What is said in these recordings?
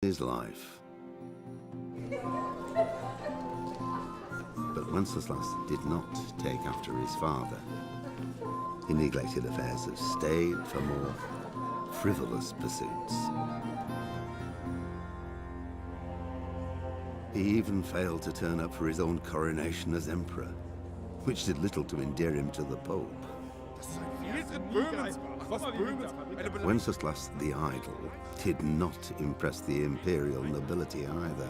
his life. But Wenceslas did not take after his father. He neglected affairs of state for more frivolous pursuits. He even failed to turn up for his own coronation as emperor, which did little to endear him to the Pope. Wenceslas the Idle did not impress the imperial nobility either.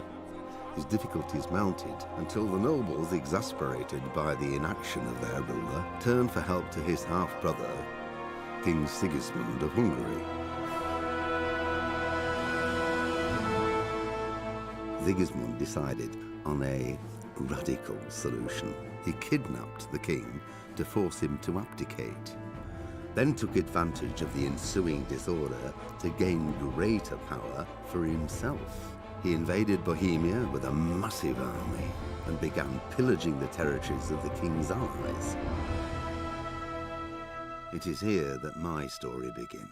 His difficulties mounted until the nobles, exasperated by the inaction of their ruler, turned for help to his half-brother, King Sigismund of Hungary. Sigismund decided on a radical solution. He kidnapped the king to force him to abdicate, then took advantage of the ensuing disorder to gain greater power for himself. He invaded Bohemia with a massive army and began pillaging the territories of the king's allies. It is here that my story begins.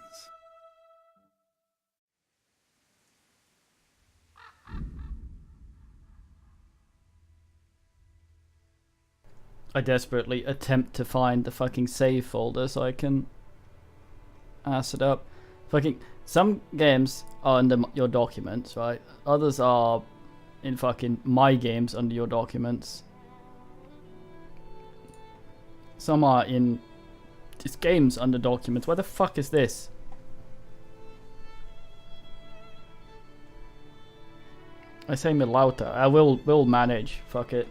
I desperately attempt to find the fucking save folder so I can ass it up. Fucking some games are under your documents, right? Others are in fucking my games under your documents. Some are in just games under documents. Where the fuck is this? I say me louder. I will manage. Fuck it.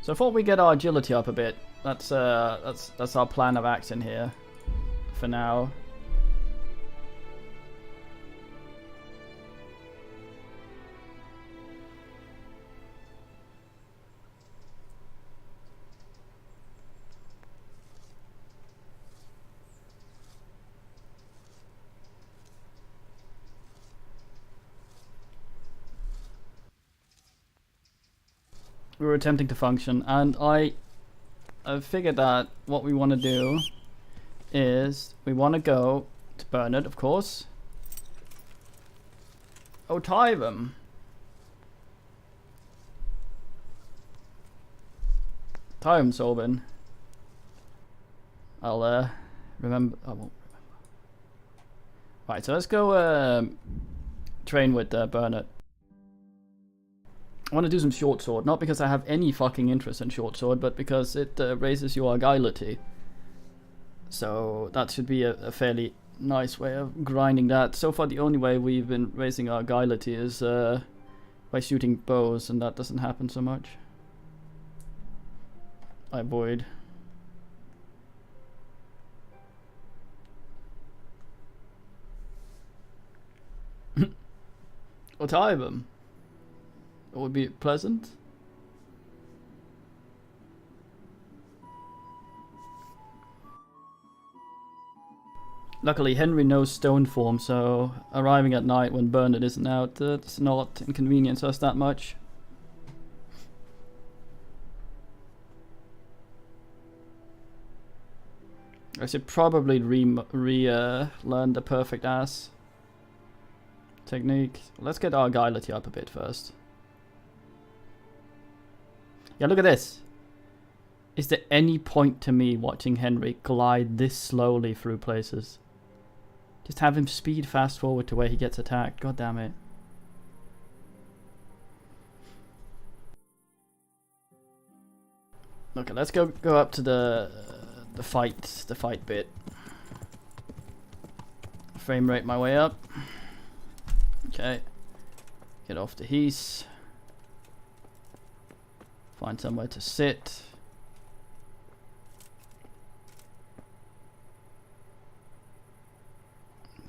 So I thought we get our agility up a bit. That's our plan of action here for now. We were attempting to function, and I figured that what we want to do is we want to go to Bernard, of course. Oh, Tyvum. Tyvum Sobin. I'll remember. I won't remember. Right, so let's go train with Bernard. I want to do some short sword, not because I have any fucking interest in short sword, but because it raises your agility. So that should be a fairly nice way of grinding that. So far the only way we've been raising our agility is by shooting bows, and that doesn't happen so much. I avoid. Or tie them. It would be pleasant. Luckily, Henry knows stone form, so arriving at night when Bernard isn't out, does not inconvenience us that much. I should probably learn the perfect ass technique. Let's get our agility up a bit first. Yeah, look at this. Is there any point to me watching Henry glide this slowly through places? Just have him speed fast forward to where he gets attacked. God damn it. Okay, let's go up to the fight bit. Frame rate my way up. Okay. Get off the heath. Find somewhere to sit.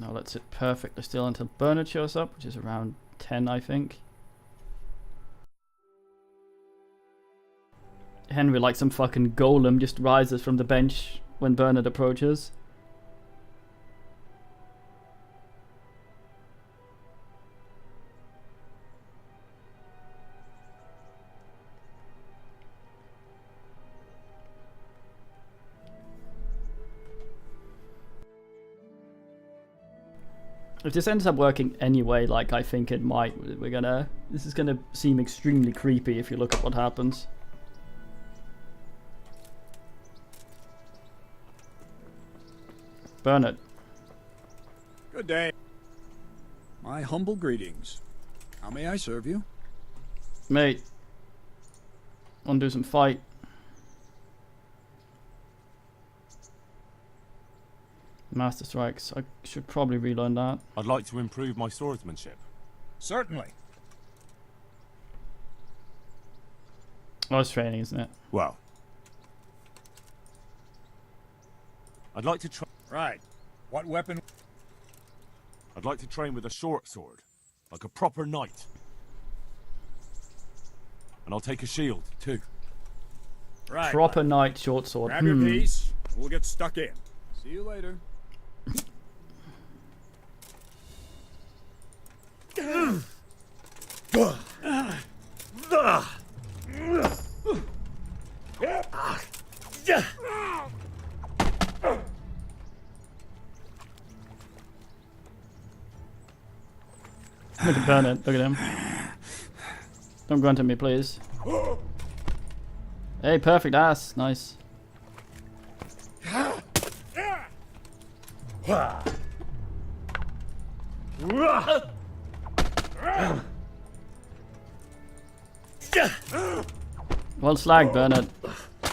Now let's sit perfectly still until Bernard shows up, which is around 10, I think. Henry, like some fucking golem, just rises from the bench when Bernard approaches. If this ends up working anyway, like I think it might, this is gonna seem extremely creepy if you look at what happens. Bernard. Good day. My humble greetings. How may I serve you? Mate. Wanna do some fight? Master Strikes. I should probably relearn that. I'd like to improve my swordsmanship. Certainly. Oh, it's training, isn't it? Well, I'd like to try. Right. What weapon? I'd like to train with a short sword, like a proper knight. And I'll take a shield too. Right. Proper knight short sword. Grab your piece. We'll get stuck in. See you later. Look at Bernard. Look at him. Don't grunt at me, please. Hey, perfect ass. Nice. Well slag, Bernard.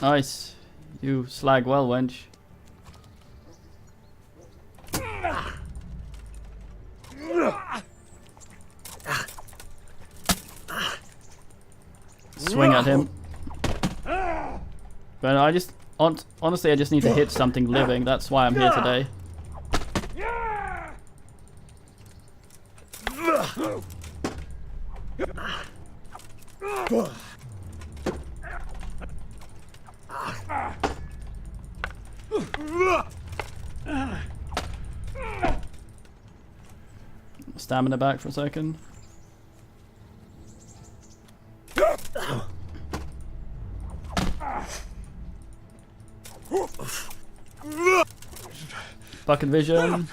Nice. You slag well, wench. Swing at him. But I just, honestly, I just need to hit something living. That's why I'm here today. Stamina back for a second. Bucket vision.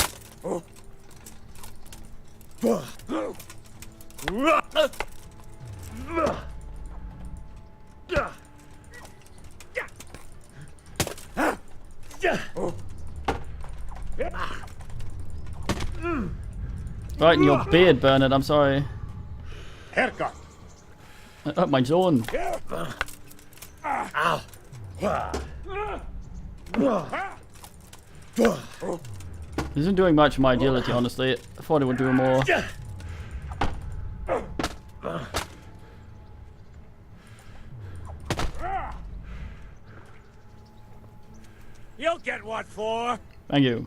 Right in your beard, Bernard. I'm sorry. Haircut. Up my zone. This isn't doing much for my agility, honestly. I thought it would do more. You'll get what for? Thank you.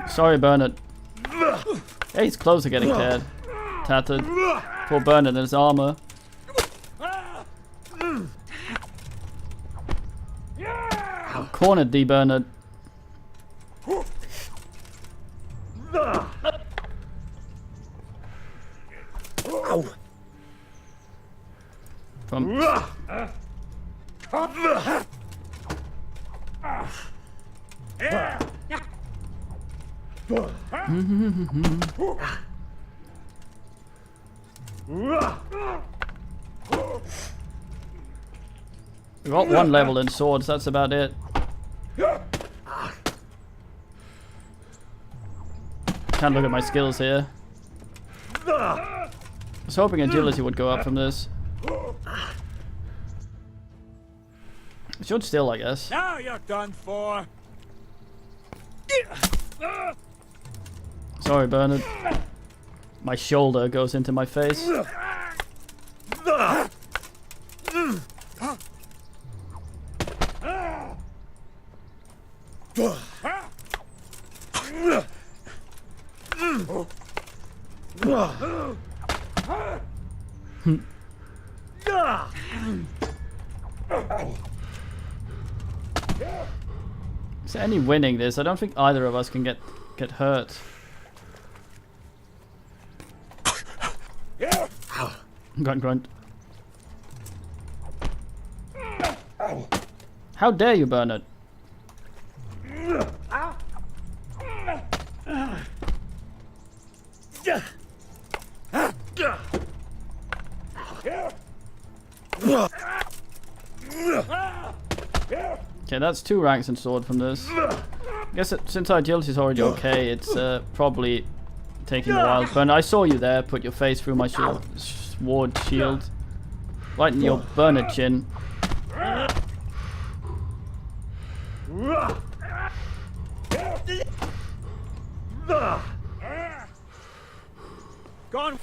Sorry, Bernard. Hey, his clothes are getting tattered. Poor Bernard and his armor. Cornered thee, Bernard. From we got one level in swords, that's about it. Can't look at my skills here. I was hoping agility would go up from this. It should still, I guess. Now you're done for. Sorry, Bernard. My shoulder goes into my face. Is there any winning this? I don't think either of us can get hurt. Grunt, grunt. How dare you, Bernard? Okay, that's 2 ranks in sword from this. I guess since our agility is already okay, it's probably taking a while. Bernard, I saw you there. Put your face through my sword shield, right in your Bernard chin. Gone.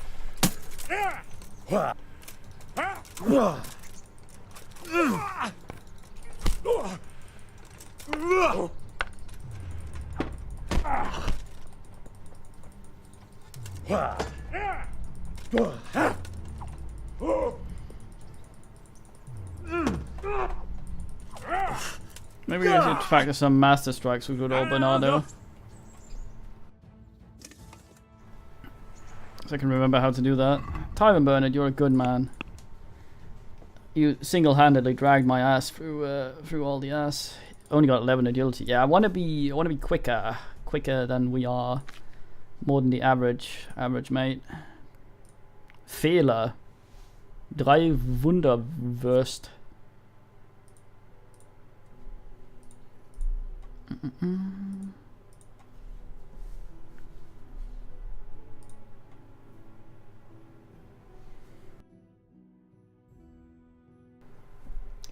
Maybe I should practice some master strikes with good old Bernardo. So I can remember how to do that. Tywin Bernard, you're a good man. You single-handedly dragged my ass through all the ass. Only got 11 agility. Yeah, I want to be quicker than we are. More than the average mate. Fehler. 3 Wunderwürst.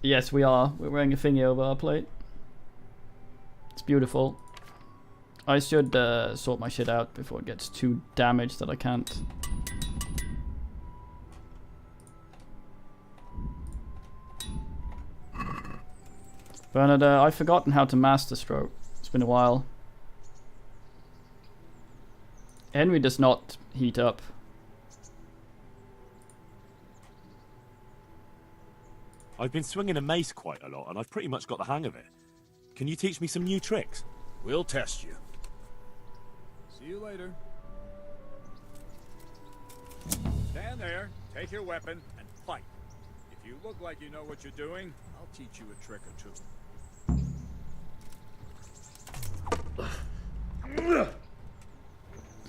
Yes, we are. We're wearing a thingy over our plate. It's beautiful. I should sort my shit out before it gets too damaged that I can't. Bernard, I've forgotten how to master stroke. It's been a while. Henry does not heat up. I've been swinging a mace quite a lot, and I've pretty much got the hang of it. Can you teach me some new tricks? We'll test you. See you later. Stand there, take your weapon, and fight. If you look like you know what you're doing, I'll teach you a trick or two.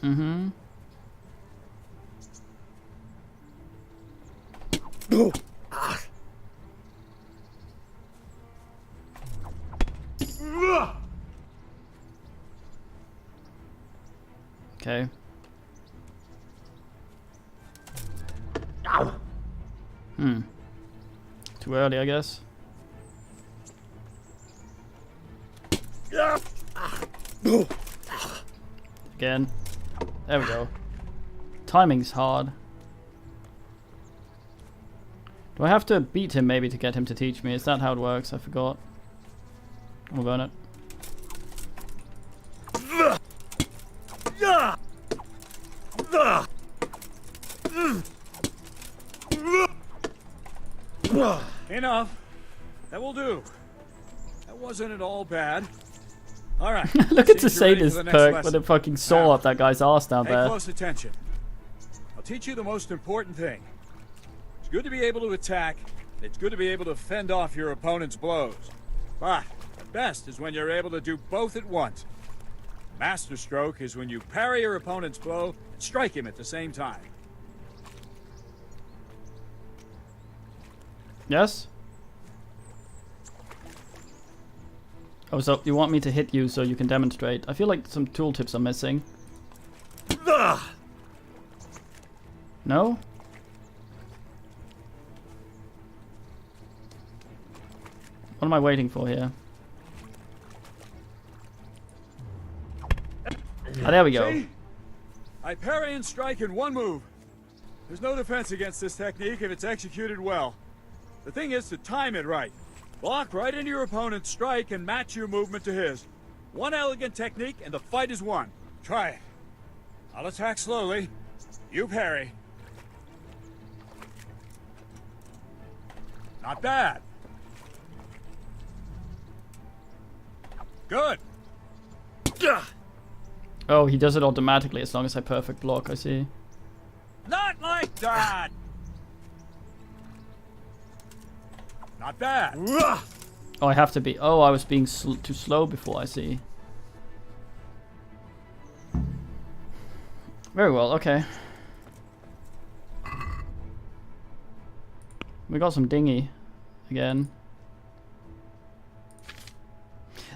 Mm-hmm. Okay. Too early, I guess. Again. There we go. Timing's hard. Do I have to beat him maybe to get him to teach me? Is that how it works? I forgot. We'll burn it. Enough. That will do. That wasn't at all bad. All right. Look at the sadist perk with a fucking saw up that guy's ass down Pay there. close attention. I'll teach you the most important thing. It's good to be able to attack. It's good to be able to fend off your opponent's blows. But the best is when you're able to do both at once. Master stroke is when you parry your opponent's blow and strike him at the same time. Yes? Oh, so you want me to hit you so you can demonstrate? I feel like some tooltips are missing. No? What am I waiting for here? Ah, there we go. See? I parry and strike in one move. There's no defense against this technique if it's executed well. The thing is to time it right. Block right into your opponent's strike and match your movement to his. One elegant technique and the fight is won. Try it. I'll attack slowly. You parry. Not bad. Good. Oh, he does it automatically as long as I perfect block, I see. Not like that. Not bad. Oh, I have to be... Oh, I was being too slow before, I see. Very well, okay. We got some dinghy again.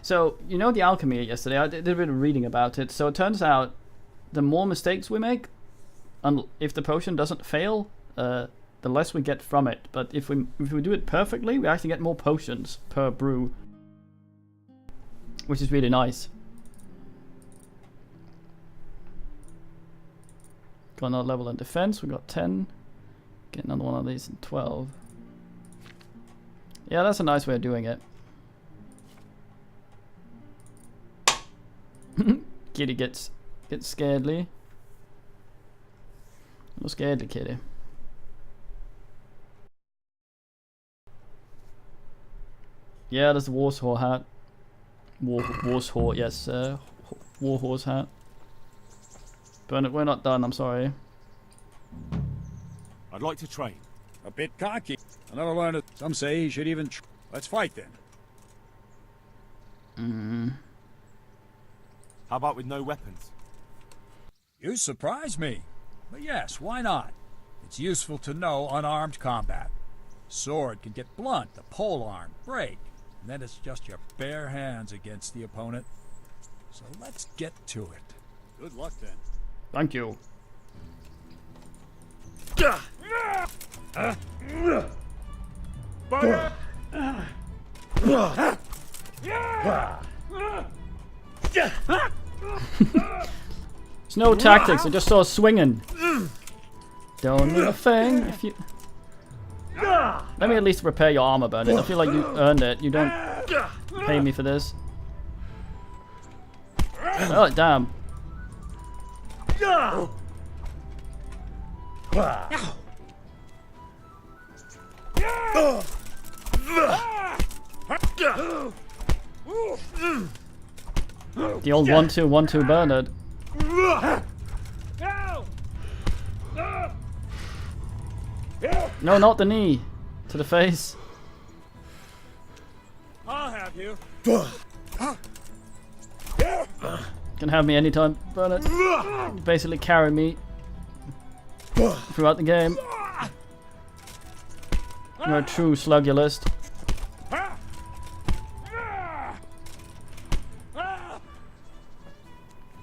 So, you know the alchemy yesterday, I did a bit of reading about it. So it turns out the more mistakes we make, and if the potion doesn't fail, the less we get from it. But if we do it perfectly, we actually get more potions per brew, which is really nice. Got another level in defense. We got 10. Get another one of these in 12. Yeah, that's a nice way of doing it. Kitty gets scaredly. No scaredly, kitty. Yeah, that's the Warsaw hat. Warsaw, yes, Warhorse hat. Bernard, we're not done, I'm sorry. I'd like to train. A bit cocky. I never learned it. Some say he should even. Let's fight then. How about with no weapons? You surprise me. But yes, why not? It's useful to know unarmed combat. Sword can get blunt, the polearm break, and then it's just your bare hands against the opponent. So let's get to it. Good luck then. Thank you. It's no tactics, I just saw swinging. Don't need a thing if you... Let me at least repair your armor, Bernard. I feel like you earned it. You don't pay me for this. Oh, damn. The old 1-2-1-2 Bernard. No, not the knee. To the face. I'll have you. Can have me anytime, Bernard. You basically carry me throughout the game. You're a true sluggulist.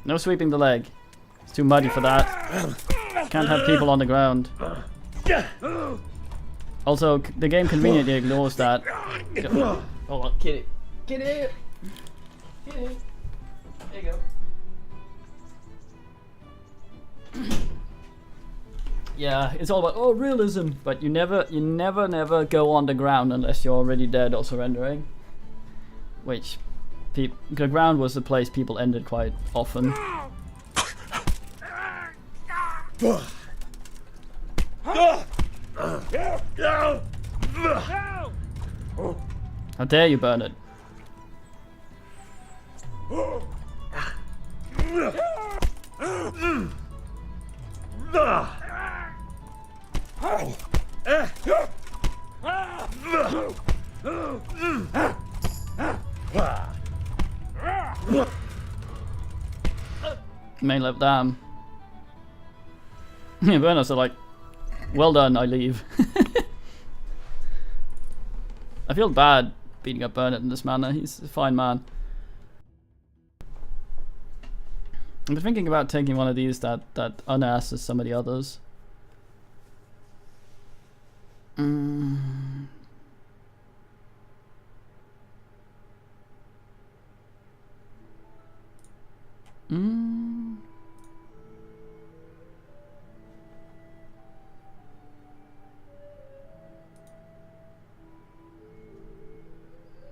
No sweeping the leg. It's too muddy for that. Can't have people on the ground. Also, the game conveniently ignores that. Hold on, kitty. Kitty! Kitty! There you go. Yeah, it's all about realism, but you never go on the ground unless you're already dead or surrendering. Which, the ground was the place people ended quite often. How dare you, Bernard? Main left arm. Bernard's are like, well done, I leave. I feel bad beating up Bernard in this manner. He's a fine man. I've been thinking about taking one of these that unasses some of the others.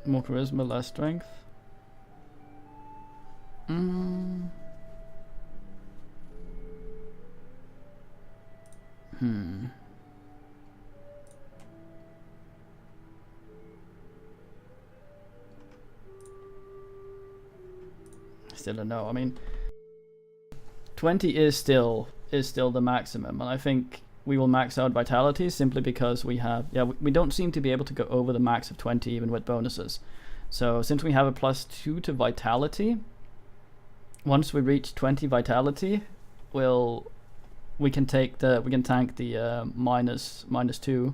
More charisma, less strength. Still a no. I mean, 20 is still the maximum, and I think we will max out vitality simply because we have, we don't seem to be able to go over the max of 20 even with bonuses. So since we have a +2 to vitality, once we reach 20 vitality, we can tank the -2.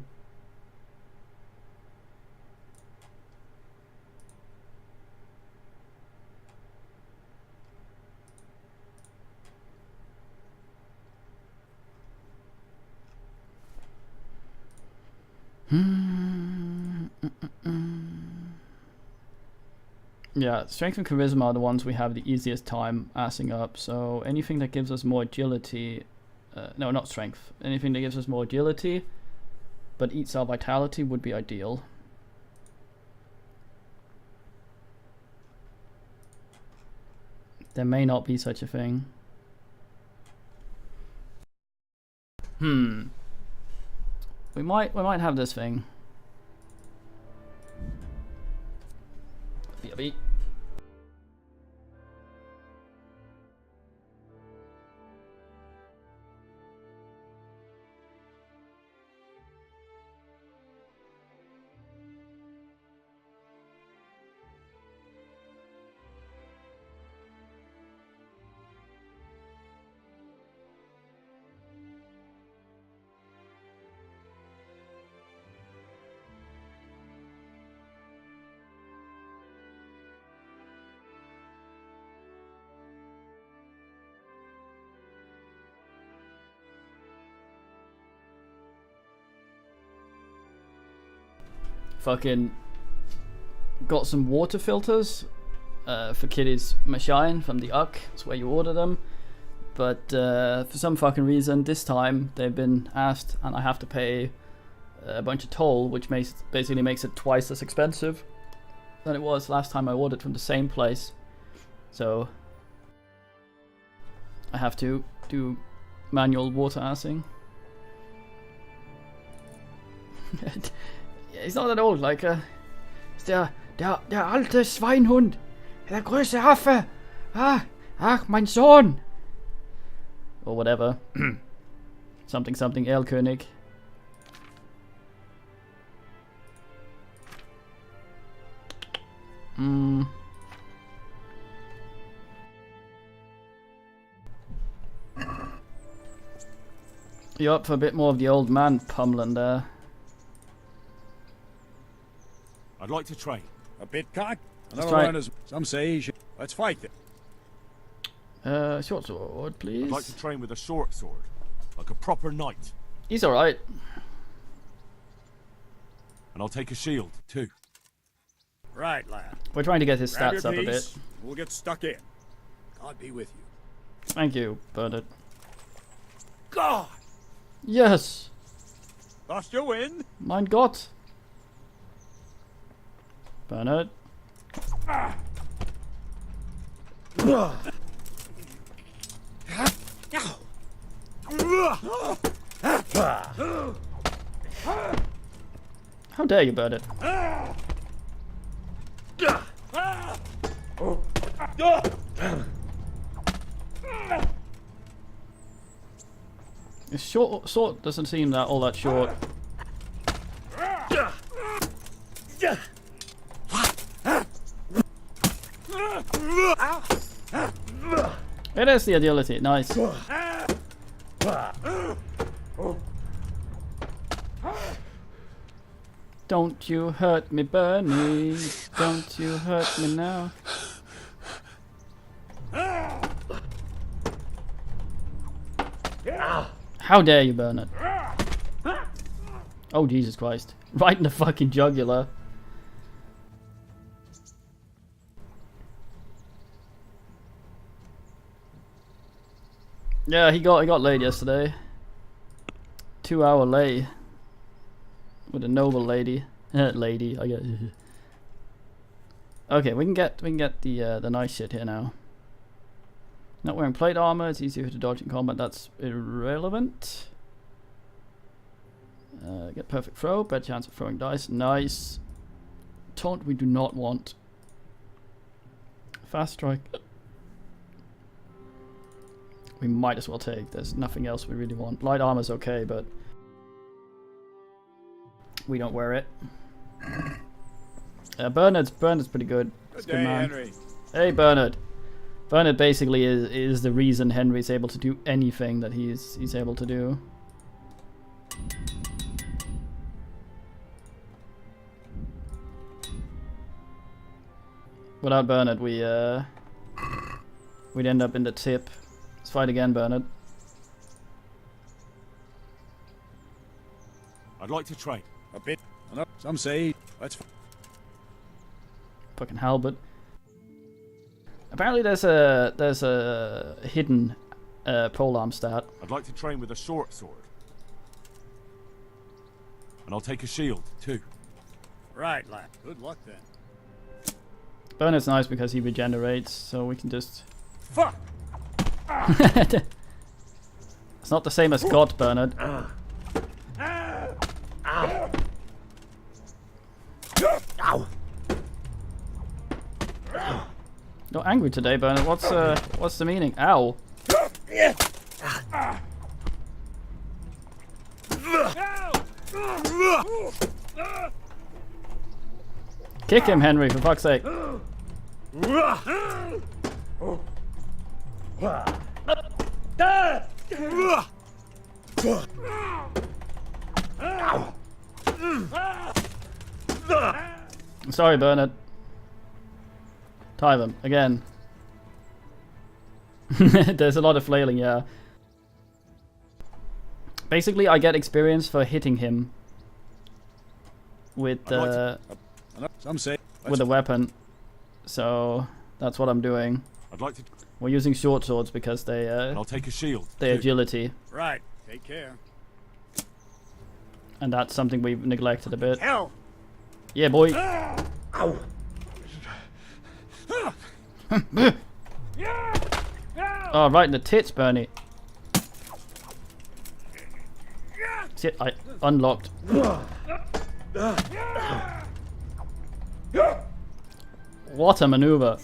Yeah, strength and charisma are the ones we have the easiest time assing up, so anything that gives us more agility, no, not strength, anything that gives us more agility but eats our vitality would be ideal. There may not be such a thing. We might have this thing. BRB. Fucking got some water filters for Kitty's machine from the UC. That's where you order them. But for some fucking reason, this time they've been asked, and I have to pay a bunch of toll, which basically makes it twice as expensive than it was last time I ordered from the same place. So I have to do manual water assing. He's not that old, like, ist der alte Schweinhund, der große Affe, ach, mein Sohn, or whatever, something Erlkönig. You're up for a bit more of the old man pummeling there. I'd like to train. A bit cock? Let's Another try one is, some say, let's fight then. Short sword, please. I'd like to train with a short sword, like a proper knight. He's alright. And I'll take a shield, too. Right, lad. We're trying to get his Grab stats your up a bit. piece. We'll get stuck in. God be with you. Thank you, Bernard. God! Yes! Lost your win? Mein Gott! Bernard. How dare you, Bernard? His sword doesn't seem all that short. It is the agility, nice. Don't you hurt me, Bernie. Don't you hurt me now. How dare you, Bernard? Oh, Jesus Christ. Right in the fucking jugular. Yeah, he got laid yesterday. 2-hour lay with a noble lady. Lady, I guess. Okay, we can get the nice shit here now. Not wearing plate armor, it's easier to dodge in combat, that's irrelevant. Get perfect throw, better chance of throwing dice, nice. Taunt we do not want. Fast strike. we might as well take. There's nothing else we really want. Light armor's okay, but we don't wear it. Bernard's pretty good. He's a good man. Henry. Hey, Bernard. Bernard basically is the reason Henry's able to do anything that he's able to do. Without Bernard, we'd end up in the tip. Let's fight again, Bernard. I'd like to train. A bit. Some say let's. Fucking halberd. Apparently there's a hidden polearm stat. I'd like to train with a short sword. And I'll take a shield, too. Right, lad. Good luck then. Bernard's nice because he regenerates, so we can just... Fuck! It's not the same as God, Bernard. You're angry today, Bernard. What's the meaning? Ow. Kick him, Henry, for fuck's sake. I'm sorry, Bernard. Tie them again. There's a lot of flailing, yeah. Basically, I get experience for hitting him with Some say with a weapon, so that's what I'm doing. I'd like to... We're using short swords because they And I'll take a shield, they too. agility, right. Take care. and that's something we've neglected a bit. Hell. Yeah, boy. Ow. Oh, right in the tits, Bernie. Shit, I unlocked. What a maneuver.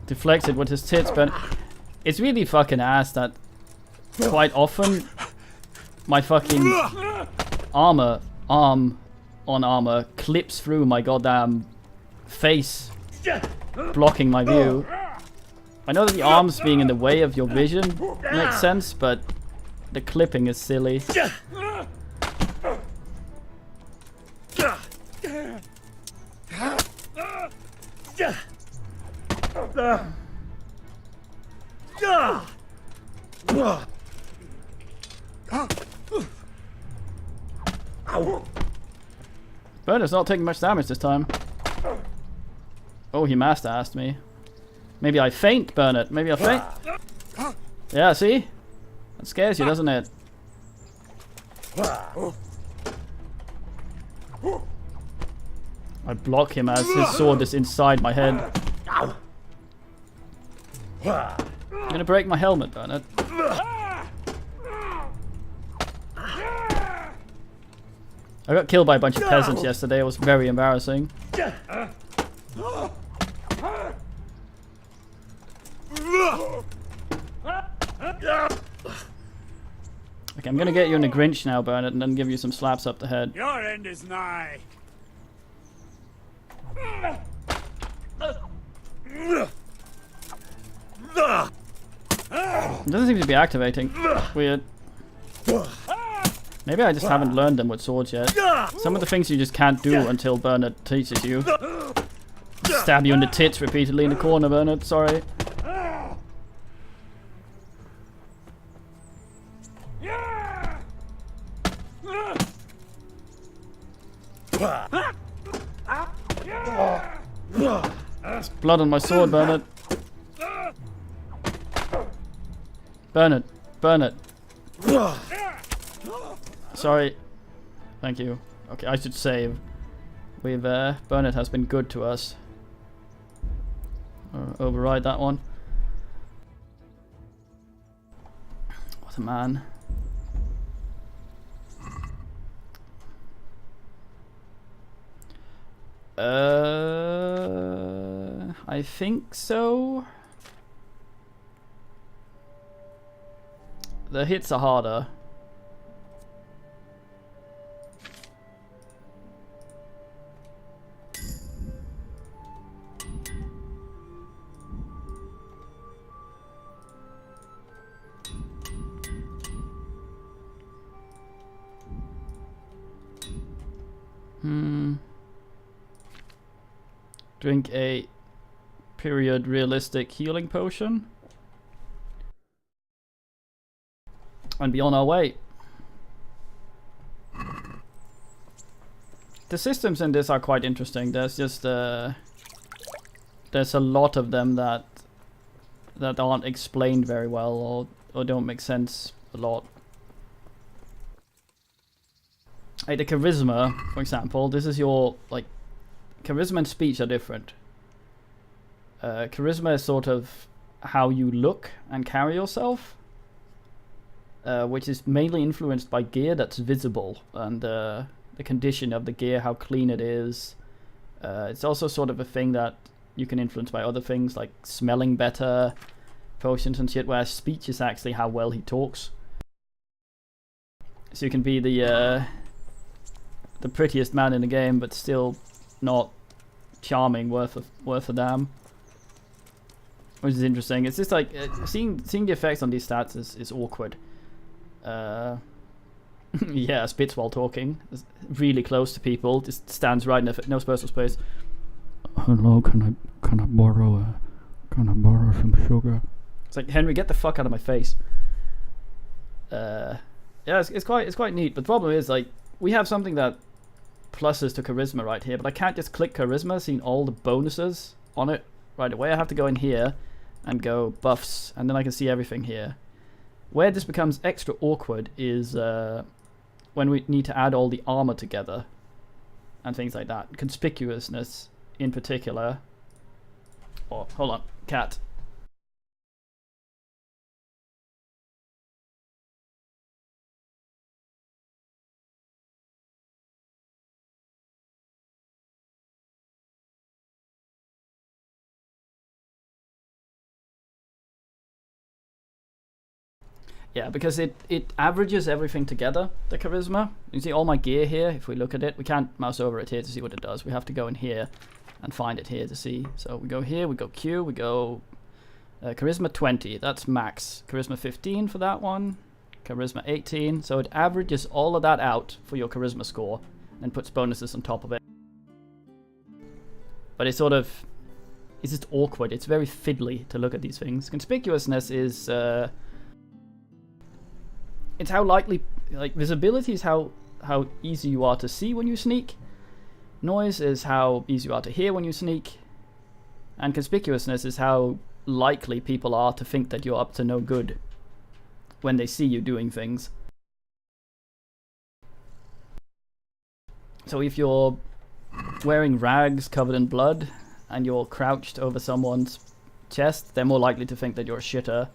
Deflected with his tits, but it's really fucking ass that quite often my fucking arm on armor clips through my goddamn face, blocking my view. I know that the arms being in the way of your vision makes sense, but the clipping is silly. Bernard's not taking much damage this time. Oh, he master-assed me. Maybe I faint, Bernard. Maybe I faint. Yeah, see? That scares you, doesn't it? I block him as his sword is inside my head. You're gonna break my helmet, Bernard. I got killed by a bunch of peasants yesterday. It was very embarrassing. Okay, I'm gonna get you in a Grinch now, Bernard, and then give you some slaps up the head. Your end is nigh. It doesn't seem to be activating. Weird. Maybe I just haven't learned them with swords yet. Some of the things you just can't do until Bernard teaches you. Stab you in the tits repeatedly in the corner, Bernard. Sorry. There's blood on my sword, Bernard. Bernard. Bernard. Sorry. Thank you. Okay, I should save. We've, Bernard has been good to us. Override that one. What a man. I think so. The hits are harder. Drink a period realistic healing potion. And be on our way. The systems in this are quite interesting. There's just there's a lot of them that aren't explained very well or don't make sense a lot. Like the charisma, for example, this is your, like, charisma and speech are different. Charisma is sort of how you look and carry yourself, which is mainly influenced by gear that's visible and the condition of the gear, how clean it is. It's also sort of a thing that you can influence by other things like smelling better, potions and shit, whereas speech is actually how well he talks. So you can be the prettiest man in the game, but still not charming, worth a damn. Which is interesting. It's just like seeing the effects on these stats is awkward. Yeah, spits while talking. It's really close to people. Just stands right in no personal space. Hello, can I borrow some sugar? It's like, Henry, get the fuck out of my face. Yeah, it's quite neat. But the problem is, like, we have something that pluses to charisma right here, but I can't just click charisma, seeing all the bonuses on it right away. I have to go in here and go buffs, and then I can see everything here. Where this becomes extra awkward is when we need to add all the armor together and things like that. Conspicuousness in particular. Oh, hold on, cat. Yeah, because it averages everything together, the charisma. You see all my gear here, if we look at it. We can't mouse over it here to see what it does. We have to go in here and find it here to see. So we go here, we go Q, we go charisma 20, that's max. Charisma 15 for that one. Charisma 18. So it averages all of that out for your charisma score and puts bonuses on top of it. But it's sort of, it's just awkward. It's very fiddly to look at these things. Conspicuousness is... it's how likely, like, visibility is how easy you are to see when you sneak. Noise is how easy you are to hear when you sneak. And conspicuousness is how likely people are to think that you're up to no good when they see you doing things. So if you're wearing rags covered in blood and you're crouched over someone's chest, they're more likely to think that you're a shitter.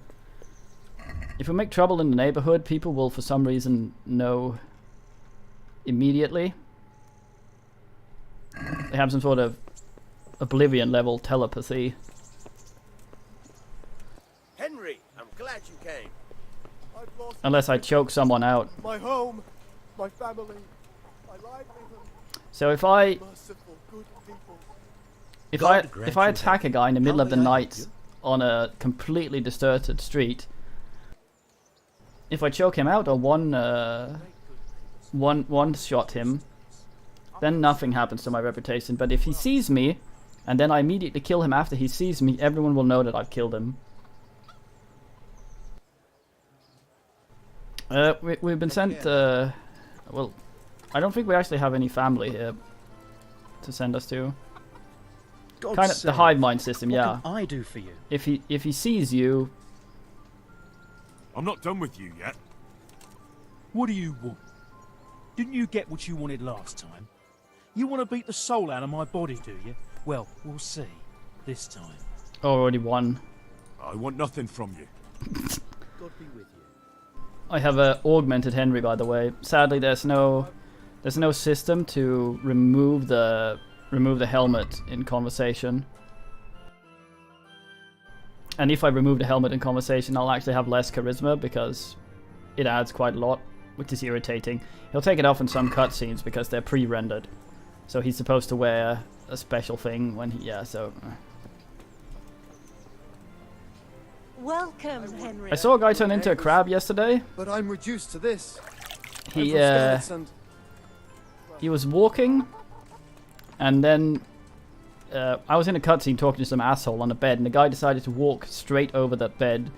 If we make trouble in the neighborhood, people will for some reason know immediately. They have some sort of Oblivion level telepathy. Henry, I'm glad you came. I've lost Unless I choke someone out. my home, my family, my livelihood. So if I Merciful, good people. if I attack a guy in the middle of the night on a completely deserted street, if I choke him out or one shot him, then nothing happens to my reputation. But if he sees me, and then I immediately kill him after he sees me, everyone will know that I've killed him. We've been sent, well, I don't think we actually have any family here to send us to. Kind of the hive mind system, yeah. What can I do for you? If he sees you... I'm not done with you yet. What do you want? Didn't you get what you wanted last time? You want to beat the soul out of my body, do you? Well, we'll see. This time. Already won. I want nothing from you. God be with you. I have a augmented Henry, by the way. Sadly, there's no system to remove the remove the helmet in conversation. And if I remove the helmet in conversation, I'll actually have less charisma because it adds quite a lot, which is irritating. He'll take it off in some cutscenes because they're pre-rendered. So he's supposed to wear a special thing when he... yeah, so... Welcome, Henry. I saw a guy turn into a crab yesterday. But I'm reduced to this. He, I'm from Skalitz and he was walking, and then I was in a cutscene talking to some asshole on a bed, and the guy decided to walk straight over that bed,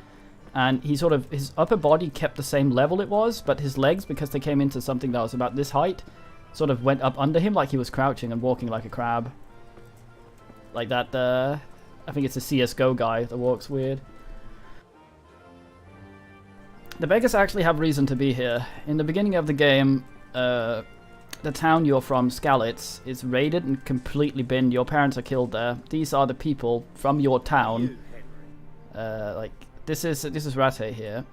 and he sort of, his upper body kept the same level it was, but his legs, because they came into something that was about this height, sort of went up under him like he was crouching and walking like a crab. Like that, I think it's a CSGO guy that walks weird. The beggars actually have reason to be here. In the beginning of the game, the town you're from, Skalitz, is raided and completely binned. Your parents are killed there. These are the people from your town. Like this is Rattay here.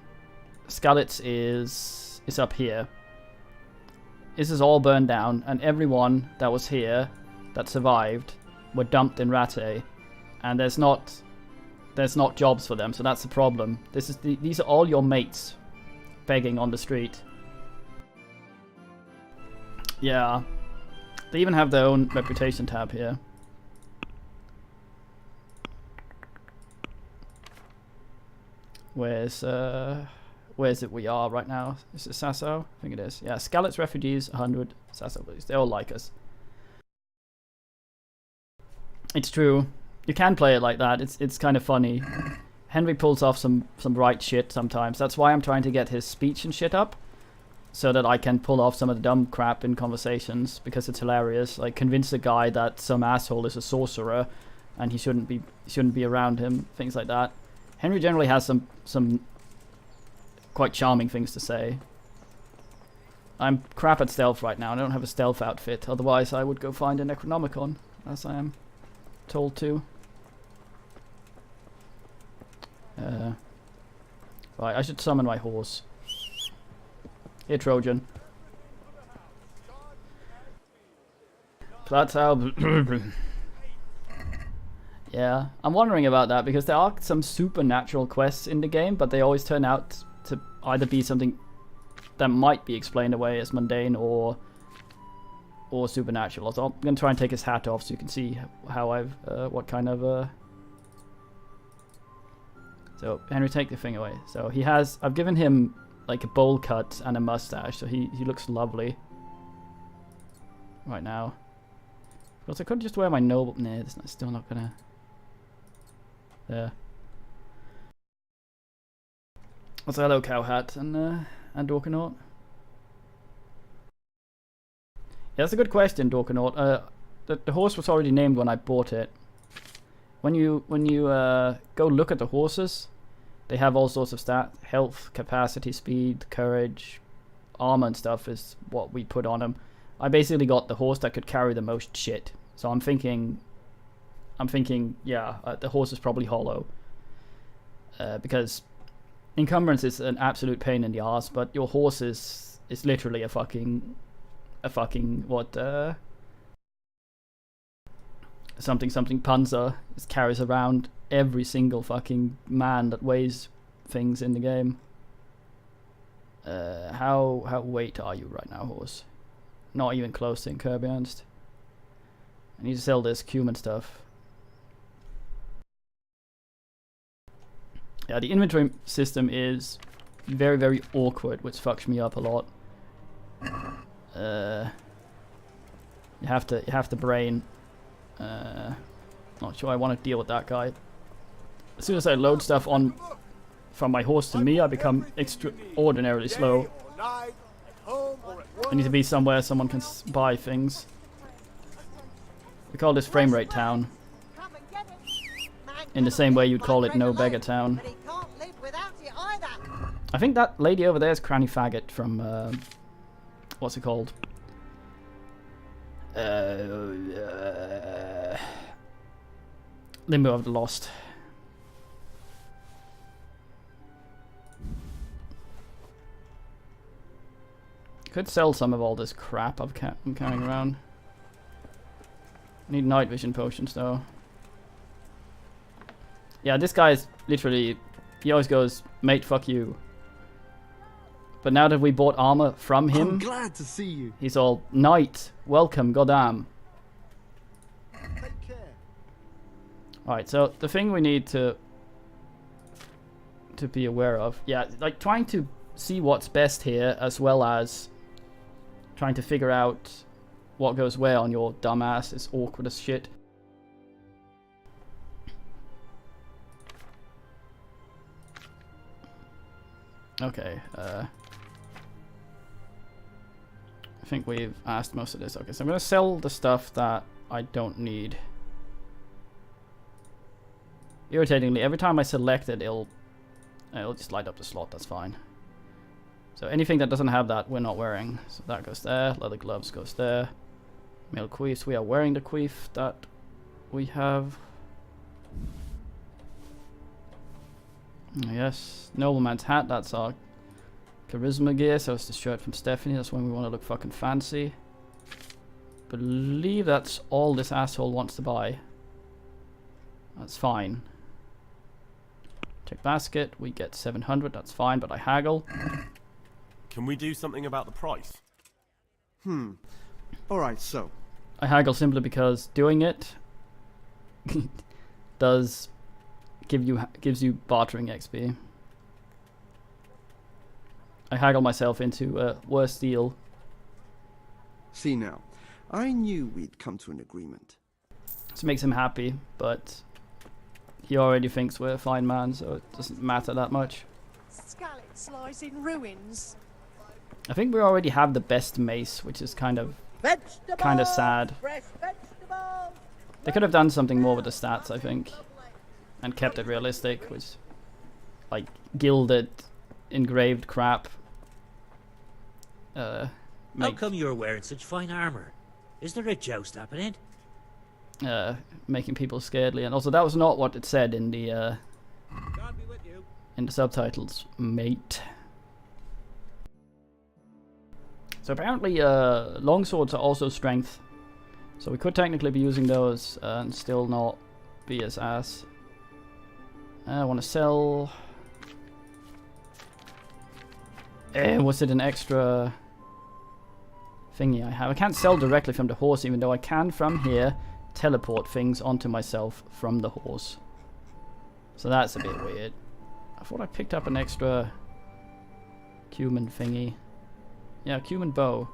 Skalitz is up here. This is all burned down, and everyone that was here that survived were dumped in Rattay, and there's not jobs for them, so that's the problem. These are all your mates begging on the street. Yeah. They even have their own reputation tab here. Where's it we are right now? Is it Sasso? I think it is. Yeah, Skalitz refugees, 100. Sasso, please. They all like us. It's true. You can play it like that. It's kind of funny. Henry pulls off some right shit sometimes. That's why I'm trying to get his speech and shit up, so that I can pull off some of the dumb crap in conversations, because it's hilarious. Like, convince a guy that some asshole is a sorcerer and he shouldn't be around him, things like that. Henry generally has some quite charming things to say. I'm crap at stealth right now. I don't have a stealth outfit. Otherwise, I would go find a Necronomicon, as I am told to. Right, I should summon my horse. Here, Trojan. That's how... Yeah, I'm wondering about that, because there are some supernatural quests in the game, but they always turn out to either be something that might be explained away as mundane or supernatural. So I'm going to try and take his hat off so you can see how what kind of... So, Henry, take the thing away. So he has... I've given him like a bowl cut and a mustache, so he looks lovely right now. Because I could just wear my noble... Nah, it's still not gonna... There. That's a hello cow hat and Dorkanaut. Yeah, that's a good question, Dorkanaut. The horse was already named when I bought it. When you go look at the horses, they have all sorts of stats: health, capacity, speed, courage, armor and stuff is what we put on them. I basically got the horse that could carry the most shit. So I'm thinking, yeah, the horse is probably hollow. Because encumbrance is an absolute pain in the ass, but your horse is literally a fucking what, something Panzer. It carries around every single fucking man that weighs things in the game. How weight are you right now, horse? Not even close to Kirby Ernst. I need to sell this cumin stuff. Yeah, the inventory system is very, very awkward, which fucks me up a lot. You have to brain. Not sure I want to deal with that guy. As soon as I load stuff on from my horse to me, I become extraordinarily slow. I need to be somewhere someone can buy things. We call this Frame Rate Town. In the same way you'd call it No Beggar Town. I think that lady over there is Cranny Faggot from, what's it called? Limbo of the Lost. Could sell some of all this crap I'm carrying around. I need night vision potions though. Yeah, this guy's literally, he always goes, mate, fuck you. But now that we bought armor from him, I'm glad to see you. he's all, knight, welcome, goddamn. Take care. Alright, so the thing we need to be aware of, yeah, like trying to see what's best here, as well as trying to figure out what goes where on your dumbass is awkward as shit. Okay, I think we've asked most of this. Okay, so I'm gonna sell the stuff that I don't need. Irritatingly, every time I select it, it'll just light up the slot. That's fine. So anything that doesn't have that, we're not wearing. So that goes there. Leather gloves goes there. Male queefs. We are wearing the queef that we have. Yes, nobleman's hat. That's our charisma gear. So it's the shirt from Stephanie. That's when we want to look fucking fancy. Believe that's all this asshole wants to buy. That's fine. Check basket. We get 700. That's fine, but I haggle. Can we do something about the price? Alright, so. I haggle simply because doing it gives you bartering XP. I haggle myself into a worse deal. See now, I knew we'd come to an agreement. This makes him happy, but he already thinks we're a fine man, so it doesn't matter that much. Skalitz lies in ruins. I think we already have the best mace, which is kind of sad. Fresh vegetables. They could have done something more with the stats, I think, and kept it realistic, which, like, gilded, engraved crap. How come you're wearing such fine armor? Is there a joust happening? Making people scaredly, and also that was not what it said in the God be with you. in the subtitles, mate. So apparently, longswords are also strength, so we could technically be using those and still not be as ass. I want to sell. Was it an extra thingy I have? I can't sell directly from the horse, even though I can from here teleport things onto myself from the horse. So that's a bit weird. I thought I picked up an extra cumin thingy. Yeah, cumin bow.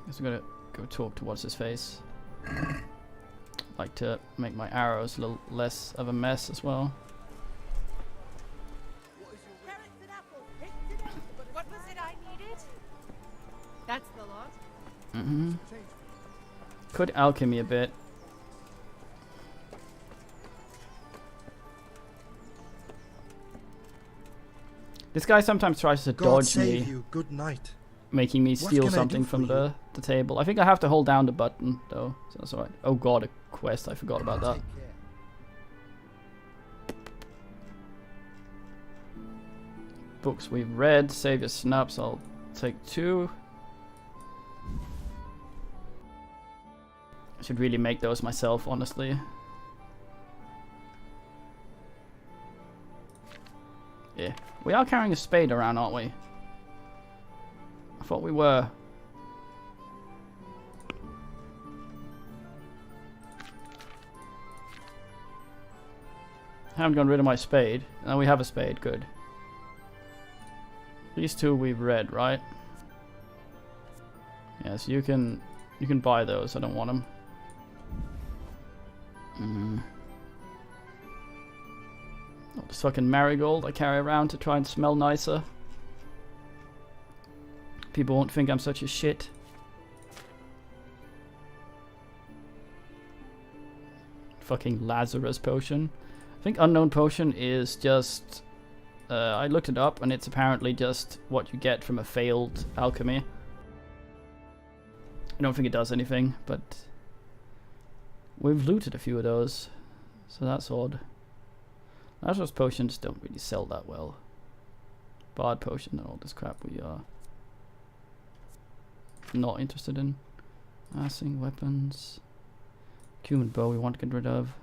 Guess I'm gonna go talk to what's his face. Like to make my arrows a little less of a mess as well. What was it I needed? That's the lot. Could alchemy a bit. This guy sometimes tries to dodge me, you. Good night. making me steal can I something do from for the table. I think I have to hold down the button though, so that's alright. Oh god, a quest, I forgot about that. Books we've read, save your snaps, I'll take 2. I should really make those myself, honestly. Yeah. We are carrying a spade around, aren't we? I thought we were. I haven't gotten rid of my spade. Now we have a spade, good. These two we've read, right? Yes, you can buy those, I don't want them. Oh, this fucking marigold I carry around to try and smell nicer. People won't think I'm such a shit. Fucking Lazarus potion. I think unknown potion is just... I looked it up and it's apparently just what you get from a failed alchemy. I don't think it does anything, but... we've looted a few of those, so that's odd. Lazarus potions don't really sell that well. Bard potion and all this crap we are not interested in. Assing weapons. Human bow we want to get rid of.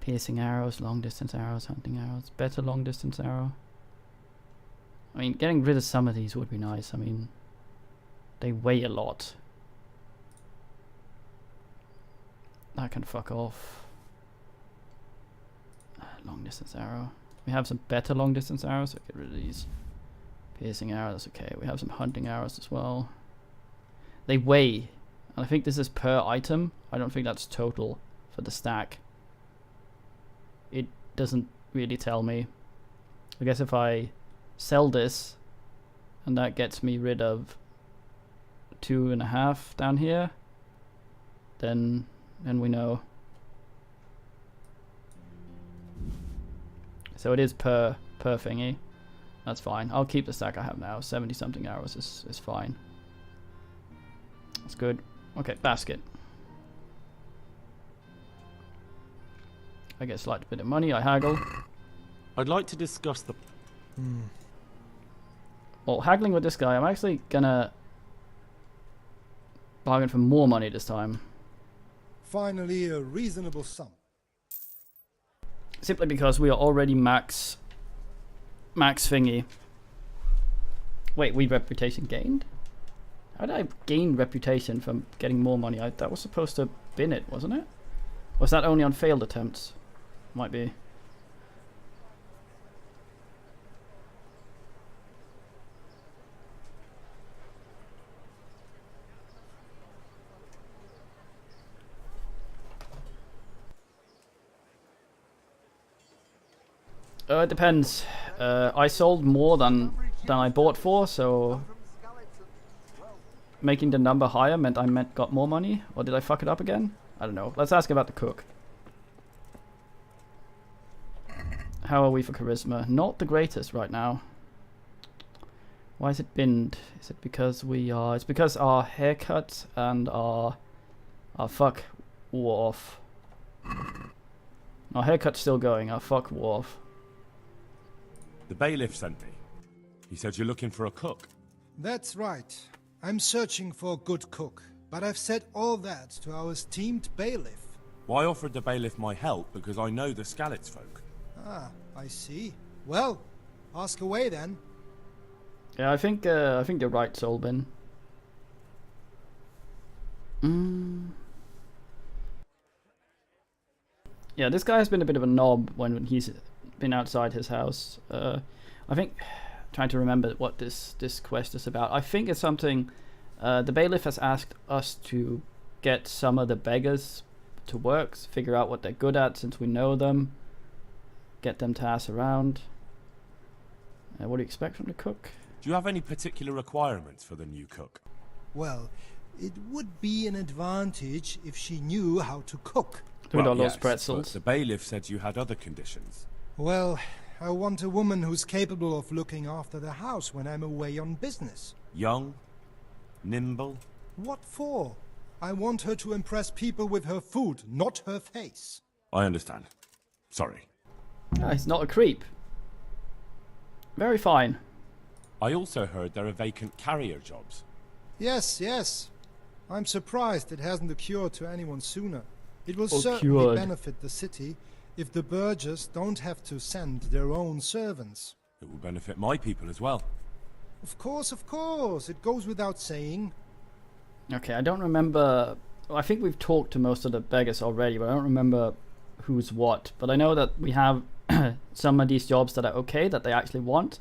Piercing arrows, long distance arrows, hunting arrows. Better long distance arrow. I mean, getting rid of some of these would be nice. I mean, they weigh a lot. That can fuck off. Long distance arrow. We have some better long distance arrows, so get rid of these. Piercing arrows, okay. We have some hunting arrows as well. They weigh, and I think this is per item. I don't think that's total for the stack. It doesn't really tell me. I guess if I sell this, and that gets me rid of 2.5 down here, then we know. So it is per thingy. That's fine. I'll keep the stack I have now. 70 something arrows is fine. That's good. Okay, basket. I get a slight bit of money. I haggle. I'd like to discuss the... Well, haggling with this guy, I'm actually gonna bargain for more money this time. Finally, a reasonable sum. Simply because we are already max thingy. Wait, we reputation gained? How did I gain reputation from getting more money? That was supposed to bin it, wasn't it? Was that only on failed attempts? Might be. It depends. I sold more than I bought for, so making the number higher meant I got more money, or did I fuck it up again? I don't know. Let's ask about the cook. How are we for charisma? Not the greatest right now. Why is it binned? Is it because we are? It's because our haircut and our fuck wore off. Our haircut's still going. Our fuck wore off. The bailiff sent me. He said you're looking for a cook. That's right. I'm searching for a good cook, but I've said all that to our esteemed bailiff. Well, I offered the bailiff my help because I know the Skalitz folk. Ah, I see. Well, ask away then. Yeah, I think you're right, Solbin. Yeah, this guy has been a bit of a knob when he's been outside his house. I think, trying to remember what this quest is about. I think it's something. The bailiff has asked us to get some of the beggars to work, figure out what they're good at since we know them, get them to ass around. What do you expect from the cook? Do you have any particular requirements for the new cook? Well, it would be an advantage if she knew how to cook. Well, yes, pretzels. But the bailiff said you had other conditions. Well, I want a woman who's capable of looking after the house when I'm away on business. Young? Nimble? What for? I want her to impress people with her food, not her face. I understand. Sorry. He's not a creep. Very fine. I also heard there are vacant carrier jobs. Yes, yes. I'm surprised it hasn't occurred to anyone sooner. It will certainly Occurred. benefit the city if the burghers don't have to send their own servants. It will benefit my people as well. Of course, it goes without saying. Okay, I don't remember. Well, I think we've talked to most of the beggars already, but I don't remember who's what. But I know that we have some of these jobs that are okay, that they actually want.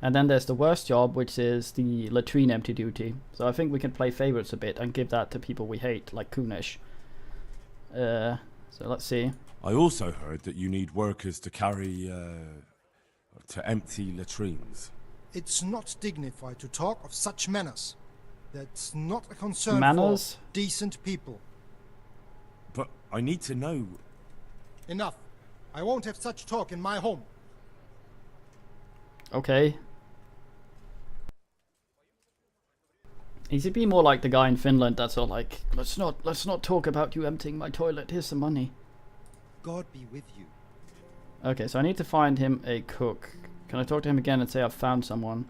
And then there's the worst job, which is the latrine empty duty. So I think we can play favorites a bit and give that to people we hate, like Kunish. So let's see. I also heard that you need workers to carry, to empty latrines. It's not dignified to talk of such manners. That's not a concern Manners? for decent people. But I need to know... Enough. I won't have such talk in my home. Okay. He should be more like the guy in Finland that's all like, let's not talk about you emptying my toilet, here's some money. God be with you. Okay, so I need to find him a cook. Can I talk to him again and say I've found someone?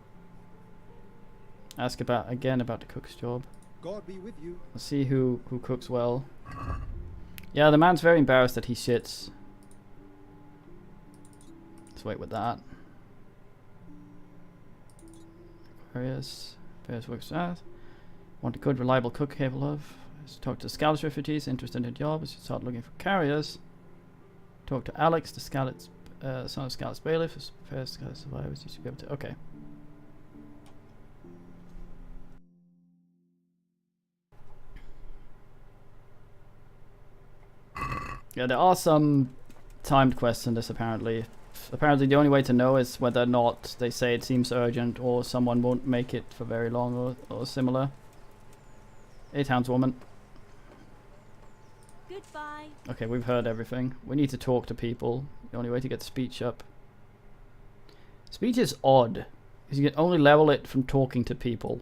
Ask again about the cook's job. God be with you. Let's see who cooks well. Yeah, the man's very embarrassed that he shits. Let's wait with that. Various works out. Want a good, reliable cook capable of. Let's talk to Scallop's refugees interested in jobs. Start looking for carriers. Talk to Alex, the Scallop's son of Scallop's bailiff. First survivors, you should be able to. Okay. Yeah, there are some timed quests in this apparently. Apparently the only way to know is whether or not they say it seems urgent or someone won't make it for very long or similar. 8 houndswoman. Goodbye. Okay, we've heard everything. We need to talk to people. The only way to get speech up. Speech is odd, because you can only level it from talking to people.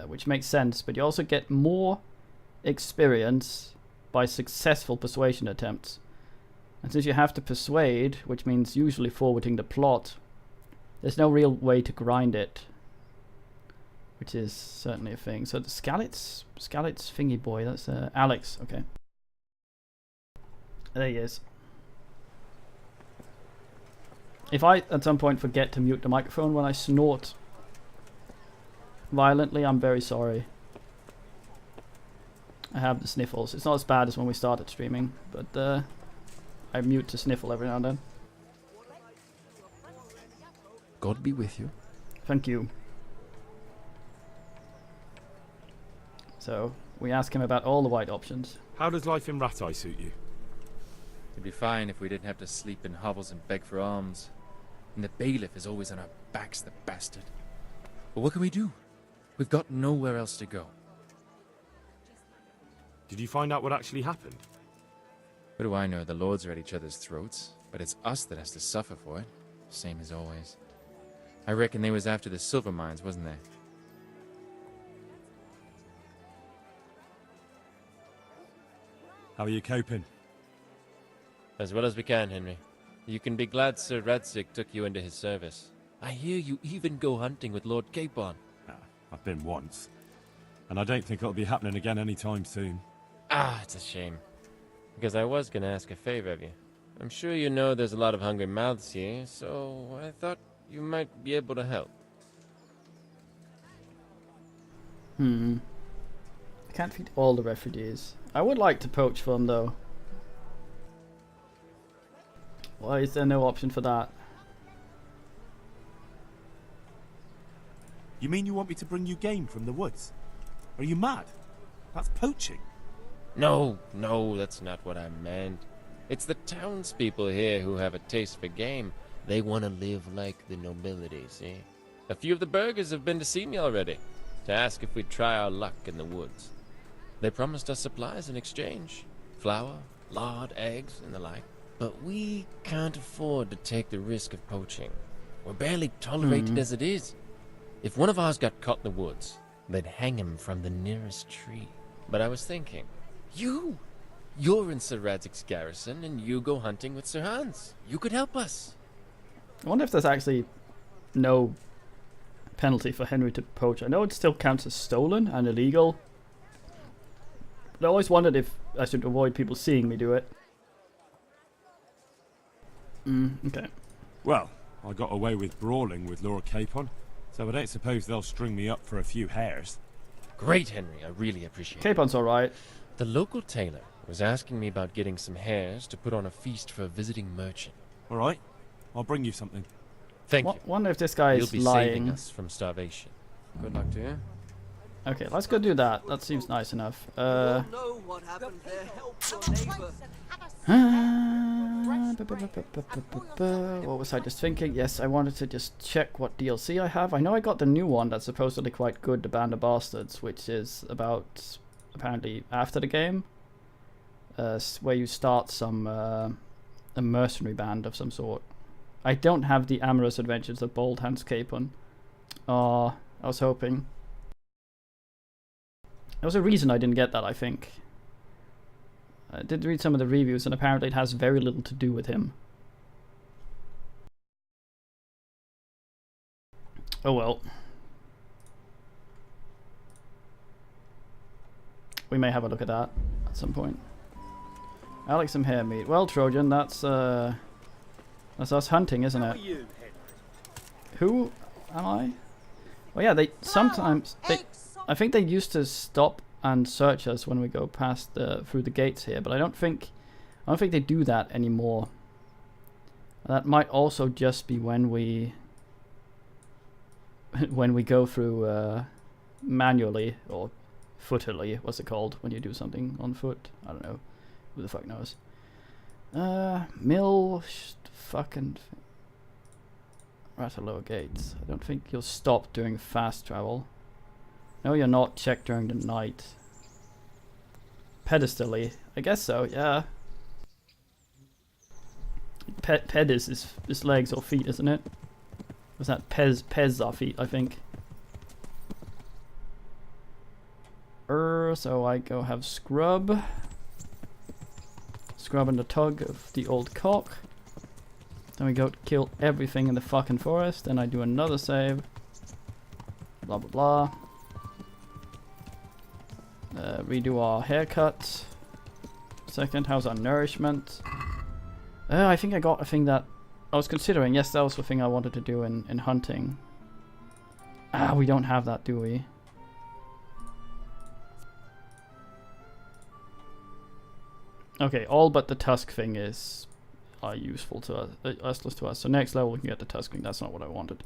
Which makes sense, but you also get more experience by successful persuasion attempts. And since you have to persuade, which means usually forwarding the plot, there's no real way to grind it. Which is certainly a thing. So the Scallops thingy boy, that's Alex, okay. There he is. If I at some point forget to mute the microphone when I snort violently, I'm very sorry. I have the sniffles. It's not as bad as when we started streaming, but I mute to sniffle every now and then. God be with you. Thank you. So, we ask him about all the white options. How does life in Rattay suit you? It'd be fine if we didn't have to sleep in hovels and beg for alms. And the bailiff is always on our backs, the bastard. But what can we do? We've got nowhere else to go. Did you find out what actually happened? What do I know? The lords are at each other's throats, but it's us that has to suffer for it. Same as always. I reckon they was after the silver mines, wasn't they? How are you coping? As well as we can, Henry. You can be glad Sir Radzig took you into his service. I hear you even go hunting with Lord Capon. I've been once. And I don't think it'll be happening again anytime soon. Ah, it's a shame. Because I was going to ask a favor of you. I'm sure you know there's a lot of hungry mouths here, so I thought you might be able to help. I can't feed all the refugees. I would like to poach for them though. Why is there no option for that? You mean you want me to bring you game from the woods? Are you mad? That's poaching. No, that's not what I meant. It's the townspeople here who have a taste for game. They want to live like the nobility, see? A few of the burghers have been to see me already, to ask if we'd try our luck in the woods. They promised us supplies in exchange. Flour, lard, eggs, and the like. But we can't afford to take the risk of poaching. We're barely tolerated as it is. If one of ours got caught in the woods, they'd hang him from the nearest tree. But I was thinking, you're in Sir Radzig's garrison, and you go hunting with Sir Hans. You could help us. I wonder if there's actually no penalty for Henry to poach. I know it still counts as stolen and illegal. But I always wondered if I should avoid people seeing me do it. Okay. Well, I got away with brawling with Lord Capon, so I don't suppose they'll string me up for a few hares. Great, Henry. I really appreciate it. Capon's alright. The local tailor was asking me about getting some hares to put on a feast for a visiting merchant. All right. I'll bring you something. Thank you. Wonder if this guy You'll is be lying. saving us from starvation. Good luck to you. Okay, let's go do that. That seems nice enough. Know what happened there. Help your neighbor. What was I just thinking? Yes, I wanted to just check what DLC I have. I know I got the new one that's supposedly quite good, The Band of Bastards, which is about, apparently, after the game. Where you start some, a mercenary band of some sort. I don't have the amorous adventures of Bold Hans Capon. I was hoping. There was a reason I didn't get that, I think. I did read some of the reviews, and apparently it has very little to do with him. Oh well. we may have a look at that at some point. I like some hare meat. Well, Trojan, that's us hunting, isn't it? Who am I? Well, yeah, they sometimes I think they used to stop and search us when we go past through the gates here, but I don't think they do that anymore. That might also just be when we go through manually or footily. What's it called when you do something on foot? I don't know. Who the fuck knows? Fucking Rataloa Gates. I don't think you'll stop doing fast travel. No, you're not. Check during the night. Pedestally. I guess so, yeah. Pedis is legs or feet, isn't it? Was that Pez are feet, I think. So I go have scrub. Scrub and the tug of the old cock. Then we go kill everything in the fucking forest. Then I do another save. Blah blah blah. Redo our haircut. Second, how's our nourishment? I think I got a thing that I was considering. Yes, that was the thing I wanted to do in hunting. We don't have that, do we? Okay, all but the tusk thing are useful to us, useless to us. So next level we can get the tusk thing. That's not what I wanted.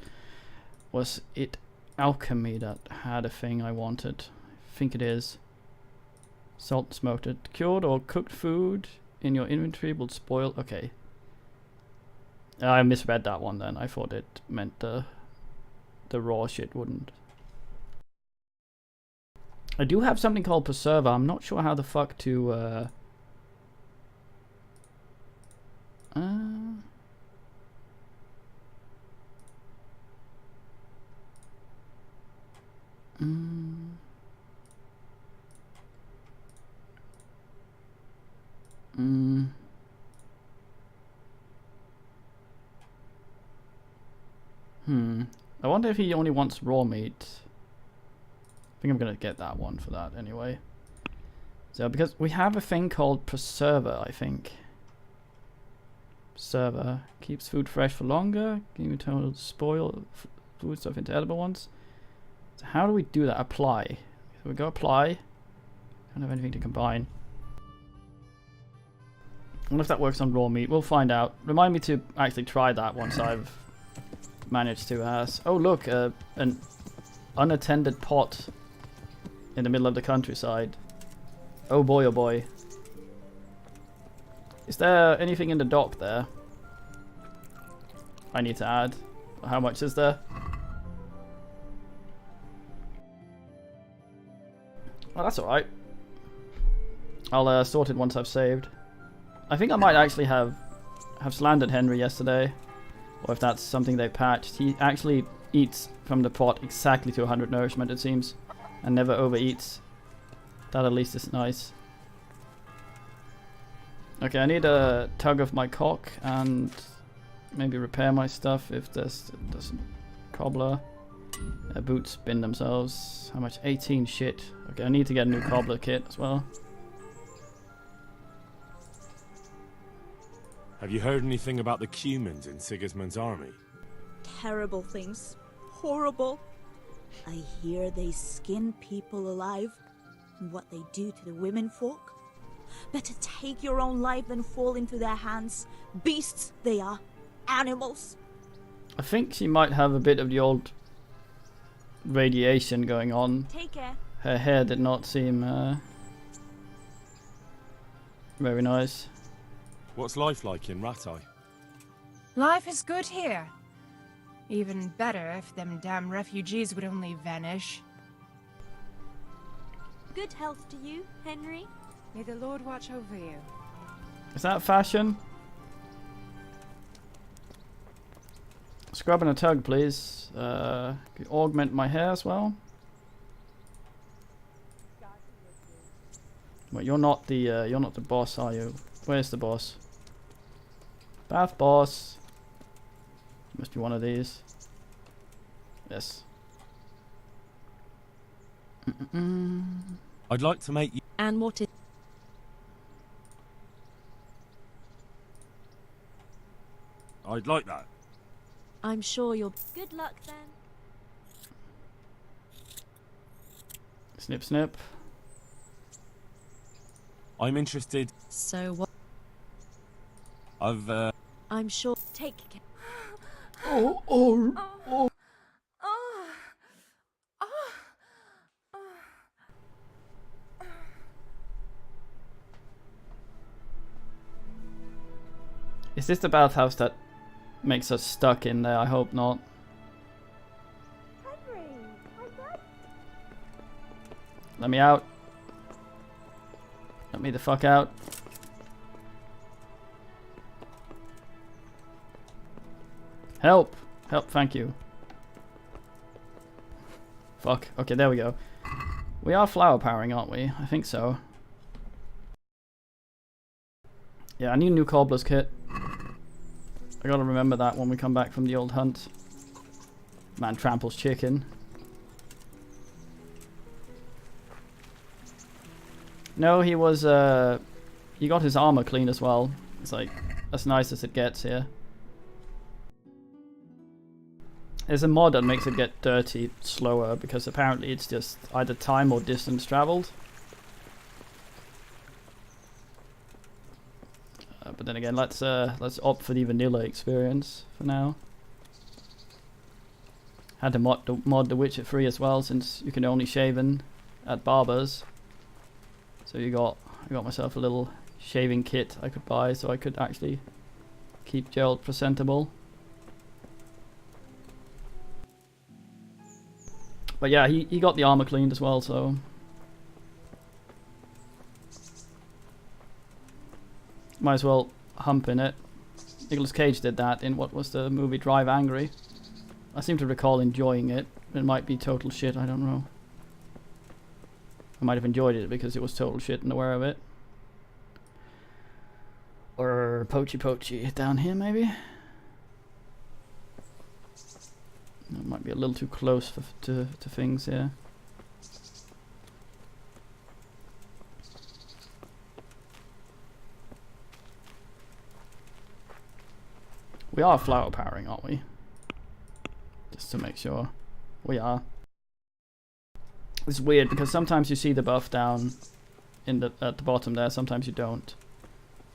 Was it alchemy that had a thing I wanted? I think it is. Salt and smoked it. Cured or cooked food in your inventory will spoil. Okay. I misread that one then. I thought it meant the raw shit wouldn't. I do have something called Preserver. I'm not sure how the fuck to I wonder if he only wants raw meat. I think I'm gonna get that one for that anyway. So because we have a thing called Preserver, I think. Preserver keeps food fresh for longer. Can you total spoil food stuff into edible ones? So how do we do that? Apply. So we go apply. Don't have anything to combine. I wonder if that works on raw meat. We'll find out. Remind me to actually try that once I've managed to oh look, an unattended pot in the middle of the countryside. Oh boy, oh boy. Is there anything in the dock there I need to add? How much is there? Oh, that's alright. I'll sort it once I've saved. I think I might actually have slandered Henry yesterday. Or if that's something they patched. He actually eats from the pot exactly to 100 nourishment, it seems. And never overeats. That at least is nice. Okay, I need a tug of my cock and maybe repair my stuff if this doesn't. Cobbler. Boots bin themselves. How much? 18 shit. Okay, I need to get a new cobbler kit as well. Have you heard anything about the Cumans in Sigismund's army? Terrible things. Horrible. I hear they skin people alive. And what they do to the women folk. Better take your own life than fall into their hands. Beasts they are. Animals. I think she might have a bit of the old radiation going on. Take care. Her hair did not seem very nice. What's life like in Rattay? Life is good here. Even better if them damn refugees would only vanish. Good health to you, Henry. May the Lord watch over you. Is that fashion? Scrub and a tug, please. Augment my hair as well. Wait, you're not the boss, are you? Where's the boss? Bath boss. Must be one of these. Yes. I'd like to make you... And what is... I'd like that. I'm sure you'll... Good luck then. Snip, snip. I'm interested. So what? I'm sure... Take care. Oh. Is this the bathhouse that makes us stuck in there? I hope not. Let me out. Let me the fuck out. Help! Help, thank you. Fuck. Okay, there we go. We are flower powering, aren't we? I think so. Yeah, I need a new cobbler's kit. I gotta remember that when we come back from the old hunt. Man tramples chicken. No, he was, he got his armor clean as well. It's like, as nice as it gets here. There's a mod that makes it get dirty slower, because apparently it's just either time or distance traveled. But then again, let's opt for the vanilla experience for now. Had to mod The Witcher 3 as well, since you can only shave in at barbers. So I got myself a little shaving kit I could buy, so I could actually keep Geralt presentable. But yeah, he got the armor cleaned as well, so might as well hump in it. Nicolas Cage did that in what was the movie Drive Angry. I seem to recall enjoying it. It might be total shit, I don't know. I might have enjoyed it because it was total shit and aware of it. Or Poachy down here maybe? That might be a little too close to things here. We are flower powering, aren't we? Just to make sure. We are. It's weird because sometimes you see the buff down in at the bottom there, sometimes you don't.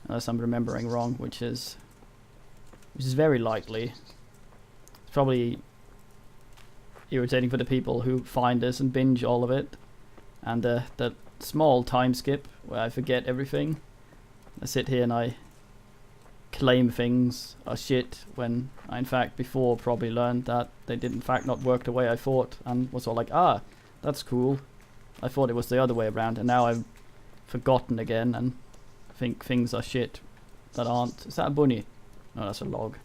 Unless I'm remembering wrong, which is very likely. It's probably irritating for the people who find this and binge all of it. And that small time skip where I forget everything. I sit here and I claim things are shit when I in fact before probably learned that they did in fact not work the way I thought, and was all like, ah, that's cool. I thought it was the other way around, and now I've forgotten again and think things are shit that aren't. Is that a bunny? No, that's a log.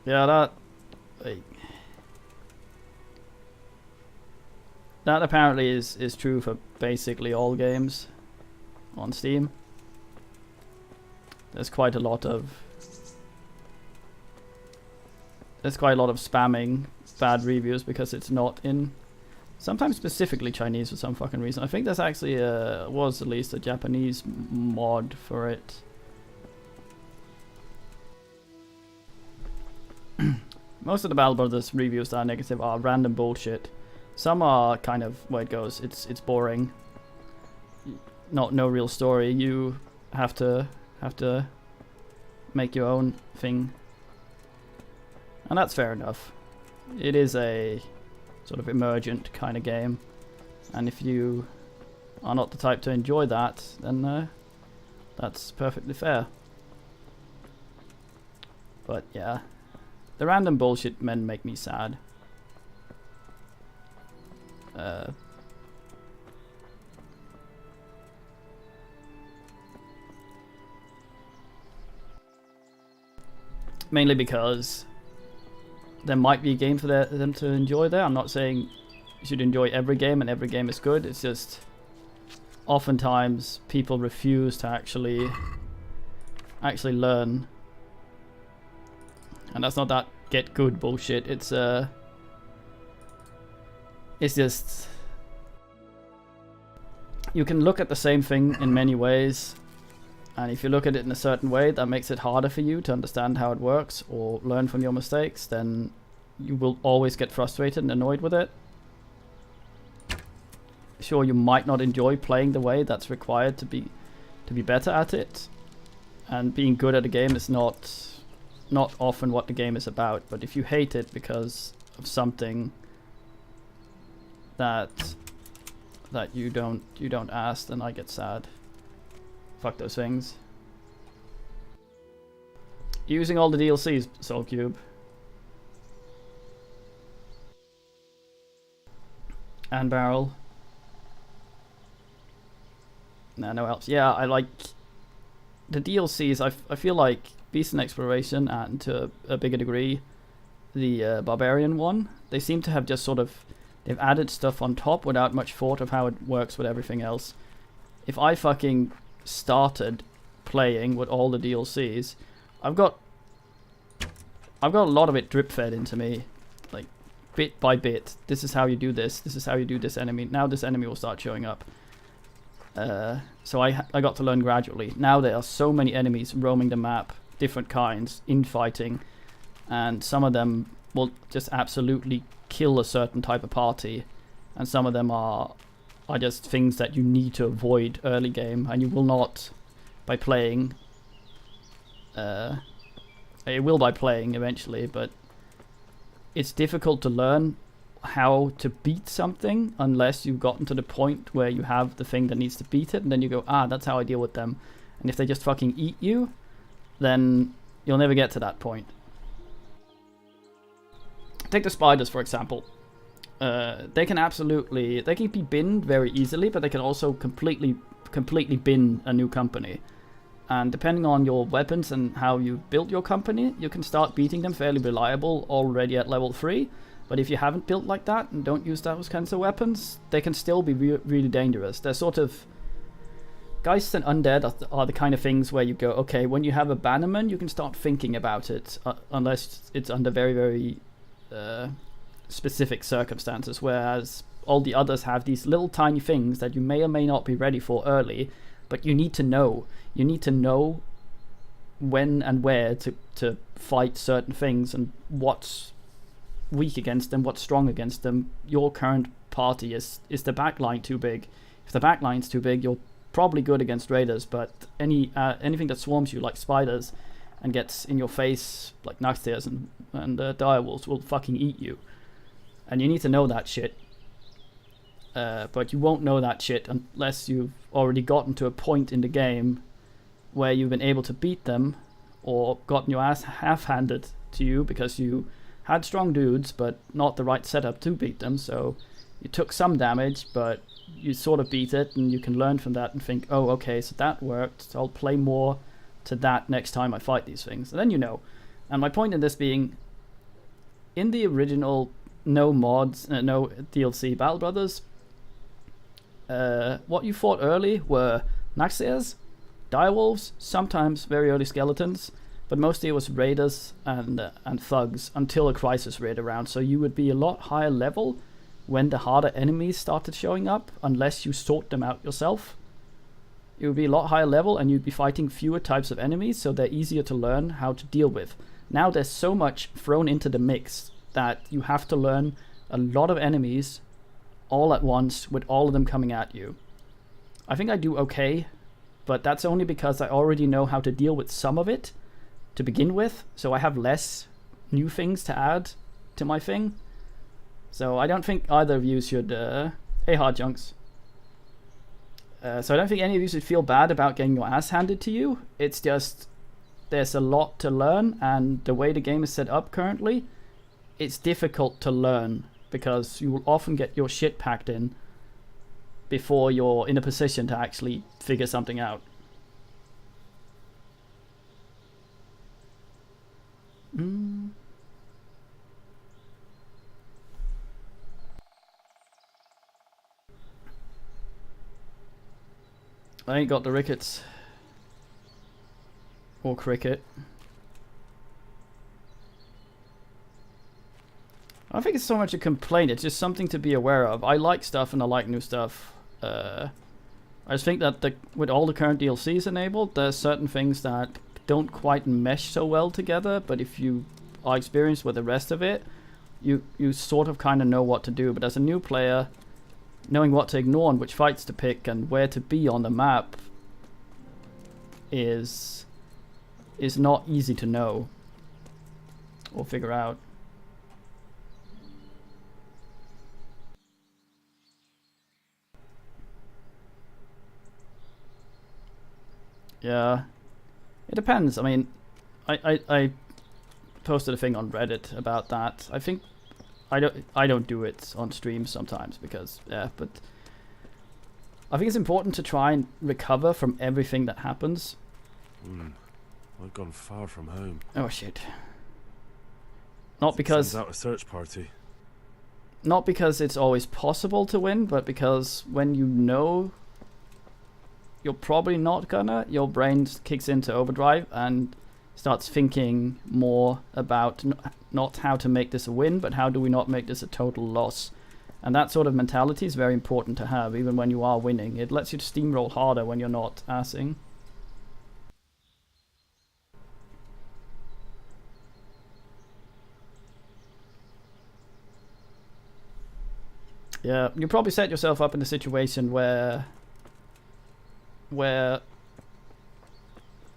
Yeah, that apparently is true for basically all games on Steam. There's quite a lot of spamming bad reviews because it's not in, sometimes specifically Chinese for some fucking reason. I think there's actually was at least a Japanese mod for it. Most of the Battle Brothers reviews that are negative are random bullshit. Some are kind of where it goes. It's boring. No real story. You have to make your own thing, and that's fair enough. It is a sort of emergent kind of game, and if you are not the type to enjoy that, then that's perfectly fair. But yeah, the random bullshit men make me sad. Mainly because there might be a game for them to enjoy there. I'm not saying you should enjoy every game and every game is good. It's just oftentimes people refuse to actually learn And that's not that get good bullshit. It's just, you can look at the same thing in many ways, and if you look at it in a certain way that makes it harder for you to understand how it works or learn from your mistakes, then you will always get frustrated and annoyed with it. Sure, you might not enjoy playing the way that's required to be better at it, and being good at a game is not often what the game is about. But if you hate it because of something that you don't ask, then I get sad. Fuck those things. Using all the DLCs, Soul Cube. And Barrel. No helps. Yeah, I like the DLCs. I feel like Beast and Exploration, and to a bigger degree the Barbarian one, they seem to have just sort of, they've added stuff on top without much thought of how it works with everything else. If I fucking started playing with all the DLCs, I've got a lot of it drip fed into me, like bit by bit. This is how you do this. This is how you do this enemy. Now this enemy will start showing up. So I got to learn gradually. Now there are so many enemies roaming the map, different kinds, infighting, and some of them will just absolutely kill a certain type of party, and some of them are just things that you need to avoid early game, and you will not by playing. It will by playing eventually, but it's difficult to learn how to beat something unless you've gotten to the point where you have the thing that needs to beat it, and then you go, that's how I deal with them. And if they just fucking eat you, then you'll never get to that point. Take the spiders, for example. They can be binned very easily, but they can also completely bin a new company. And depending on your weapons and how you built your company, you can start beating them fairly reliable already at level 3. But if you haven't built like that and don't use those kinds of weapons, they can still be really dangerous. They're sort of... Geists and Undead are the kind of things where you go, okay, when you have a bannerman, you can start thinking about it, unless it's under very, very specific circumstances, whereas all the others have these little tiny things that you may or may not be ready for early, but you need to know. You need to know when and where to fight certain things, and what's weak against them, what's strong against them. Your current party is the backline too big? If the backline's too big, you're probably good against raiders, but anything that swarms you like spiders and gets in your face like Naxxias and direwolves will fucking eat you. And you need to know that shit. But you won't know that shit unless you've already gotten to a point in the game where you've been able to beat them, or gotten your ass half-handed to you because you had strong dudes but not the right setup to beat them, so you took some damage but you sort of beat it, and you can learn from that and think, oh, okay, so that worked, so I'll play more to that next time I fight these things. And then you know. And my point in this being, in the original no mods, no DLC Battle Brothers, what you fought early were Naxxias, direwolves, sometimes very early skeletons, but mostly it was raiders and thugs until a crisis raid around. So you would be a lot higher level when the harder enemies started showing up, unless you sort them out yourself. It would be a lot higher level, and you'd be fighting fewer types of enemies, so they're easier to learn how to deal with. Now there's so much thrown into the mix that you have to learn a lot of enemies all at once, with all of them coming at you. I think I do okay, but that's only because I already know how to deal with some of it to begin with, so I have less new things to add to my thing. So I don't think either of you should... hey, Hard Junks. So I don't think any of you should feel bad about getting your ass handed to you. It's just, there's a lot to learn, and the way the game is set up currently, it's difficult to learn, because you will often get your shit packed in before you're in a position to actually figure something out. I ain't got the rickets. Or cricket. I don't think it's so much a complaint, it's just something to be aware of. I like stuff and I like new stuff. I just think that with all the current DLCs enabled, there's certain things that don't quite mesh so well together, but if you are experienced with the rest of it, you sort of kind of know what to do. But as a new player, knowing what to ignore and which fights to pick and where to be on the map is not easy to know or figure out. Yeah, it depends. I mean, I posted a thing on Reddit about that. I think I don't do it on stream sometimes because but I think it's important to try and recover from everything that happens. I've gone far from home. Oh shit. Not because Sends out a search party. Not because it's always possible to win, but because when you know you're probably not gonna, your brain kicks into overdrive and starts thinking more about not how to make this a win, but how do we not make this a total loss. And that sort of mentality is very important to have, even when you are winning. It lets you steamroll harder when you're not assing. Yeah, you probably set yourself up in a situation where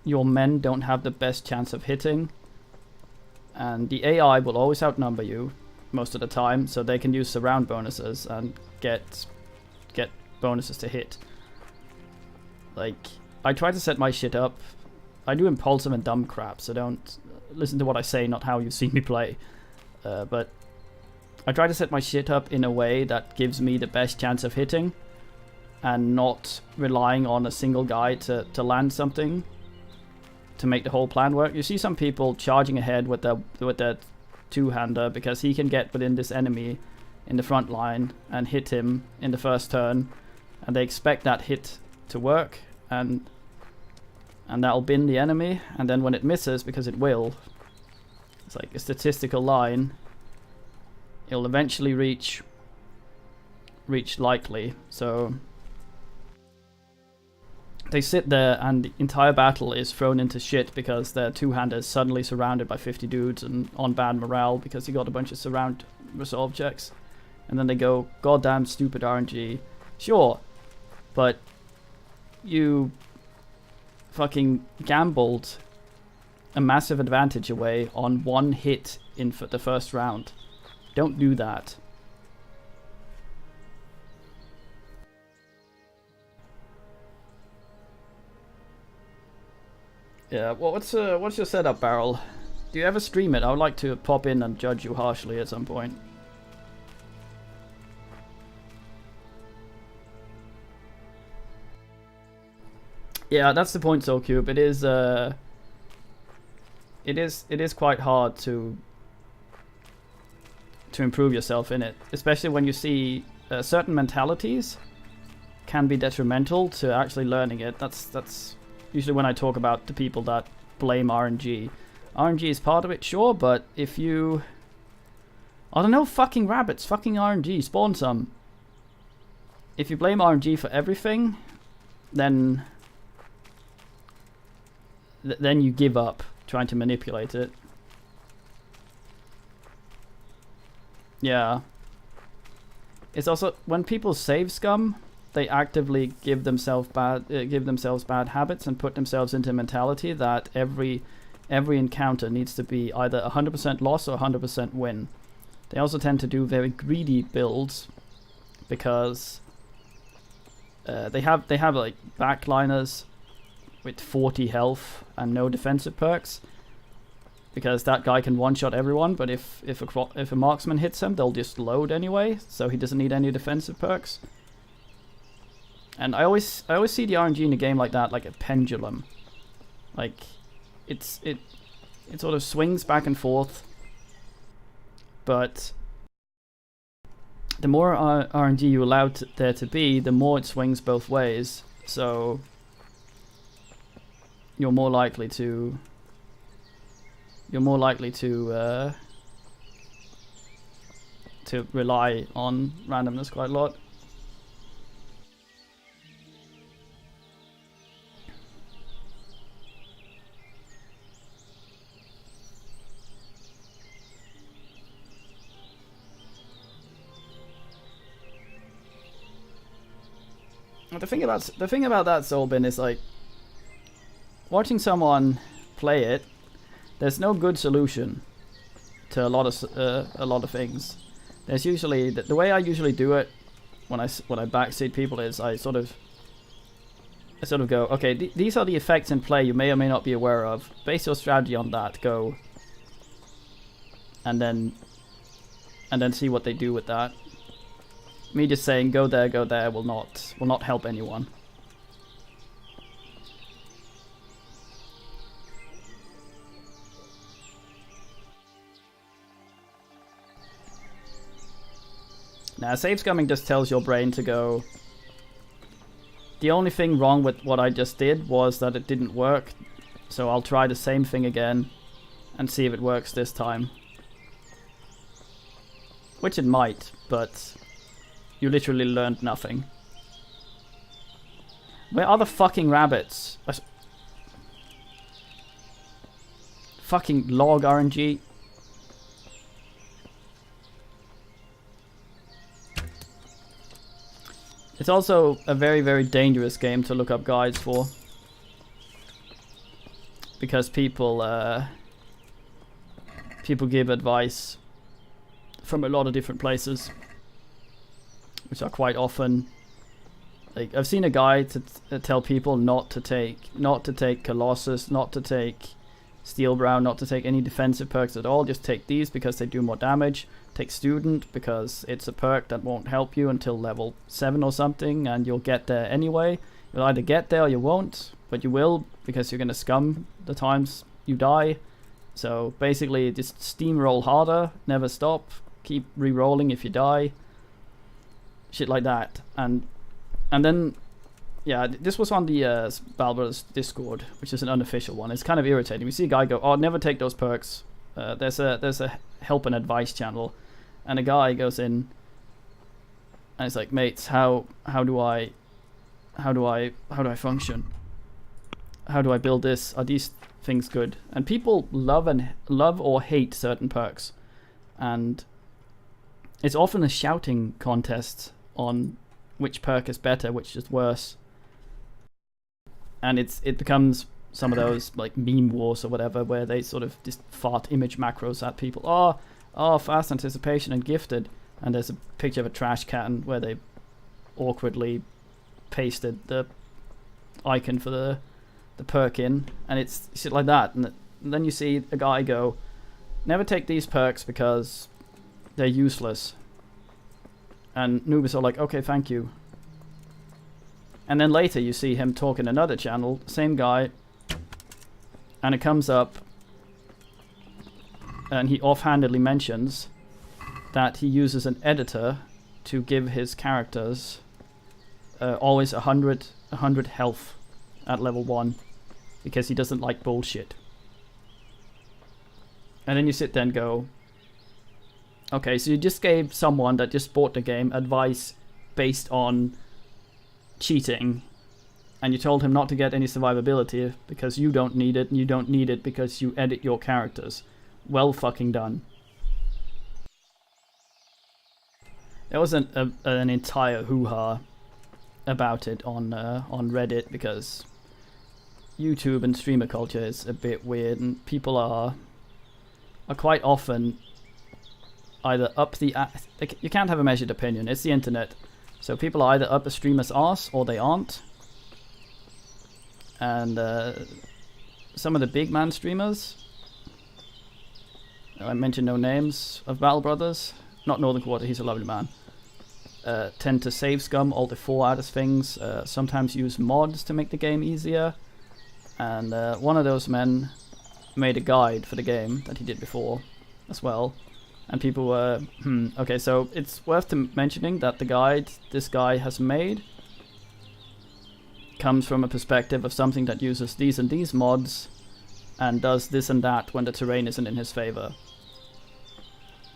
your men don't have the best chance of hitting, and the AI will always outnumber you most of the time, so they can use surround bonuses and get bonuses to hit. Like, I try to set my shit up. I do impulsive and dumb crap, so don't listen to what I say, not how you've seen me play. But I try to set my shit up in a way that gives me the best chance of hitting, and not relying on a single guy to land something to make the whole plan work. You see some people charging ahead with their two-hander because he can get within this enemy in the front line and hit him in the first turn, and they expect that hit to work, and that'll bin the enemy, and then when it misses, because it will, it's like a statistical line, it'll eventually reach likely. So they sit there and the entire battle is thrown into shit because their two-hander is suddenly surrounded by 50 dudes and on bad morale because he got a bunch of surround resolve checks. And then they go, goddamn stupid RNG. Sure, but you fucking gambled a massive advantage away on one hit in the first round. Don't do that. Yeah, well, what's your setup, Barrel? Do you ever stream it? I would like to pop in and judge you harshly at some point. Yeah, that's the point, SoulCube. It is quite hard to improve yourself in it, especially when you see certain mentalities can be detrimental to actually learning it. That's usually when I talk about the people that blame RNG. RNG is part of it, sure, but if you... I don't know, fucking rabbits, fucking RNG, spawn some. If you blame RNG for everything, then you give up trying to manipulate it. Yeah. It's also, when people save scum, they actively give themselves bad habits and put themselves into a mentality that every encounter needs to be either 100% loss or 100% win. They also tend to do very greedy builds because they have like backliners with 40 health and no defensive perks, because that guy can one-shot everyone, but if a marksman hits him, they'll just load anyway, so he doesn't need any defensive perks. And I always see the RNG in a game like that like a pendulum. Like it sort of swings back and forth, but the more RNG you allow there to be, the more it swings both ways. So you're more likely to to rely on randomness quite a lot. The thing about that Zolbin is like watching someone play it. There's no good solution to a lot of things. There's usually the way I usually do it when I backseat people is I sort of go, okay, these are the effects in play you may or may not be aware of. Base your strategy on that. Go and then see what they do with that. Me just saying go there will not help anyone. Now, save scumming just tells your brain to go, the only thing wrong with what I just did was that it didn't work, so I'll try the same thing again and see if it works this time. Which it might, but you literally learned nothing. Where are the fucking rabbits? Fucking log RNG. It's also a very, very dangerous game to look up guides for. Because people give advice from a lot of different places, which are quite often, like, I've seen a guide to tell people not to take Colossus, not to take Steelbrow, not to take any defensive perks at all, just take these because they do more damage. Take Student because it's a perk that won't help you until level 7 or something, and you'll get there anyway. You'll either get there or you won't, but you will because you're gonna scum the times you die. So basically just steamroll harder, never stop, keep re-rolling if you die. Shit like that. And then, yeah, this was on the Balbros Discord, which is an unofficial one. It's kind of irritating. We see a guy go, oh, never take those perks. There's a help and advice channel, and a guy goes in and it's like, mates, how do I function? How do I build this? Are these things good? And people love or hate certain perks, and it's often a shouting contest on which perk is better, which is worse, and it becomes some of those like meme wars or whatever, where they sort of just fart image macros at people. Oh, fast anticipation and gifted, and there's a picture of a trash can where they awkwardly pasted the icon for the perk in, and it's shit like that. And then you see a guy go, never take these perks because they're useless, and noobs are like, okay, thank you. And then later you see him talk in another channel, same guy, and it comes up and he offhandedly mentions that he uses an editor to give his characters always 100 health at level 1 because he doesn't like bullshit. And then you sit there and go, okay, so you just gave someone that just bought the game advice based on cheating, and you told him not to get any survivability because you don't need it, and you don't need it because you edit your characters. Well fucking done. There was an entire hoo-ha about it on Reddit because YouTube and streamer culture is a bit weird, and people are quite often either up the you can't have a measured opinion, it's the internet, so people are either up a streamer's arse or they aren't. And some of the big man streamers, I mention no names, of Battle Brothers, not Northern Quarter, he's a lovely man, tend to save scum all the 4 out of things, sometimes use mods to make the game easier, and one of those men made a guide for the game that he did before as well, and people were, okay, so it's worth mentioning that the guide this guy has made comes from a perspective of something that uses these and these mods and does this and that when the terrain isn't in his favor.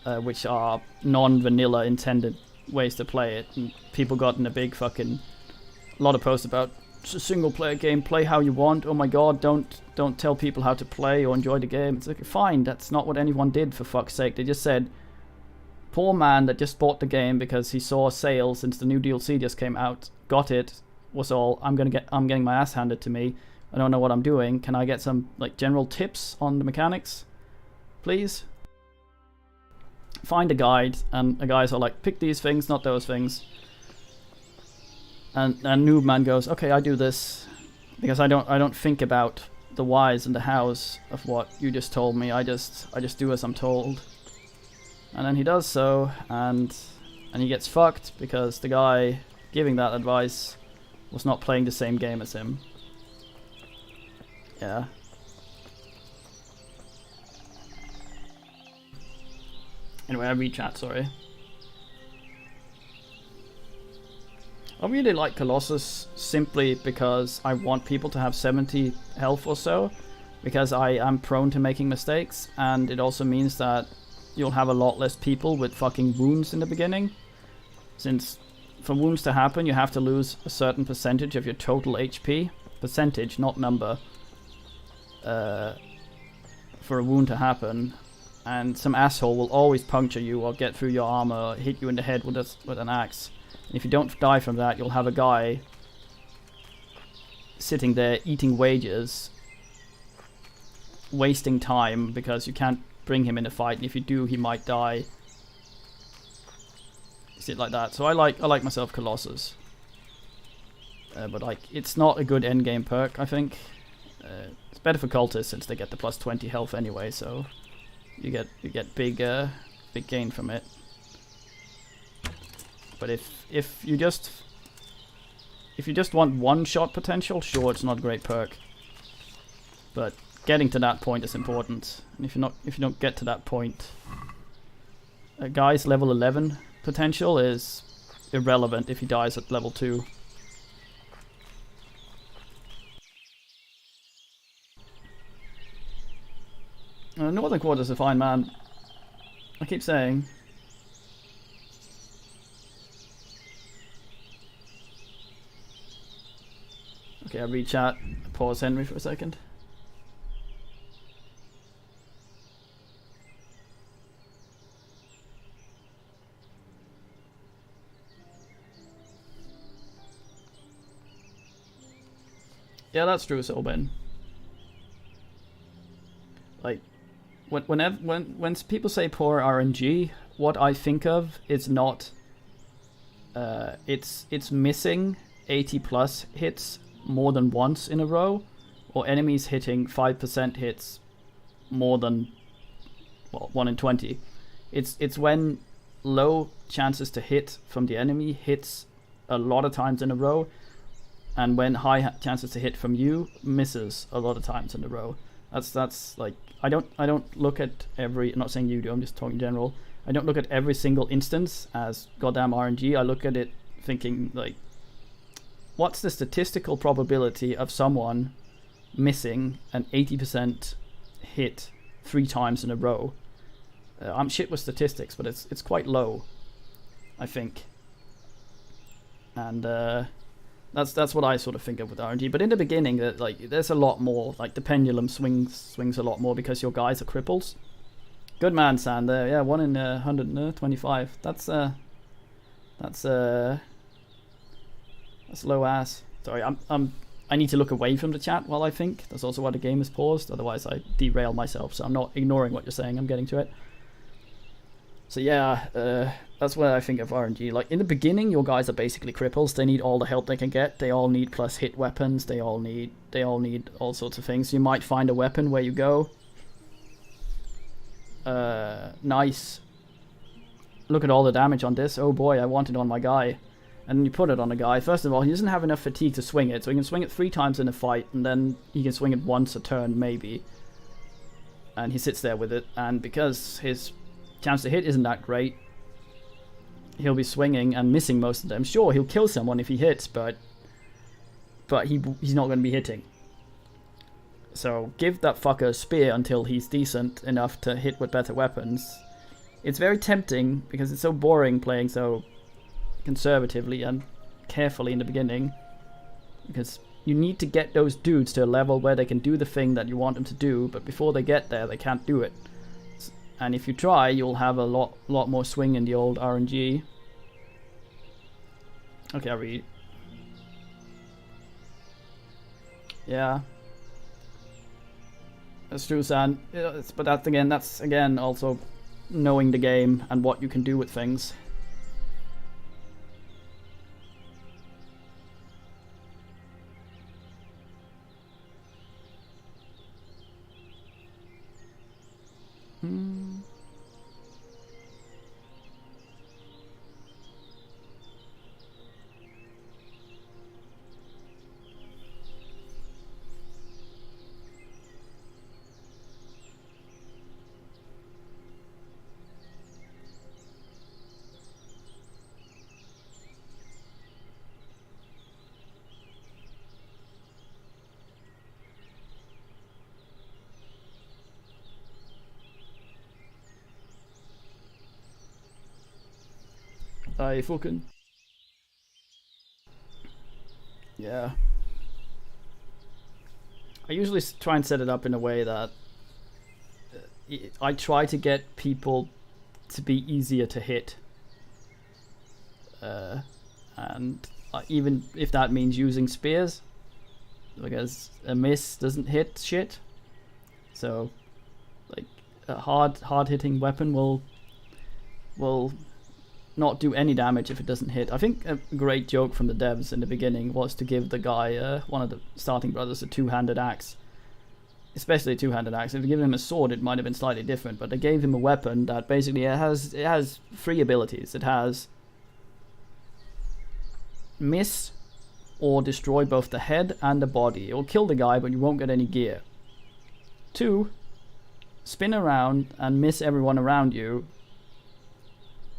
which are non-vanilla intended ways to play it. And people got in a big fucking lot of posts about it's a single player game, play how you want. Oh my god, don't tell people how to play or enjoy the game. It's like, fine, that's not what anyone did, for fuck's sake. They just said, poor man that just bought the game because he saw a sale since the new DLC just came out, got it, was all. I'm getting my ass handed to me. I don't know what I'm doing. Can I get some like general tips on the mechanics, please? Find a guide, and the guys are like, pick these things, not those things. And Noob Man goes, okay, I do this because I don't think about the whys and the hows of what you just told me. I just do as I'm told. And then he does so, and he gets fucked because the guy giving that advice was not playing the same game as him. Yeah. Anyway, I read chat, sorry. I really like Colossus simply because I want people to have 70 health or so, because I am prone to making mistakes, and it also means that you'll have a lot less people with fucking wounds in the beginning. Since for wounds to happen, you have to lose a certain percentage of your total HP. Percentage, not number. For a wound to happen. And some asshole will always puncture you or get through your armor or hit you in the head with an axe. And if you don't die from that, you'll have a guy sitting there eating wages, wasting time because you can't bring him in a fight, and if you do, he might die. Shit like that. So I like myself Colossus, but like it's not a good endgame perk. I think it's better for cultists since they get the plus 20 health anyway. So you get big gain from it. But if you just want one shot potential, sure, it's not a great perk. But getting to that point is important. And if you don't get to that point, a guy's level 11 potential is irrelevant if he dies at level 2. Northern Quarters are fine, man. I keep saying. Okay, I read chat. Pause Henry for a second. Yeah, that's true, Sobin. Like, when people say poor RNG, what I think of is not. It's missing 80 plus hits more than once in a row, or enemies hitting 5% hits more than 1 in 20. It's when low chances to hit from the enemy hits a lot of times in a row, and when high chances to hit from you misses a lot of times in a row. That's like I don't look at every. I'm not saying you do. I'm just talking general. I don't look at every single instance as goddamn RNG. I look at it thinking like, what's the statistical probability of someone missing an 80% hit 3 times in a row? I'm shit with statistics, but it's quite low, I think. And that's what I sort of think of with RNG. But in the beginning, there's a lot more. Like the pendulum swings a lot more because your guys are cripples. Good man, Sander. Yeah, 1 in 125. That's low ass. Sorry, I need to look away from the chat while I think. That's also why the game is paused. Otherwise, I derail myself. So I'm not ignoring what you're saying. I'm getting to it. So yeah, that's what I think of RNG. Like in the beginning, your guys are basically cripples. They need all the help they can get. They all need plus hit weapons. They all need all sorts of things. You might find a weapon where you go. Nice. Look at all the damage on this. Oh boy, I want it on my guy. And then you put it on a guy. First of all, he doesn't have enough fatigue to swing it, so he can swing it 3 times in a fight, and then he can swing it once a turn, maybe. And he sits there with it, and because his chance to hit isn't that great, he'll be swinging and missing most of them. Sure, he'll kill someone if he hits, but he's not going to be hitting. So give that fucker a spear until he's decent enough to hit with better weapons, It's very tempting because it's so boring playing so conservatively and carefully in the beginning, because you need to get those dudes to a level where they can do the thing that you want them to do, but before they get there they can't do it. And if you try, you'll have a lot more swing in the old RNG. Okay, I read. Yeah. That's true, San. But that's again also knowing the game and what you can do with things. Fucking. Yeah. I usually try and set it up in a way that I try to get people to be easier to hit. And even if that means using spears, because a miss doesn't hit shit. So, like, a hard hitting weapon will not do any damage if it doesn't hit. I think a great joke from the devs in the beginning was to give the guy, one of the starting brothers, a two-handed axe. Especially a two-handed axe. If you give him a sword, it might have been slightly different, but they gave him a weapon that basically it has 3 abilities. It has miss or destroy both the head and the body. It will kill the guy, but you won't get any gear. 2, spin around and miss everyone around you.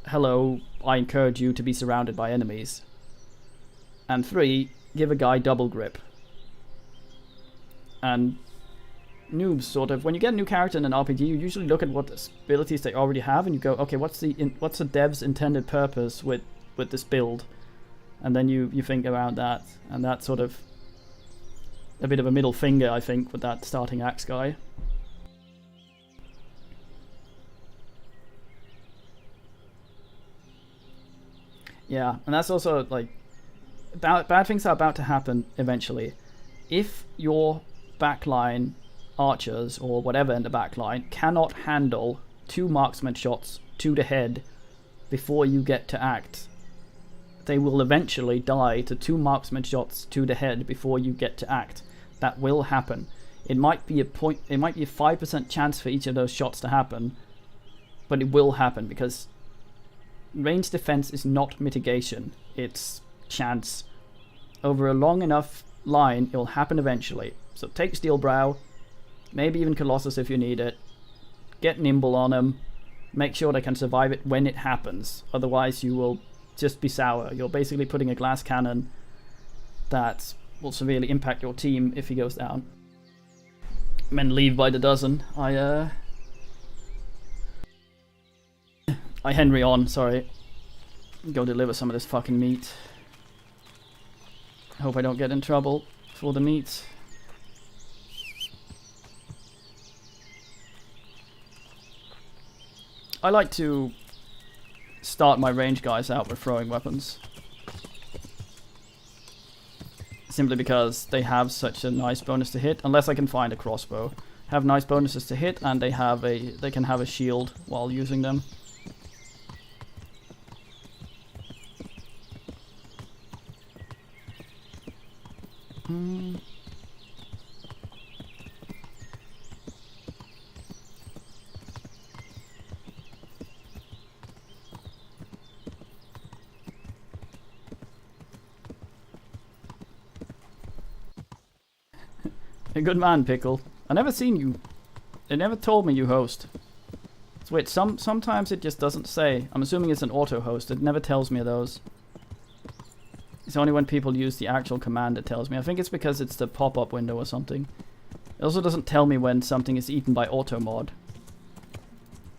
Hello, I encourage you to be surrounded by enemies. And 3, give a guy double grip. And noobs, sort of, when you get a new character in an RPG, you usually look at what abilities they already have, and you go, okay, what's the dev's intended purpose with this build? And then you think around that, and that's sort of a bit of a middle finger, I think, with that starting axe guy. Yeah, and that's also, like, bad things are about to happen eventually. If your backline archers, or whatever in the backline, cannot handle 2 marksman shots to the head before you get to act, they will eventually die to 2 marksman shots to the head before you get to act. That will happen. It might be a 5% chance for each of those shots to happen, but it will happen, because range defense is not mitigation, it's chance. Over a long enough line, it will happen eventually. So take Steelbrow, maybe even Colossus if you need it, get nimble on them, make sure they can survive it when it happens, otherwise you will just be sour. You're basically putting a glass cannon that will severely impact your team if he goes down. Men leave by the dozen. I Henry on, sorry. Go deliver some of this fucking meat. Hope I don't get in trouble for the meat. I like to start my range guys out with throwing weapons. Simply because they have such a nice bonus to hit, unless I can find a crossbow. Have nice bonuses to hit, and they can have a shield while using them. A good man, Pickle. I never seen you. It never told me you host. It's weird. Sometimes it just doesn't say. I'm assuming it's an auto host. It never tells me of those. It's only when people use the actual command it tells me. I think it's because it's the pop-up window or something. It also doesn't tell me when something is eaten by auto mod.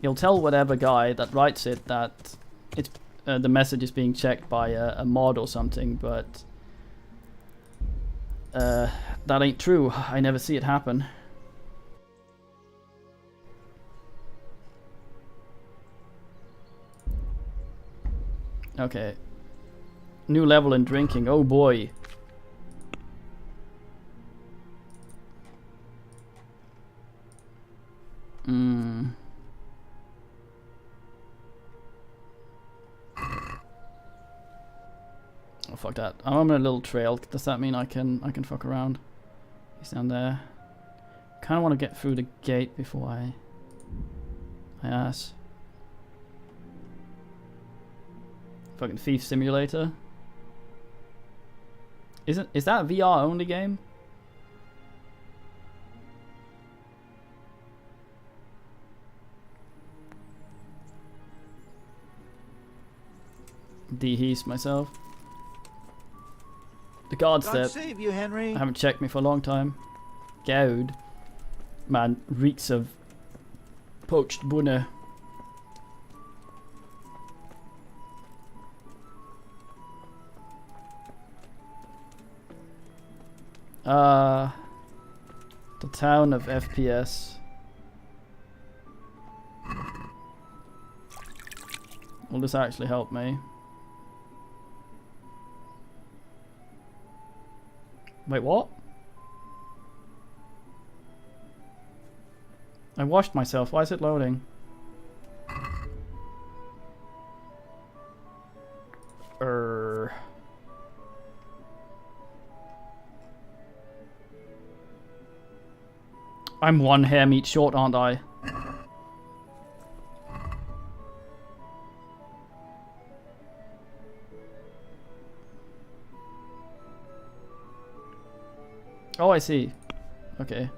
you'll tell whatever guy that writes it that it's the message is being checked by a mod or something, but that ain't true. I never see it happen. Okay. New level in drinking. Oh boy. Oh fuck that. I'm on a little trail. Does that mean I can fuck around? He's down there. Kinda wanna get through the gate before I ask. Fucking Thief Simulator. Is that a VR only game? Deheast myself. The guards God there. save you, Henry. Haven't checked me for a long time. Goud. Man, reeks of poached bunna. The town of FPS. Will this actually help me? Wait, what? I washed myself. Why is it loading? I'm one hair meat short, aren't I? Oh, I see. Okay.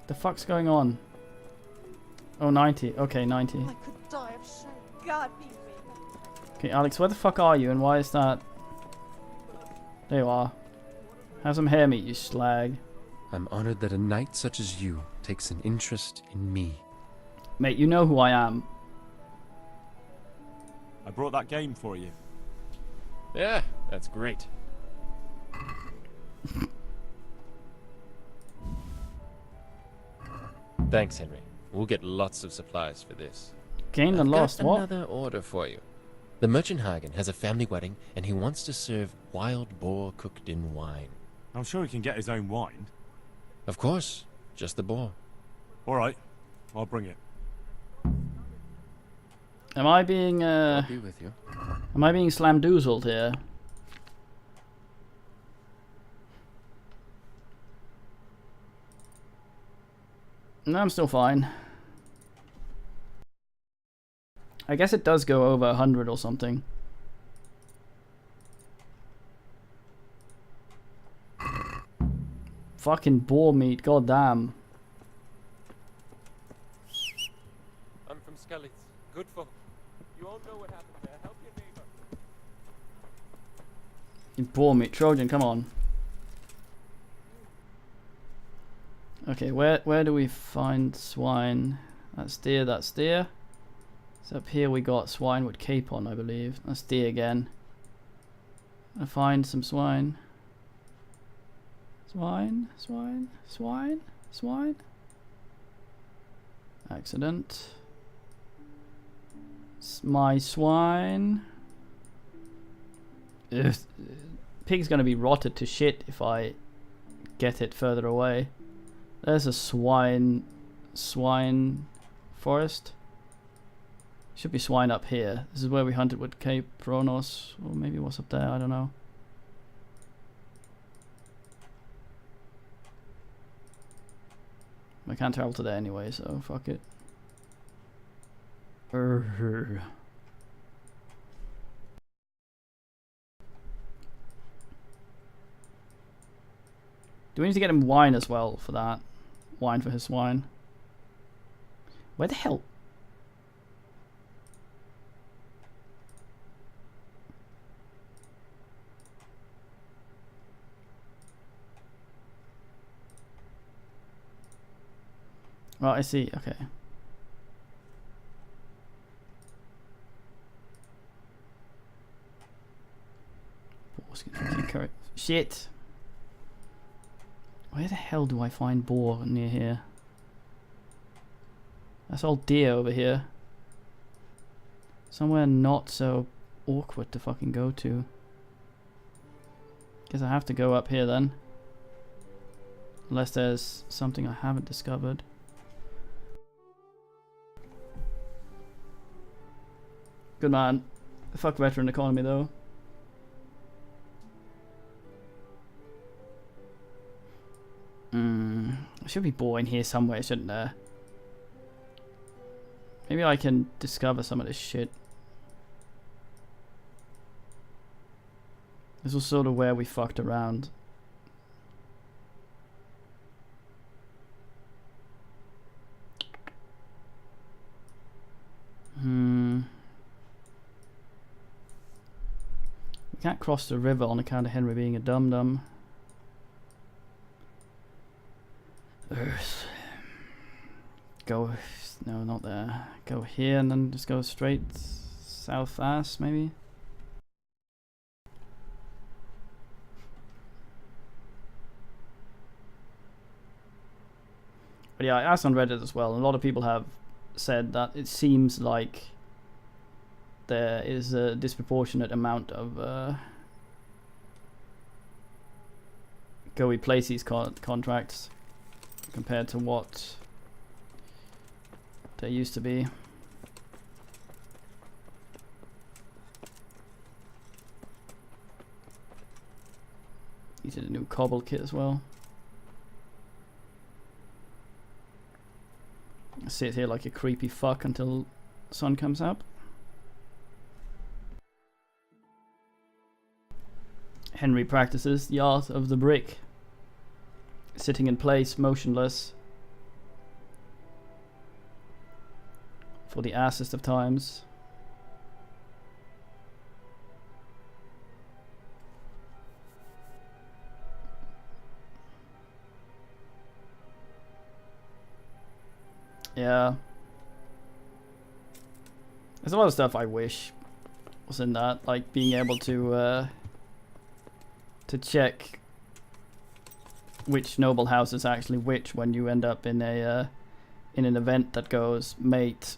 The fuck's going on? Oh, 90. Okay, 90. I could die of shame. God be with me. Okay, Alex, where the fuck are you and why is that? There you are. Have some hair meat, you slag. I'm honored that a knight such as you takes an interest in me. Mate, you know who I am. I brought that game for you. Yeah, that's great. Thanks, Henry. We'll get lots of supplies for this. Gained and lost, what? Another order for you. The merchant Hagen has a family wedding and he wants to serve wild boar cooked in wine. I'm sure he can get his own wine. Of course, just the boar. Alright, I'll bring it. Am I being I'll be with you. Am I being slamdoozled here? No, I'm still fine. I guess it does go over 100 or something. Fucking boar meat, goddamn. I'm from Skellies. Good folk. You all know what happened there. Help your neighbor. Boar meat, Trojan, come on. Okay, where do we find swine? That's deer, that's deer. So up here we got swine with capon, I believe. That's deer again. I find some swine. Swine, swine, swine, swine. Accident. My swine. Ugh. Pig's gonna be rotted to shit if I get it further away. There's a swine forest. Should be swine up here. This is where we hunted with Cape Pronos, or maybe it was up there, I don't know. I can't travel to there anyway, so fuck it. Do we need to get him wine as well for that? Wine for his swine. Where the hell? Right, I see. Okay. Shit. Where the hell do I find boar near here? That's all deer over here. Somewhere not so awkward to fucking go to. Guess I have to go up here then. Unless there's something I haven't discovered. Good man. Fuck veteran economy though. There should be boar in here somewhere, shouldn't there? Maybe I can discover some of this shit. This was sort of where we fucked around. We can't cross the river on account of Henry being a dum-dum. Earth. Go... No, not there. Go here and then just go straight south fast, maybe? But yeah, I asked on Reddit as well, and a lot of people have said that it seems like there is a disproportionate amount of Goey Placey's contracts compared to what there used to be. He did a new cobble kit as well. I sit here like a creepy fuck until the sun comes up. Henry practices the art of the brick, sitting in place, motionless, for the assest of times. Yeah. There's a lot of stuff I wish was in that, like being able to check which noble house is actually which when you end up in a in an event that goes, mate,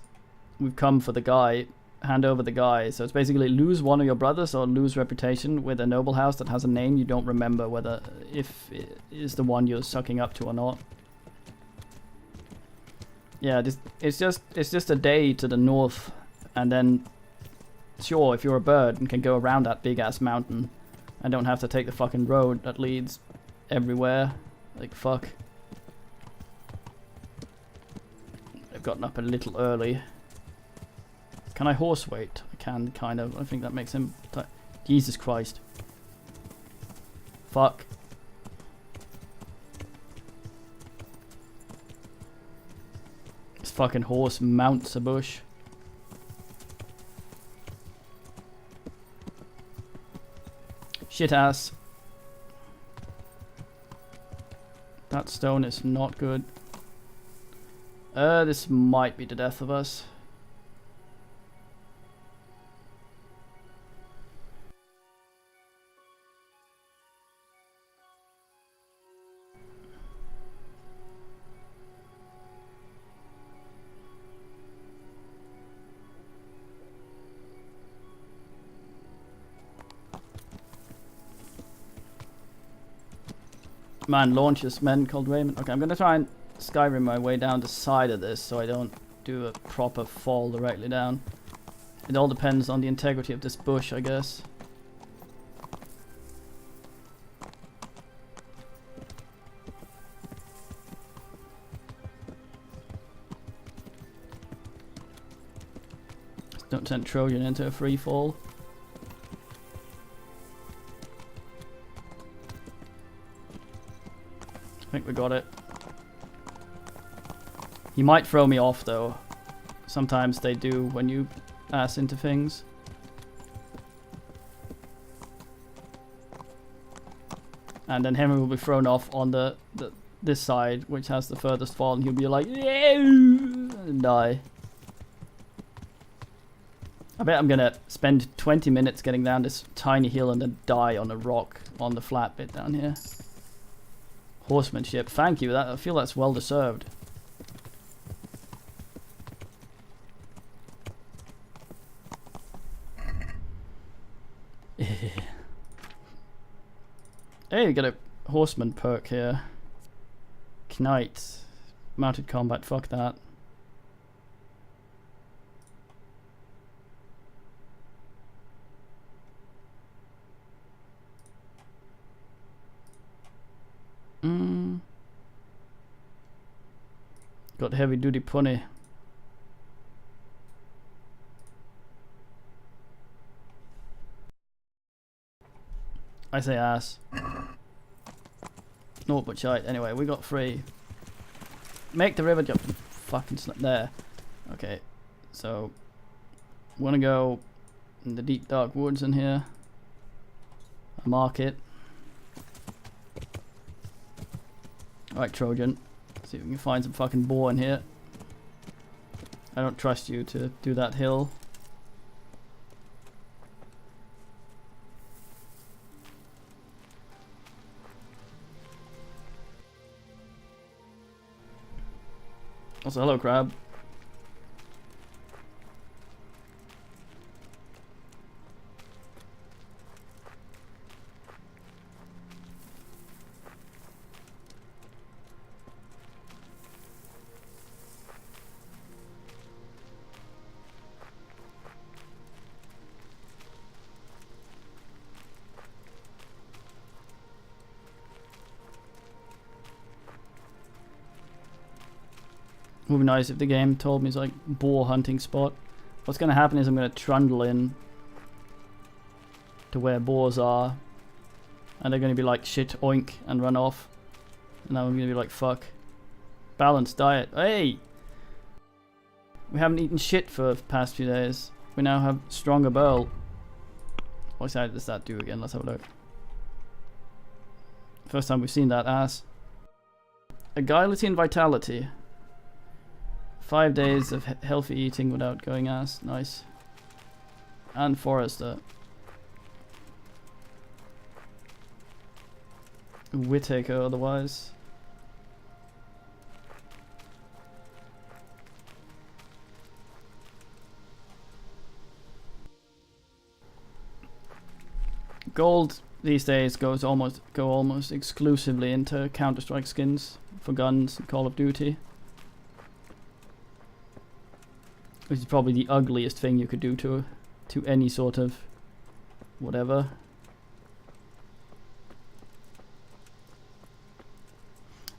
we've come for the guy, hand over the guy. So it's basically lose one of your brothers or lose reputation with a noble house that has a name you don't remember whether if it is the one you're sucking up to or not. Yeah, it's just a day to the north, and then sure, if you're a bird and can go around that big ass mountain and don't have to take the fucking road that leads everywhere, like fuck. I've gotten up a little early. Can I horse wait? I can, kind of. I think that makes him... Jesus Christ. Fuck. This fucking horse mounts a bush. Shit ass. That stone is not good. This might be the death of us. Man launches men called Raymond. Okay, I'm gonna try and Skyrim my way down the side of this so I don't do a proper fall directly down. It all depends on the integrity of this bush, I guess. Just don't send Trojan into a free fall. I think we got it. He might throw me off though. Sometimes they do when you ass into things. And then Henry will be thrown off on the this side, which has the furthest fall, and he'll be like, yeah, and die. I bet I'm gonna spend 20 minutes getting down this tiny hill and then die on a rock on the flat bit down here. Horsemanship, thank you. I feel that's well deserved. Hey, we got a horseman perk here. Knight. Mounted combat, fuck that. Got heavy duty pony. I say ass. No, but shite. Anyway, we got 3. Make the river jump. Fucking there. Okay, so we're gonna go in the deep dark woods in here. A market. Alright, Trojan. See if we can find some fucking boar in here. I don't trust you to do that hill. Also, hello, crab. Would be nice if the game told me it's like boar hunting spot. What's gonna happen is I'm gonna trundle in to where boars are, and they're gonna be like shit oink and run off, and now I'm gonna be like fuck. Balanced diet. Hey, we haven't eaten shit for the past few days. We now have stronger burl. What side does that do again? Let's have a look. First time we've seen that ass. Agility and vitality. 5 days of healthy eating without going ass. Nice. And Forrester. Whittaker otherwise. Gold these days go almost exclusively into Counter-Strike skins for guns and Call of Duty. Which is probably the ugliest thing you could do to any sort of whatever.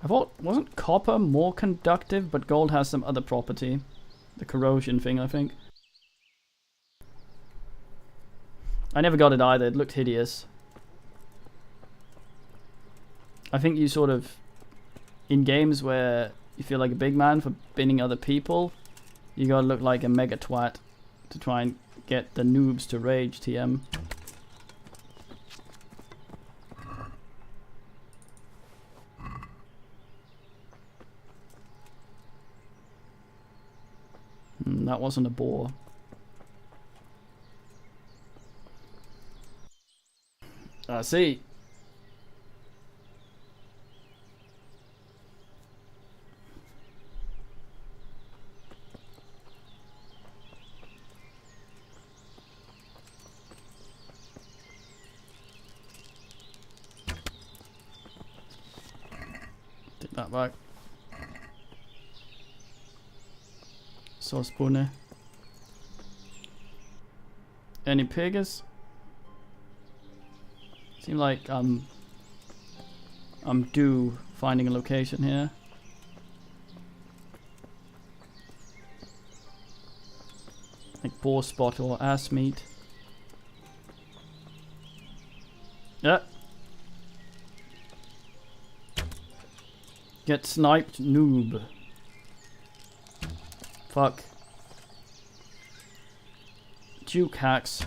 I thought, wasn't copper more conductive, but gold has some other property. The corrosion thing, I think. I never got it either, it looked hideous. I think you sort of, in games where you feel like a big man for binning other people, you gotta look like a mega twat to try and get the noobs to rage, TM. That wasn't a boar. I see. Take that back. Saucepune. Any piggers? Seem like I'm due finding a location here. Like boar spot or ass meat. Yeah. Get sniped, noob. Fuck. Duke hacks.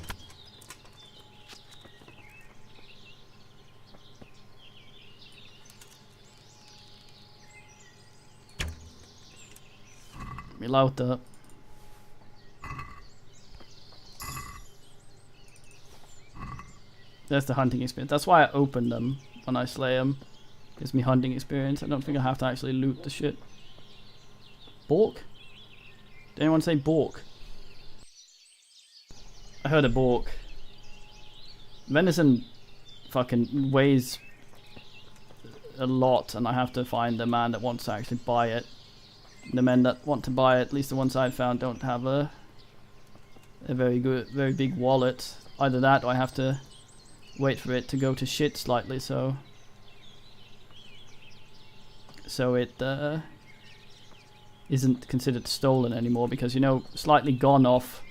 Me louter. There's the hunting experience. That's why I open them when I slay them. Gives me hunting experience. I don't think I have to actually loot the shit. Bork? Did anyone say bork? I heard a bork. Venison fucking weighs a lot, and I have to find the man that wants to actually buy it. The men that want to buy it, at least the ones I've found, don't have a very big wallet. Either that, or I have to wait for it to go to shit slightly, so it isn't considered stolen anymore, because, you know, slightly gone off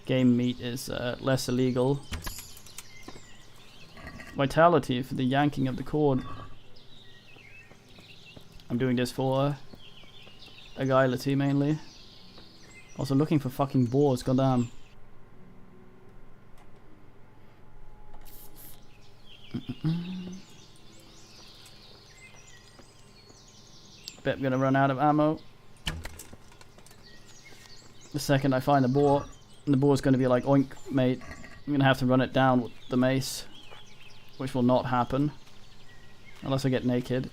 game meat is less illegal. Vitality for the yanking of the cord. I'm doing this for agility mainly. Also looking for fucking boars, goddamn. Bet I'm gonna run out of ammo. The second I find a boar, and the boar's gonna be like, oink, mate. I'm gonna have to run it down with the mace, which will not happen unless I get naked.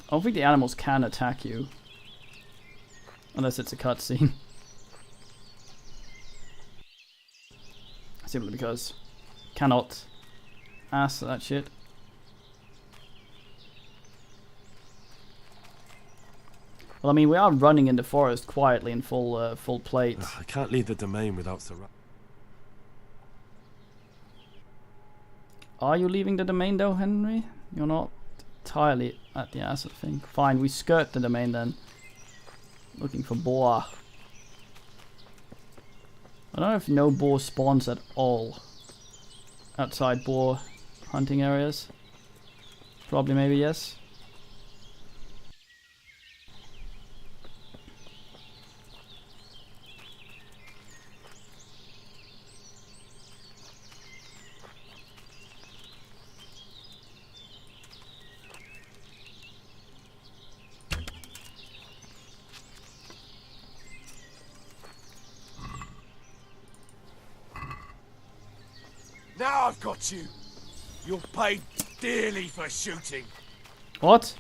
I don't think the animals can attack you unless it's a cutscene. Simply because cannot ask that shit. Well, I mean, we are running in the forest quietly in full plate. I can't leave the domain without Sarah. Are you leaving the domain though, Henry? You're not entirely at the ass, I think. Fine, we skirt the domain then. Looking for boar. I don't know if no boar spawns at all outside boar hunting areas. Probably, maybe, yes. Now I've got you. You'll pay dearly for shooting. What?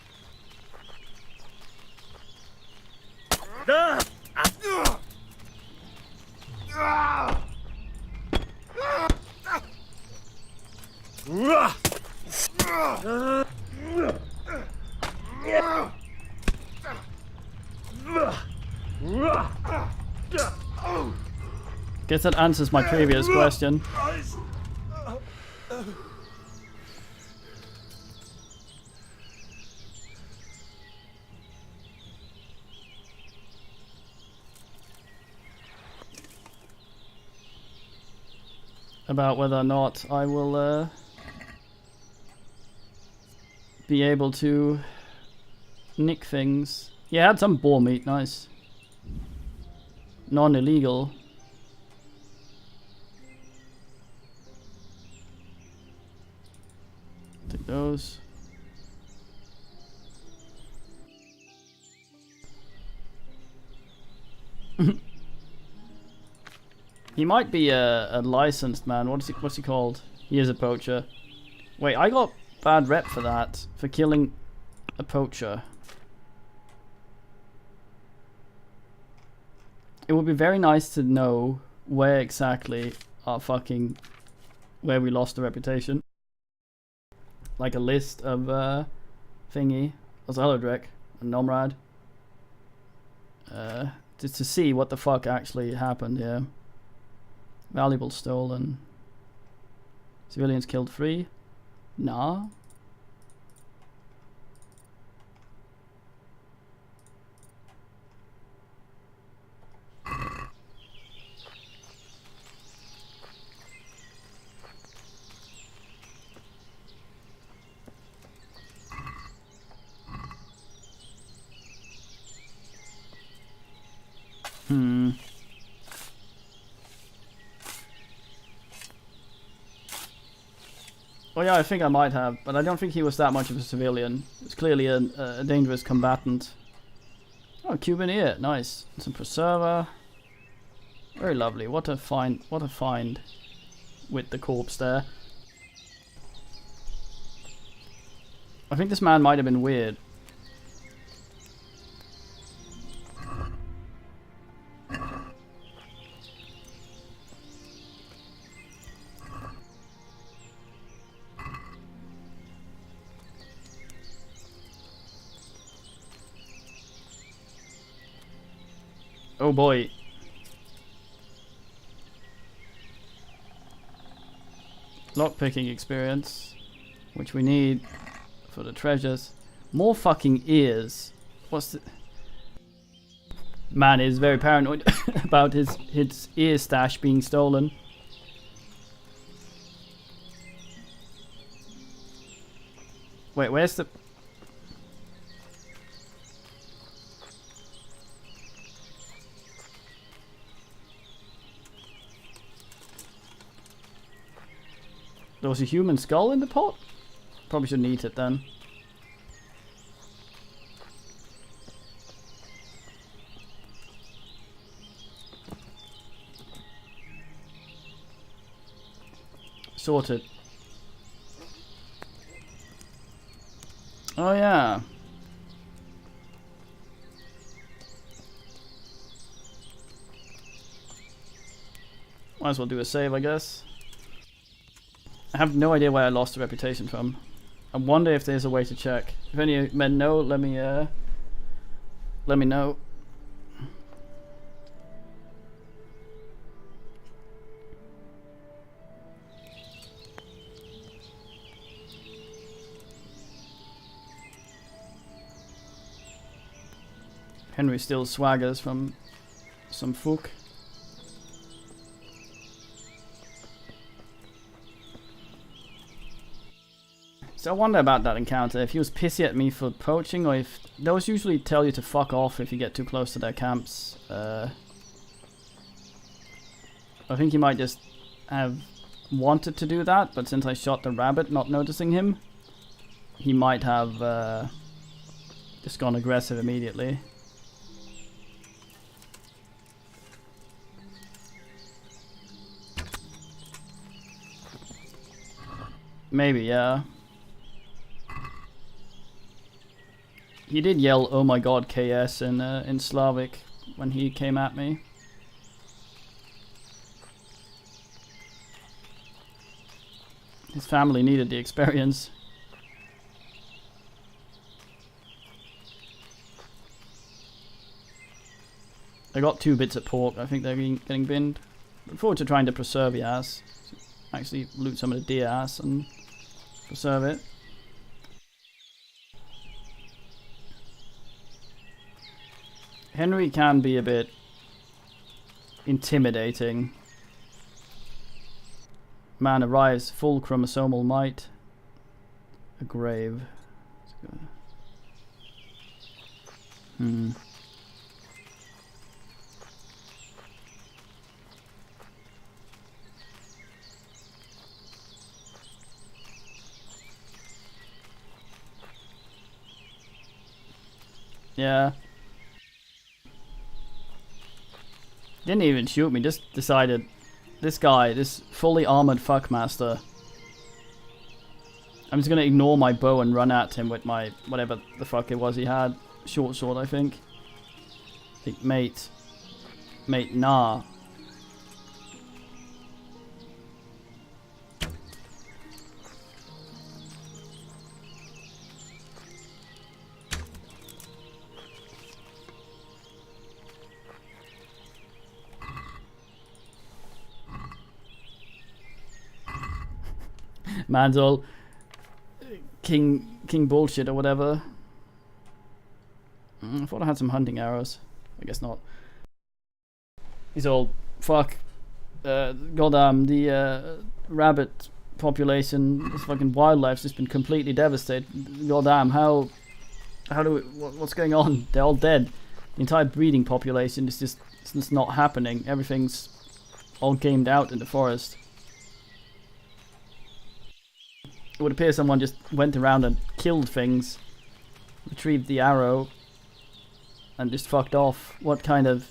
Guess that answers my previous question. About whether or not I will be able to nick things. Yeah, I had some boar meat, nice. Non-illegal. Take those. He might be a licensed man. What's he called? He is a poacher. Wait, I got bad rep for that. For killing a poacher. It would be very nice to know where exactly where we lost the reputation. Like a list of thingy. Ozalodrek and Nomrad. Just to see what the fuck actually happened here. Valuables stolen. Civilians killed 3. Nah. Oh yeah, I think I might have, but I don't think he was that much of a civilian. It's clearly a dangerous combatant. Oh, Cuban ear, nice. Some preserver. Very lovely. What a find! What a find with the corpse there. I think this man might have been weird. Oh boy. Lockpicking experience, which we need for the treasures. More fucking ears. What's the... Man is very paranoid about his ear stash being stolen. Wait, where's the... There was a human skull in the pot? Probably shouldn't eat it then. Sorted. Oh yeah. Might as well do a save, I guess. I have no idea where I lost the reputation from. I wonder if there's a way to check. If any men know, let me know. Henry still swaggers from some Fook. So I wonder about that encounter, if he was pissy at me for poaching, or if... Those usually tell you to fuck off if you get too close to their camps. I think he might just have wanted to do that, but since I shot the rabbit not noticing him, he might have just gone aggressive immediately. Maybe, yeah. He did yell, "Oh my god, KS" in Slavic when he came at me. His family needed the experience. I got 2 bits of pork. I think they're getting binned. Look forward to trying to preserve the ass. Actually loot some of the deer ass and preserve it. Henry can be a bit intimidating. Man arrives, full chromosomal might. A grave. Yeah. Didn't even shoot me, just decided this guy, this fully armored fuckmaster, I'm just gonna ignore my bow and run at him with my whatever the fuck it was he had. Short sword, I think. Mate nah. Man's all king bullshit or whatever. I thought I had some hunting arrows. I guess not. He's all fuck. Goddamn, the rabbit population, this fucking wildlife's just been completely devastated. Goddamn, how do we, what's going on? They're all dead. The entire breeding population is just, it's just not happening. Everything's all gamed out in the forest. It would appear someone just went around and killed things, retrieved the arrow, and just fucked off. What kind of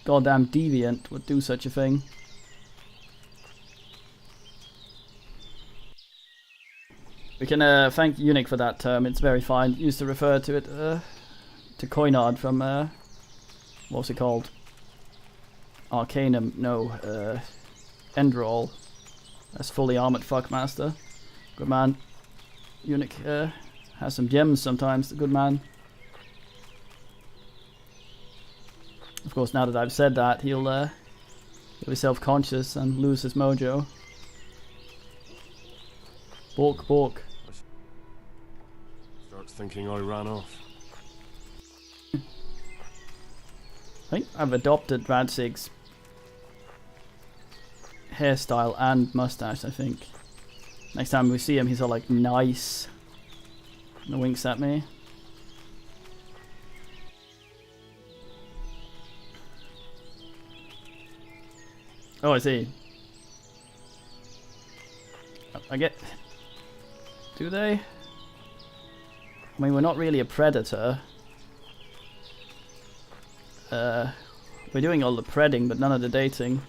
goddamn deviant would do such a thing? We can thank Eunuch for that term, it's very fine. Used to refer to it, to Koinard from, what's it called? Arcanum, no, Enderal. That's fully armored fuckmaster. Good man. Eunuch has some gems sometimes, the good man. Of course, now that I've said that, he'll be self-conscious and lose his mojo. Bork, bork. Starts thinking I ran off. I think I've adopted Radzig's hairstyle and mustache, I think. Next time we see him, he's all like, nice. And winks at me. Oh, I see. I get... Do they? I mean, we're not really a predator. We're doing all the predding, but none of the dating.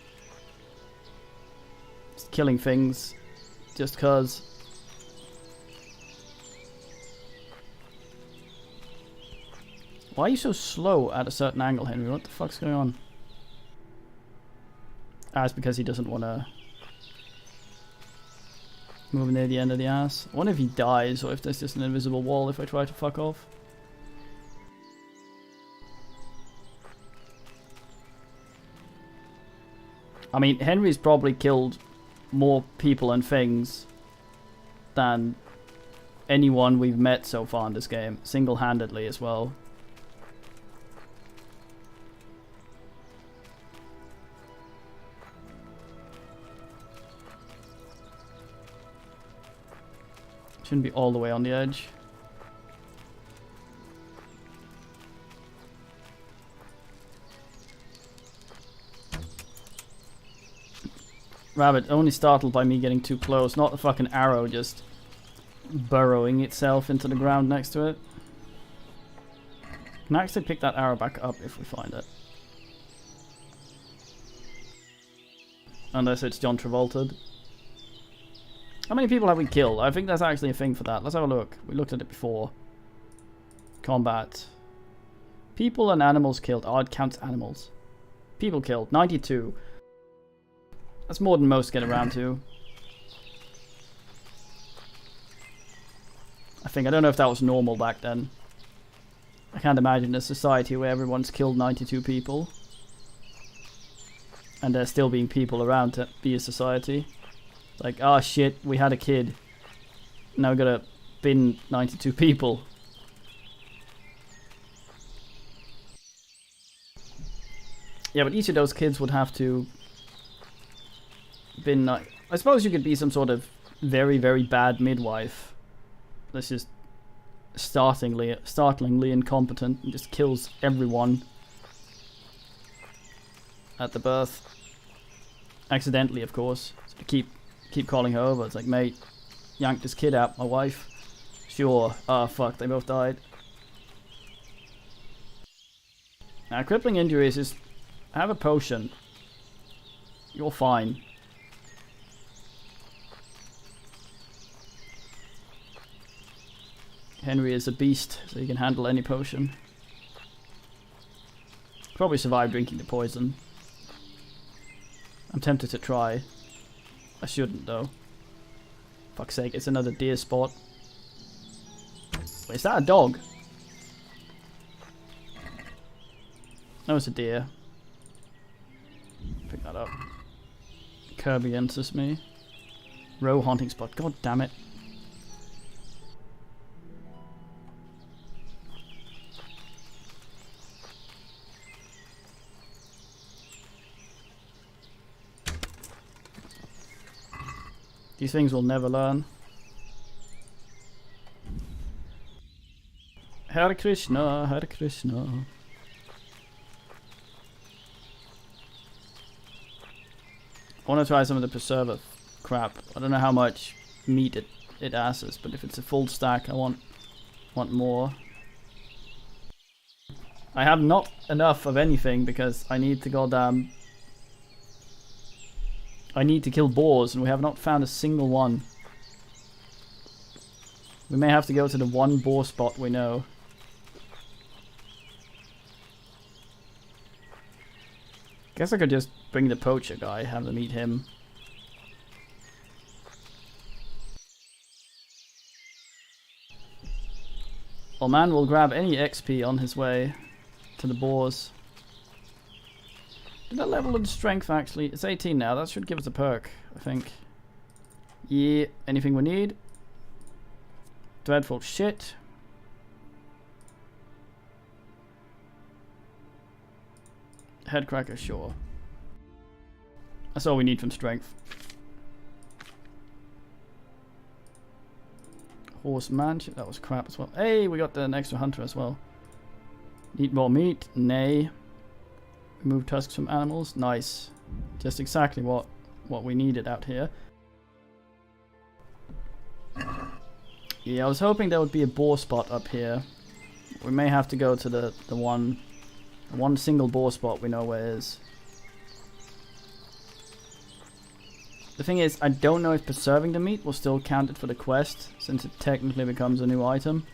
Just killing things. Just cause. Why are you so slow at a certain angle, Henry? What the fuck's going on? Ah, it's because he doesn't want to move near the end of the ass. I wonder if he dies, or if there's just an invisible wall if I try to fuck off. I mean, Henry's probably killed more people and things than anyone we've met so far in this game, single-handedly as well. Shouldn't be all the way on the edge. Rabbit only startled by me getting too close, not the fucking arrow just burrowing itself into the ground next to it. Can I actually pick that arrow back up if we find it? Unless it's John Travolta. How many people have we killed? I think there's actually a thing for that. Let's have a look. We looked at it before. Combat. People and animals killed. Oh, it counts animals. People killed. 92. That's more than most get around to. I think. I don't know if that was normal back then. I can't imagine a society where everyone's killed 92 people. And there still being people around to be a society. Like, ah, shit, we had a kid. Now we gotta bin 92 people. Yeah, but each of those kids would have to bin... I suppose you could be some sort of very, very bad midwife. That's just startlingly incompetent and just kills everyone at the birth. Accidentally, of course. So to keep calling her over. It's like, mate, yanked this kid out, my wife. Sure. Ah, fuck, they both died. Now, crippling injuries is... Have a potion. You're fine. Henry is a beast, so he can handle any potion. Probably survive drinking the poison. I'm tempted to try. I shouldn't though. Fuck's sake, it's another deer spot. Wait, is that a dog? No, it's a deer. Pick that up. Kirby enters me. Row hunting spot, god damn it. These things will never learn. Hare Krishna, Hare Krishna. I want to try some of the preserver crap. I don't know how much meat it asses, but if it's a full stack, I want more. I have not enough of anything because I need to goddamn... I need to kill boars and we have not found a single one. We may have to go to the one boar spot we know. Guess I could just bring the poacher guy, have them meet him. Well, man will grab any XP on his way to the boars. Did that level in strength actually? It's 18 now, that should give us a perk, I think. Yeah, anything we need? Dreadful shit. Headcracker, sure. That's all we need from strength. Horseman, that was crap as well. Hey, we got an extra hunter as well. Need more meat? Nay. Remove tusks from animals? Nice. Just exactly what we needed out here. Yeah, I was hoping there would be a boar spot up here. We may have to go to the one single boar spot we know where it is. The thing is, I don't know if preserving the meat will still count it for the quest, since it technically becomes a new item.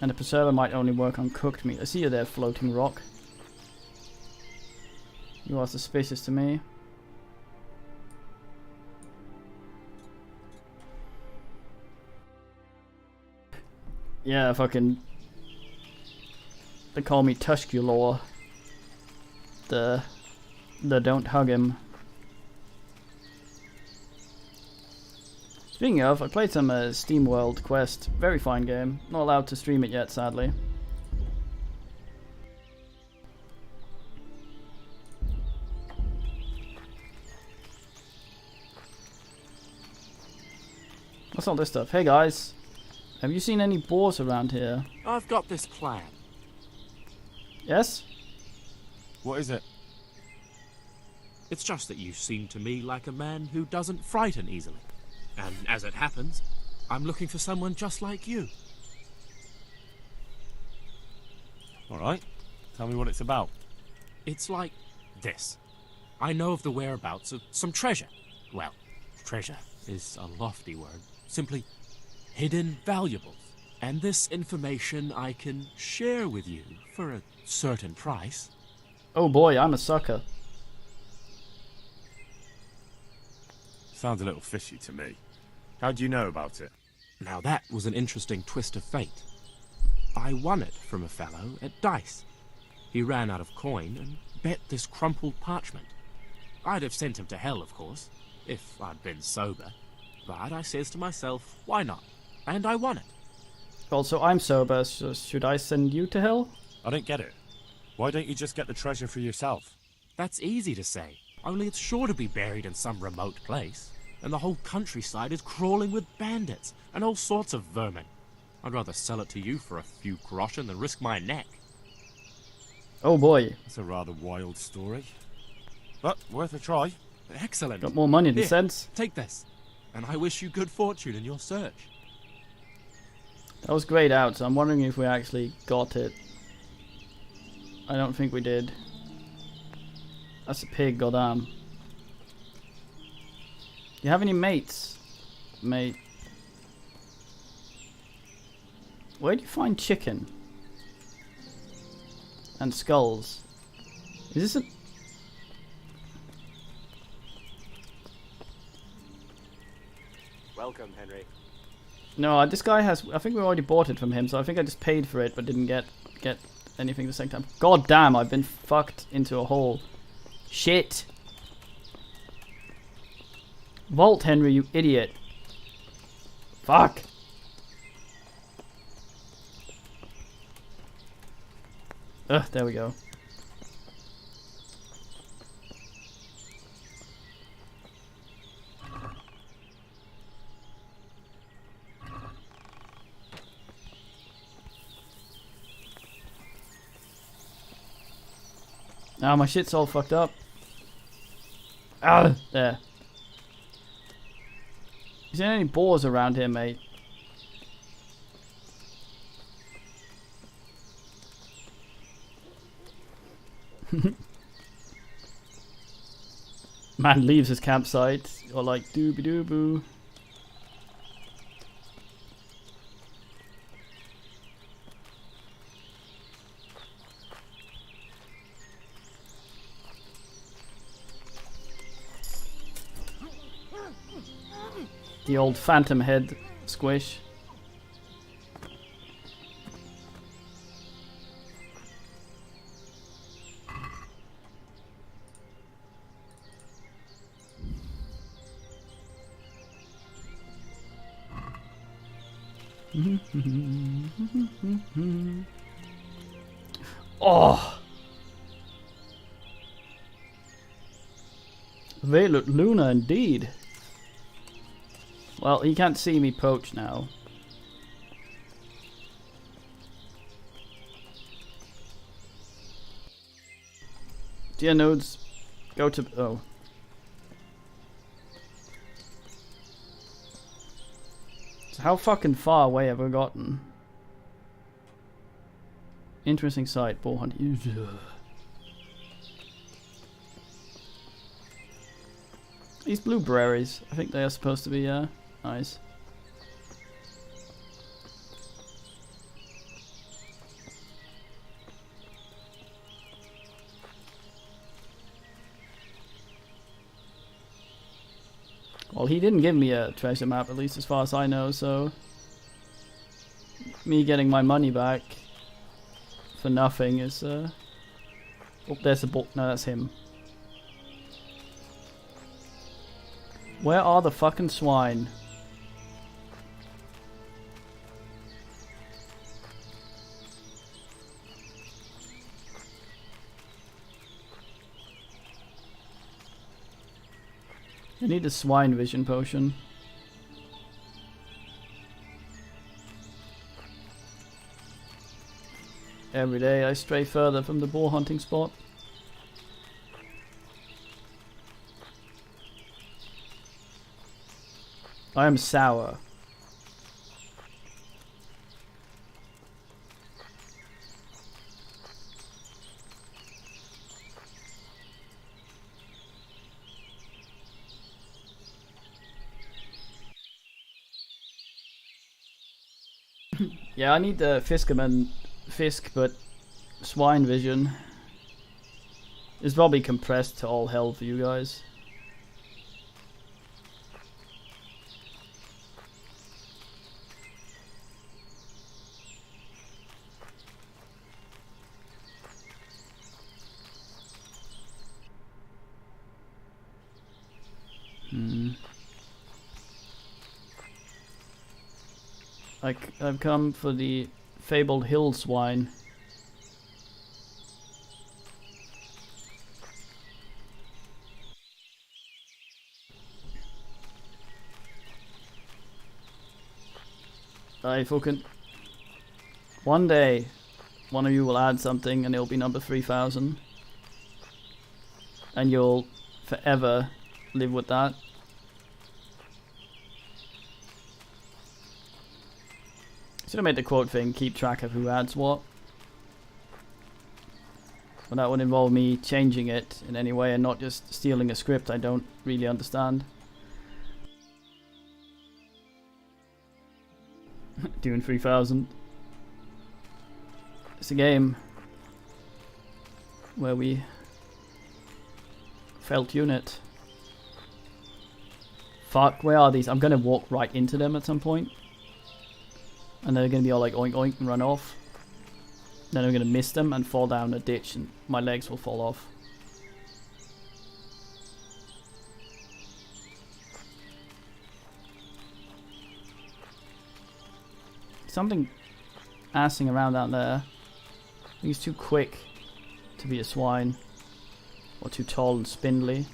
And the preserver might only work on cooked meat. I see you there, floating rock. You are suspicious to me. Yeah, fucking... They call me Tusculor. The don't hug him. Speaking of, I played some SteamWorld Quest. Very fine game. Not allowed to stream it yet, sadly. What's all this stuff? Hey guys, have you seen any boars around here? I've got this plan. Yes? What is it? It's just that you seem to me like a man who doesn't frighten easily. And as it happens, I'm looking for someone just like you. Alright, tell me what it's about. It's like this. I know of the whereabouts of some treasure. Well, treasure is a lofty word. Simply hidden valuables. And this information I can share with you for a certain price. Oh boy, I'm a sucker. Sounds a little fishy to me. How do you know about it? Now that was an interesting twist of fate. I won it from a fellow at dice. He ran out of coin and bet this crumpled parchment. I'd have sent him to hell, of course, if I'd been sober. But I says to myself, why not? And I won it. Also, I'm sober, so should I send you to hell? I don't get it. Why don't you just get the treasure for yourself? That's easy to say. Only it's sure to be buried in some remote place. And the whole countryside is crawling with bandits and all sorts of vermin. I'd rather sell it to you for a few groschen than risk my neck. Oh boy. That's a rather wild story. But worth a try. Excellent. Got more money than Here, sense. Take this. And I wish you good fortune in your search. That was grayed out, so I'm wondering if we actually got it. I don't think we did. That's a pig, goddamn. Do you have any mates? Mate. Where do you find chicken? And skulls? Is this a... Welcome, Henry. No, this guy has... I think we already bought it from him, so I think I just paid for it, but didn't get anything the same time. God damn, I've been fucked into a hole. Shit. Vault, Henry, you idiot. Fuck. Ugh, there we go. Now my shit's all fucked up. Ah, there. Is there any boars around here, mate? Man leaves his campsite, or like doobie doo boo. The old phantom head squish. Oh! Veiled Luna indeed. Well, he can't see me poach now. Geonodes, go to... oh. So how fucking far away have I gotten? Interesting sight, boar hunt. These blueberries, I think they are supposed to be nice. Well, he didn't give me a treasure map, at least as far as I know, so me getting my money back for nothing is oh, there's a book. No, that's him. Where are the fucking swine? I need a swine vision potion. Every day I stray further from the boar hunting spot. I am sour. Yeah, I need the Fiskerman Fisk, but swine vision is probably compressed to all hell for you guys. I've come for the fabled hill swine. I fucking... One day, one of you will add something and it'll be number 3000. And you'll forever live with that. Should have made the quote thing keep track of who adds what. But that would involve me changing it in any way and not just stealing a script I don't really understand. Doing 3000. It's a game where we felt unit. Fuck, where are these? I'm gonna walk right into them at some point. And they're gonna be all like oink oink and run off. Then I'm gonna miss them and fall down a ditch and my legs will fall off. Something assing around down there. I think he's too quick to be a swine. Or too tall and spindly.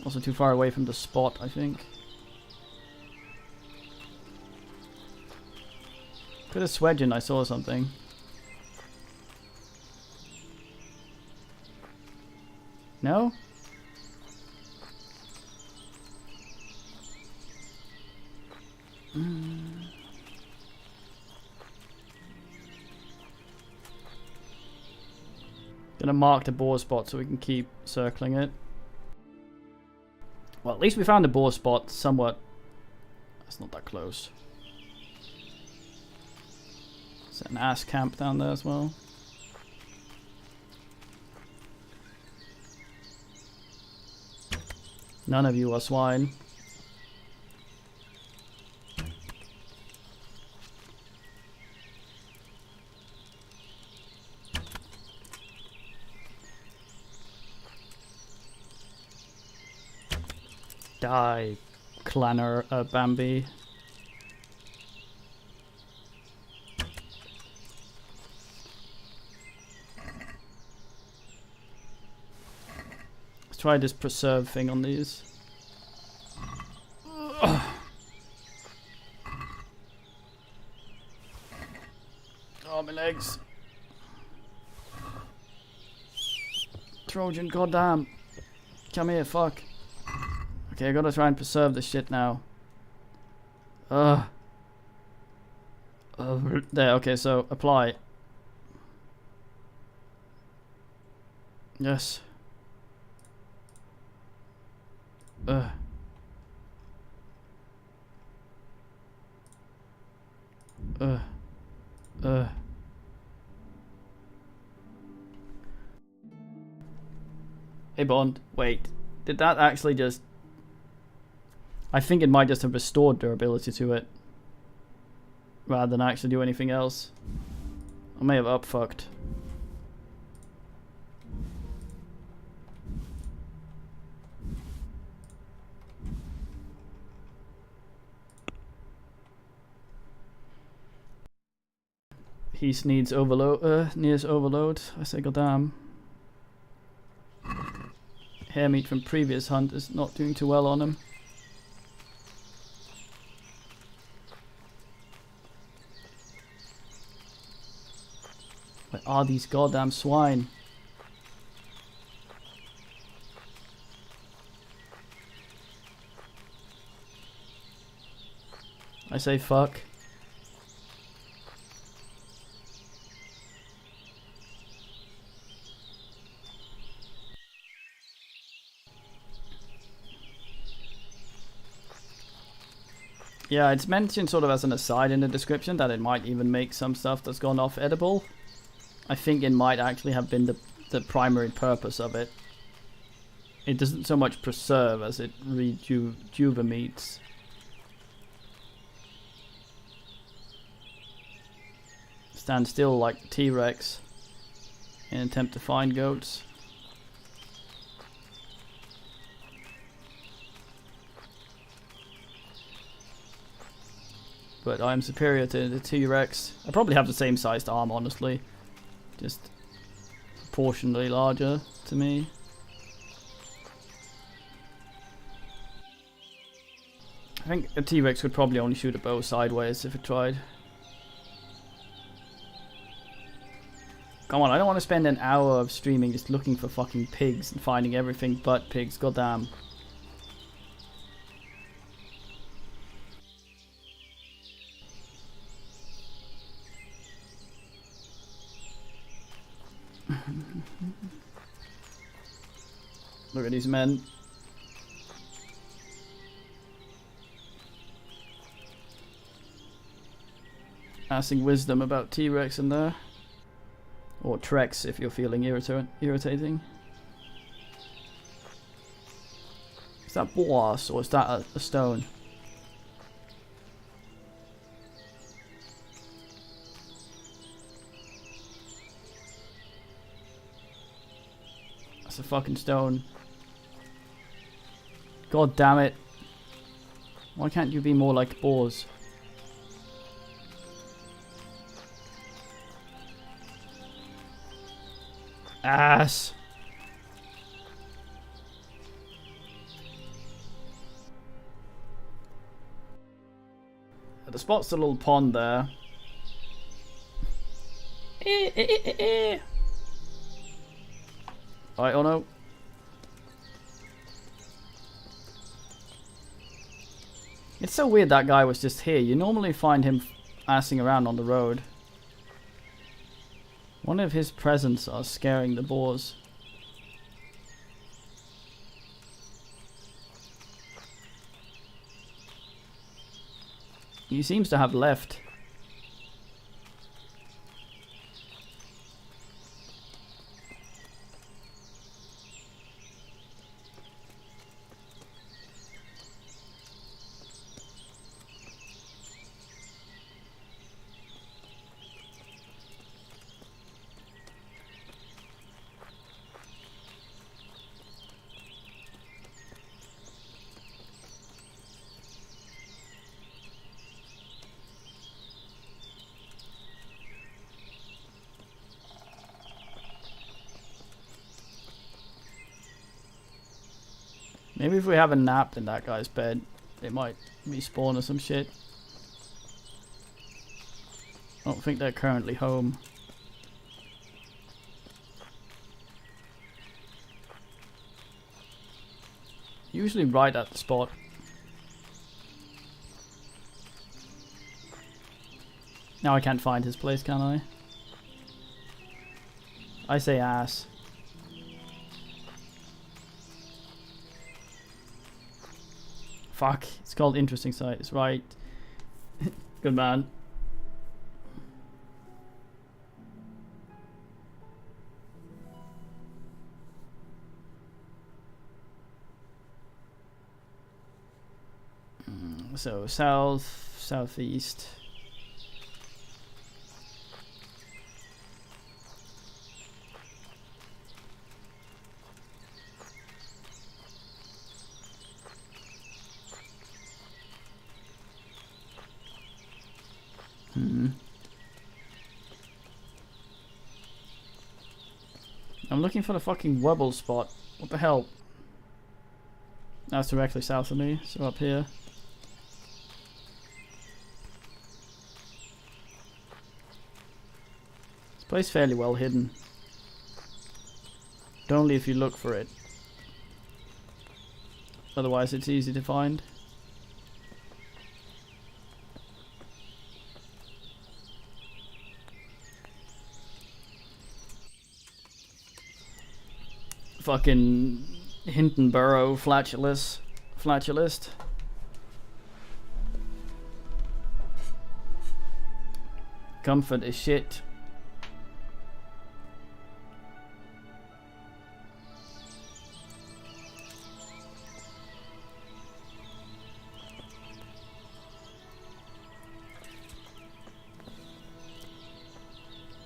Also too far away from the spot, I think. Could have swedging, I saw something. No? Gonna mark the boar spot so we can keep circling it. Well, at least we found the boar spot somewhat. It's not that close. Is there an ass camp down there as well? None of you are swine. Die, Clanner Bambi. Let's try this preserve thing on these. Oh, my legs. Trojan, goddamn. Come here, fuck. Okay, I gotta try and preserve this shit now. There, okay, so apply. Yes. Hey Bond, wait. Did that actually just... I think it might just have restored durability to it. Rather than actually do anything else. I may have upfucked. He needs overload. Nears overload. I say goddamn. Hair meat from previous hunt is not doing too well on him. Where are these goddamn swine? I say fuck. Yeah, it's mentioned sort of as an aside in the description that it might even make some stuff that's gone off edible. I think it might actually have been the primary purpose of it. It doesn't so much preserve as it rejuvenates. Stand still like the T-Rex in an attempt to find goats. But I'm superior to the T-Rex. I probably have the same sized arm, honestly. Just proportionally larger to me. I think a T-Rex could probably only shoot a bow sideways if it tried. Come on, I don't want to spend an hour of streaming just looking for fucking pigs and finding everything but pigs, goddamn. Look at these men. Asking wisdom about T-Rex in there. Or Trex if you're feeling irritating. Is that boss or is that a stone? That's a fucking stone. God damn it. Why can't you be more like boars? Ass. The spot's a little pond there. Right, oh no. It's so weird that guy was just here. You normally find him assing around on the road. One of his presents are scaring the boars. He seems to have left. Maybe if we have a nap in that guy's bed, they might respawn or some shit. I don't think they're currently home. Usually right at the spot. Now I can't find his place, can I? I say ass. Fuck, it's called interesting sight, it's right. Good man. So south, southeast. I'm looking for the fucking wobble spot. What the hell? That's directly south of me, so up here. This place is fairly well hidden. But only if you look for it. Otherwise it's easy to find. Fucking Hintonborough flatulist. Comfort is shit.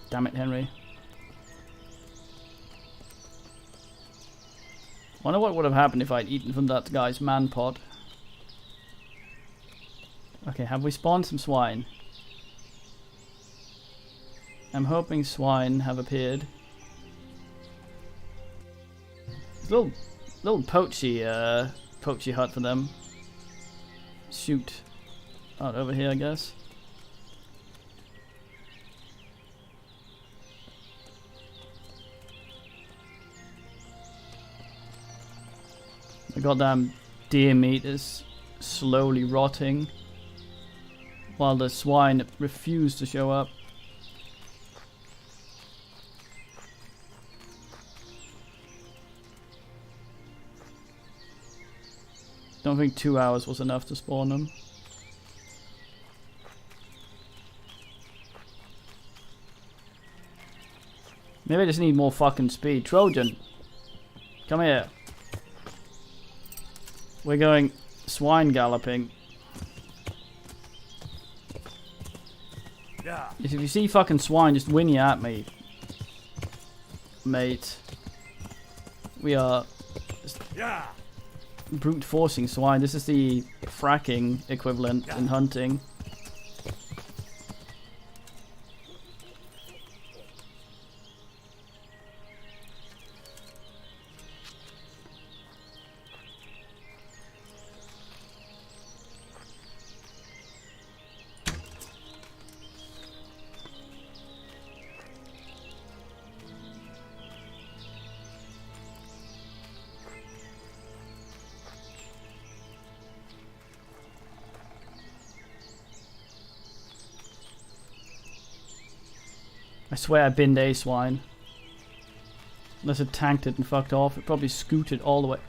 Damn it, Henry. Wonder what would have happened if I'd eaten from that guy's man pot. Okay, have we spawned some swine? I'm hoping swine have appeared. Little poachy hut for them. Shoot. Out over here, I guess. The goddamn deer meat is slowly rotting, while the swine refuse to show up. Don't think 2 hours was enough to spawn them. Maybe I just need more fucking speed. Trojan, come here. We're going swine galloping. Yeah. If you see fucking swine, just whinny at me, mate. We are just brute forcing swine. This is the fracking equivalent in hunting. swear I binned a swine. Unless it tanked it and fucked off. It probably scooted all the way.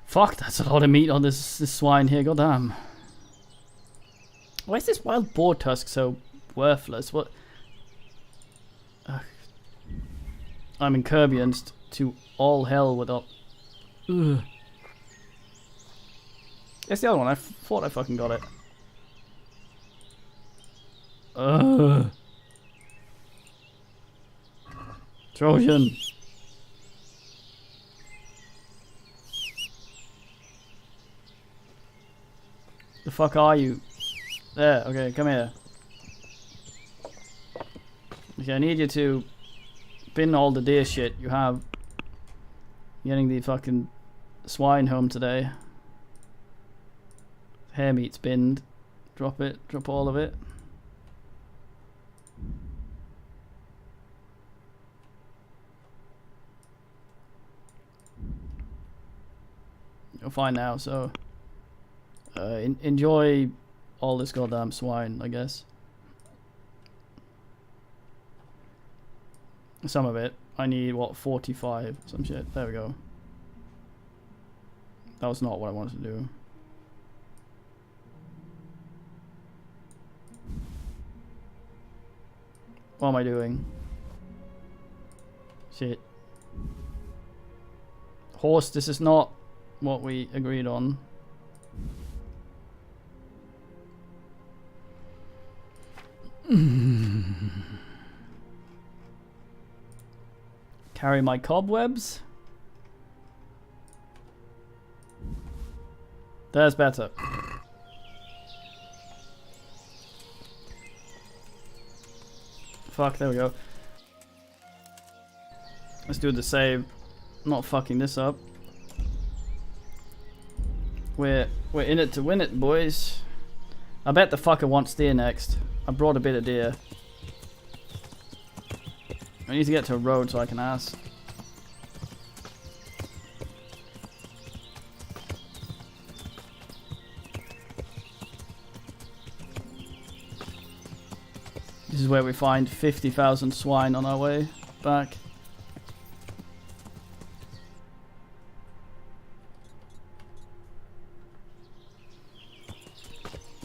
Fuck, that's a lot of meat on this swine here, goddamn. Why is this wild boar tusk so worthless? What? Ugh. I'm incurbianced to all hell without... Ugh. It's the other one, I thought I fucking got it. Ugh. Trojan. The fuck are you? There, okay, come here. Okay, I need you to bin all the deer shit you have. Getting the fucking swine home today. Hair meat's binned. Drop it, drop all of it. You're fine now, so enjoy all this goddamn swine, I guess. Some of it. I need, what, 45? Some shit. There we go. That was not what I wanted to do. What am I doing? Shit. Horse, this is not what we agreed on. Carry my cobwebs. That's better. Fuck, there we go. Let's do the save. Not fucking this up. We're in it to win it, boys. I bet the fucker wants deer next. I brought a bit of deer. I need to get to a road so I can ask. This is where we find 50,000 swine on our way back.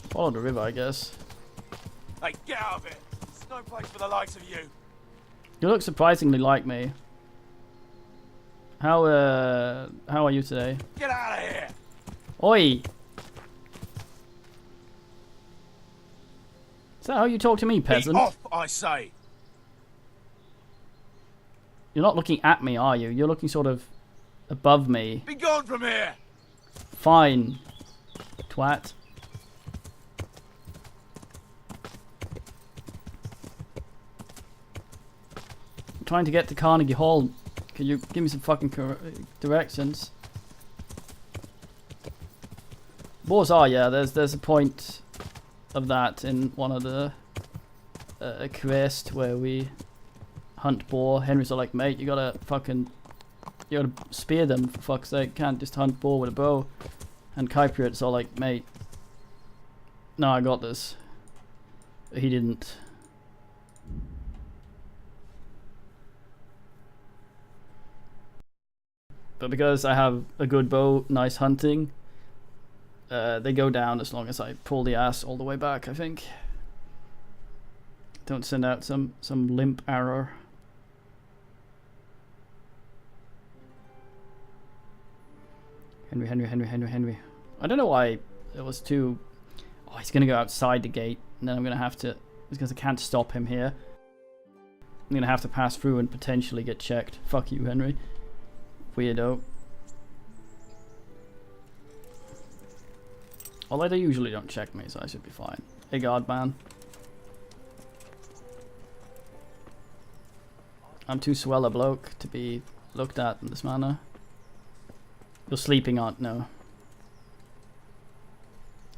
Follow the river, I guess. Hey, get out of it! There's no place for the likes of you. You look surprisingly like me. How are you today? Get out of here! Oi! Is that how you talk to me, peasant? Be off, I say! You're not looking at me, are you? You're looking sort of above me. Be gone from here! Fine, twat. I'm trying to get to Carnegie Hall. Can you give me some fucking directions? Boars are, yeah. There's a point of that in one of the quest where we hunt boar. Henry's all like, mate, you gotta spear them for fuck's sake. Can't just hunt boar with a bow. And Kypriot's all like, mate, no, I got this. He didn't. But because I have a good bow, nice hunting, they go down as long as I pull the ass all the way back, I think. Don't send out some limp arrow. Henry. I don't know why it was too... Oh, he's gonna go outside the gate, and then I'm gonna have to... Because I can't stop him here. I'm gonna have to pass through and potentially get checked. Fuck you, Henry. Weirdo. Although they usually don't check me, so I should be fine. Hey, guard man. I'm too swell a bloke to be looked at in this manner. You're sleeping, aren't no?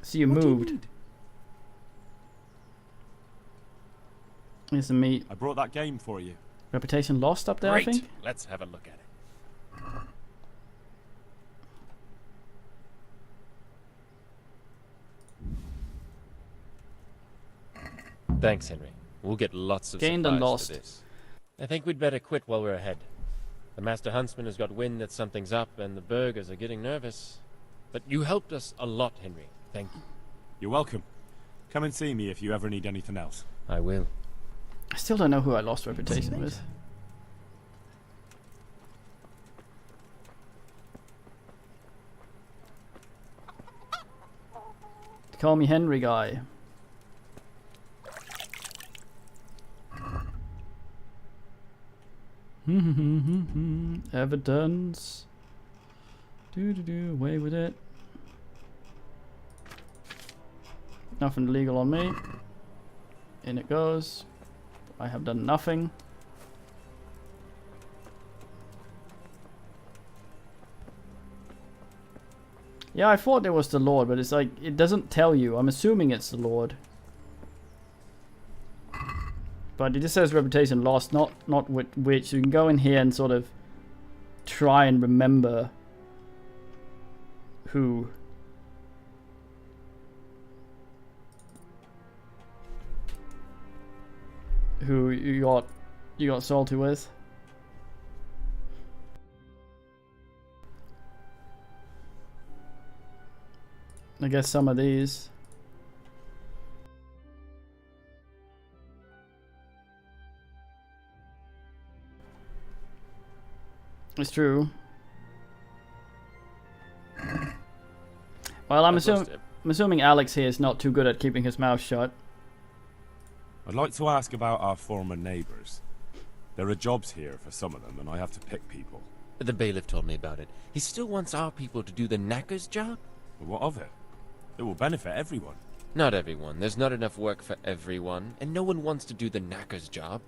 See, you moved. Here's the meat. I brought that game for you. Reputation lost up there, Great. I think. Let's have a look at it. Thanks, Henry. We'll get lots of Gained and supplies lost. for this. I think we'd better quit while we're ahead. The Master Huntsman has got wind that something's up, and the burghers are getting nervous. But you helped us a lot, Henry. Thank you. You're welcome. Come and see me if you ever need anything else. I will. I still don't know who I lost reputation with. Call me Henry guy. Evidence. Away with it. Nothing illegal on me. In it goes. I have done nothing. Yeah, I thought it was the Lord, but it's like, it doesn't tell you. I'm assuming it's the Lord. But it just says reputation lost, not which. So you can go in here and sort of try and remember who you got salty with. I guess some of these. It's true. Well, I'm assuming Alex here is not too good at keeping his mouth shut. I'd like to ask about our former neighbours. There are jobs here for some of them, and I have to pick people. The bailiff told me about it. He still wants our people to do the knacker's job? But what of it? It will benefit everyone. Not everyone. There's not enough work for everyone, and no one wants to do the knacker's job.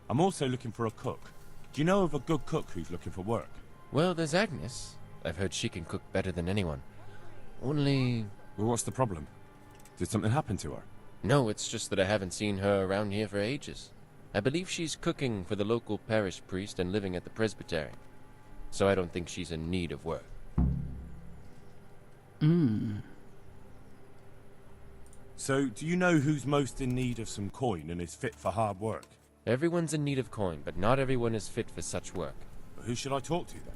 I'm also looking for a cook. Do you know of a good cook who's looking for work? Well, there's Agnes. I've heard she can cook better than anyone. Only... Well, what's the problem? Did something happen to her? No, it's just that I haven't seen her around here for ages. I believe she's cooking for the local parish priest and living at the presbytery. So I don't think she's in need of work. So, do you know who's most in need of some coin and is fit for hard work? Everyone's in need of coin, but not everyone is fit for such work. But who should I talk to then?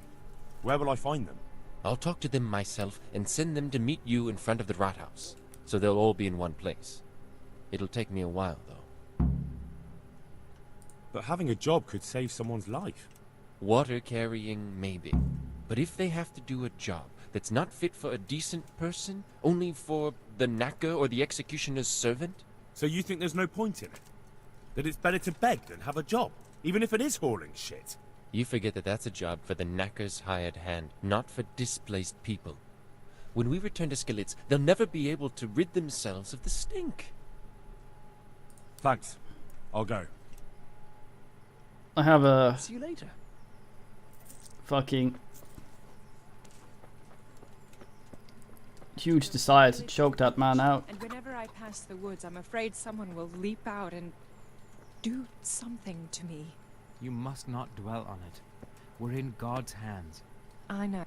Where will I find them? I'll talk to them myself and send them to meet you in front of the Rathaus, so they'll all be in one place. It'll take me a while, though. But having a job could save someone's life. Water carrying, maybe. But if they have to do a job that's not fit for a decent person, only for the knacker or the executioner's servant? So you think there's no point in it? That it's better to beg than have a job, even if it is hauling shit? You forget that that's a job for the knacker's hired hand, not for displaced people. When we return to Skalitz, they'll never be able to rid themselves of the stink. Thanks. I'll go. I have a See you later. fucking huge desire to choke that man out. And whenever I pass the woods, I'm afraid someone will leap out and do something to me. You must not dwell on it. We're in God's hands. I know.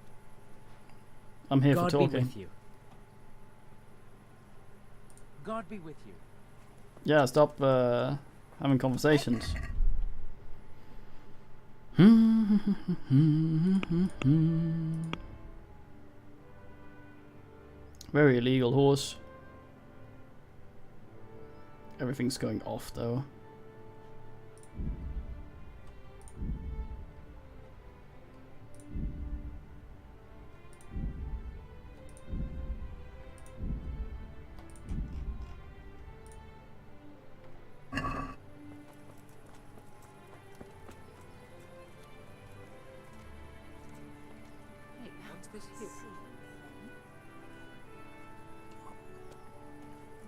I'm here God for be talking. with you. God be with you. Yeah, stop having conversations. Very illegal horse. Everything's going off though.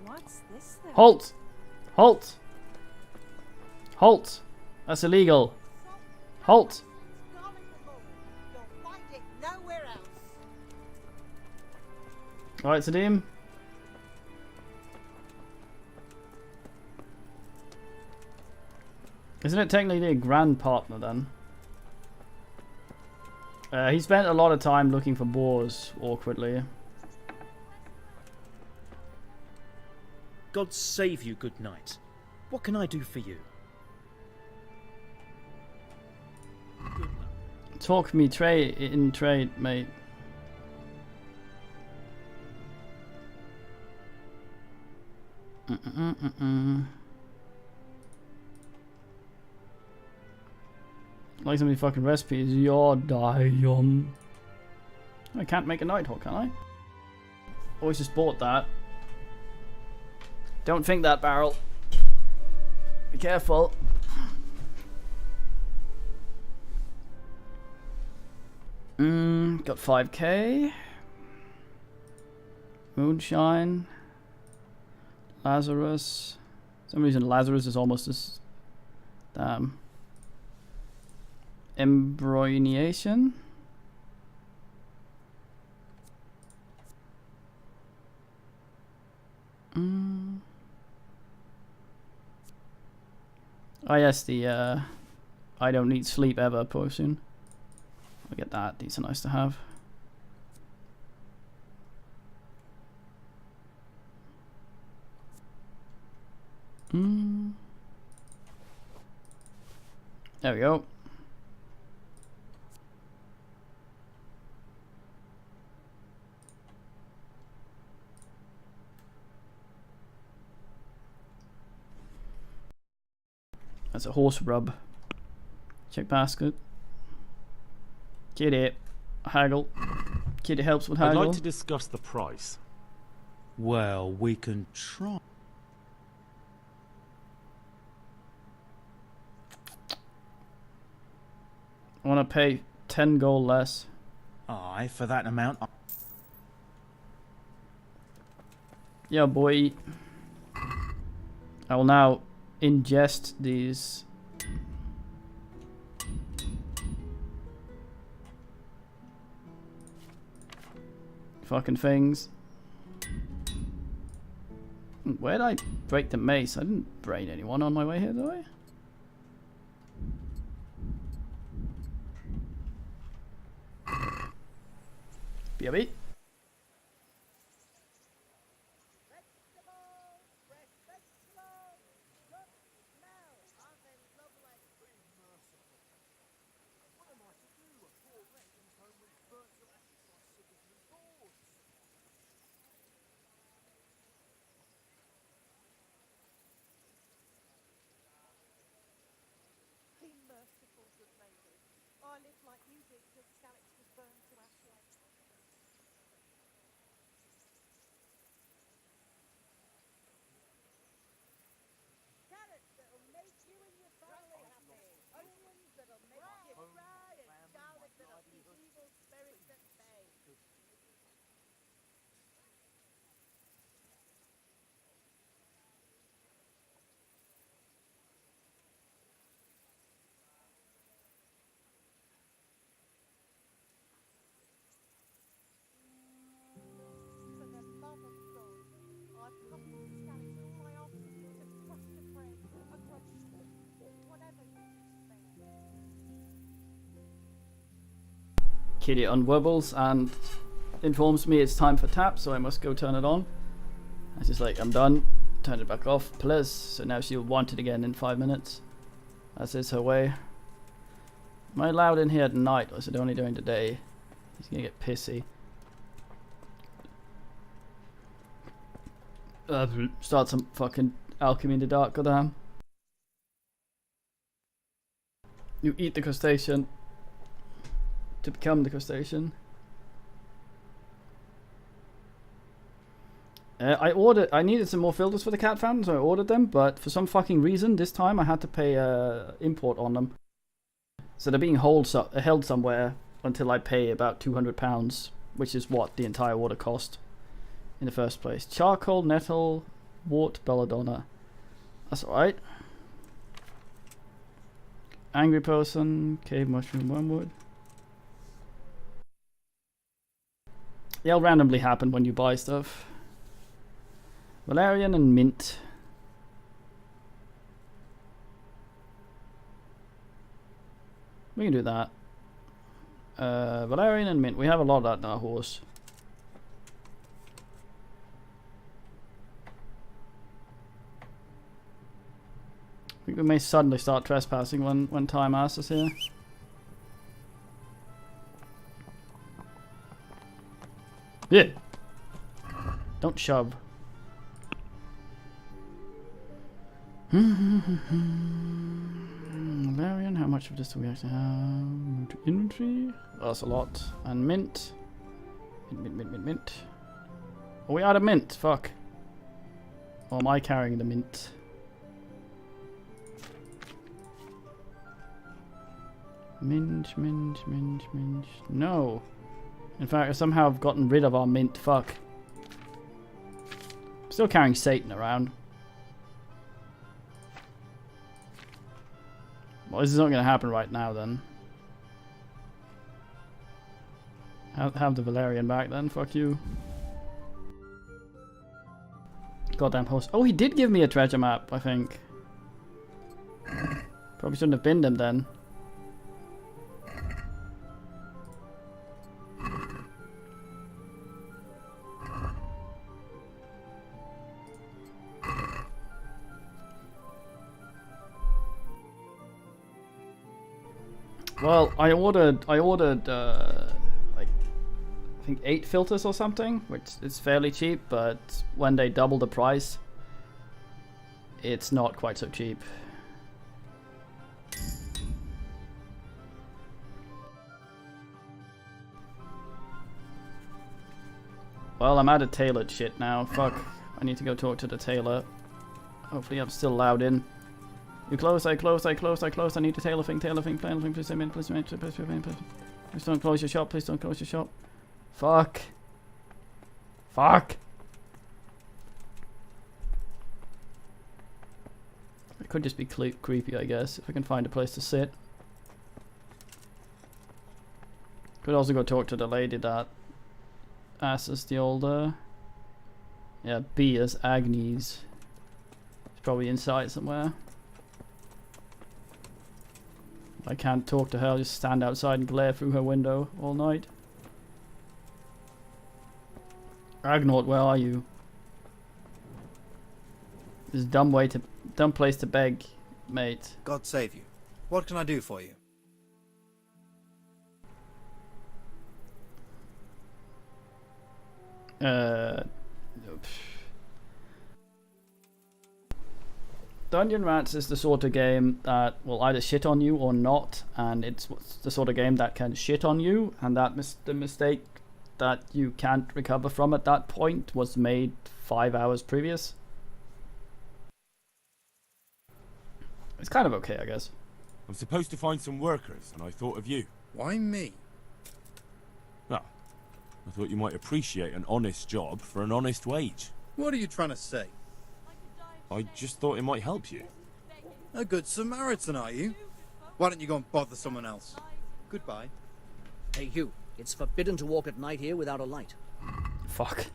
What's this then? Halt! Halt! Halt! That's illegal. Halt! You'll find it nowhere else. Alright, Sadim. Isn't it technically a grand partner then? He spent a lot of time looking for boars, awkwardly. God save you, good knight. What can I do for you? Talk me in trade, mate. Like so many fucking recipes. You're damn. I can't make a Nighthawk, can I? Always just bought that. Don't think that, Barrel. Be careful. Got 5k. Moonshine. Lazarus. For some reason Lazarus is almost as... Damn. Embroination. Oh yes, the I don't need sleep ever potion. I'll get that. These are nice to have. There we go. That's a horse rub. Check basket. Kitty. Haggle. Kitty helps with haggle. I'd like to discuss the price. Well, we can try. I want to pay 10 gold less. Aye, for that amount. Yeah, boy. I will now ingest these. Fucking things. Where did I break the mace? I didn't brain anyone on my way here, did I? BRB. Be merciful, good lady. I live like you did till Scarix was burned to ashes. Carrots that'll make you and your family happy. Onions that'll make you cry, and garlic that'll keep evil spirits at bay. For the love of God, I've come to Scarix and all I ask of you is a crust of bread, a grudge, whatever you can spare. Kitty unwobbles and informs me it's time for tap, so I must go turn it on. And she's like, I'm done. Turn it back off, please. So now she'll want it again in 5 minutes. As is her way. Am I allowed in here at night, or is it only during the day? He's gonna get pissy. Start some fucking alchemy in the dark, goddamn. You eat the crustacean to become the crustacean. I needed some more filters for the cat fountain, so I ordered them, but for some fucking reason this time I had to pay import on them. So they're being held somewhere until I pay about £200, which is what the entire order cost in the first place. Charcoal, nettle, wart, belladonna. That's alright. Angry person, cave mushroom, wormwood. They'll randomly happen when you buy stuff. Valerian and mint. We can do that. Valerian and mint. We have a lot of that in our horse. I think we may suddenly start trespassing when time asks us here. Yeah. Don't shove. Valerian, how much of this do we actually have? Inventory? Well, that's a lot. And mint. Mint. Oh, we out of mint. Fuck. Or am I carrying the mint? Mint. No. In fact, I somehow have gotten rid of our mint. Fuck. I'm still carrying Satan around. Well, this is not going to happen right now, then. Have the Valerian back, then. Fuck you. Goddamn host. Oh, he did give me a treasure map, I think. Probably shouldn't have binned him, then. Well, I ordered like I think 8 filters or something, which is fairly cheap, but when they double the price, it's not quite so cheap. Well, I'm out of tailored shit now. Fuck. I need to go talk to the tailor. Hopefully I'm still allowed in. You close, I close. I need to tailor thing, please come in, please don't close your shop, please don't close your shop. Fuck. It could just be creepy, I guess, if I can find a place to sit. Could also go talk to the lady that asks the older. Yeah, B as Agnes. It's probably inside somewhere. I can't talk to her, I'll just stand outside and glare through her window all night. Agnaut, where are you? This is a dumb place to beg, mate. God save you. What can I do for you? Dungeon Rats is the sort of game that will either shit on you or not, and it's the sort of game that can shit on you, and that the mistake that you can't recover from at that point was made 5 hours previous. It's kind of okay, I guess. I'm supposed to find some workers, and I thought of you. Why me? Well, I thought you might appreciate an honest job for an honest wage. What are you trying to say? I just thought it might help you. A good Samaritan, are you? Why don't you go and bother someone else? Goodbye. Hey, Hugh. It's forbidden to walk at night here without a light. Fuck.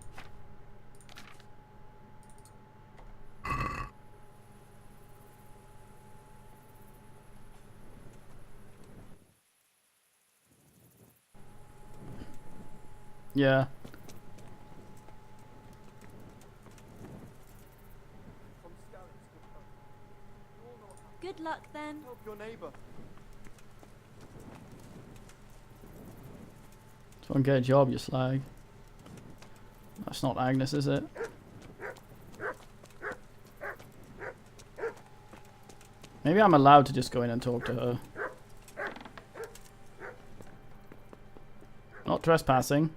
Yeah. Good luck then. Help your neighbor. Don't get a job, you slag. That's not Agnes, is it? Maybe I'm allowed to just go in and talk to her. Not trespassing.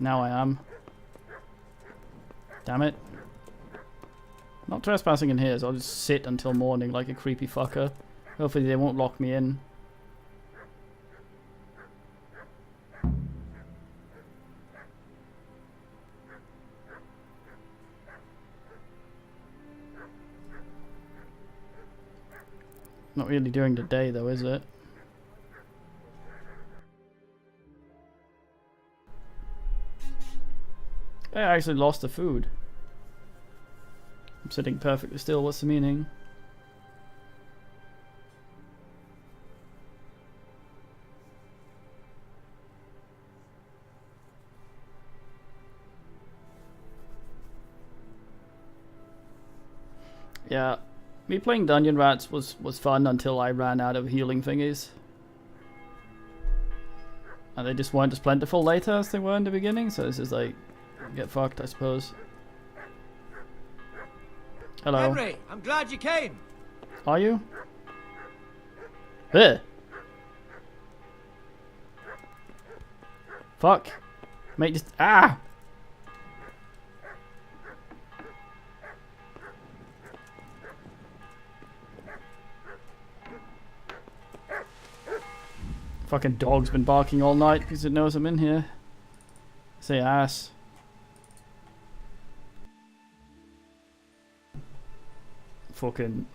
Now I am. Damn it. Not trespassing in here, so I'll just sit until morning like a creepy fucker. Hopefully they won't lock me in. Not really during the day though, is it? I actually lost the food. I'm sitting perfectly still. What's the meaning? Yeah, me playing Dungeon Rats was fun until I ran out of healing thingies. And they just weren't as plentiful later as they were in the beginning, so this is like, get fucked, I suppose. Hello. Henry, I'm glad you came. Are you? Ugh. Fuck. Mate, just... Ah! Fucking dog's been barking all night because it knows I'm in here. Say ass. Fucking...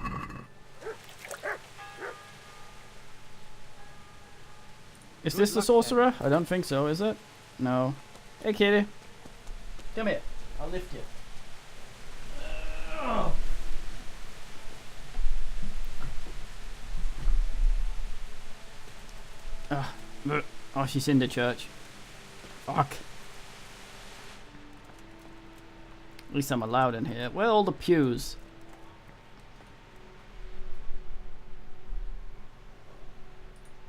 Is this the sorcerer? I don't think so, is it? No. Hey kitty. Come here. I'll lift you. Oh, she's in the church. Fuck. At least I'm allowed in here. Where are all the pews?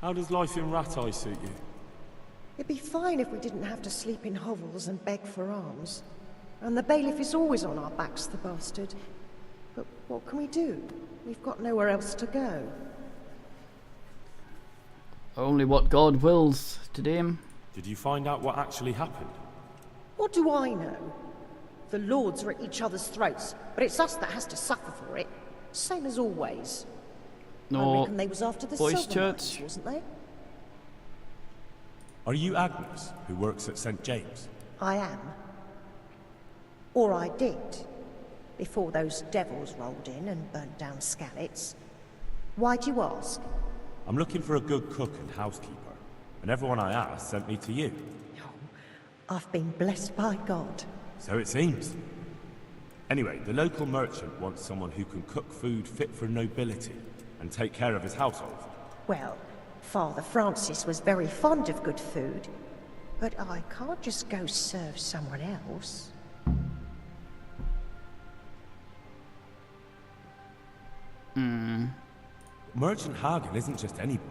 How does life in Rat Eye suit you? It'd be fine if we didn't have to sleep in hovels and beg for alms. And the bailiff is always on our backs, the bastard. But what can we do? We've got nowhere else to go. Only what God wills to dim. Did you find out what actually happened? What do I know? The lords are at each other's throats, but it's us that has to suffer for it. Same as always. I reckon they was after the Boys' silver church. mines, wasn't they? Are you Agnes, who works at St. James? I am. Or I did. Before those devils rolled in and burnt down Skalitz. Why'd you ask? I'm looking for a good cook and housekeeper, and everyone I asked sent me to you. I've been blessed by God. So it seems. Anyway, the local merchant wants someone who can cook food fit for nobility and take care of his household. Well, Father Francis was very fond of good food, but I can't just go serve someone else. Merchant Hagen isn't just anybody.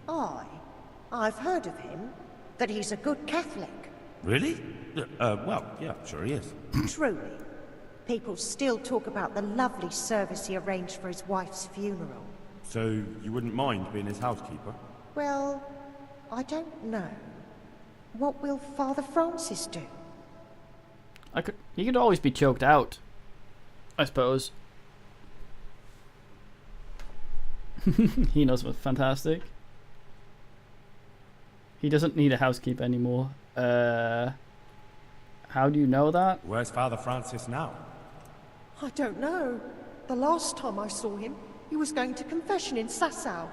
I've heard of him. That he's a good Catholic. Really? Well, yeah, sure he is. Truly. People still talk about the lovely service he arranged for his wife's funeral. So, you wouldn't mind being his housekeeper? Well, I don't know. What will Father Francis do? He could always be choked out, I suppose. He knows what's fantastic. He doesn't need a housekeeper anymore. How do you know that? Where's Father Francis now? I don't know. The last time I saw him, he was going to confession in Sasau.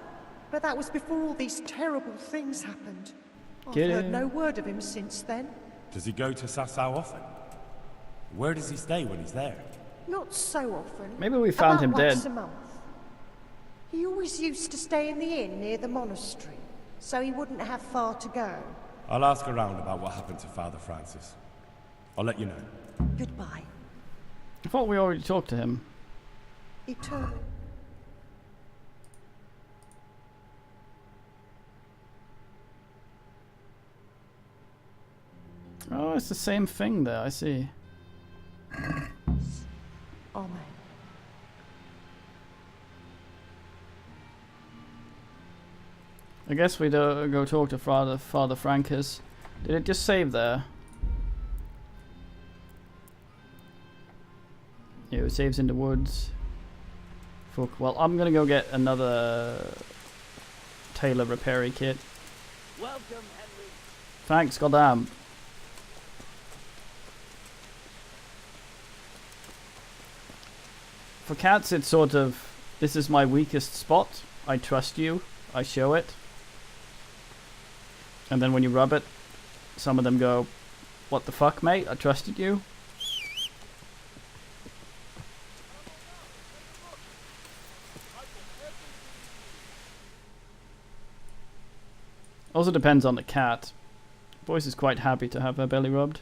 But that was before all these terrible things happened. I've heard no word of him since then. Does he go to Sasau often? Where does he stay when he's there? Not so often. Maybe we found him dead. Once a month. He always used to stay in the inn near the monastery, so he wouldn't have far to go. I'll ask around about what happened to Father Francis. I'll let you know. Goodbye. I thought we already talked to him. Eternal. Oh, it's the same thing there, I see. Amen. I guess we go talk to Father Francis. Did it just save there? Yeah, it saves in the woods. Fuck. Well, I'm gonna go get another tailor repair kit. Welcome, Henry. Thanks, goddamn. For cats, it's sort of, this is my weakest spot. I trust you. I show it. And then when you rub it, some of them go, "What the fuck, mate? I trusted you." Also depends on the cat. Boyce is quite happy to have her belly rubbed.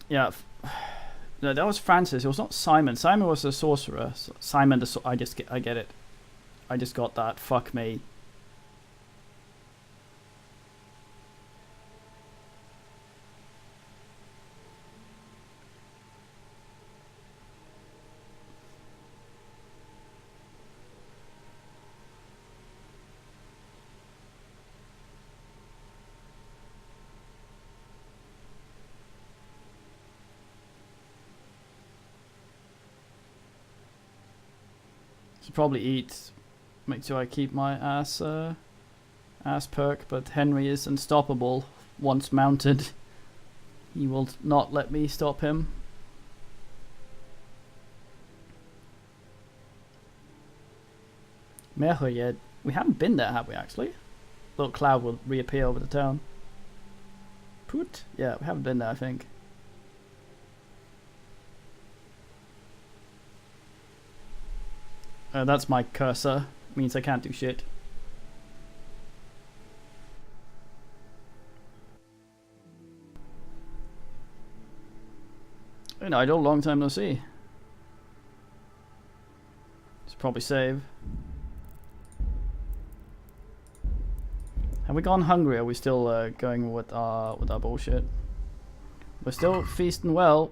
Yeah, no, that was Francis. It was not Simon. Simon was a sorcerer. Simon the I get it. I just got that. Fuck me. Should probably eat. Make sure I keep my ass perk, but Henry is unstoppable once mounted. He will not let me stop him. Merhoyed. We haven't been there, have we actually? Little cloud will reappear over the town. Put? Yeah, we haven't been there, I think. That's my cursor. Means I can't do shit. An idle, long time no see. Should probably save. Have we gone hungry? Or are we still going with our bullshit? We're still feasting well.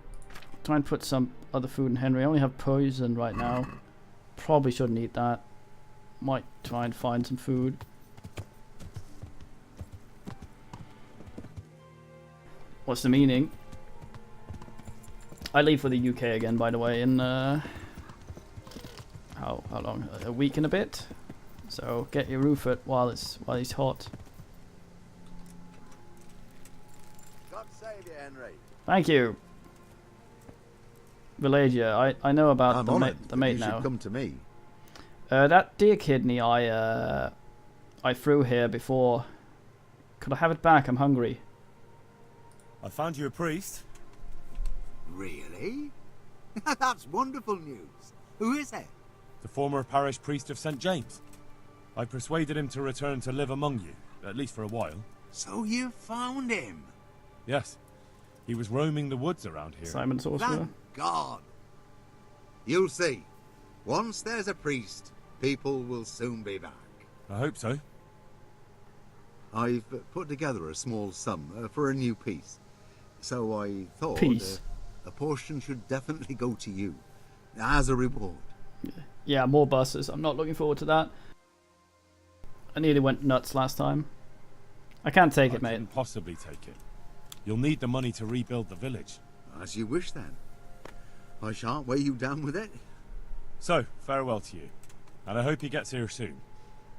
Try and put some other food in Henry. I only have poison right now. Probably shouldn't eat that. Might try and find some food. What's the meaning? I leave for the UK again, by the way, in how long? A week and a bit. So get your roof it while it's hot. God save you, Henry. Thank you. Villager, I know about the mate you now. Should come to me. That deer kidney I threw here before. Could I have it back? I'm hungry. I found you a priest. Really? That's wonderful news. Who is it? The former parish priest of St. James. I persuaded him to return to live among you, at least for a while. So you found him? Yes. He was roaming the woods around here. Simon Sorcerer. Thank God. You'll see. Once there's a priest, people will soon be back. I hope so. I've put together a small sum for a new piece. So I thought a portion should definitely go to you as a reward. Yeah, more buses. I'm not looking forward to that. I nearly went nuts last time. I can't take it, mate. I couldn't possibly take it. You'll need the money to rebuild the village. As you wish, then. I shan't weigh you down with it. So, farewell to you. And I hope he gets here soon.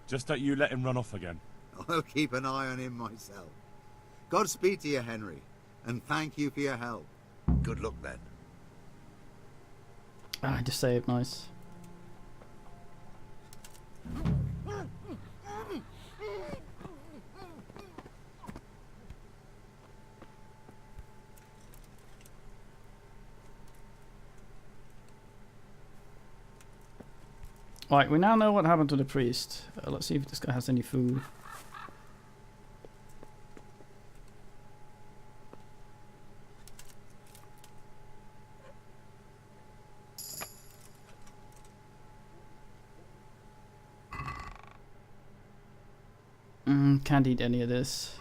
Just that you let him run off again. I'll keep an eye on him myself. Godspeed to you, Henry. And thank you for your help. Good luck, then. I just saved, nice. Right, we now know what happened to the priest. Let's see if this guy has any food. Can't eat any of this.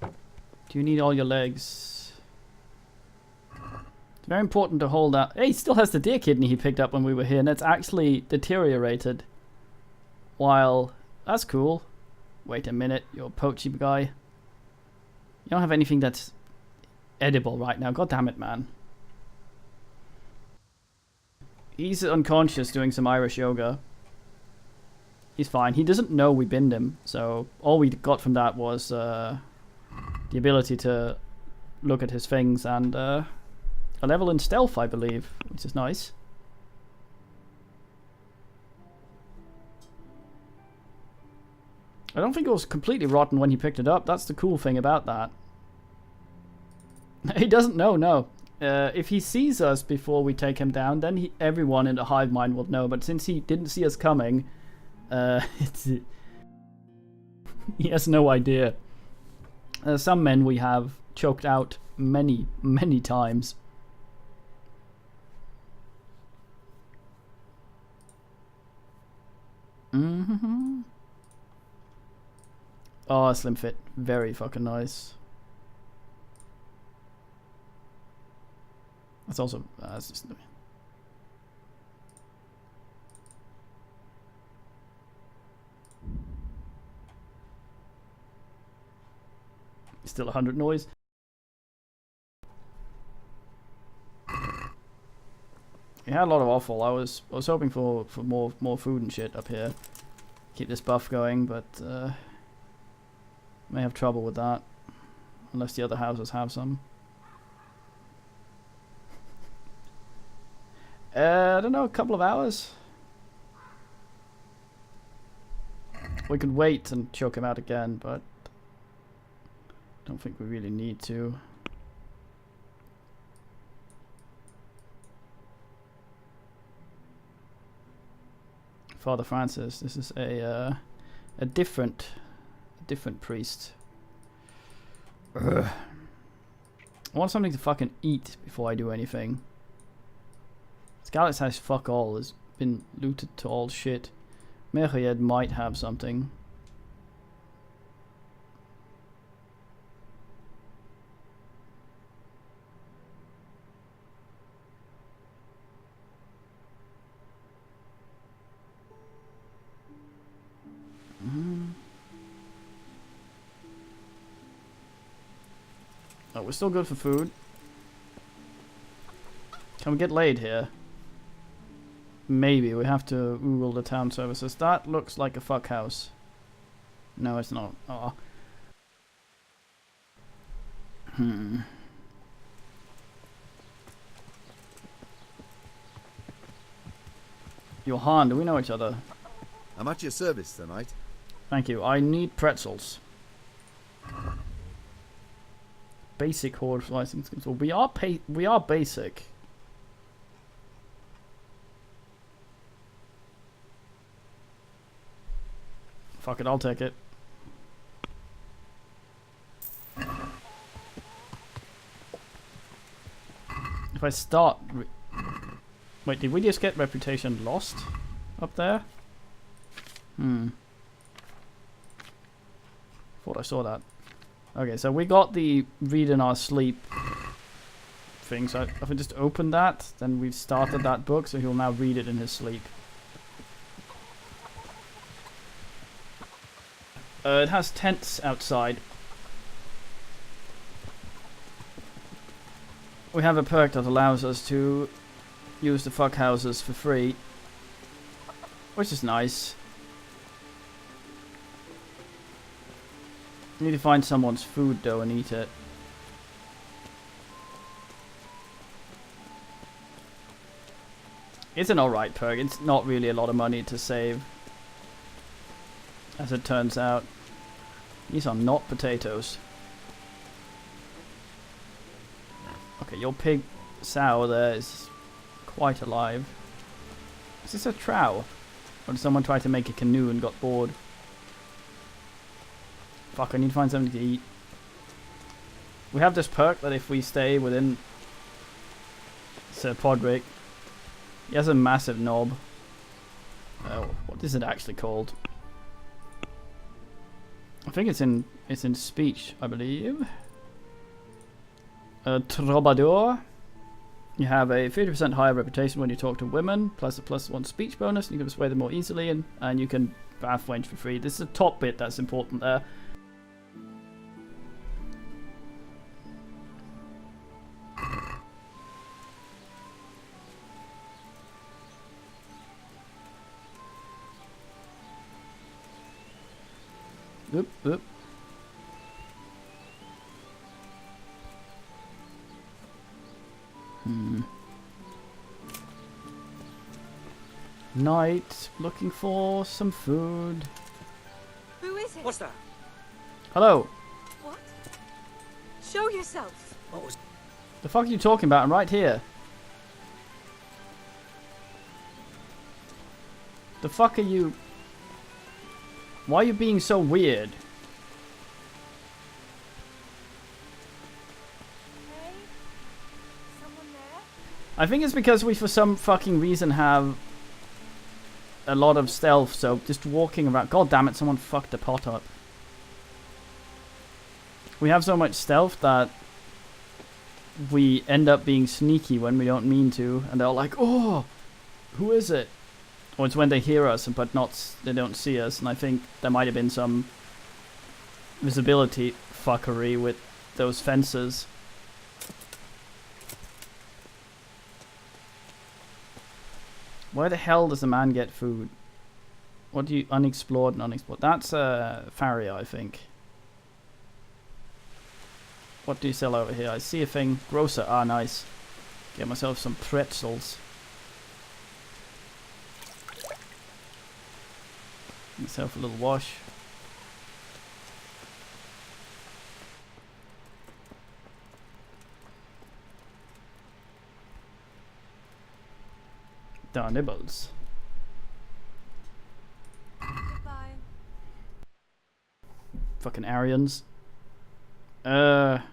Do you need all your legs? It's very important to hold that. Hey, he still has the deer kidney he picked up when we were here, and it's actually deteriorated. While that's cool. Wait a minute, you're a poachy guy. You don't have anything that's edible right now. God damn it, man. He's unconscious doing some Irish yoga. He's fine. He doesn't know we binned him, so all we got from that was the ability to look at his things and a level in stealth, I believe, which is nice. I don't think it was completely rotten when he picked it up. That's the cool thing about that. He doesn't know, no. If he sees us before we take him down, then everyone in the hive mind will know. But since he didn't see us coming, he has no idea. Some men we have choked out many, many times. Mm-hmm. Oh, slim fit. Very fucking nice. That's also... it's just... Still 100 noise. We had a lot of offal. I was hoping for more food and shit up here. Keep this buff going, but may have trouble with that. Unless the other houses have some. I don't know, a couple of hours. We could wait and choke him out again, but don't think we really need to. Father Francis, this is a different priest. Ugh. I want something to fucking eat before I do anything. Skalitz has fuck all, has been looted to all shit. Merried might have something. Oh, we're still good for food. Can we get laid here? Maybe. We have to Google the town services. That looks like a fuck house. No, it's not. Oh. Johan, do we know each other? I'm at your service tonight. Thank you. I need pretzels. Basic horde license control. We are basic. Fuck it, I'll take it. If I start... Wait, did we just get reputation lost up there? Thought I saw that. Okay, so we got the read in our sleep thing, so if I just open that, then we've started that book, so he'll now read it in his sleep. It has tents outside. We have a perk that allows us to use the fuck houses for free, which is nice. Need to find someone's food though and eat it. It's an alright perk. It's not really a lot of money to save, as it turns out. These are not potatoes. Okay, your pig sow there is quite alive. Is this a trow? Or did someone try to make a canoe and got bored? Fuck, I need to find something to eat. We have this perk that if we stay within Sir Podrick, he has a massive knob. What is it actually called? I think it's in speech, I believe. Troubadour. You have a 50% higher reputation when you talk to women, plus a +1 speech bonus, and you can persuade them more easily, and you can bath wench for free. This is the top bit that's important there. Oop, oop. Night, looking for some food. Who is it? What's that? Hello. What? Show yourself. What was... The fuck are you talking about? I'm right here. The fuck are you... Why are you being so weird? I think it's because we for some fucking reason have a lot of stealth, so just walking around... God damn it, someone fucked the pot up. We have so much stealth that we end up being sneaky when we don't mean to, and they're like, oh, who is it? Or it's when they hear us, but they don't see us, and I think there might have been some visibility fuckery with those fences. Where the hell does the man get food? What do you... Unexplored and unexplored. That's Faria, I think. What do you sell over here? I see a thing. Grocer. Ah, nice. Get myself some pretzels. Myself a little wash. Da nibbles. Bye. Fucking Aryans. Guys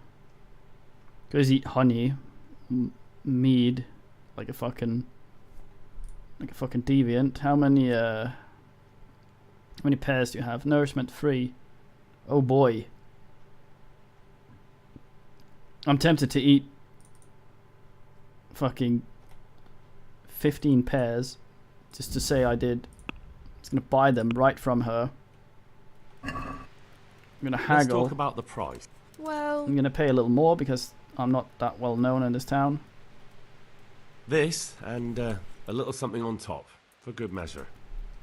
eat honey, mead, like a fucking deviant. How many pairs do you have? Nourishment 3. Oh boy. I'm tempted to eat fucking 15 pairs just to say I did. I was gonna buy them right from her. I'm gonna haggle. Let's talk about the price. Well, I'm gonna pay a little more because I'm not that well known in this town. This and a little something on top for good measure.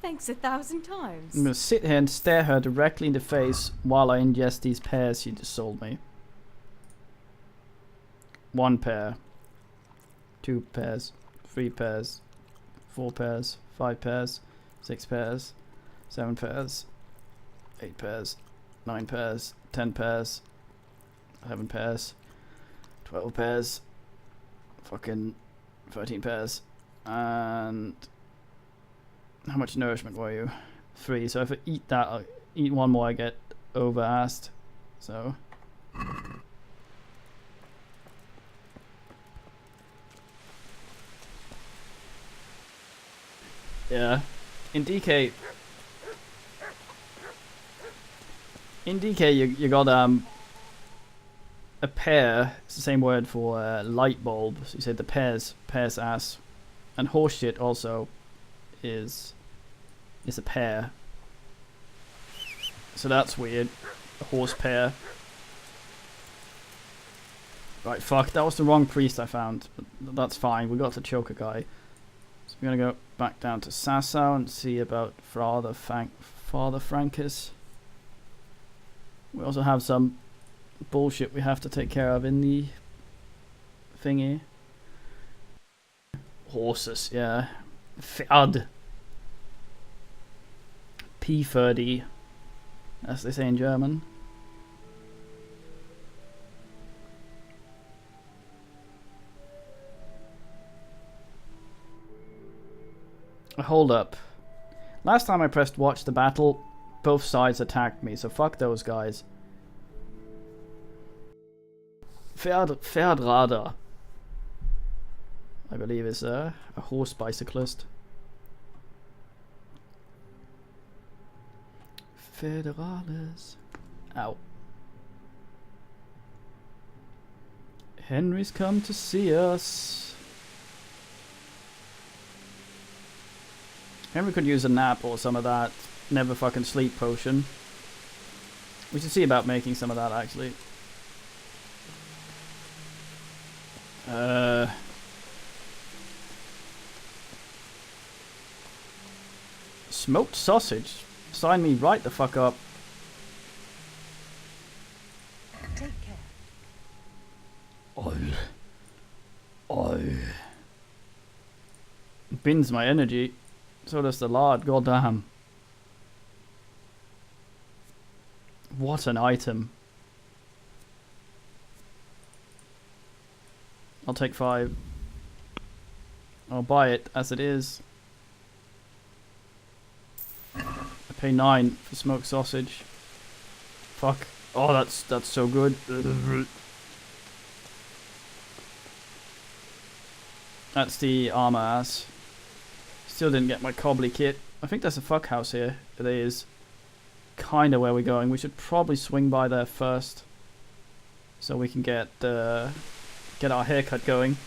thanks 1,000 times. I'm gonna sit here and stare her directly in the face while I ingest these pears she just sold me. 1 pair, 2 pairs, 3 pairs, 4 pairs, 5 pairs, 6 pairs, 7 pairs, 8 pairs, 9 pairs, 10 pairs, 11 pairs, 12 pairs, fucking 13 pairs, and how much nourishment were you? 3. So if I eat that, I'll eat 1 more, I get over-assed. So yeah, in DK you got a pair. It's the same word for light bulb. So you said the pears ass, and horseshit also is a pear. So that's weird. A horse pear. Right, fuck, that was the wrong priest I found. But that's fine, we got the choker guy. So we're gonna go back down to Sasau and see about Father Francis. We also have some bullshit we have to take care of in the thingy. Horses, yeah. Pferd. P30, as they say in German. Hold up. Last time I pressed watch the battle, both sides attacked me, so fuck those guys. Pferdrader, I believe, is a horse bicyclist. Federales. Ow. Henry's come to see us. Henry could use a nap or some of that never fucking sleep potion. We should see about making some of that actually. Smoked sausage. Sign me right the fuck up. Take care. Bins my energy. So does the lard, goddamn. What an item. I'll take 5. I'll buy it as it is. I pay 9 for smoked sausage. Fuck. Oh, that's so good. That's the armor ass. Still didn't get my cobbly kit. I think there's a fuck house here. It is kinda where we're going. We should probably swing by there first, so we can get our haircut going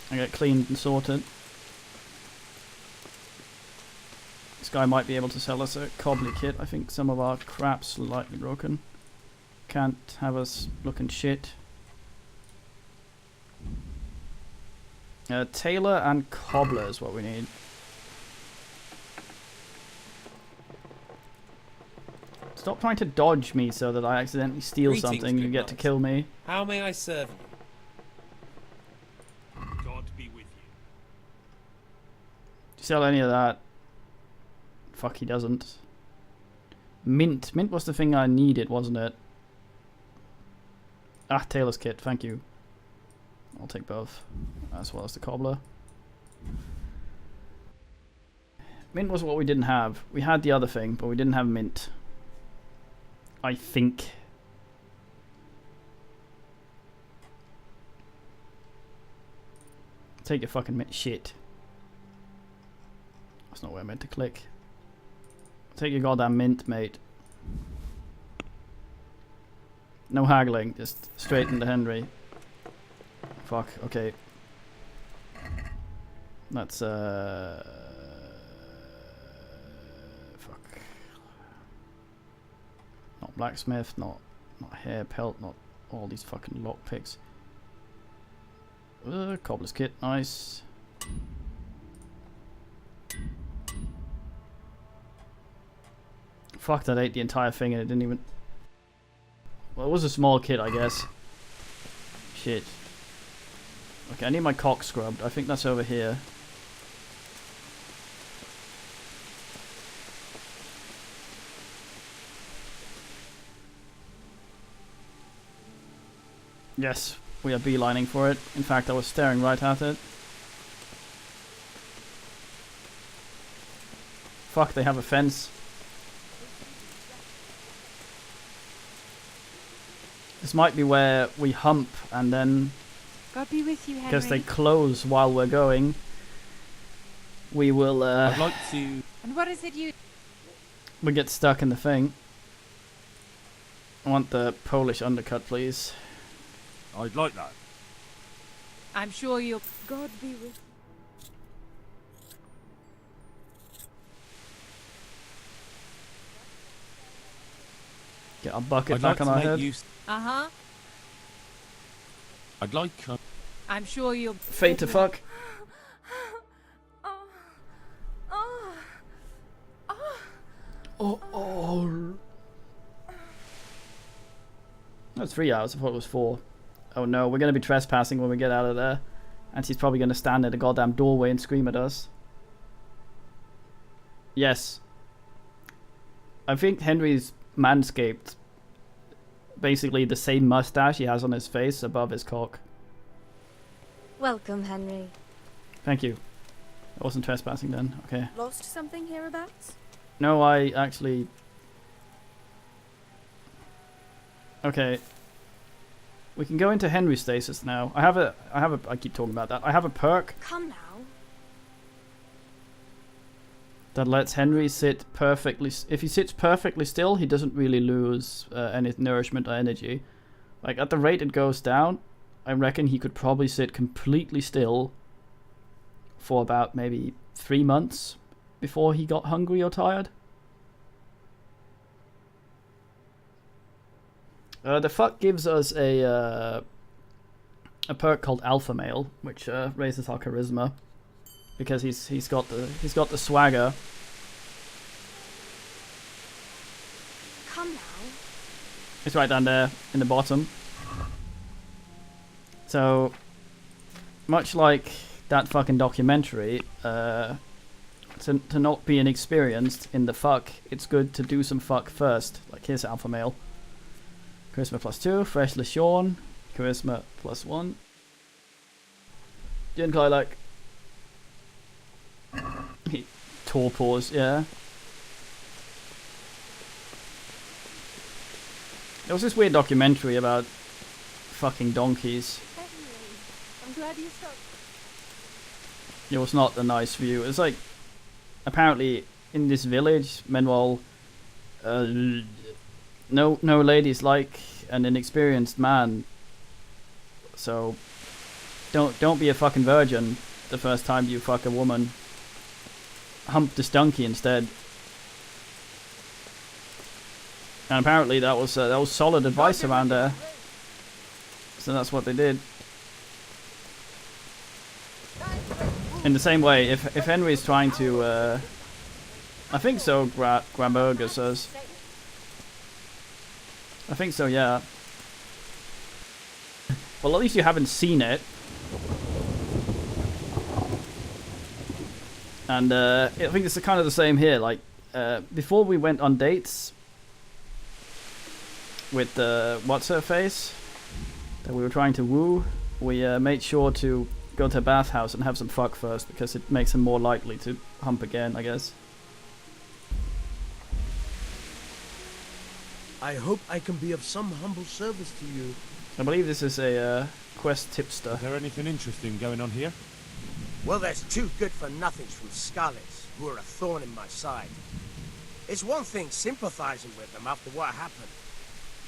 and get cleaned and sorted. This guy might be able to sell us a cobbly kit. I think some of our crap's slightly broken. Can't have us looking shit. Tailor and cobbler is what we need. Stop trying to dodge me so that I accidentally steal something and get to kill me. How may I serve you? God be with you. Do you sell any of that? Fuck, he doesn't. Mint. Mint was the thing I needed, wasn't it? Ah, tailor's kit, thank you. I'll take both, as well as the cobbler. Mint was what we didn't have. We had the other thing, but we didn't have mint. I think. Take your fucking mint. Shit. That's not where I meant to click. Take your goddamn mint, mate. No haggling, just straight into Henry. Fuck, okay. That's, fuck. Not blacksmith, not hair pelt, not all these fucking lockpicks. Cobbler's kit, nice. Fuck, that ate the entire thing and it didn't even... Well, it was a small kit, I guess. Shit. Okay, I need my cock scrubbed. I think that's over here. Yes, we are beelining for it. In fact, I was staring right at it. Fuck, they have a fence. This might be where we hump and then... God be with you, Henry. Because they close while we're going. We will, I'd like to... And what is it you... We get stuck in the thing. I want the Polish undercut, please. I'd like that. I'm sure you'll... God be with... Get our bucket back on our head. Uh-huh. I'd like... I'm sure you'll... Fate to fuck. Oh. That's 3 hours. I thought it was 4. Oh no, we're going to be trespassing when we get out of there. And she's probably going to stand at the goddamn doorway and scream at us. Yes. I think Henry's manscaped. Basically the same mustache he has on his face above his cock. Welcome, Henry. Thank you. I wasn't trespassing then. Okay. Lost something hereabouts? No, I actually... Okay. We can go into Henry's stasis now. I keep talking about that. I have a perk Come now. that lets Henry sit perfectly... If he sits perfectly still, he doesn't really lose any nourishment or energy. Like, at the rate it goes down, I reckon he could probably sit completely still for about maybe 3 months before he got hungry or tired. The fuck gives us a perk called Alpha Male, which raises our charisma because he's got the swagger. Come now. It's right down there in the bottom. So much like that fucking documentary, to not be inexperienced in the fuck, it's good to do some fuck first. Like, here's Alpha Male. Charisma +2, freshly shorn. Charisma +1. Jen Klylak. Torpors, yeah. There was this weird documentary about fucking donkeys. I'm glad you stopped. It was not a nice view. It's like, apparently in this village, Manuel, no ladies like an inexperienced man. So don't be a fucking virgin the first time you fuck a woman. Hump this donkey instead. And apparently that was solid advice around there. So that's what they did. In the same way, if Henry's trying to, I think so. Gramberger says. I think so, yeah. Well, at least you haven't seen it. And I think it's kind of the same here. Like before we went on dates with what's her face that we were trying to woo, we made sure to go to a bathhouse and have some fuck first because it makes him more likely to hump again, I guess. I hope I can be of some humble service to you. I believe this is a quest tipster. Is there anything interesting going on here? Well, there's two good-for-nothings from Skalitz who are a thorn in my side. It's one thing sympathizing with them after what happened,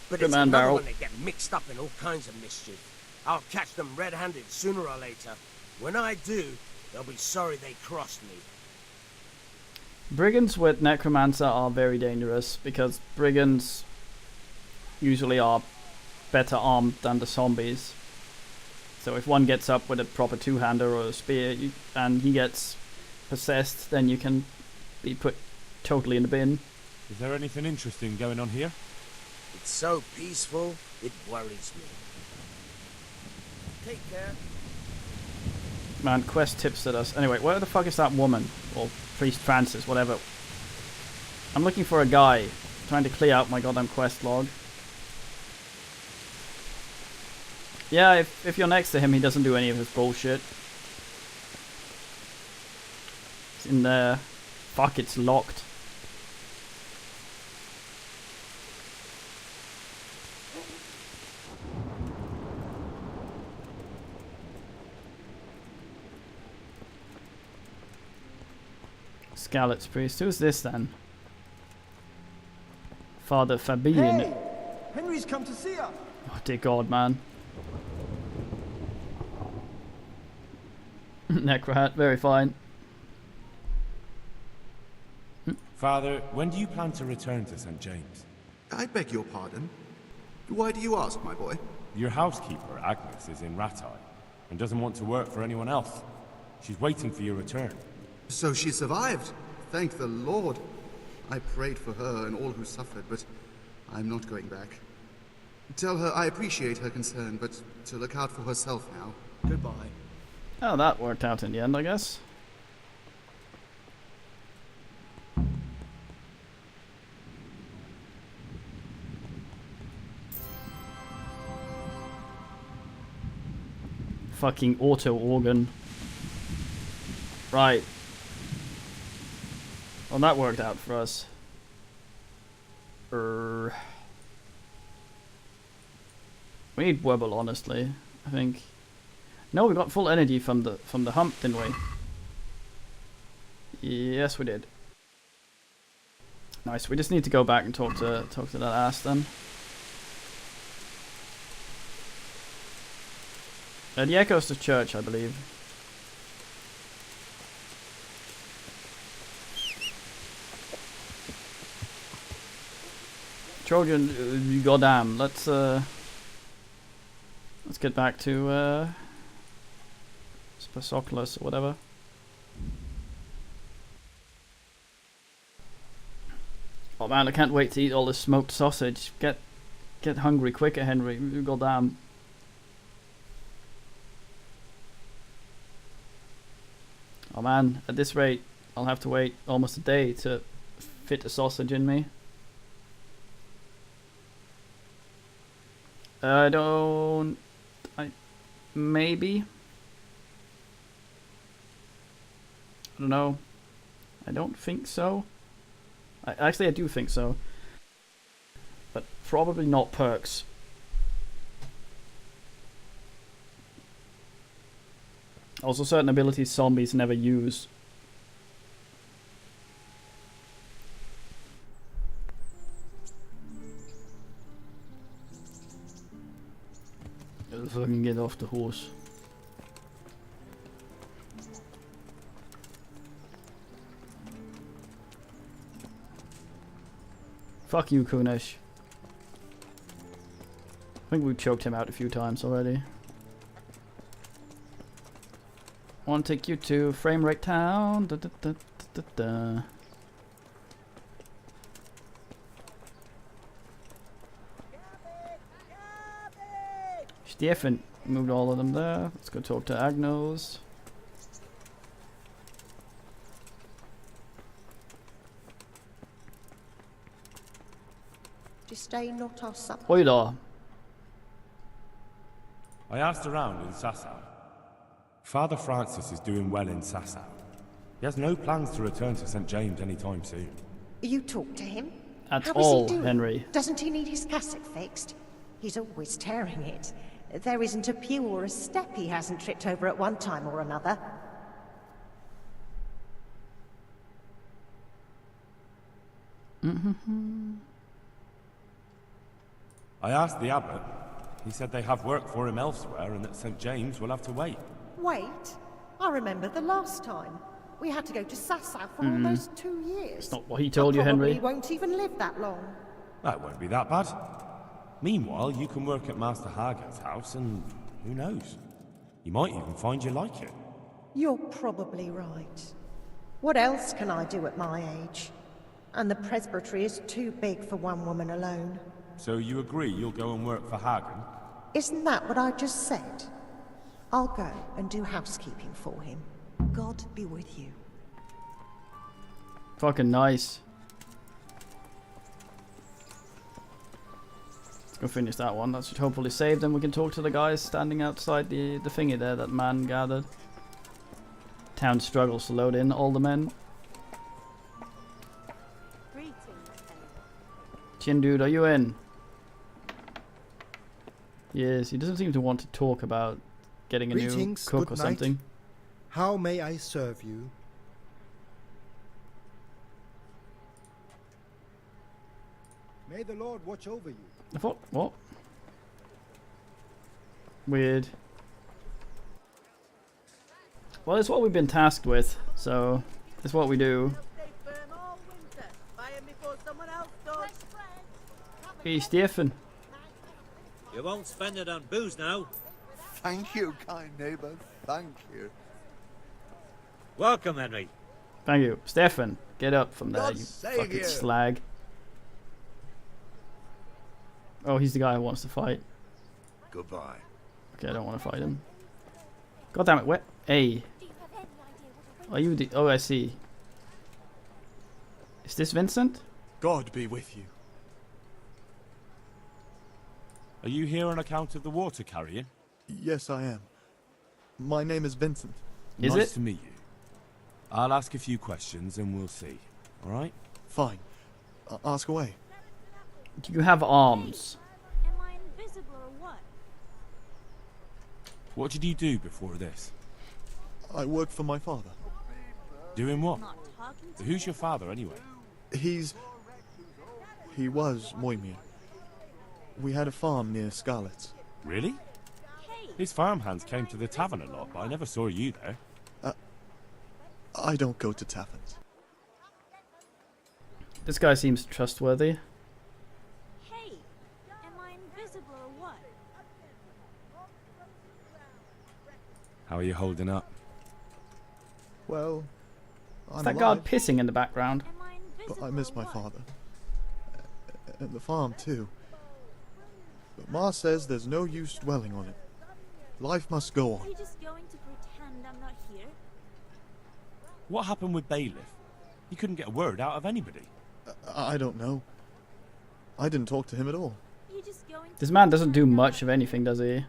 but Good it's man, another Barrel. when they get mixed up in all kinds of mischief. I'll catch them red-handed sooner or later. When I do, they'll be sorry they crossed me. Brigands with Necromancer are very dangerous because brigands usually are better armed than the zombies. So if one gets up with a proper two-hander or a spear and he gets possessed, then you can be put totally in the bin. Is there anything interesting going on here? It's so peaceful, it worries me. Take care. Man, quest tips at us. Anyway, where the fuck is that woman? Or Priest Francis, whatever. I'm looking for a guy. Trying to clear out my goddamn quest log. Yeah, if you're next to him, he doesn't do any of his bullshit. It's in there. Fuck, it's locked. Skalitz priest. Who's this then? Father Fabian. Hey! Henry's come to see us! Oh dear God, man. Necrohat, very fine. Father, when do you plan to return to St. James? I beg your pardon. Why do you ask, my boy? Your housekeeper, Agnes, is in Rattay and doesn't want to work for anyone else. She's waiting for your return. So she survived. Thank the Lord. I prayed for her and all who suffered, but I'm not going back. Tell her I appreciate her concern, but to look out for herself now. Goodbye. Oh, that worked out in the end, I guess. Fucking auto organ. Right. Well, that worked out for us. We need Webble, honestly. I think. No, we got full energy from the hump, didn't we? Yes, we did. Nice. We just need to go back and talk to that ass then. The Echoes to Church, I believe. Trojan, goddamn. Let's get back to Spasoculus or whatever. Oh man, I can't wait to eat all this smoked sausage. Get hungry quicker, Henry. Goddamn. Oh man, at this rate, I'll have to wait almost a day to fit a sausage in me. I don't Maybe. I don't know. I don't think so. Actually, I do think so. But probably not perks. Also, certain abilities zombies never use. If I can get off the horse. Fuck you, Kunesh. I think we've choked him out a few times already. Want to take you to Frame Rate Town. Da, da, da, da, da. Stefan moved all of them there. Let's go talk to Agnos. Disdain not our supper. Oida. I asked around in Sasau. Father Francis is doing well in Sasau. He has no plans to return to St. James anytime soon. You talked to him? At How all, is he doing? Henry. Doesn't he need his cassock fixed? He's always tearing it. There isn't a pew or a step he hasn't tripped over at one time or another. I asked the abbot. He said they have work for him elsewhere and that St. James will have to wait. Wait, I remember the last time. We had to go to Sasau for almost 2 years. Not what he told you, Henry. He won't even live that long. That won't be that bad. Meanwhile, you can work at Master Hagen's house and who knows? You might even find you like it. You're probably right. What else can I do at my age? And the presbytery is too big for one woman alone. So you agree you'll go and work for Hagen? Isn't that what I just said? I'll go and do housekeeping for him. God be with you. Fucking nice. Let's go finish that one. That should hopefully save them. We can talk to the guys standing outside the thingy there that man gathered. Town struggles to load in all the men. Chin dude, are you in? Yes, he doesn't seem to want to talk about getting a new cook or something. How may I serve you? May the Lord watch over you. I thought, what? Weird. Well, it's what we've been tasked with, so it's what we do. Hey, Stefan. You won't spend it on booze now. Thank you, kind neighbor. Thank you. Welcome, Henry. Thank you. Stefan, get up from there, God you save fucking you. slag. Oh, he's the guy who wants to fight. Goodbye. Okay, I don't want to fight him. God damn it, where? Hey. Are you the... Oh, I see. Is this Vincent? God be with you. Are you here on account of the water carrying? Yes, I am. My name is Vincent. Nice to meet you. I'll ask a few questions and we'll see. Alright? Fine. Ask away. Do you have arms? Am I invisible or what? What did you do before this? I work for my father. Doing what? Who's your father anyway? He was Moimir. We had a farm near Scarlet's. Really? His farmhands came to the tavern a lot, but I never saw you there. I don't go to taverns. This guy seems trustworthy. Hey, am I invisible or what? How are you holding up? Well, Is I'm that guard pissing in the background? but I miss my father. And the farm, too. But Ma says there's no use dwelling on it. Life must go Are on. you just going to pretend I'm not here? What happened with Bailiff? He couldn't get a word out of anybody. I don't know. I didn't talk to him at all. This man doesn't do much of anything, does he?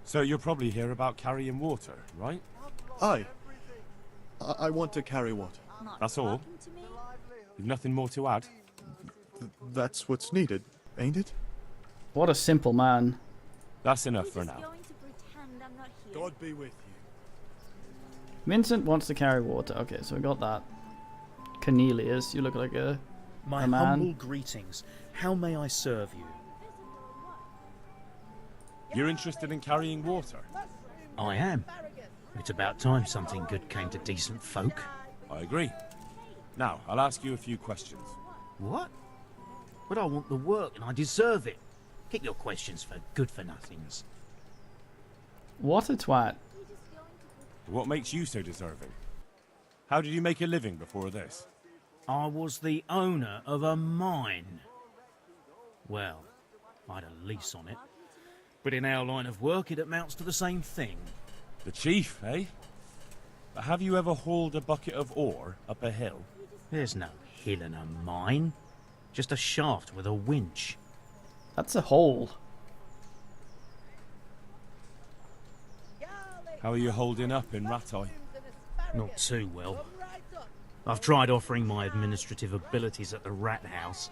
So you're probably here about carrying water, right? Aye. I want to carry water. That's all? You've nothing more to add? That's what's needed, ain't it? What a simple man. That's enough for now. God be with you. Vincent wants to carry water. Okay, so we got that. Cornelius, you look like a My man. humble greetings. How may I serve you? You're interested in carrying water? I am. It's about time something good came to decent folk. I agree. Now, I'll ask you a few questions. What? But I want the work and I deserve it. Keep your questions for good-for-nothings. What a twat. What makes you so deserving? How did you make a living before this? I was the owner of a mine. Well, I had a lease on it. But in our line of work, it amounts to the same thing. The chief, eh? But have you ever hauled a bucket of ore up a hill? There's no hill in a mine. Just a shaft with a winch. That's a hole. How are you holding up in Rattay? Not too well. I've tried offering my administrative abilities at the rat house,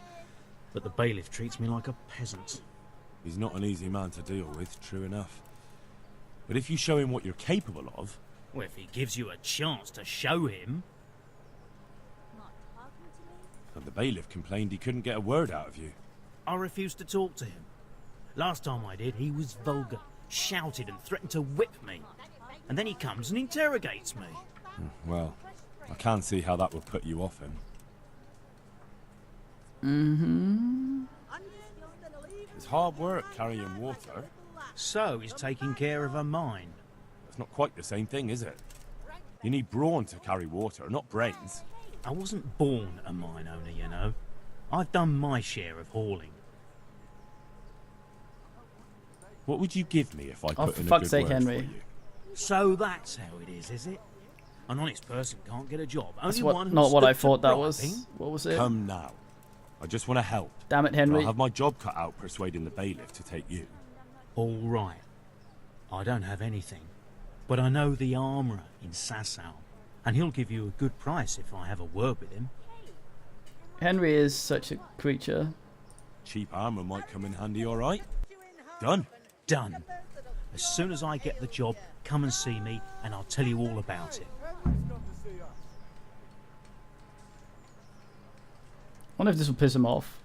but the bailiff treats me like a peasant. He's not an easy man to deal with, true enough. But if you show him what you're capable of... Well, if he gives you a chance to show him... And the bailiff complained he couldn't get a word out of you. I refused to talk to him. Last time I did, he was vulgar, shouted and threatened to whip me. And then he comes and interrogates me. Well, I can't see how that would put you off him. Mm-hmm. It's hard work carrying water. So he's taking care of a mine. It's not quite the same thing, is it? You need brawn to carry water, not brains. I wasn't born a mine owner, you know. I've done my share of hauling. What would you give me if I Oh, put for in a fuck's good sake, word Henry. for you? So that's how it is it? An honest person can't get a job. That's Only what, one who not what I stood thought for that was. bribing. What was it? Come now. I just want to help. Damn it, Henry. I'll have my job cut out persuading the bailiff to take you. All right. I don't have anything, but I know the armourer in Sasau, and he'll give you a good price if I have a word with him. Henry is such a creature. Cheap armour might come in handy, all right? Done. Done. As soon as I get the job, come and see me, and I'll tell you all about it. I wonder if this will piss him off.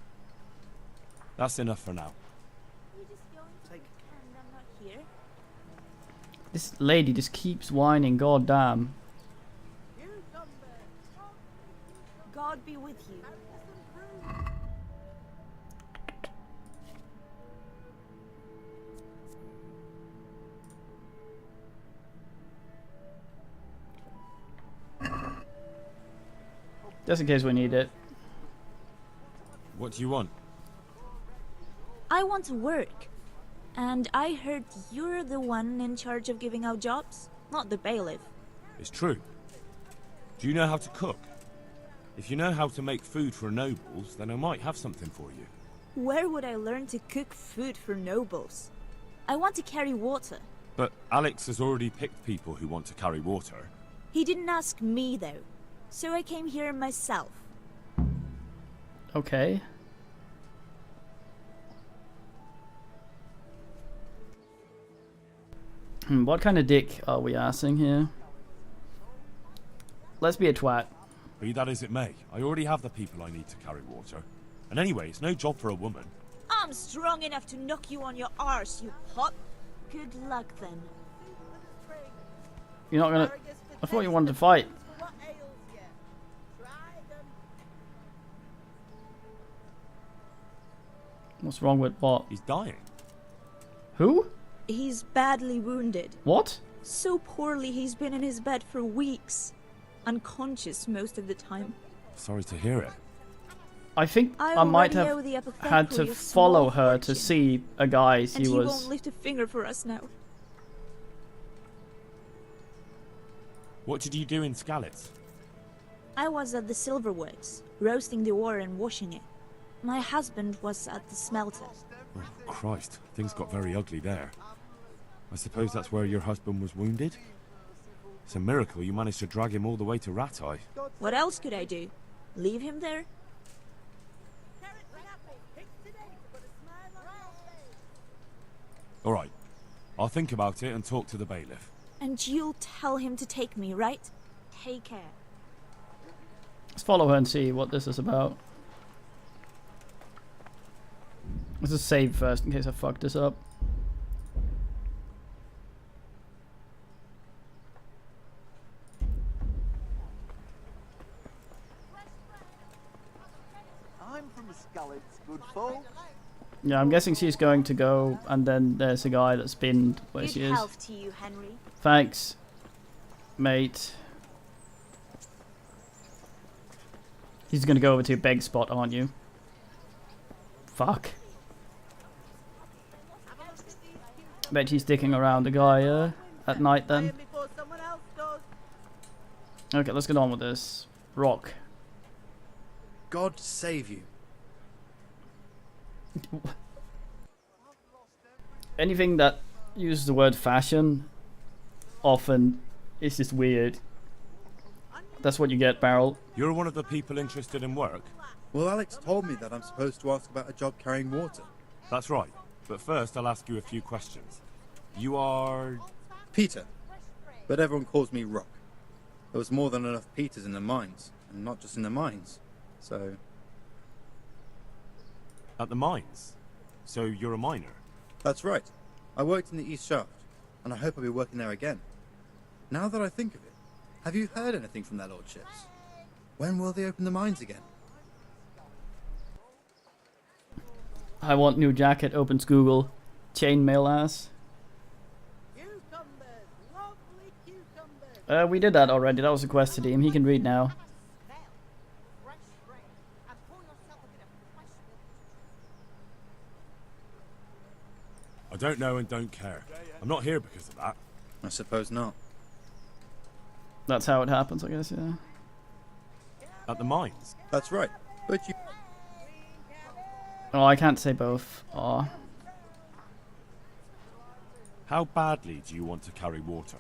That's enough for now. This lady just keeps whining, god damn. God be with you. Just in case we need it. What do you want? I want to work. And I heard you're the one in charge of giving out jobs, not the bailiff. It's true. Do you know how to cook? If you know how to make food for nobles, then I might have something for you. Where would I learn to cook food for nobles? I want to carry water. But Alex has already picked people who want to carry water. He didn't ask me, though. So I came here myself. Okay. What kind of dick are we assing here? Let's be a twat. Be that as it may, I already have the people I need to carry water. And anyway, it's no job for a woman. I'm strong enough to knock you on your arse, you pot. Good luck, then. You're not gonna... I thought you wanted to fight. What's wrong with what? He's dying. Who? He's badly wounded. What? So poorly he's been in his bed for weeks. Unconscious most of the time. Sorry to hear it. I think I I might already have owe the apothecary had to a follow small her to fortune. see a guy And he he was... won't lift a finger for us now. What did you do in Skalitz? I was at the silver works, roasting the ore and washing it. My husband was at the smelter. Oh, Christ. Things got very ugly there. I suppose that's where your husband was wounded? It's a miracle you managed to drag him all the way to Rattay. What else could I do? Leave him there? Alright, I'll think about it and talk to the bailiff. And you'll tell him to take me, right? Take care. Let's follow her and see what this is about. Let's just save first in case I fuck this up. I'm from Skalitz, good folk. Yeah, I'm guessing she's going to go, and then there's a guy that's pinned where Good she is. health to you, Henry. Thanks, mate. He's gonna go over to your beg spot, aren't you? Fuck. Bet she's sticking around the guy at night then. Okay, let's get on with this. Rock. God save you. Anything that uses the word fashion often is just weird. That's what you get, Barrel. You're one of the people interested in work? Well, Alex told me that I'm supposed to ask about a job carrying water. That's right. But first, I'll ask you a few questions. You are... Peter. But everyone calls me Rock. There was more than enough Peters in the mines. And not just in the mines. So... At the mines? So you're a miner? That's right. I worked in the East Shaft. And I hope I'll be working there again. Now that I think of it, have you heard anything from their lordships? When will they open the mines again? I want new jacket, opens Google. Chainmail ass. We did that already, that was a quest to him. He can read now. I don't know and don't care. I'm not here because of that. I suppose not. That's how it happens, I guess, yeah. At the mines? That's right. But you... Oh, I can't say both. Aw. How badly do you want to carry water?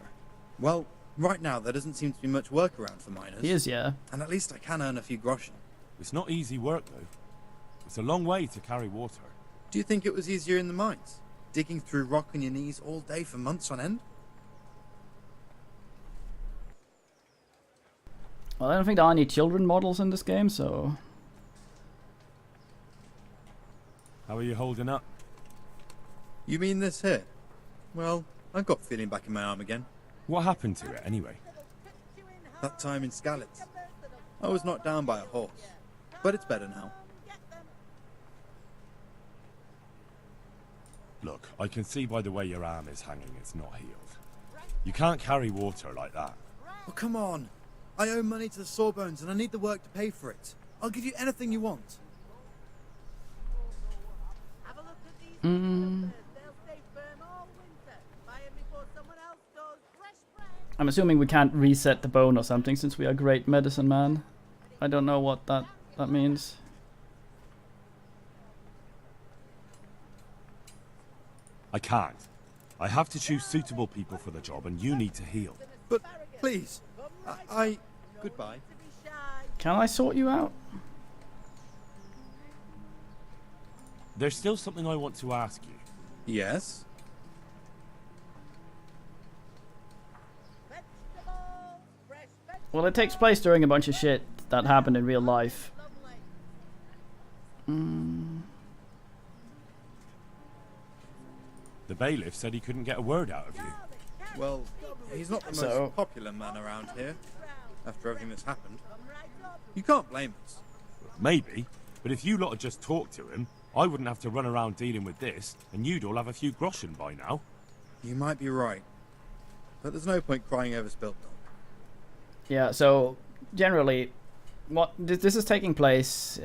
Well, right now there doesn't seem to be much work around for miners. He is, yeah. And at least I can earn a few groschen. It's not easy work, though. It's a long way to carry water. Do you think it was easier in the mines? Digging through rock on your knees all day for months on end? Well, I don't think there are any children models in this game, so... How are you holding up? You mean this here? Well, I've got feeling back in my arm again. What happened to it, anyway? That time in Skalitz. I was knocked down by a horse. But it's better now. Look, I can see by the way your arm is hanging it's not healed. You can't carry water like that. Oh, come on. I owe money to the Sawbones and I need the work to pay for it. I'll give you anything you want. I'm assuming we can't reset the bone or something since we are great medicine man. I don't know what that means. I can't. I have to choose suitable people for the job and you need to heal. But please, I... Goodbye. Can I sort you out? There's still something I want to ask you. Yes? Well, it takes place during a bunch of shit that happened in real life. The bailiff said he couldn't get a word out of you. Well, he's not the most popular man around here, after everything that's happened. You can't blame us. Maybe, but if you lot had just talked to him, I wouldn't have to run around dealing with this, and you'd all have a few groschen by now. You might be right. But there's no point crying over spilt milk. Yeah, so generally, what this is taking place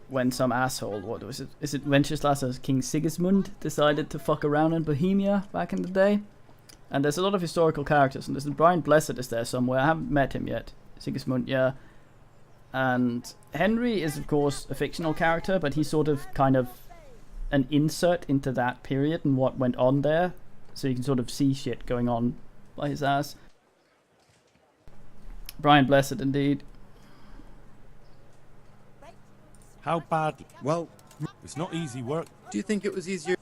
when some asshole, what was it? Is it Wenceslas King Sigismund decided to fuck around in Bohemia back in the day? And there's a lot of historical characters, and there's Brian Blessed is there somewhere. I haven't met him yet. Sigismund, yeah. And Henry is of course a fictional character, but he's sort of kind of an insert into that period and what went on there. so you can sort of see shit going on by his ass. Brian Blessed, indeed. How bad? Well, it's not easy work. Do you think it was easier?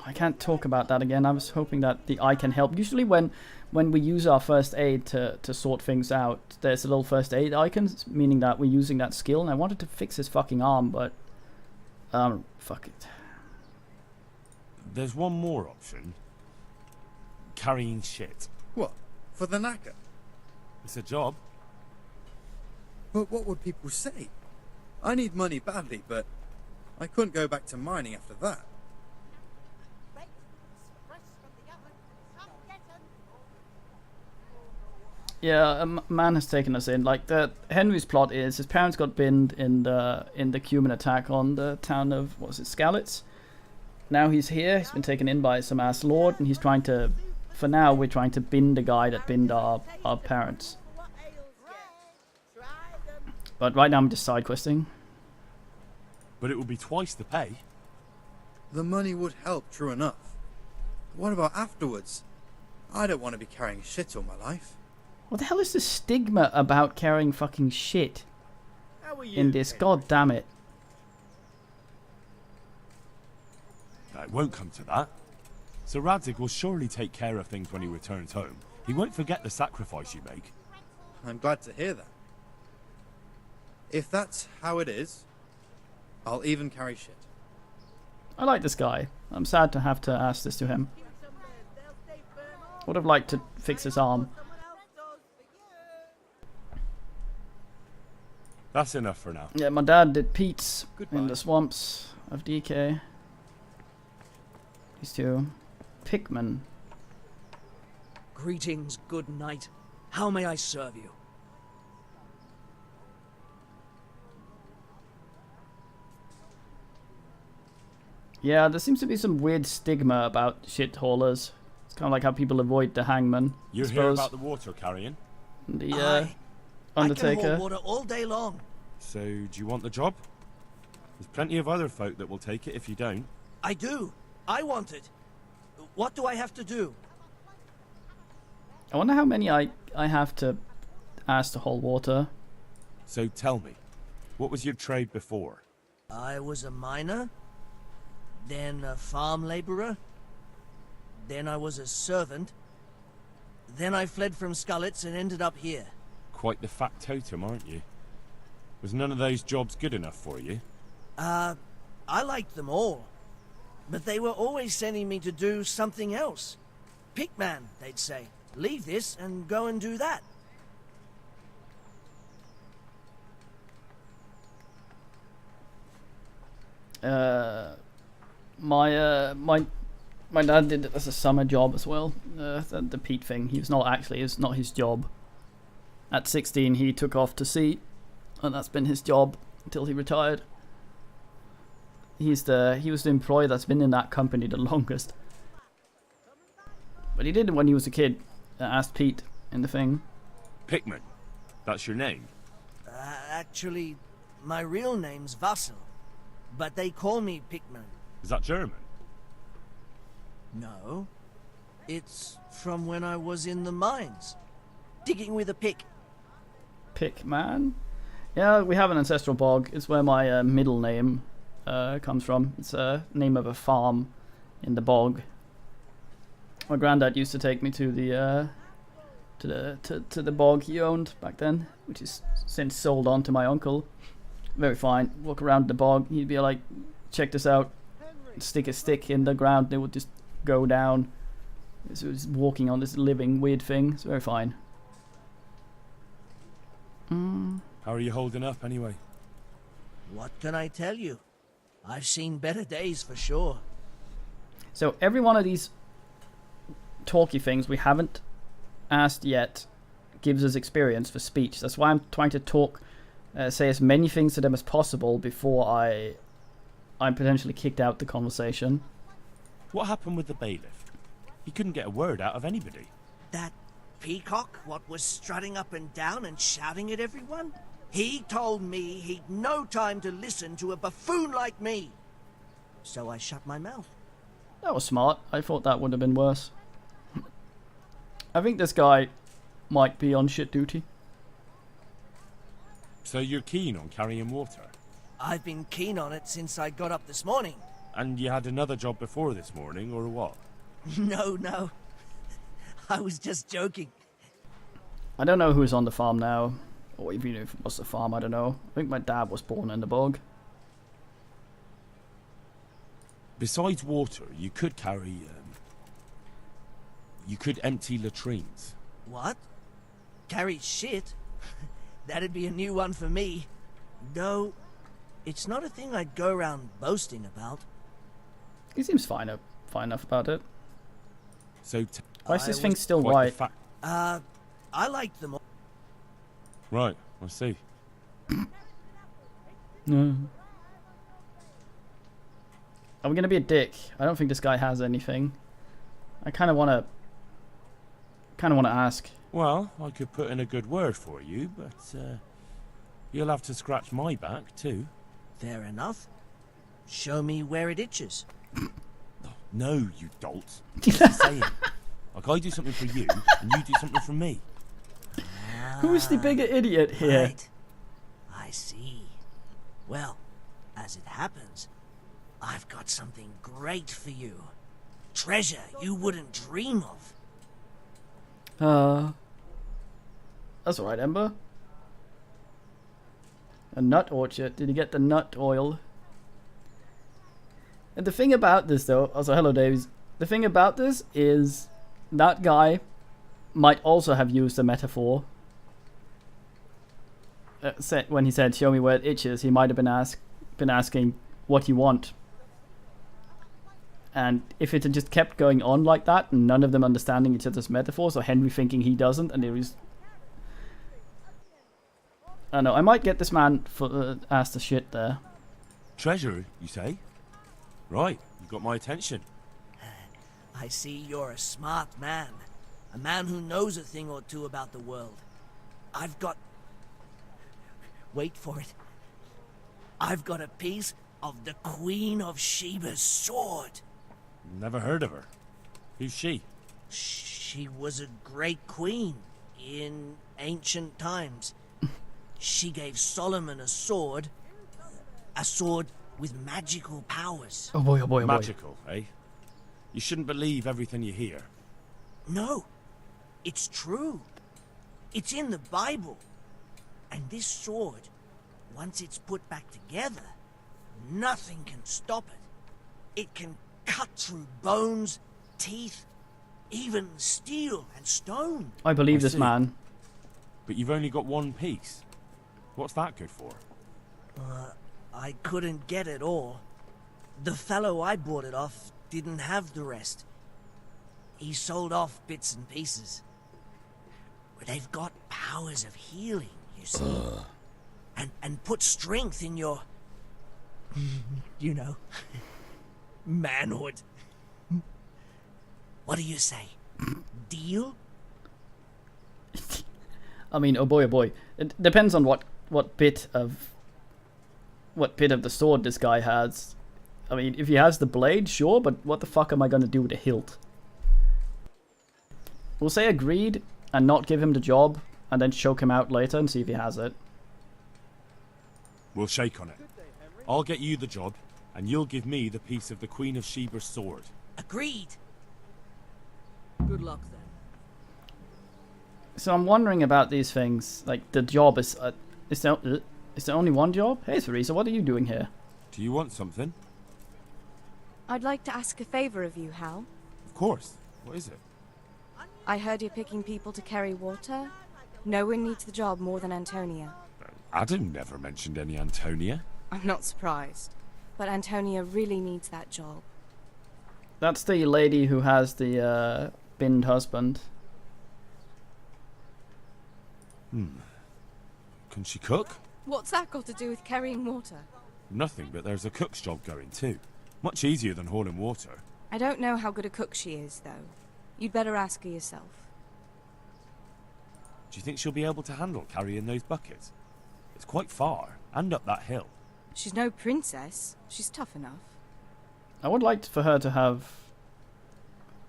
I can't talk about that again. I was hoping that the eye can help. Usually when we use our first aid to sort things out, there's a little first aid icon, meaning that we're using that skill, and I wanted to fix his fucking arm, but fuck it. There's one more option. Carrying shit. What? For the knacker? It's a job. But what would people say? I need money badly, but I couldn't go back to mining after that. Yeah, a man has taken us in. Like, Henry's plot is his parents got binned in the Cuban attack on the town of, what was it, Skalitz? Now he's here, he's been taken in by some ass lord, and he's trying to, for now, we're trying to bind the guy that binned our parents. But right now I'm just side questing. But it will be twice the pay. The money would help, true enough. What about afterwards? I don't want to be carrying shit all my life. What the hell is the stigma about carrying fucking shit in this? God damn it. It won't come to that. Sir Radzig will surely take care of things when he returns home. He won't forget the sacrifice you make. I'm glad to hear that. If that's how it is, I'll even carry shit. I like this guy. I'm sad to have to ask this to him. Would have liked to fix his arm. That's enough for now. Yeah, my dad did Pete's in the swamps of DK. These two. Pickman. Greetings, good knight. How may I serve you? Yeah, there seems to be some weird stigma about shit haulers. It's kind of like how people avoid the hangman. You're here about the water carrying? The Undertaker. I can haul water all day long. So, do you want the job? There's plenty of other folk that will take it if you don't. I do. I want it. What do I have to do? I wonder how many I have to ask to haul water. So tell me, what was your trade before? I was a miner, then a farm laborer, then I was a servant, then I fled from Skalitz and ended up here. Quite the factotum, aren't you? Was none of those jobs good enough for you? I liked them all, but they were always sending me to do something else. Pickman, they'd say. Leave this and go and do that. My dad did it as a summer job as well. The Pete thing. It's not his job. At 16, he took off to sea, and that's been his job until he retired. He was the employee that's been in that company the longest. But he did it when he was a kid. Asked Pete in the thing. Pickman, that's your name? Actually, my real name's Vassal, but they call me Pickman. Is that German? No. It's from when I was in the mines, digging with a pick. Pickman? Yeah, we have an ancestral bog. It's where my middle name comes from. It's a name of a farm in the bog. My granddad used to take me to the bog he owned back then, which is since sold on to my uncle. Very fine. Walk around the bog. He'd be like, "Check this out." Stick a stick in the ground. It would just go down. So it was walking on this living weird thing. It's very fine. How are you holding up anyway? What can I tell you? I've seen better days for sure. So every one of these talky things we haven't asked yet gives us experience for speech. That's why I'm trying to talk, say as many things to them as possible before I'm potentially kicked out the conversation. What happened with the bailiff? He couldn't get a word out of anybody. That peacock, what was strutting up and down and shouting at everyone? He told me he'd no time to listen to a buffoon like me. So I shut my mouth. That was smart. I thought that would have been worse. I think this guy might be on shit duty. So you're keen on carrying water? I've been keen on it since I got up this morning. And you had another job before this morning, or what? No. I was just joking. I don't know who's on the farm now. Or even if it was the farm, I don't know. I think my dad was born in the bog. Besides water, you could carry... you could empty latrines. What? Carry shit? That'd be a new one for me. Though, it's not a thing I'd go around boasting about. He seems fine enough about it. So why is this thing still white? I like them all. Right, I see. No. Are we gonna be a dick? I don't think this guy has anything. I kind of wanna ask. Well, I could put in a good word for you, but you'll have to scratch my back too. Fair enough. Show me where it itches. No, you dolt. What's he saying? Like I do something for you, and you do something for me. Who's the bigger idiot here? Right. I see. Well, as it happens, I've got something great for you. Treasure you wouldn't dream of. That's alright, Ember. A nut orchard. Did you get the nut oil? And the thing about this, though, also hello, Davies. The thing about this is that guy might also have used a metaphor. When he said, "Show me where it itches," he might have been asking what you want. And if it had just kept going on like that, and none of them understanding each other's metaphors, or Henry thinking he doesn't, and it was... I don't know, I might get this man for asked the shit there. Treasure, you say? Right, you got my attention. I see you're a smart man. A man who knows a thing or two about the world. I've got... Wait for it. I've got a piece of the Queen of Sheba's sword. Never heard of her. Who's she? She was a great queen in ancient times. She gave Solomon a sword with magical powers. Oh boy, oh boy, oh boy. Magical, eh? You shouldn't believe everything you hear. No, it's true. It's in the Bible. And this sword, once it's put back together, nothing can stop it. It can cut through bones, teeth, even steel and stone. I believe this man. But you've only got one piece. What's that good for? I couldn't get it all. The fellow I bought it off didn't have the rest. He sold off bits and pieces. They've got powers of healing, you see. And put strength in your... you know... manhood. What do you say? Deal? I mean, oh boy. It depends on what bit of the sword this guy has. I mean, if he has the blade, sure, but what the fuck am I gonna do with the hilt? We'll say agreed and not give him the job, and then choke him out later and see if he has it. We'll shake on it. I'll get you the job, and you'll give me the piece of the Queen of Sheba's sword. Agreed. Good luck then. So I'm wondering about these things. Like, the job is there only one job? Hey, Theresa, what are you doing here? Do you want something? I'd like to ask a favor of you, Hal. Of course. What is it? I heard you're picking people to carry water. No one needs the job more than Antonia. Adam never mentioned any Antonia. I'm not surprised. But Antonia really needs that job. That's the lady who has the binned husband. Can she cook? What's that got to do with carrying water? Nothing, but there's a cook's job going too. Much easier than hauling water. I don't know how good a cook she is, though. You'd better ask her yourself. Do you think she'll be able to handle carrying those buckets? It's quite far, and up that hill. She's no princess. She's tough enough. I would like for her to have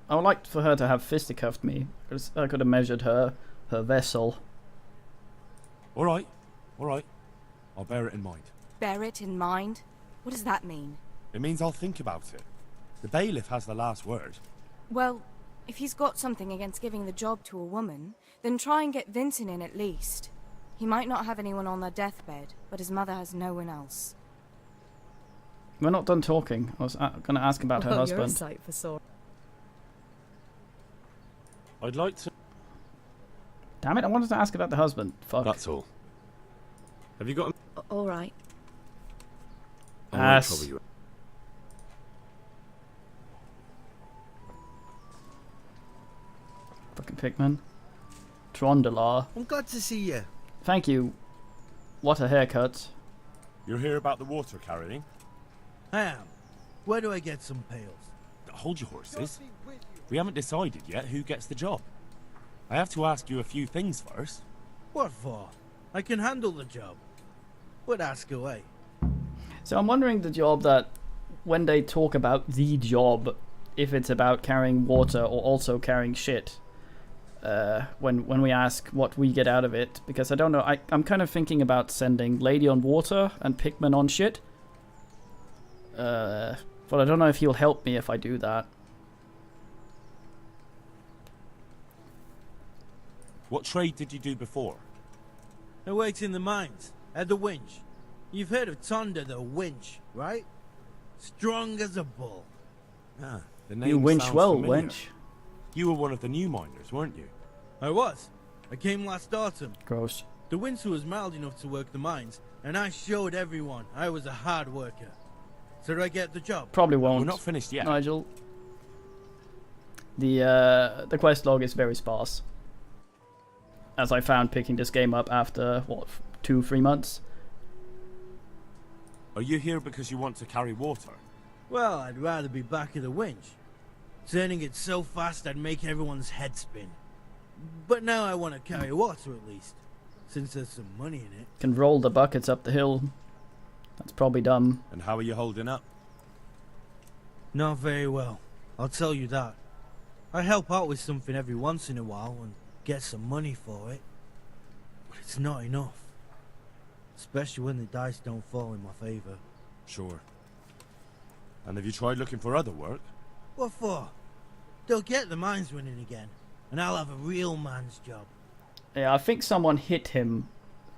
I would like for her to have fisticuffed me, because I could have measured her vessel. Alright. I'll bear it in mind. Bear it in mind? What does that mean? It means I'll think about it. The bailiff has the last word. Well, if he's got something against giving the job to a woman, then try and get Vincent in at least. He might not have anyone on their deathbed, but his mother has no one else. We're not done talking. I was going to ask about her husband. You're a sight for sore. I'd like to... Damn it, I wanted to ask about the husband. Fuck. That's all. Have you got... All right. I won't trouble you. Fucking Pikmin. Trondelar. I'm glad to see you. Thank you. What a haircut. You're here about the water carrying? I am. Where do I get some pails? Hold your horses. We haven't decided yet who gets the job. I have to ask you a few things first. What for? I can handle the job. But ask away. So I'm wondering the job that, when they talk about the job, if it's about carrying water or also carrying shit. When we ask what we get out of it, because I don't know, I'm kind of thinking about sending Lady on water and Pikmin on shit. But I don't know if he'll help me if I do that. What trade did you do before? I worked in the mines, at the winch. You've heard of Tonda the winch, right? Strong as a bull. Ah, the name You winch sounds well, familiar. wench. You were one of the new miners, weren't you? I was. I came last autumn. Gross. The winter was mild enough to work the mines, and I showed everyone I was a hard worker. So do I get the job? Probably won't. We're not finished yet. Nigel. The quest log is very sparse. As I found picking this game up after, what, 2-3 months? Are you here because you want to carry water? Well, I'd rather be back at the winch. Turning it so fast I'd make everyone's head spin. But now I want to carry water at least, since there's some money in it. Can roll the buckets up the hill. That's probably dumb. And how are you holding up? Not very well, I'll tell you that. I help out with something every once in a while and get some money for it. But it's not enough. Especially when the dice don't fall in my favor. Sure. And have you tried looking for other work? What for? They'll get the mines running again, and I'll have a real man's job. Yeah, I think someone hit him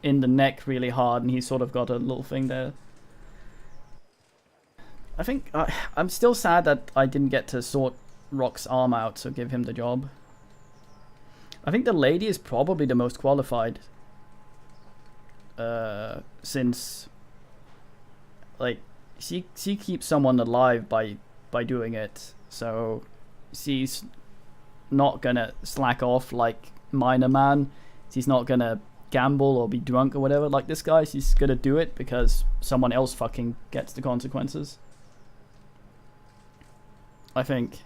in the neck really hard and he sort of got a little thing there. I think I'm still sad that I didn't get to sort Rock's arm out, so give him the job. I think the lady is probably the most qualified. Since, like, she keeps someone alive by doing it, so she's not gonna slack off like Miner Man. She's not gonna gamble or be drunk or whatever like this guy. She's gonna do it because someone else fucking gets the consequences, I think.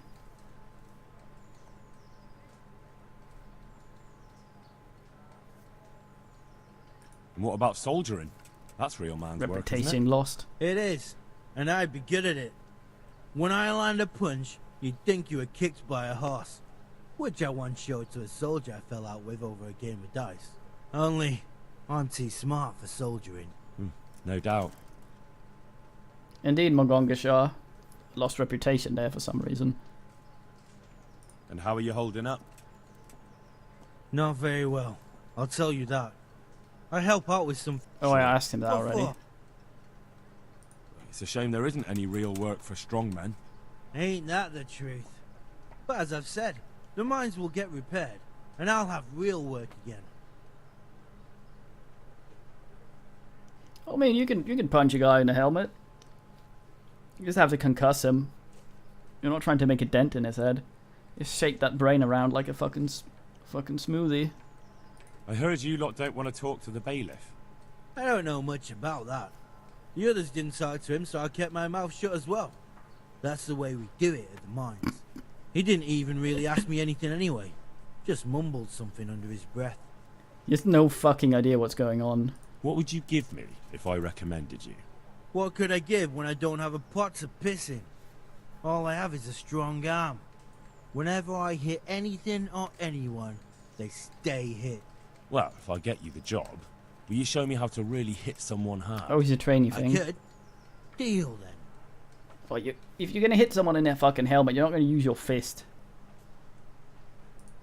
And what about soldiering? That's real man's work, Reputation isn't it? lost. It is, and I'd be good at it. When I land a punch, you'd think you were kicked by a horse, which I once showed to a soldier I fell out with over a game of dice. Only, I'm too smart for soldiering. No doubt. Indeed, Mogonga lost reputation there for some reason. And how are you holding up? Not very well, I'll tell you that. I help out with some... Oh, I asked him that What already. for? It's a shame there isn't any real work for strong men. Ain't that the truth? But as I've said, the mines will get repaired, and I'll have real work again. I mean, you can punch a guy in the helmet. You just have to concuss him. You're not trying to make a dent in his head. Just shake that brain around like a fucking smoothie. I heard you lot don't want to talk to the bailiff. I don't know much about that. The others didn't talk to him, so I kept my mouth shut as well. That's the way we do it at the mines. He didn't even really ask me anything anyway. Just mumbled something under his breath. He has no fucking idea what's going on. What would you give me if I recommended you? What could I give when I don't have a pot to piss in? All I have is a strong arm. Whenever I hit anything or anyone, they stay hit. Well, if I get you the job, will you show me how to really hit someone hard? Oh, he's a trainee I thing. could. Deal then. Well, if you're gonna hit someone in their fucking helmet, you're not gonna use your fist.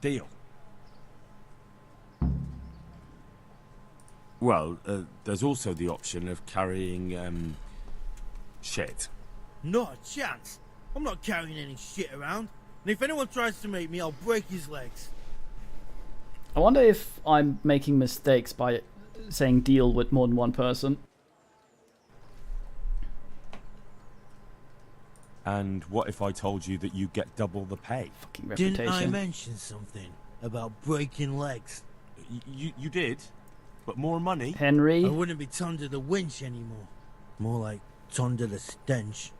Deal. Well, there's also the option of carrying, shit. Not a chance. I'm not carrying any shit around. And if anyone tries to meet me, I'll break his legs. I wonder if I'm making mistakes by saying deal with more than one person. And what if I told you that you get double the pay? Fucking reputation. Didn't I mention something about breaking legs? You did, but more money. Henry. I wouldn't be under the winch anymore. More like under the stench.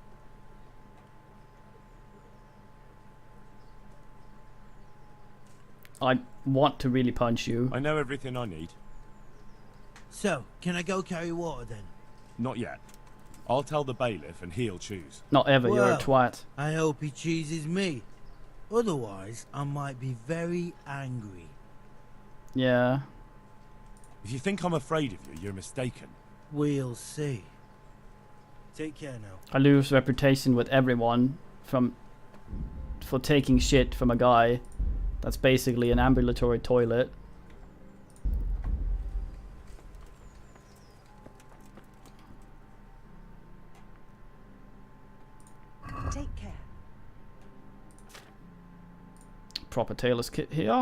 I want to really punch you. I know everything I need. So, can I go carry water then? Not yet. I'll tell the bailiff and he'll choose. Not ever, you're a twat. I hope he chooses me. Otherwise, I might be very angry. Yeah. If you think I'm afraid of you, you're mistaken. We'll see. Take care now. I lose reputation with everyone for taking shit from a guy that's basically an ambulatory toilet. Take care. Proper tailor's kit here.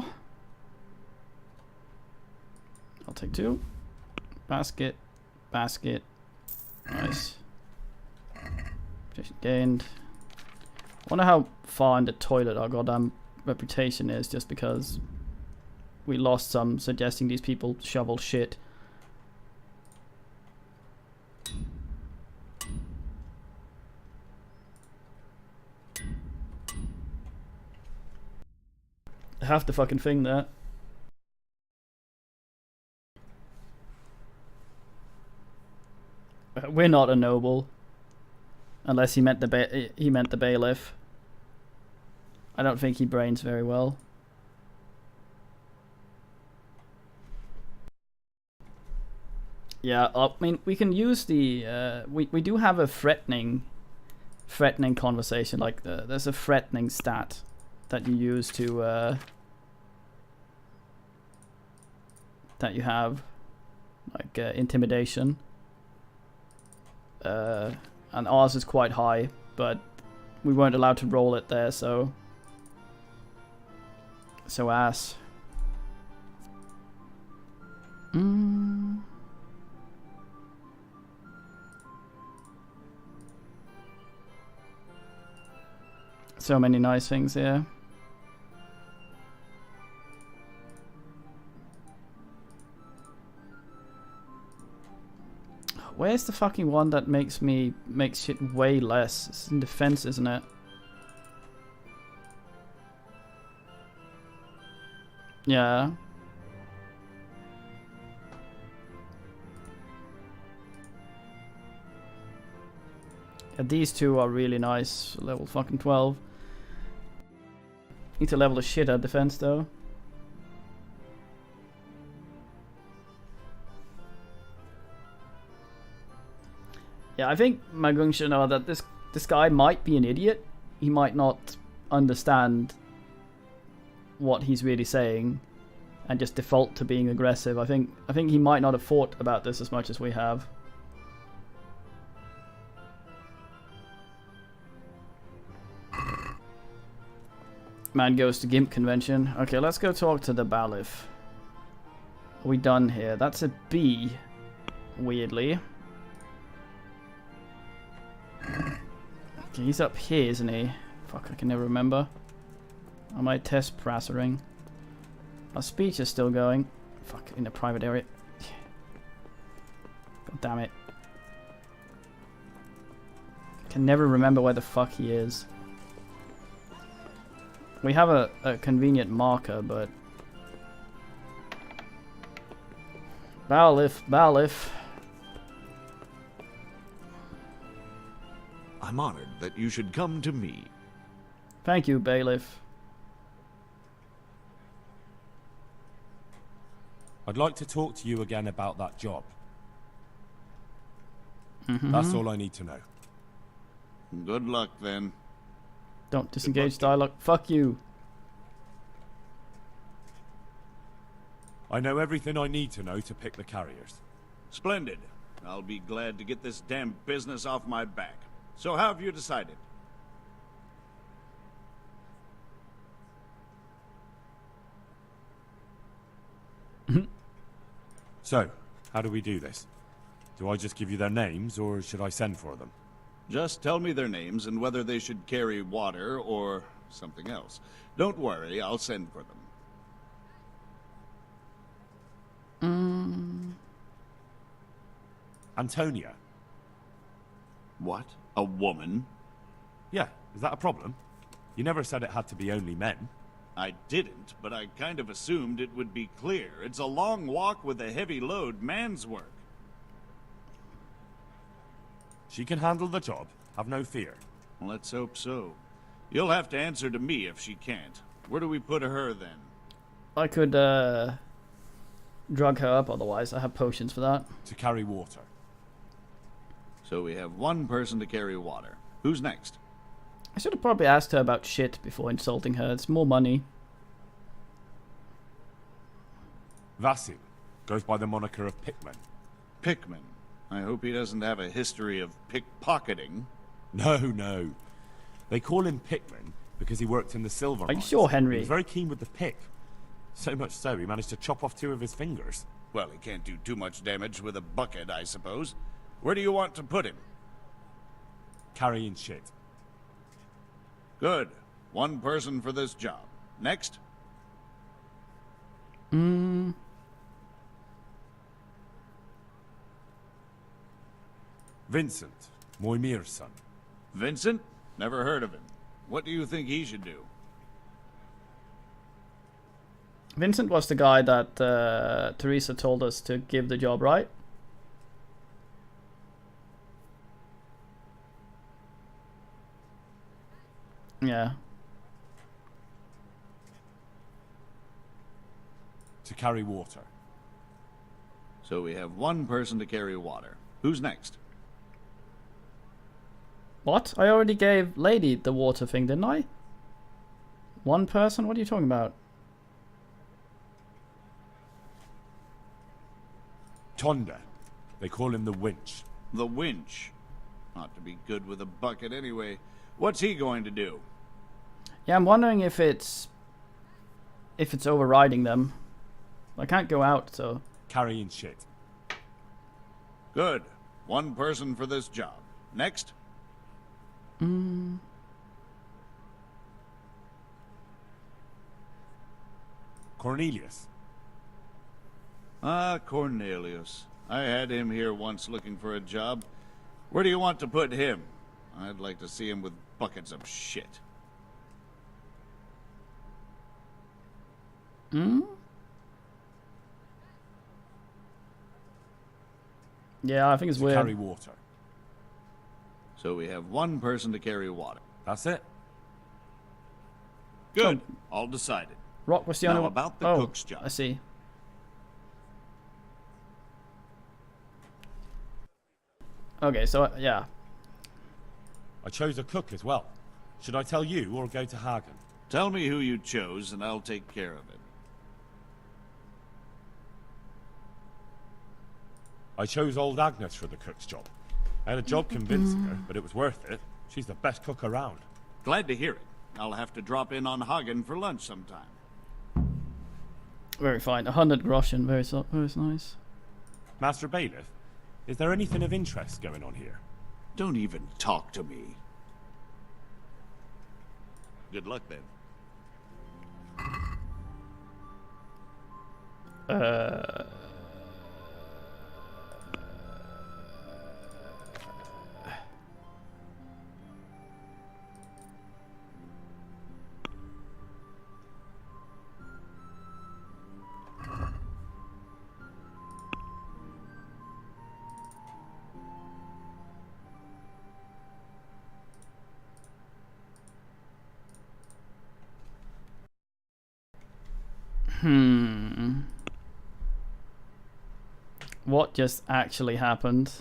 I'll take 2. Basket. Basket. Nice. Just gained. I wonder how far in the toilet our goddamn reputation is, just because we lost some suggesting these people shovel shit. Half the fucking thing there. We're not a noble, unless he meant the bailiff. I don't think he brains very well. Yeah, I mean, we can use the we do have a threatening conversation. Like there's a threatening stat that you use to that you have, like intimidation. And ours is quite high, but we weren't allowed to roll it there, so ass. So many nice things here. Where's the fucking one that makes shit way less? It's in defense, isn't it? Yeah. Yeah, these two are really nice. Level fucking 12. Need to level the shit out of defense though. Yeah, I think Magung should know that this guy might be an idiot. He might not understand what he's really saying and just default to being aggressive. I think he might not have thought about this as much as we have. Man goes to Gimp convention. Okay, let's go talk to the bailiff. Are we done here? That's a B, weirdly. Okay, he's up here, isn't he? Fuck, I can never remember. I might test prassering. Our speech is still going. Fuck, in the private area. God damn it. Can never remember where the fuck he is. We have a convenient marker, but... Bailiff. I'm honored that you should come to me. Thank you, bailiff. I'd like to talk to you again about that job. That's all I need to know. Good luck, then. Don't disengage dialogue. Fuck you. I know everything I need to know to pick the carriers. Splendid. I'll be glad to get this damn business off my back. So how have you decided? So, how do we do this? Do I just give you their names, or should I send for them? Just tell me their names and whether they should carry water or something else. Don't worry, I'll send for them. Antonia. What? A woman? Yeah, is that a problem? You never said it had to be only men. I didn't, but I kind of assumed it would be clear. It's a long walk with a heavy load, man's work. She can handle the job, have no fear. Let's hope so. You'll have to answer to me if she can't. Where do we put her, then? I could, drug her up otherwise. I have potions for that. To carry water. So we have one person to carry water. Who's next? I should have probably asked her about shit before insulting her. It's more money. Vasil goes by the moniker of Pickman. Pickman? I hope he doesn't have a history of pickpocketing. No. They call him Pickman because he worked in the silver mines. Are you sure, Henry? He was very keen with the pick. So much so, he managed to chop off 2 of his fingers. Well, he can't do too much damage with a bucket, I suppose. Where do you want to put him? Carrying shit. Good. One person for this job. Next? Vincent, Moimir's son. Vincent? Never heard of him. What do you think he should do? Vincent was the guy that Teresa told us to give the job, right? Yeah. To carry water. So we have one person to carry water. Who's next? What? I already gave Lady the water thing, didn't I? One person? What are you talking about? Tonda. They call him the Winch. The Winch? Ought to be good with a bucket anyway. What's he going to do? Yeah, I'm wondering if it's overriding them. I can't go out, so... Carrying shit. Good. One person for this job. Next? Cornelius. Ah, Cornelius. I had him here once looking for a job. Where do you want to put him? I'd like to see him with buckets of shit. Yeah, I think it's weird. Carry water. So we have one person to carry water. That's it. Good. All decided. Rock was the only Now one. about the cook's job. I see. Okay, so yeah. I chose a cook as well. Should I tell you or go to Hagen? Tell me who you chose and I'll take care of it. I chose old Agnes for the cook's job. I had a job convincing her, but it was worth it. She's the best cook around. Glad to hear it. I'll have to drop in on Hagen for lunch sometime. Very fine. 100 groschen. Very nice. Master Bailiff, is there anything of interest going on here? Don't even talk to me. Good luck then. What just actually happened?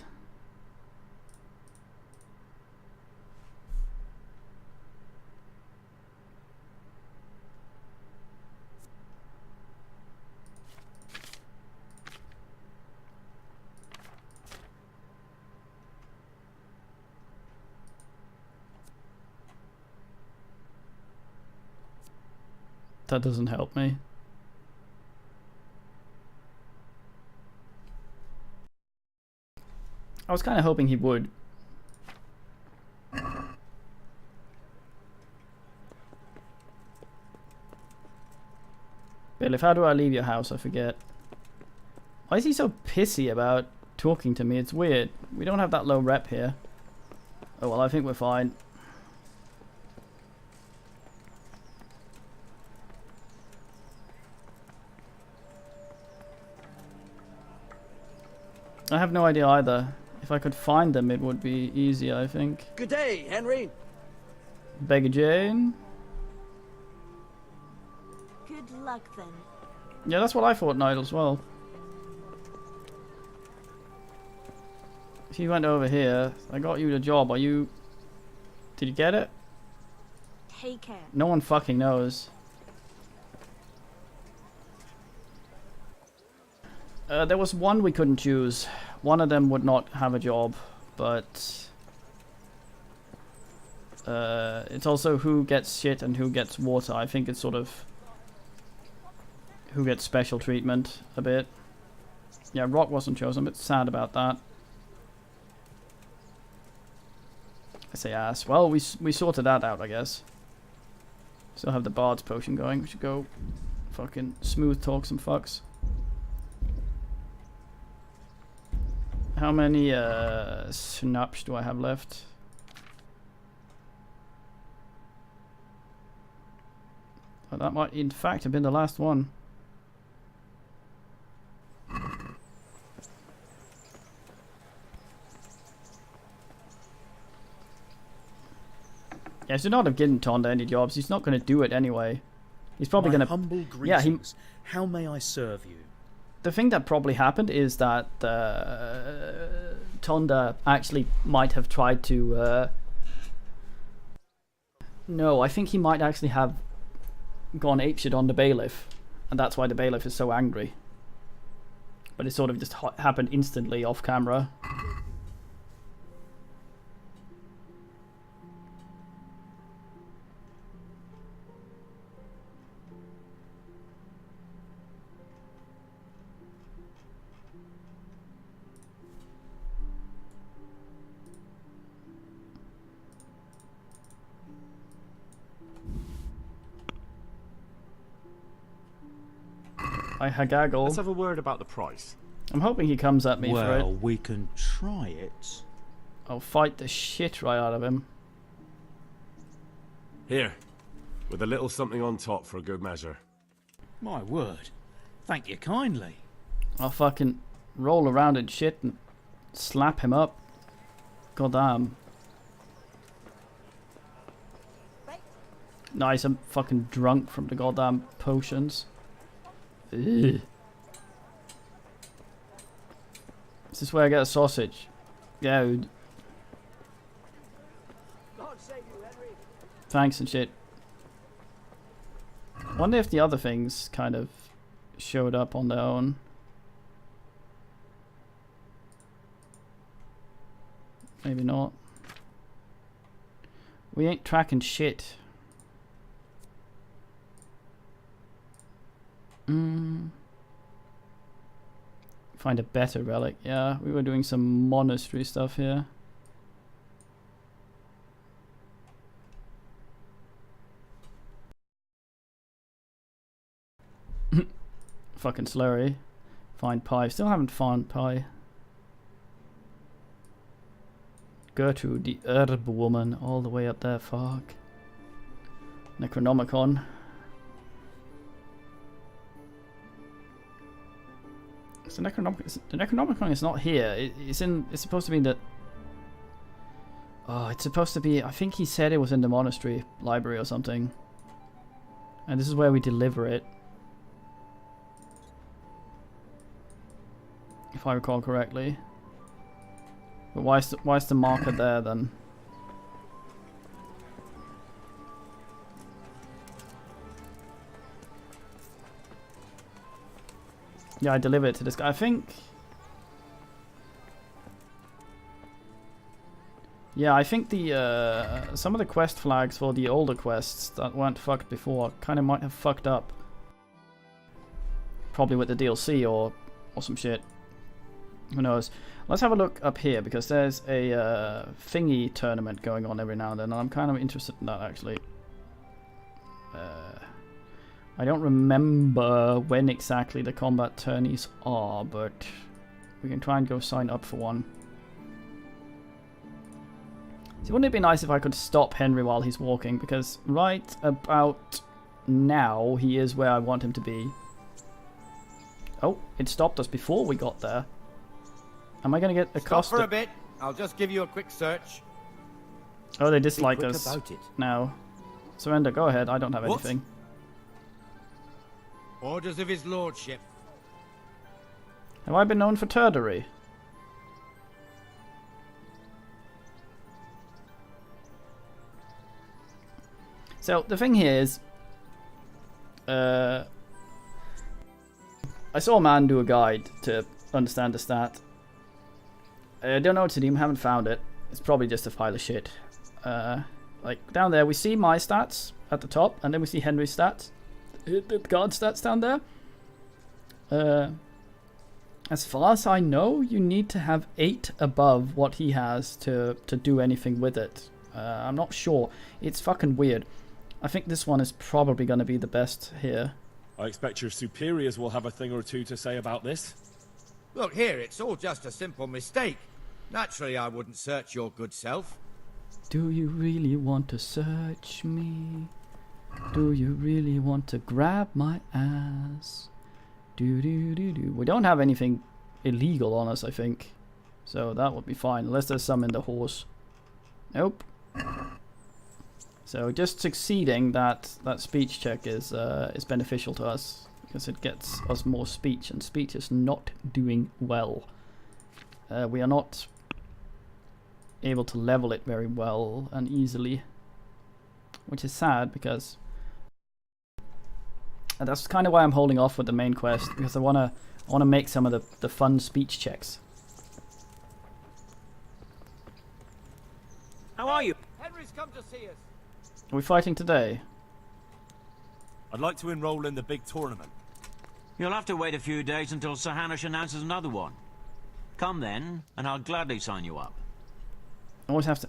That doesn't help me. I was kind of hoping he would. Bill, how do I leave your house? I forget. Why is he so pissy about talking to me? It's weird. We don't have that low rep here. Oh well, I think we're fine. I have no idea either. If I could find them, it would be easier, I think. Good day, Henry. Beggar Jane. Good luck then. Yeah, that's what I thought, Nigel, as well. If you went over here, I got you the job. Are you... Did you get it? Take care. No one fucking knows. There was one we couldn't choose. One of them would not have a job, but it's also who gets shit and who gets water. I think it's sort of who gets special treatment a bit. Yeah, Rock wasn't chosen. I'm a bit sad about that. I say ass. Well, we sorted that out, I guess. Still have the Bard's potion going. We should go fucking smooth talk some fucks. How many snaps do I have left? Oh, that might in fact have been the last one. Yeah, I should not have given Tonda any jobs. He's not going to do it anyway. He's probably going to... humble greetings. Yeah, how may I serve you? The thing that probably happened is that Tonda actually might have tried to... No, I think he might actually have gone apeshit on the bailiff. And that's why the bailiff is so angry. But it sort of just happened instantly off camera. I hagaggle. Let's have a word about the price. I'm hoping he comes at me for it. Well, we can try it. I'll fight the shit right out of him. Here, with a little something on top for a good measure. My word. Thank you kindly. I'll fucking roll around in shit and slap him up. Goddamn. Nice, I'm fucking drunk from the goddamn potions. Ugh. Is this where I get a sausage? Yeah. Thanks and shit. Wonder if the other things kind of showed up on their own. Maybe not. We ain't tracking shit. Find a better relic. Yeah, we were doing some monastery stuff here. Fucking slurry. Find pie. Still haven't found pie. Gertrude, the herb woman, all the way up there. Fuck. Necronomicon. So the Necronomicon is not here. It's in. It's supposed to be in the. Oh, it's supposed to be. I think he said it was in the monastery library or something. And this is where we deliver it. if I recall correctly. But why is the marker there then? Yeah, I delivered it to this guy. I think. Yeah, I think the some of the quest flags for the older quests that weren't fucked before kind of might have fucked up. Probably with the DLC or some shit. Who knows? Let's have a look up here because there's a thingy tournament going on every now and then, and I'm kind of interested in that actually. I don't remember when exactly the combat tourneys are, but we can try and go sign up for one. See, wouldn't it be nice if I could stop Henry while he's walking? Because right about now, he is where I want him to be. Oh, it stopped us before we got there. Am I going to get accosted? Stop for a bit. I'll just give you a quick search. Oh, they dislike us about it. now. Surrender, go ahead. I don't have anything. Orders of his lordship. Have I been known for turdery? So, the thing here is... I saw a man do a guide to understand the stat. I don't know what to do, haven't found it. It's probably just a pile of shit. Like, down there we see my stats at the top, and then we see Henry's stats. The guard stats down there. As far as I know, you need to have 8 above what he has to do anything with it. I'm not sure. It's fucking weird. I think this one is probably going to be the best here. I expect your superiors will have a thing or two to say about this. Look here, it's all just a simple mistake. Naturally, I wouldn't search your good self. Do you really want to search me? Do you really want to grab my ass? Do. We don't have anything illegal on us, I think. So that would be fine, unless there's some in the horse. Nope. So just succeeding that speech check is beneficial to us because it gets us more speech, and speech is not doing well. We are not able to level it very well and easily, which is sad because that's kind of why I'm holding off with the main quest, because I wanna make some of the fun speech checks. How are you? Henry's come to see us. Are we fighting today? I'd like to enroll in the big tournament. You'll have to wait a few days until Sir Hanush announces another one. Come then, and I'll gladly sign you up. I always have to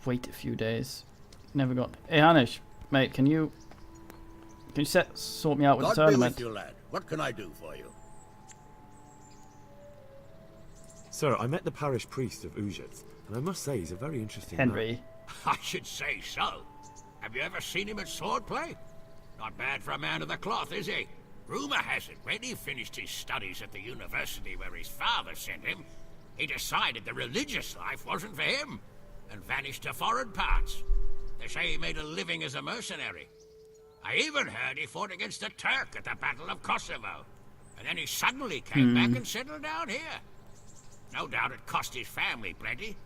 wait a few days. Never got... Hey Hanush, mate, can you sort me out with the tournament? God be with you, lad. What can I do for you? Sir, I met the parish priest of Uzhitz, and I must say he's a very interesting Henry. man. I should say so. Have you ever seen him at swordplay? Not bad for a man of the cloth, is he? Rumour has it, when he finished his studies at the university where his father sent him, he decided the religious life wasn't for him, and vanished to foreign parts. They say he made a living as a mercenary. I even heard he fought against the Turk at the Battle of Kosovo, and then he suddenly came back and settled down here. No doubt it cost his family plenty,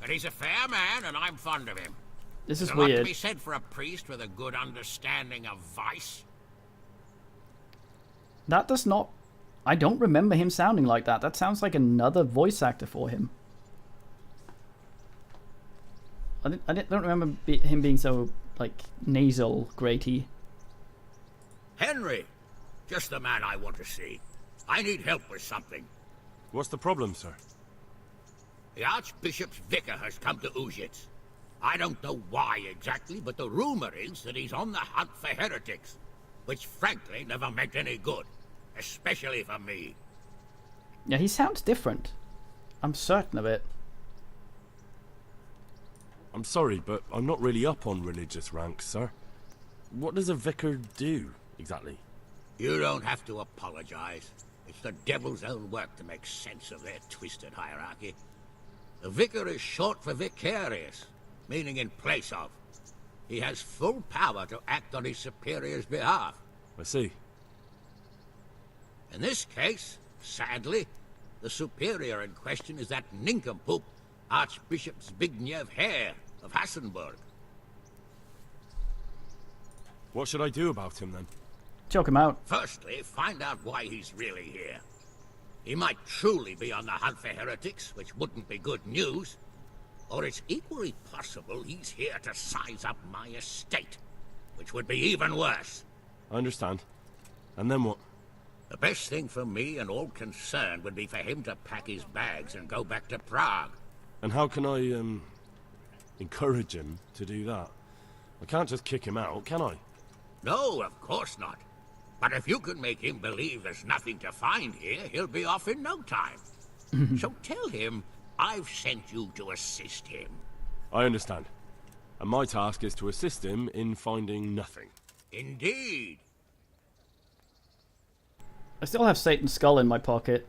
but he's a fair man, and I'm fond of him. This is There's a lot weird. to be said for a priest with a good understanding of vice. That does not... I don't remember him sounding like that. That sounds like another voice actor for him. I don't remember him being so, like, nasal, graty. Henry! Just the man I want to see. I need help with something. What's the problem, sir? The Archbishop's vicar has come to Uzhitz. I don't know why exactly, but the rumor is that he's on the hunt for heretics, which frankly never meant any good, especially for me. Yeah, he sounds different. I'm certain of it. I'm sorry, but I'm not really up on religious ranks, sir. What does a vicar do, exactly? You don't have to apologize. It's the devil's own work to make sense of their twisted hierarchy. The vicar is short for vicarious, meaning in place of. He has full power to act on his superior's behalf. I see. In this case, sadly, The superior in question is that nincompoop, Archbishop Zbigniew Hare of Hassenburg. What should I do about him, then? Choke him out. Firstly, find out why he's really here. He might truly be on the hunt for heretics, which wouldn't be good news. Or it's equally possible he's here to size up my estate, which would be even worse. I understand. And then what? The best thing for me and all concerned would be for him to pack his bags and go back to Prague. And how can I, encourage him to do that? I can't just kick him out, can I? No, of course not. But if you can make him believe there's nothing to find here, he'll be off in no time. So tell him I've sent you to assist him. I understand. And my task is to assist him in finding nothing. Indeed. I still have Satan's skull in my pocket.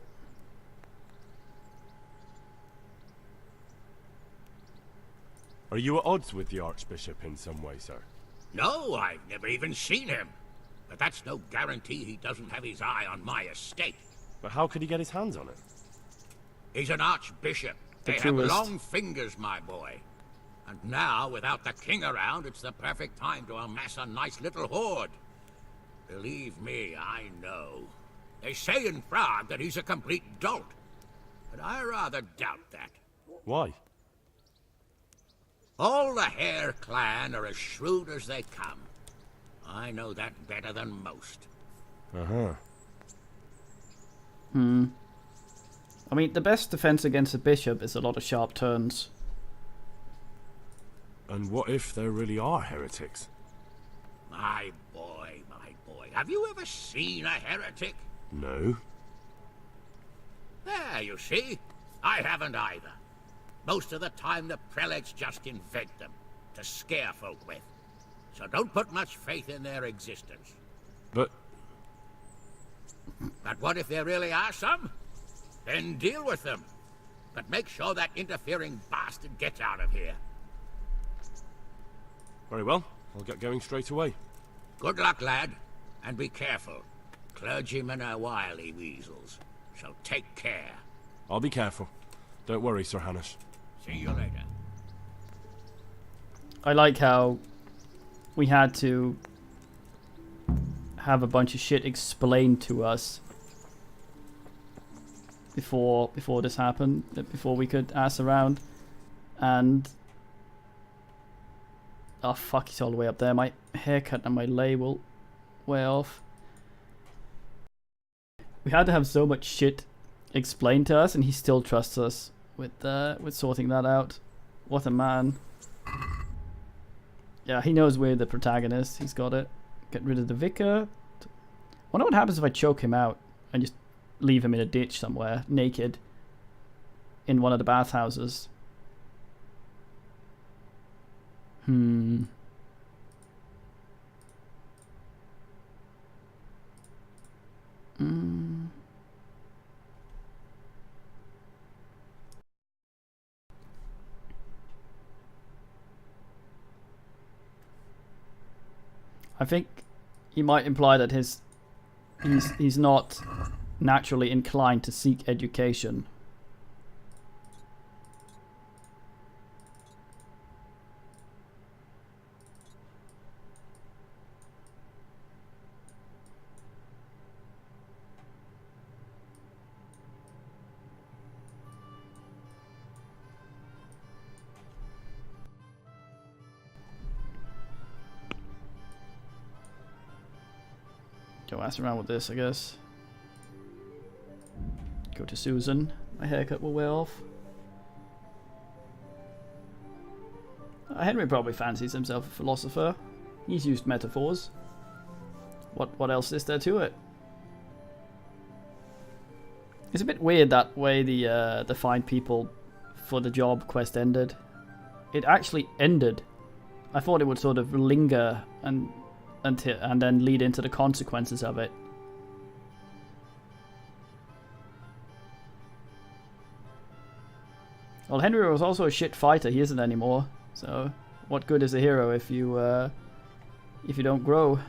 Are you at odds with the Archbishop in some way, sir? No, I've never even seen him. But that's no guarantee he doesn't have his eye on my estate. But how could he get his hands on it? He's an archbishop. They have long fingers, my boy. And now, without the king around, it's the perfect time to amass a nice little hoard. Believe me, I know. They say in Prague that he's a complete dolt. But I rather doubt that. Why? All the Hare clan are as shrewd as they come. I know that better than most. Uh-huh. I mean, the best defense against a bishop is a lot of sharp turns. And what if there really are heretics? My boy. Have you ever seen a heretic? No. There, you see. I haven't either. Most of the time the prelates just invent them to scare folk with. So don't put much faith in their existence. But what if there really are some? Then deal with them. But make sure that interfering bastard gets out of here. Very well. I'll get going straight away. Good luck, lad. And be careful. Clergymen are wily weasels. So take care. I'll be careful. Don't worry, Sir Hanush. See you later. I like how we had to have a bunch of shit explained to us before this happened, before we could ass around. And oh fuck, he's all the way up there. My haircut and my lay will way off. We had to have so much shit explained to us, and he still trusts us with sorting that out. What a man. Yeah, he knows we're the protagonist. He's got it. Get rid of the vicar. Wonder what happens if I choke him out and just leave him in a ditch somewhere, naked, in one of the bathhouses. I think he might imply that he's not naturally inclined to seek education. Go ass around with this, I guess. Go to Susan. My haircut will wear off. Henry probably fancies himself a philosopher. He's used metaphors. What else is there to it? It's a bit weird that way the find people for the job quest ended. It actually ended. I thought it would sort of linger and then lead into the consequences of it. Well, Henry was also a shit fighter. He isn't anymore. So, what good is a hero if you don't grow? .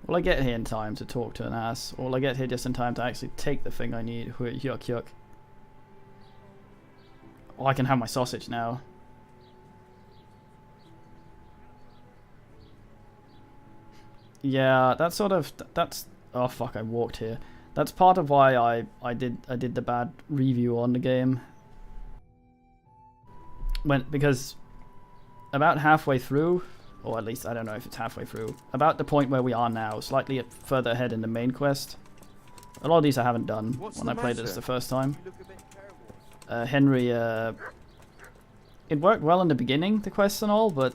Will I get here in time to talk to an ass? Or will I get here just in time to actually take the thing I need? Yuck, yuck. Oh, I can have my sausage now. Yeah, that's sort of... That's... Oh, fuck, I walked here. That's part of why I did the bad review on the game. Because about halfway through... Or at least, I don't know if it's halfway through. About the point where we are now, slightly further ahead in the main quest. A lot of these I haven't done when I played this the first time. Henry, it worked well in the beginning, the quests and all, but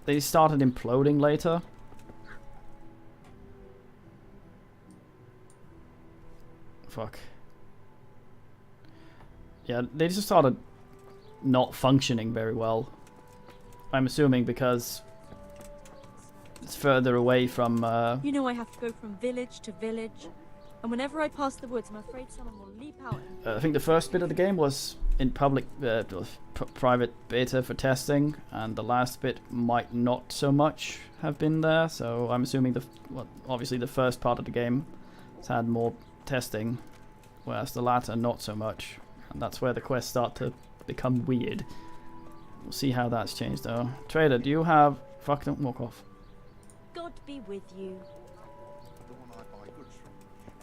they started imploding later. Fuck. Yeah, they just started not functioning very well. I'm assuming because it's further away from... You know I have to go from village to village, and whenever I pass the woods, I'm afraid someone will leap out. I think the first bit of the game was in public, private beta for testing, and the last bit might not so much have been there. So I'm assuming obviously the first part of the game has had more testing, whereas the latter not so much, and that's where the quests start to become weird. We'll see how that's changed though. Trader, do you have... Fuck, don't walk off. God be with you. The one I buy goods from.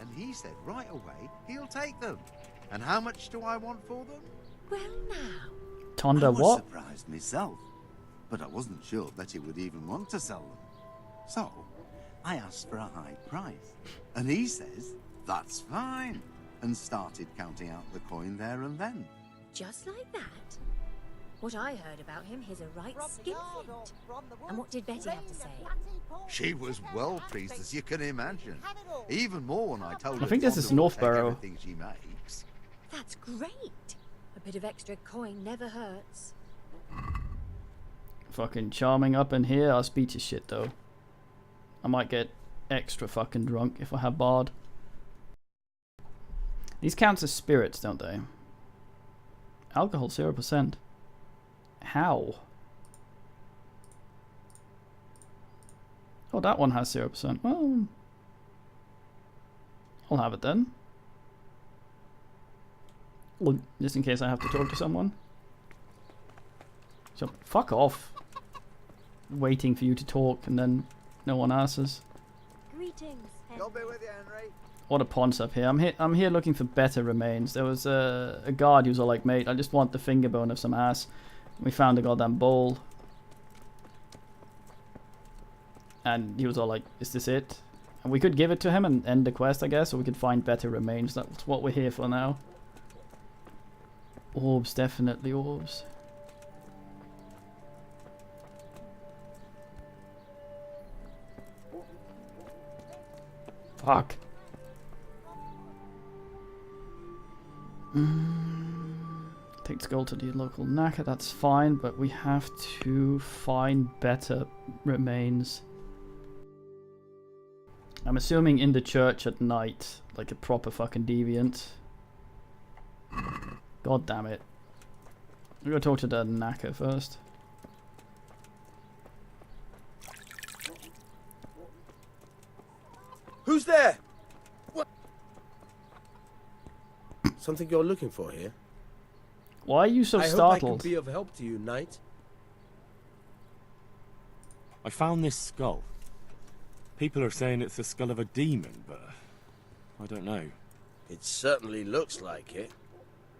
And he said right away he'll take them. And how much do I want for them? Well now. Tonda I was what? surprised myself. But I wasn't sure Betty would even want to sell them. So, I asked for a high price. And he says, that's fine. And started counting out the coin there and then. Just like that? What I heard about him, he's a right skinflint. And what did Betty have to say? She was well pleased, as you can imagine. Even more when I told her I think this is Tonda will take Northborough. everything she makes. That's great. A bit of extra coin never hurts. Fucking charming up in here. Our speech is shit though. I might get extra fucking drunk if I have Bard. These counts as spirits, don't they? Alcohol 0%. How? Oh, that one has 0%. Well, I'll have it then. Well, just in case I have to talk to someone. So, fuck off. Waiting for you to talk and then no one answers. Greetings, Henry. God be with you, Henry. What a ponce up here. I'm here looking for better remains. There was a guard who was all like, mate, I just want the finger bone of some ass. We found a goddamn bowl. And he was all like, is this it? And we could give it to him and end the quest, I guess, or we could find better remains. That's what we're here for now. Orbs, definitely orbs. Fuck. Take the gold to the local knacker, that's fine, but we have to find better remains. I'm assuming in the church at night, like a proper fucking deviant. God damn it. I'm gonna talk to the knacker first. Who's there? What? Something you're looking for here? Why are you so I startled? hope I can be of help to you, knight. I found this skull. People are saying it's the skull of a demon, but I don't know. It certainly looks like it,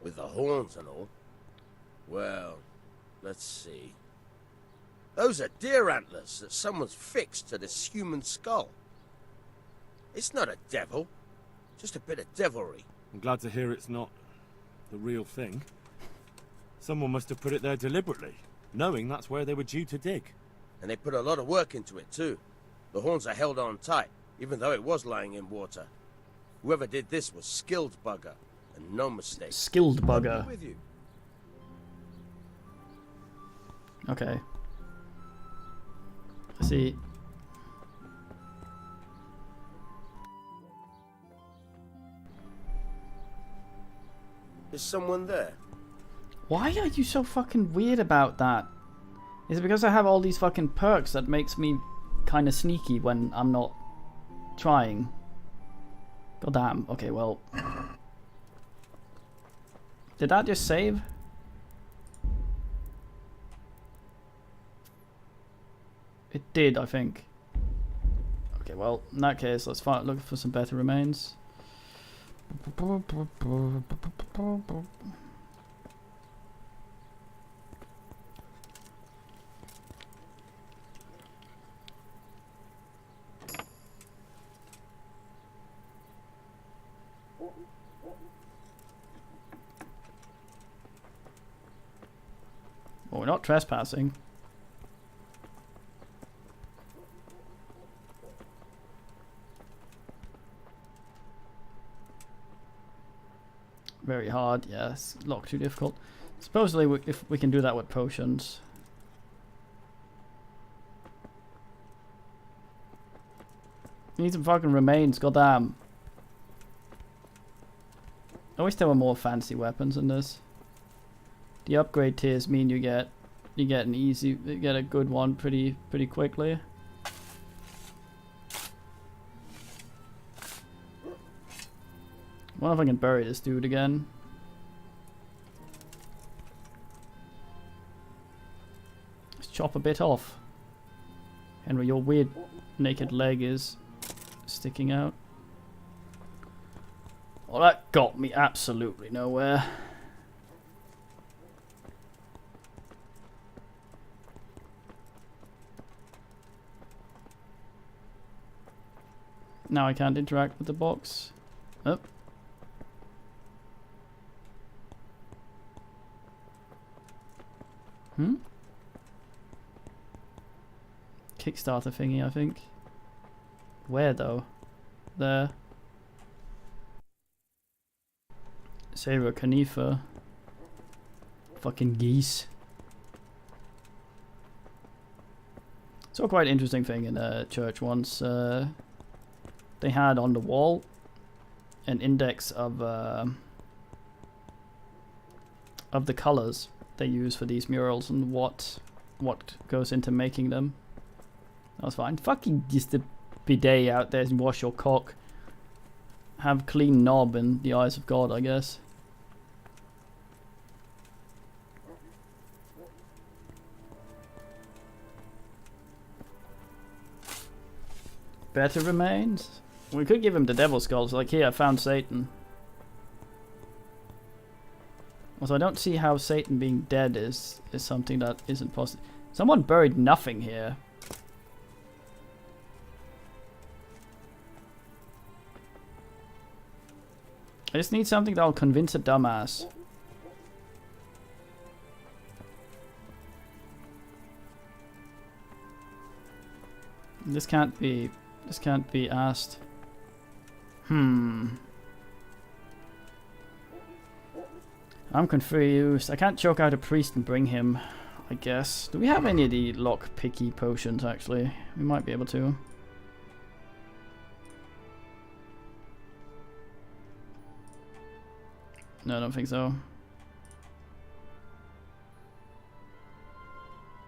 with the horns and all. Well, let's see. Those are deer antlers that someone's fixed to this human skull. It's not a devil, just a bit of devilry. I'm glad to hear it's not the real thing. Someone must have put it there deliberately, knowing that's where they were due to dig. And they put a lot of work into it, too. The horns are held on tight, even though it was lying in water. Whoever did this was skilled bugger, and no mistake. Skilled bugger. I'll be with you. Okay. I see. Is someone there? Why are you so fucking weird about that? Is it because I have all these fucking perks that makes me kind of sneaky when I'm not trying? God damn. Okay, well. Did that just save? It did, I think. Okay, well, in that case, let's look for some better remains. Well, we're not trespassing. Very hard, yes. Lock too difficult. Supposedly, if we can do that with potions. Need some fucking remains, goddamn. I wish there were more fancy weapons in this. The upgrade tiers mean you get a good one pretty quickly. I wonder if I can bury this dude again. Let's chop a bit off. Henry, your weird naked leg is sticking out. Well, that got me absolutely nowhere. Now I can't interact with the box. Oh. Kickstarter thingy, I think. Where though? There. Sarah Conifer. Fucking geese. Saw quite an interesting thing in a church once. They had on the wall an index of the colors they use for these murals and what goes into making them. That was fine. Fucking just a bidet out there and wash your cock. Have clean knob in the eyes of God, I guess. Better remains? We could give him the devil skulls, like here I found Satan. Also, I don't see how Satan being dead is something that isn't possible. Someone buried nothing here. I just need something that'll convince a dumbass. This can't be asked. I'm confused. I can't choke out a priest and bring him, I guess. Do we have any of the lock-picky potions, actually? We might be able to. No, I don't think so.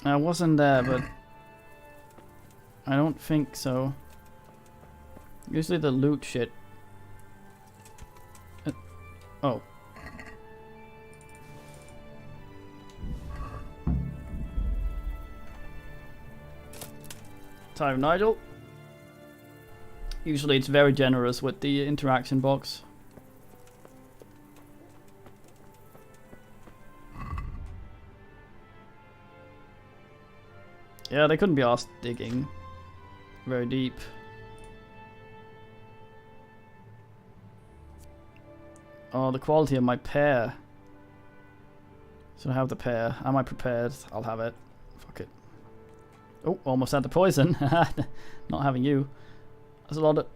I wasn't there, but I don't think so. Usually the loot shit. Oh. Time, Nigel. Usually it's very generous with the interaction box. Yeah, they couldn't be asked digging very deep. Oh, the quality of my pear. So I have the pear. Am I prepared? I'll have it. Fuck it. Oh, almost had the poison. Not having you. That's a lot of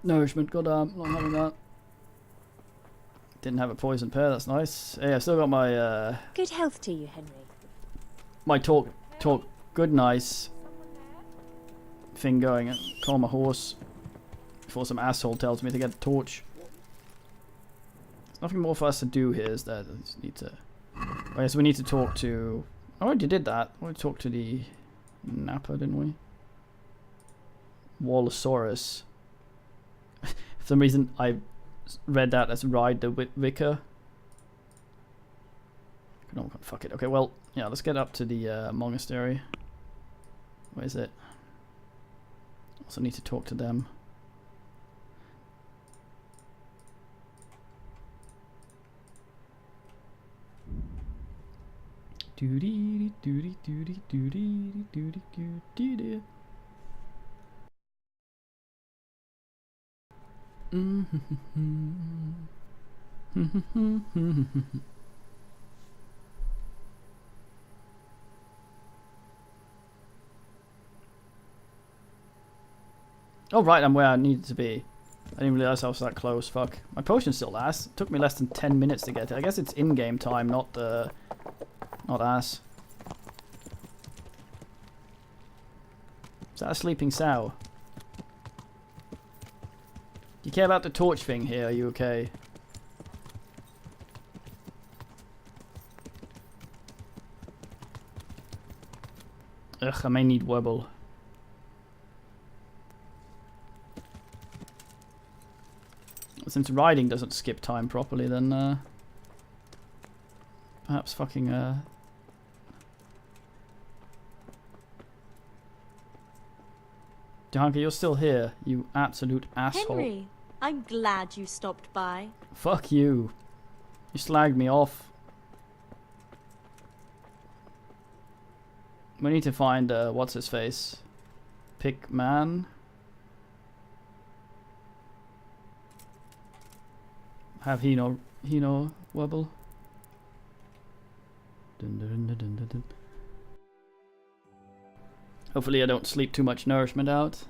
nourishment. God damn, not having that. Didn't have a poison pear, that's nice. Hey, I've still got my Good health to you, Henry. my talk good nice thing going and call my horse before some asshole tells me to get a torch. There's nothing more for us to do here, is there? I just need to... I guess we need to talk to I already did that. We talked to the Nappa, didn't we? Wallosaurus. For some reason, I read that as Ride the Vicar. No, fuck it. Okay, well, yeah, let's get up to the monastery. Where is it? Also need to talk to them. Doody doody doody doody doody doody. Oh right, I'm where I needed to be. I didn't realize I was that close. Fuck. My potion still lasts. It took me less than 10 minutes to get it. I guess it's in-game time, not ass. Is that a sleeping sow? Do you care about the torch thing here? Are you okay? Ugh, I may need Webble. Since riding doesn't skip time properly, then perhaps fucking Jahanka, you're still here, you absolute asshole. Henry, I'm glad you stopped by. Fuck you. You slagged me off. We need to find what's his face? Pickman. Have he no Webble? Dun, dun, dun, dun, dun, dun. Hopefully I don't sleep too much nourishment out.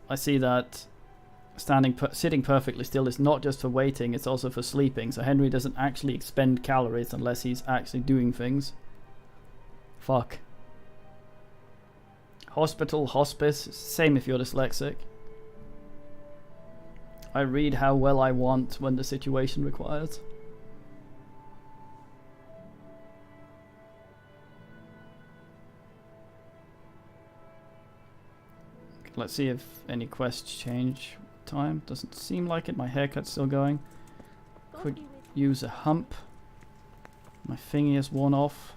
I see that sitting perfectly still is not just for waiting, it's also for sleeping. So Henry doesn't actually expend calories unless he's actually doing things. Fuck. Hospital, hospice, same if you're dyslexic. I read how well I want when the situation requires. Let's see if any quests change time. Doesn't seem like it. My haircut's still going. Could use a hump. My thingy is worn off.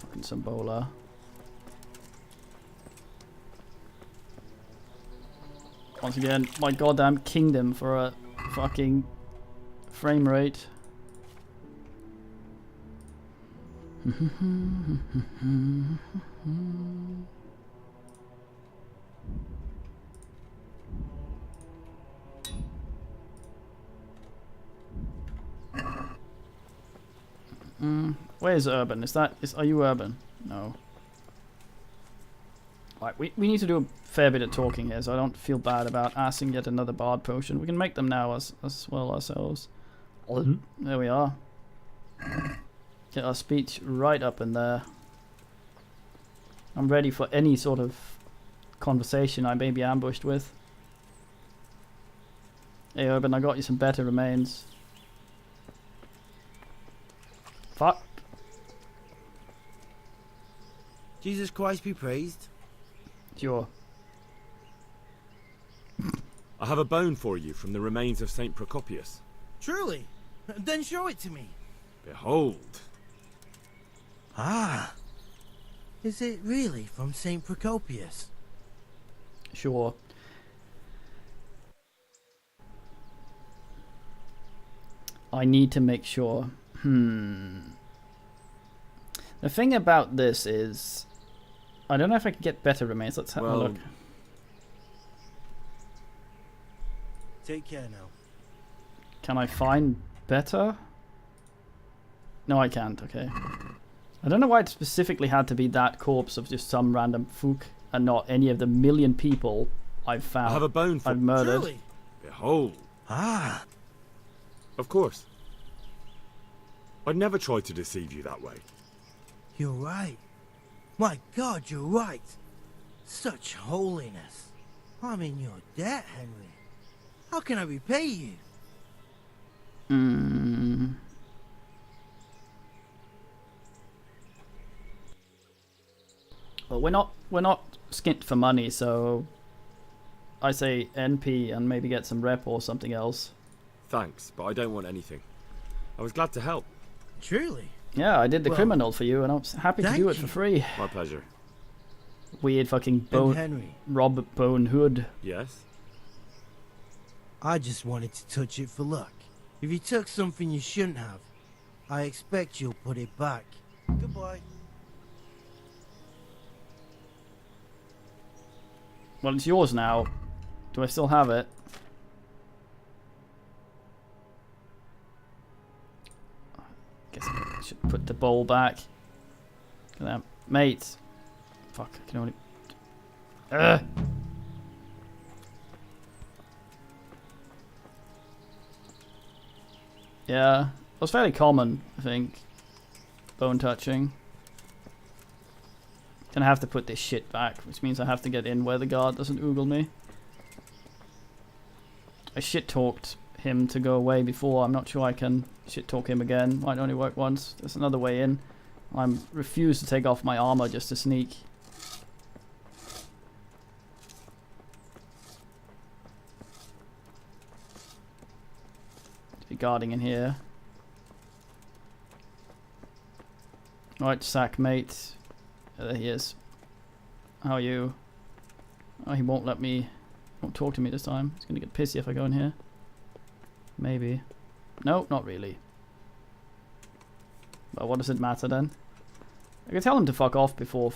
Fucking some bowler. Once again, my goddamn kingdom for a fucking frame rate. Where's Urban? Are you Urban? No. Right, we need to do a fair bit of talking here, so I don't feel bad about asking yet another bard potion. We can make them now as well ourselves. There we are. Get our speech right up in there. I'm ready for any sort of conversation I may be ambushed with. Hey Urban, I got you some better remains. Fuck. Jesus Christ be praised. Sure. I have a bone for you from the remains of Saint Procopius. Truly? Then show it to me. Behold. Ah. Is it really from Saint Procopius? Sure. I need to make sure. The thing about this is, I don't know if I can get better remains. Let's have a look. Take care now. Can I find better? No, I can't. Okay. I don't know why it specifically had to be that corpse of just some random fook and not any of the million people I've found. I have a bone for I've murdered. Truly? Behold. Ah. Of course. I'd never try to deceive you that way. You're right. My God, you're right. Such holiness. I'm in your debt, Henry. How can I repay you? Well, we're not skint for money, so I say NP and maybe get some rep or something else. Thanks, but I don't want anything. I was glad to help. Truly? Yeah, I did the Well, criminal for you, and I was happy to thank do it you. for free. My pleasure. Weird fucking Henry. Rob Bone Hood. Yes? I just wanted to touch it for luck. If you took something you shouldn't have, I expect you'll put it back. Goodbye. Well, it's yours now. Do I still have it? Guess I should put the bowl back. Look at that. Mate. Fuck, I can only... Ugh! Yeah, it was fairly common, I think. Bone touching. Gonna have to put this shit back, which means I have to get in where the guard doesn't oogle me. I shit-talked him to go away before. I'm not sure I can shit-talk him again. Might only work once. There's another way in. I refuse to take off my armor just to sneak. Be guarding in here. Right, sack mate. There he is. How are you? Oh, he won't let me. Won't talk to me this time. He's gonna get pissy if I go in here. Maybe. No, not really. But what does it matter then? I can tell him to fuck off before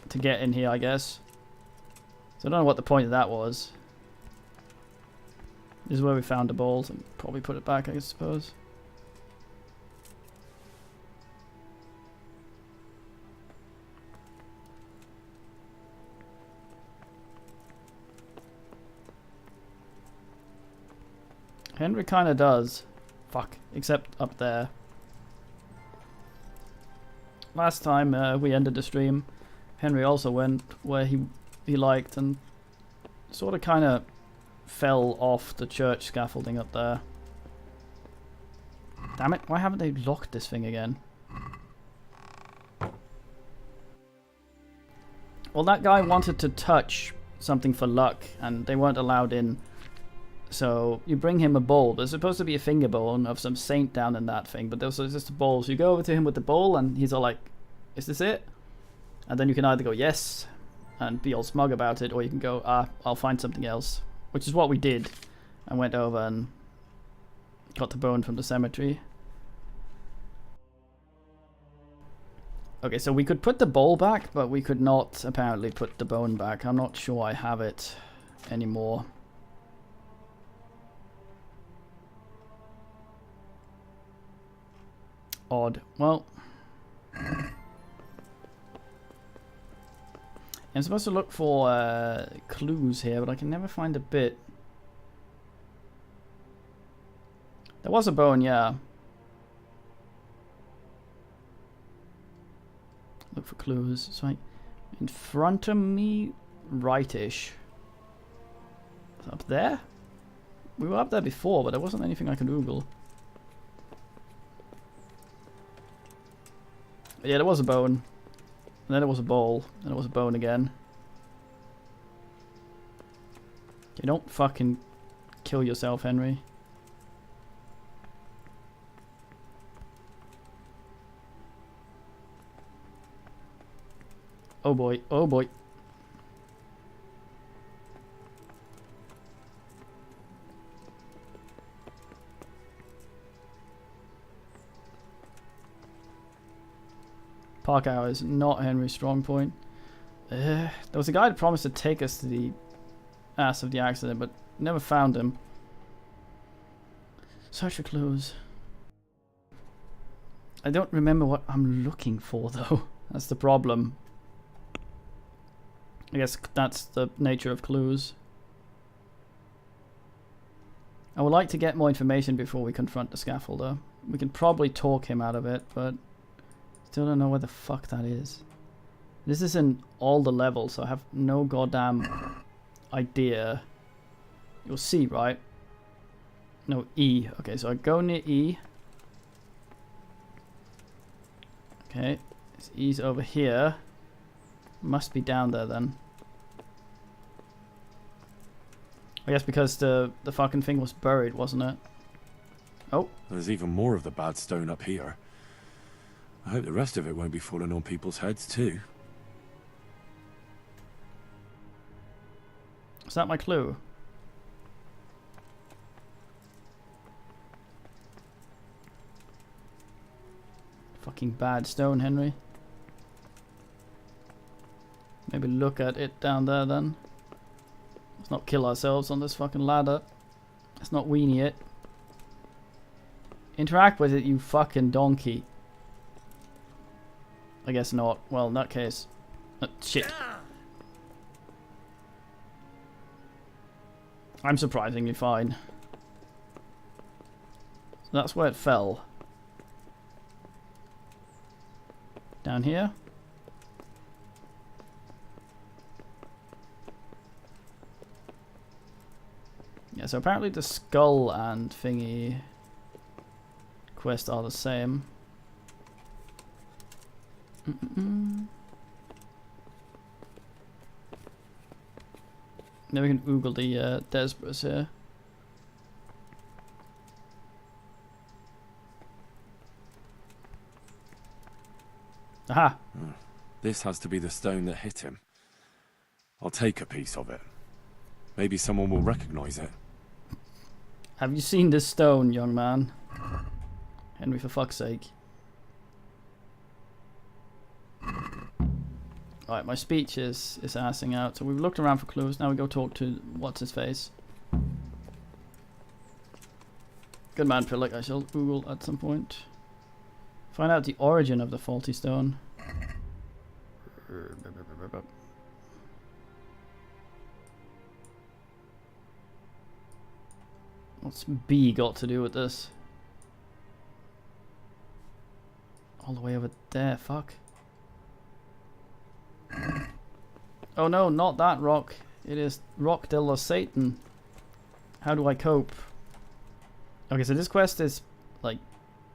to get in here, I guess. So I don't know what the point of that was. This is where we found the balls and probably put it back, I suppose. Henry kind of does. Fuck. Except up there. Last time we ended the stream, Henry also went where he liked and sort of kind of fell off the church scaffolding up there. Damn it, why haven't they locked this thing again? Well, that guy wanted to touch something for luck and they weren't allowed in. So you bring him a bowl. There's supposed to be a finger bone of some saint down in that thing, but there's just a bowl. So you go over to him with the bowl and he's all like, is this it? And then you can either go yes and be all smug about it, or you can go, I'll find something else. Which is what we did. And went over and got the bone from the cemetery. Okay, so we could put the bowl back, but we could not apparently put the bone back. I'm not sure I have it anymore. Odd. Well, I'm supposed to look for clues here, but I can never find a bit. There was a bone, yeah. Look for clues. It's like in front of me, rightish. Up there? We were up there before, but there wasn't anything I could Google. Yeah, there was a bone. And then there was a bowl. And there was a bone again. Okay, don't fucking kill yourself, Henry. Oh boy, oh boy. Park hour is not Henry's strong point. There was a guy that promised to take us to the ass of the accident, but never found him. Search for clues. I don't remember what I'm looking for, though. That's the problem. I guess that's the nature of clues. I would like to get more information before we confront the scaffolder. We can probably talk him out of it, but still don't know where the fuck that is. This is in all the levels, so I have no goddamn idea. You'll see, right? No, E. Okay, so I go near E. Okay, this E's over here. Must be down there then. I guess because the fucking thing was buried, wasn't it? Oh. There's even more of the bad stone up here. I hope the rest of it won't be falling on people's heads too. Is that my clue? Fucking bad stone, Henry. Maybe look at it down there then. Let's not kill ourselves on this fucking ladder. Let's not weenie it. Interact with it, you fucking donkey. I guess not. Well, in that case. Shit. I'm surprisingly fine. So that's where it fell. Down here. Yeah, so apparently the skull and thingy quest are the same. Then we can oogle the Desbras here. Aha! This has to be the stone that hit him. I'll take a piece of it. Maybe someone will recognize it. Have you seen this stone, young man? Henry, for fuck's sake. Alright, my speech is assing out. So we've looked around for clues. Now we go talk to what's-his-face. Good man, Philip. I shall Google at some point. Find out the origin of the faulty stone. What's B got to do with this? All the way over there, fuck. Oh no, not that rock. It is Rock de los Satan. How do I cope? Okay, so this quest is, like,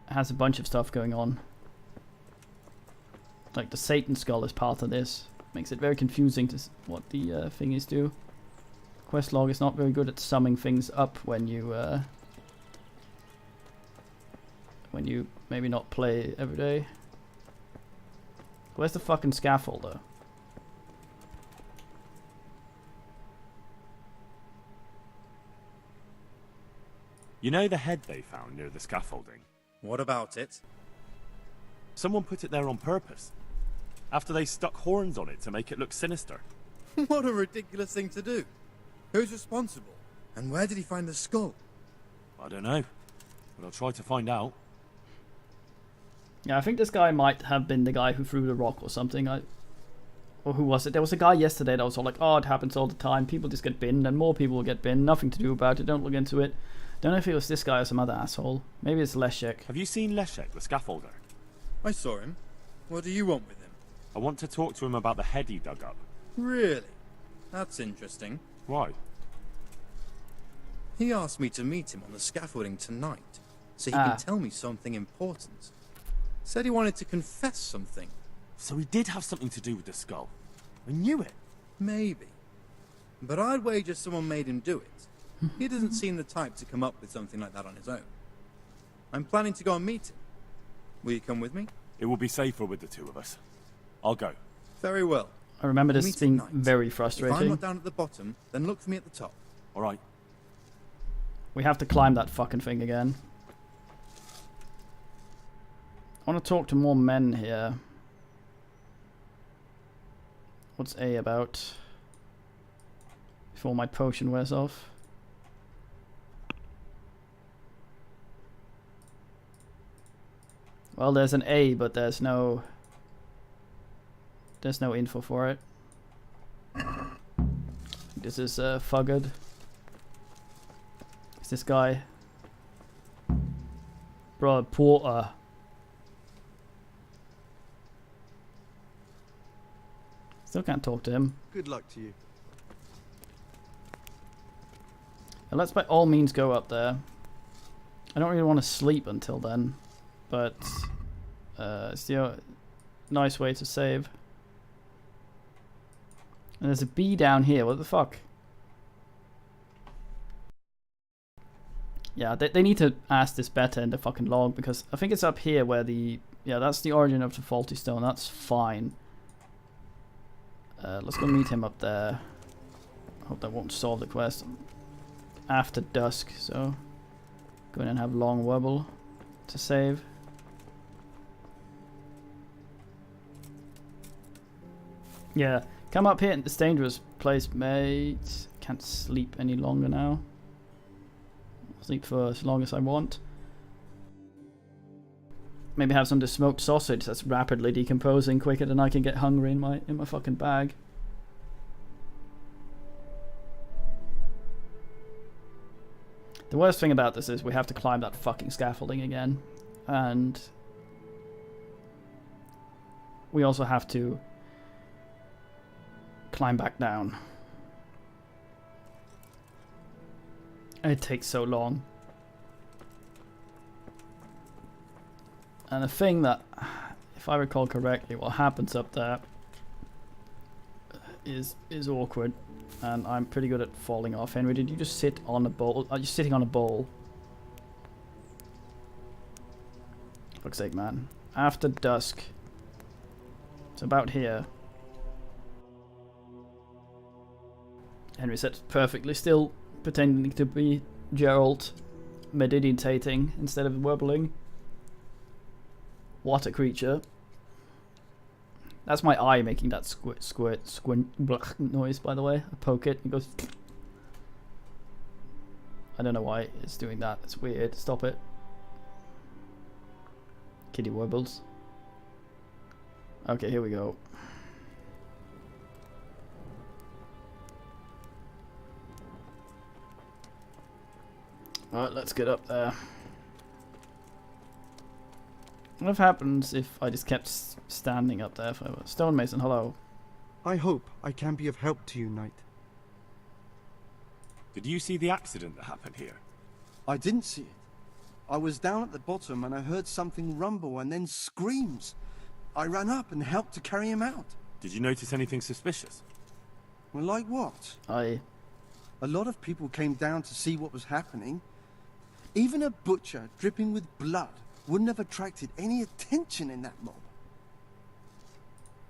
has a bunch of stuff going on. Like, the Satan skull is part of this. Makes it very confusing to what the thingies do. Quest log is not very good at summing things up when you maybe not play every day. Where's the fucking scaffolder? You know the head they found near the scaffolding? What about it? Someone put it there on purpose. After they stuck horns on it to make it look sinister. What a ridiculous thing to do. Who's responsible? And where did he find the skull? I don't know, but I'll try to find out. Yeah, I think this guy might have been the guy who threw the rock or something. Or who was it? There was a guy yesterday that was all like, oh, it happens all the time. People just get binned and more people will get binned. Nothing to do about it. Don't look into it. Don't know if it was this guy or some other asshole. Maybe it's Leszek. Have you seen Leszek, the scaffolder? I saw him. What do you want with him? I want to talk to him about the head he dug up. Really? That's interesting. Why? He asked me to meet him on the scaffolding tonight, so he can tell me something important. Said he wanted to confess something. So he did have something to do with the skull. I knew it. Maybe. But I'd wager someone made him do it. He doesn't seem the type to come up with something like that on his own. I'm planning to go and meet him. Will you come with me? It will be safer with the two of us. I'll go. Very well. I remember this being very frustrating. If I'm not down at the bottom, then look for me at the top. All right. We have to climb that fucking thing again. I want to talk to more men here. What's A about? Before my potion wears off. Well, there's an A, but there's no info for it. This is Fugged. Is this guy? Bro, Porter. Still can't talk to him. Good luck to you. Now let's by all means go up there. I don't really want to sleep until then, but it's the nice way to save. And there's a bee down here. What the fuck? Yeah, they need to ask this better in the fucking log, because I think it's up here where the... Yeah, that's the origin of the faulty stone. That's fine. Let's go meet him up there. Hope that won't solve the quest. After dusk, so... Go in and have long wobble to save. Yeah, come up here. It's dangerous place, mate. Can't sleep any longer now. Sleep for as long as I want. Maybe have some of the smoked sausage that's rapidly decomposing quicker than I can get hungry in my fucking bag. The worst thing about this is we have to climb that fucking scaffolding again, and we also have to climb back down. It takes so long. And the thing that, if I recall correctly, what happens up there is awkward, and I'm pretty good at falling off. Henry, did you just sit on a bowl? Are you sitting on a bowl? Fuck's sake, man. After dusk. It's about here. Henry sits perfectly still, pretending to be Geralt, meditating instead of wobbling. What a creature. That's my eye making that squint noise, by the way. I poke it, it goes... I don't know why it's doing that. It's weird. Stop it. Kitty wobbles. Okay, here we go. Alright, let's get up there. What happens if I just kept standing up there forever? Stonemason, hello. I hope I can be of help to you, Knight. Did you see the accident that happened here? I didn't see it. I was down at the bottom and I heard something rumble and then screams. I ran up and helped to carry him out. Did you notice anything suspicious? Well, like what? A lot of people came down to see what was happening. Even a butcher dripping with blood wouldn't have attracted any attention in that mob.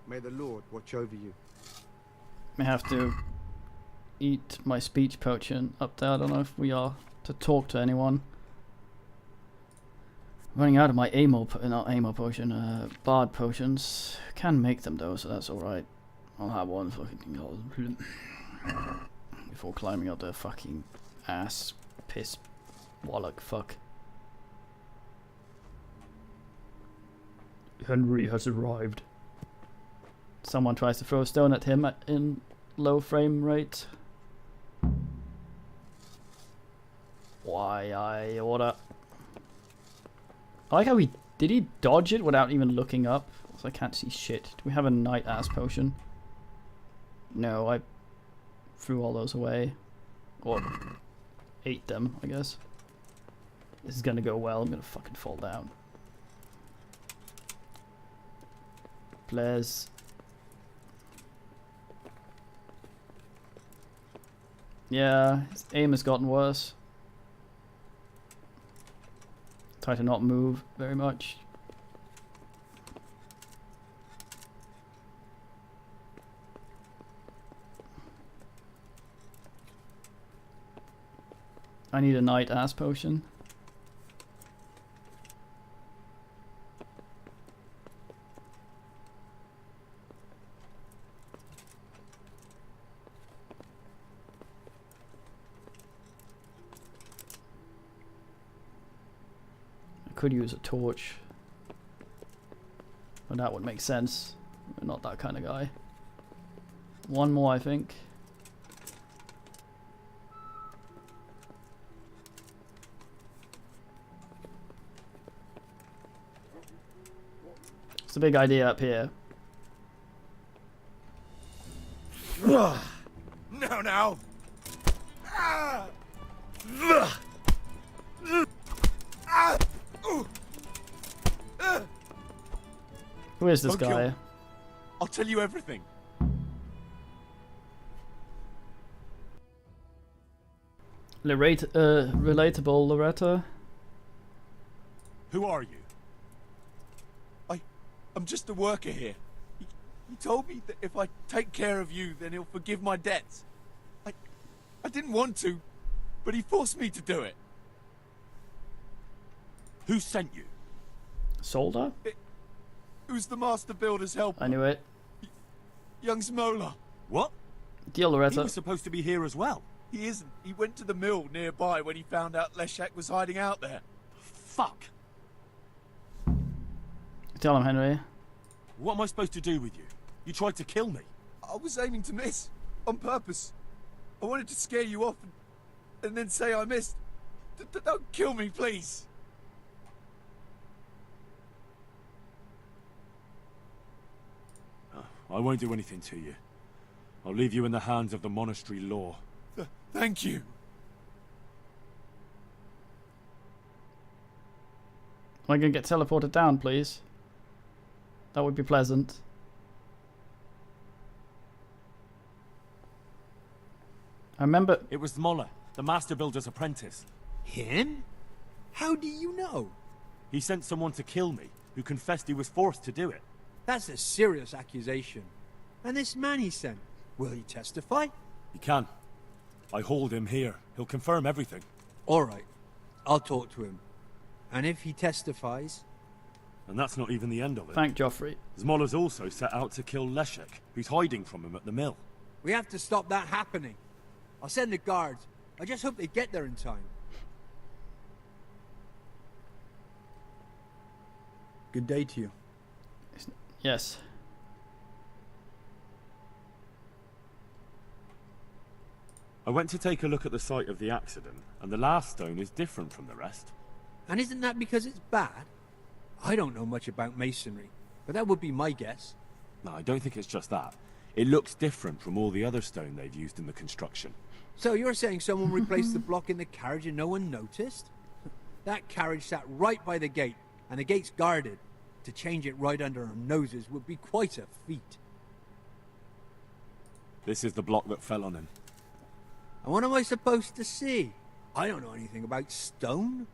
May the Lord watch over you. I have to eat my speech potion up there. I don't know if we are to talk to anyone. Running out of my bard potions. Can make them though, so that's alright. I'll have one fucking before climbing up the fucking ass piss Wallach fuck. Henry has arrived. Someone tries to throw a stone at him in low frame rate. Why I order. I like how did he dodge it without even looking up? So I can't see shit. Do we have a night ass potion? No, I threw all those away. Or ate them, I guess. This is gonna go well. I'm gonna fucking fall down. Blaze. Yeah, his aim has gotten worse. Try to not move very much. I need a night ass potion. Could use a torch, but that would make sense. We're not that kind of guy. One more, I think. It's a big idea up here. No, no. Who is this Don't kill guy? me. I'll tell you everything. Relatable Loretta. Who are you? I'm just a worker here. He told me that if I take care of you, then he'll forgive my debts. I didn't want to, but he forced me to do it. Who sent you? Soldier? It was the Master Builder's helper. I knew it. Young Smola. What? Deal, Loretta. He was supposed to be here as well. He isn't. He went to the mill nearby when he found out Leshek was hiding out there. Fuck. Tell him, Henry. What am I supposed to do with you? You tried to kill me. I was aiming to miss. On purpose. I wanted to scare you off and then say I missed. Don't kill me, please. I won't do anything to you. I'll leave you in the hands of the monastery law. Thank you. Am I gonna get teleported down, please? That would be pleasant. I remember... It was Moller, the Master Builder's apprentice. Him? How do you know? He sent someone to kill me, who confessed he was forced to do it. That's a serious accusation. And this man he sent, will he testify? He can. I hold him here. He'll confirm everything. All right. I'll talk to him. And if he testifies... And that's not even the end of it. Thank Joffrey. Zmola's also set out to kill Leshek, who's hiding from him at the mill. We have to stop that happening. I'll send the guards. I just hope they get there in time. Good day to you. Yes. I went to take a look at the site of the accident, and the last stone is different from the rest. And isn't that because it's bad? I don't know much about masonry, but that would be my guess. No, I don't think it's just that. It looks different from all the other stone they've used in the construction. So you're saying someone replaced the block in the carriage and no one noticed? That carriage sat right by the gate, and the gate's guarded. To change it right under our noses would be quite a feat. This is the block that fell on him. And what am I supposed to see? I don't know anything about stone.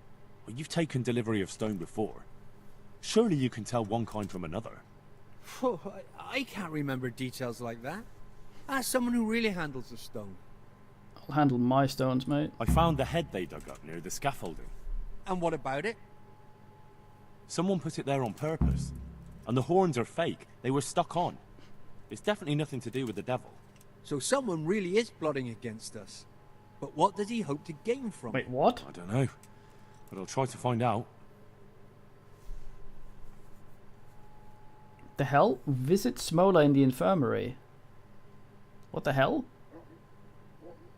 Well, you've taken delivery of stone before. Surely you can tell one kind from another. I can't remember details like that. Ask someone who really handles the stone. I'll handle my stones, mate. I found the head they dug up near the scaffolding. And what about it? Someone put it there on purpose. And the horns are fake. They were stuck on. It's definitely nothing to do with the devil. So someone really is plotting against us. But what does he hope to gain from it? Wait, what? I don't know. But I'll try to find out. The hell? Visit Smola in the infirmary. What the hell?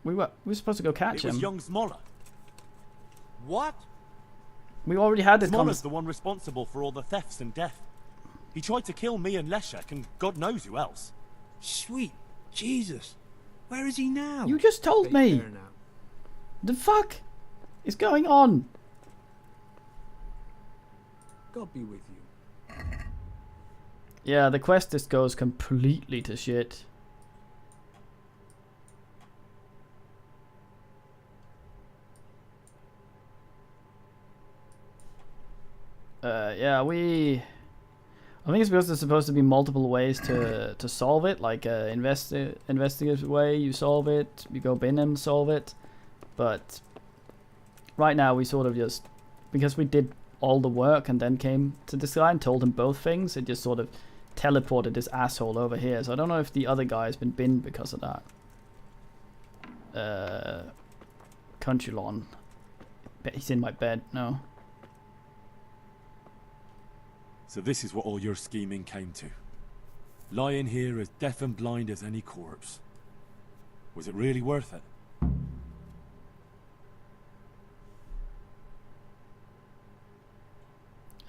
We were supposed to go catch him. It was young Smola. What? We already had this Smola's conversation. the one responsible for all the thefts and death. He tried to kill me and Leshek and God knows who else. Sweet Jesus. Where is he now? You just told me. The fuck is going on? God be with you. Yeah, the quest just goes completely to shit. Yeah, I think it's because there's supposed to be multiple ways to solve it, like investigative way you solve it, you go bin and solve it. But right now we sort of just, because we did all the work and then came to this guy and told him both things, it just sort of teleported this asshole over here. So I don't know if the other guy has been binned because of that. Conchulon. He's in my bed, no. So this is what all your scheming came to. Lying here as deaf and blind as any corpse. Was it really worth it?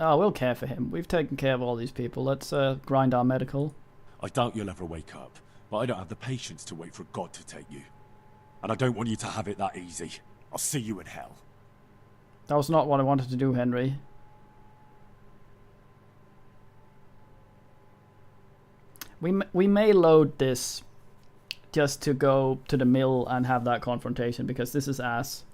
Oh, we'll care for him. We've taken care of all these people. Let's grind our medical. I doubt you'll ever wake up. But I don't have the patience to wait for God to take you. And I don't want you to have it that easy. I'll see you in hell. That was not what I wanted to do, Henry. We may load this just to go to the mill and have that confrontation, because this is ass.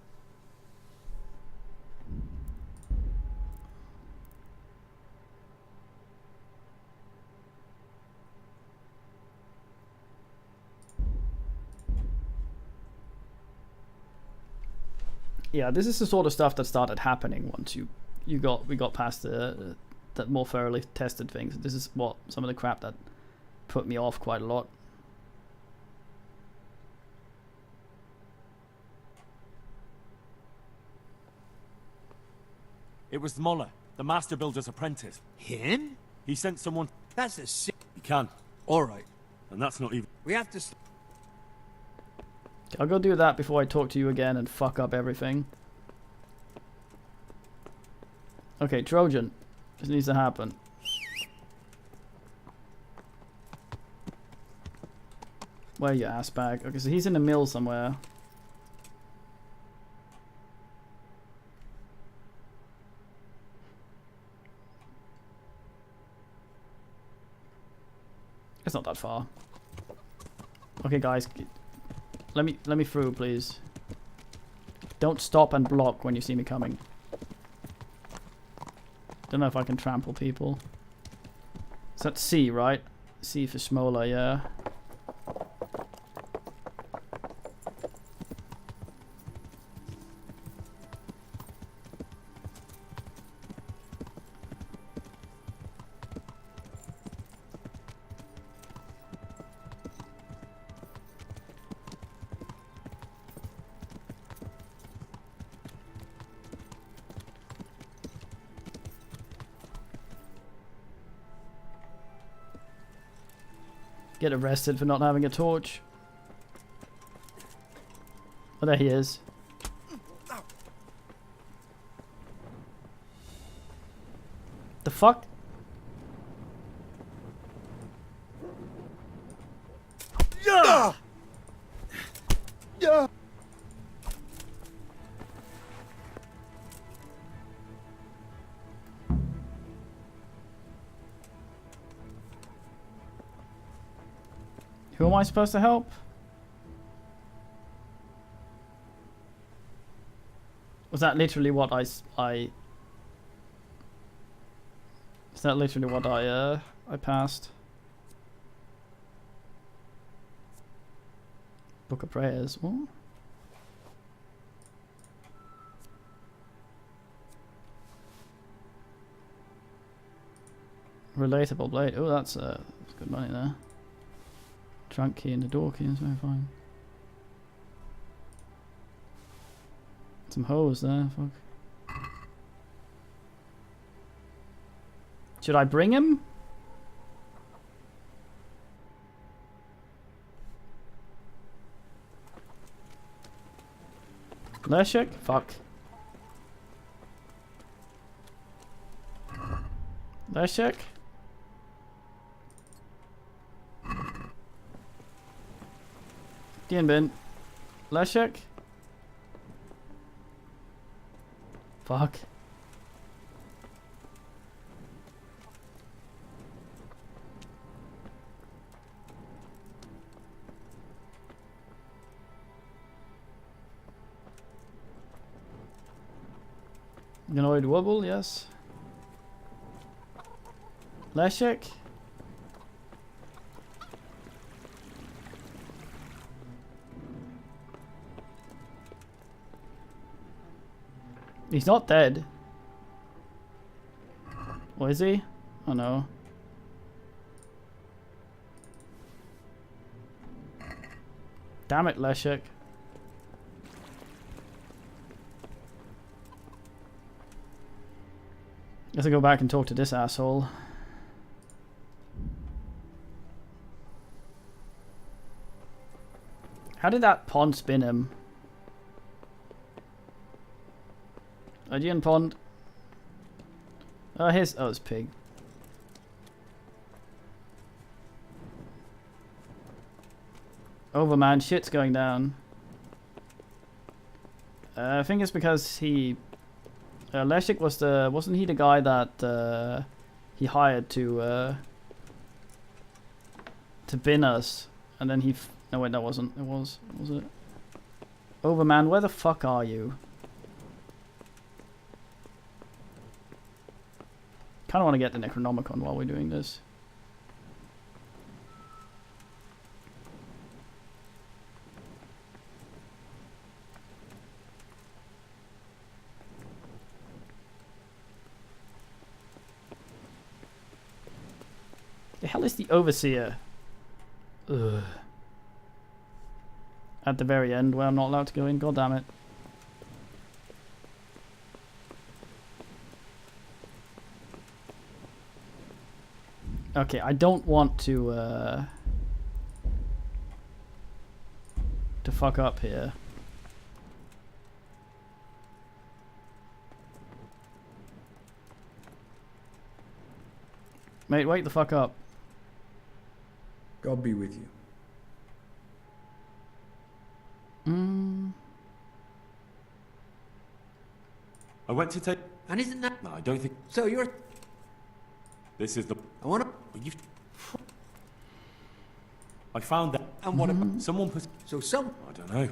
Yeah, this is the sort of stuff that started happening once we got past the more thoroughly tested things. This is what some of the crap that put me off quite a lot. It was Moller, the master builder's apprentice. Him? He sent someone... That's a sick... He can. Alright. And that's not even... We have to... I'll go do that before I talk to you again and fuck up everything. Okay, Trojan. This needs to happen. Where are you, ass bag? Okay, so he's in the mill somewhere. It's not that far. Okay, guys. Let me through, please. Don't stop and block when you see me coming. Don't know if I can trample people. So that's C, right? C for Smola, yeah. Get arrested for not having a torch. Oh, there he is. The fuck? Yeah! Yeah! Who am I supposed to help? Was that literally what I... Is that literally what I passed? Book of Prayers. What? Relatable blade. Oh, that's good money there. Trunk key and the door key is very fine. Some hose there, fuck. Should I bring him? Leszek? Fuck. Leszek? Gehen bin. Leszek? Fuck. Gnoid wobble, yes. Leszek? He's not dead. Or is he? Oh no. Damn it, Leszek. Guess I'll go back and talk to this asshole. How did that pond spin him? Aegean pond. Oh, here's... Oh, it's pig. Overman, shit's going down. I think it's because he... Leshik was the... Wasn't he the guy that he hired to bin us? And then he... No, wait, that wasn't. It was it? Overman, where the fuck are you? Kind of want to get the Necronomicon while we're doing this. The hell is the Overseer? Ugh. At the very end where I'm not allowed to go in, god damn it. Okay, I don't want to fuck up here. Mate, wake the fuck up. God be with you. I went to take... And isn't that... No, I don't think... So you're... This is the... I wanna... I found that... And what about... Someone put... So some... I don't know.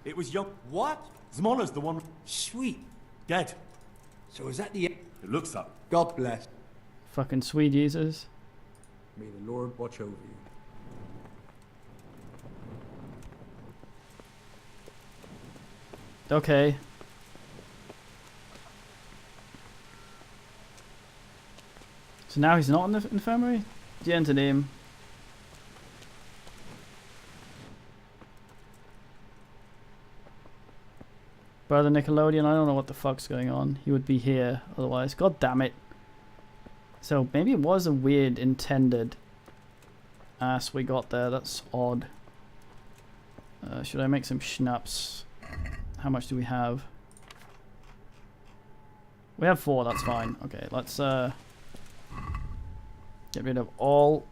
It was young... What? Zmola's the one... Sweet. Dead. So is that the... It looks that. God bless. Fucking sweet Jesus. May the Lord watch over you. Okay. So now he's not in the infirmary? You entered him. Brother Nickelodeon, I don't know what the fuck's going on. He would be here otherwise. God damn it. So maybe it was a weird intended ass we got there. That's odd. Should I make some schnapps? How much do we have? We have 4, that's fine. Okay, let's get rid of all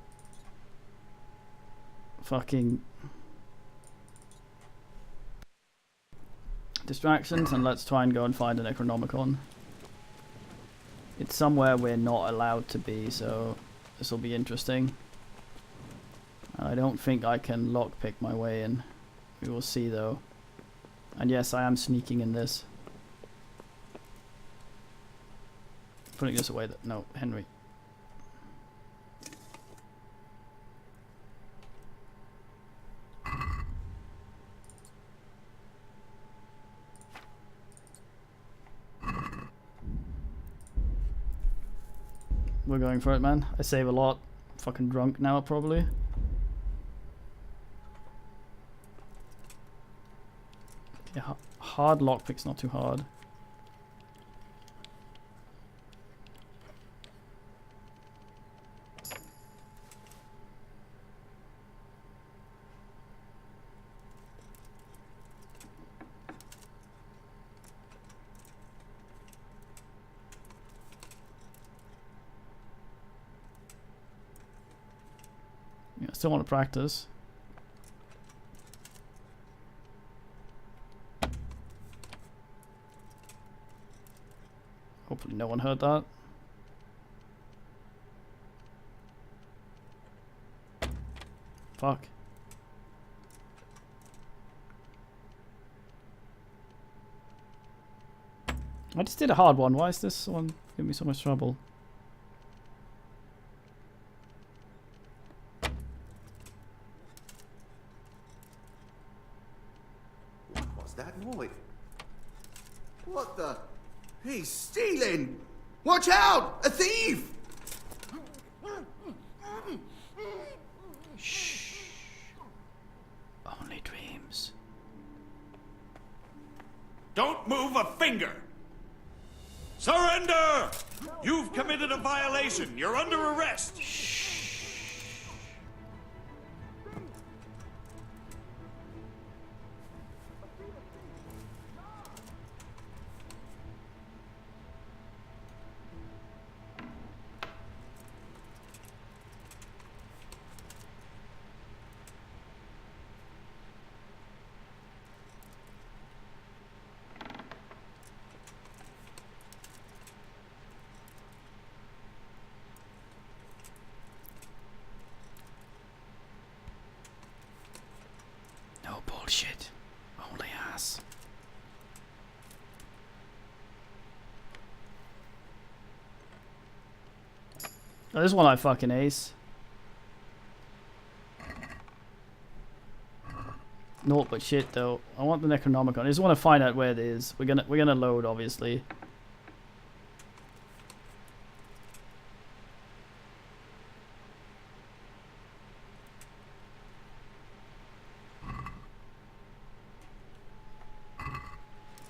fucking distractions and let's try and go and find a Necronomicon. It's somewhere we're not allowed to be, so this will be interesting. I don't think I can lockpick my way in. We will see though. And yes, I am sneaking in this. Putting this away. No, Henry. We're going for it, man. I save a lot. I'm fucking drunk now, probably. Yeah, hard lockpick's not too hard. Yeah, I still want to practice. Hopefully no one heard that. Fuck. I just did a hard one. Why is this one giving me so much trouble? What's that noise? What the? He's stealing! Watch out! A thief! Shh. Only dreams. Don't move a finger! Surrender! You've committed a violation. You're under arrest. shit. Holy ass. Oh, this one I fucking ace. No, but shit though. I want the Necronomicon. I just want to find out where it is. We're gonna load, obviously.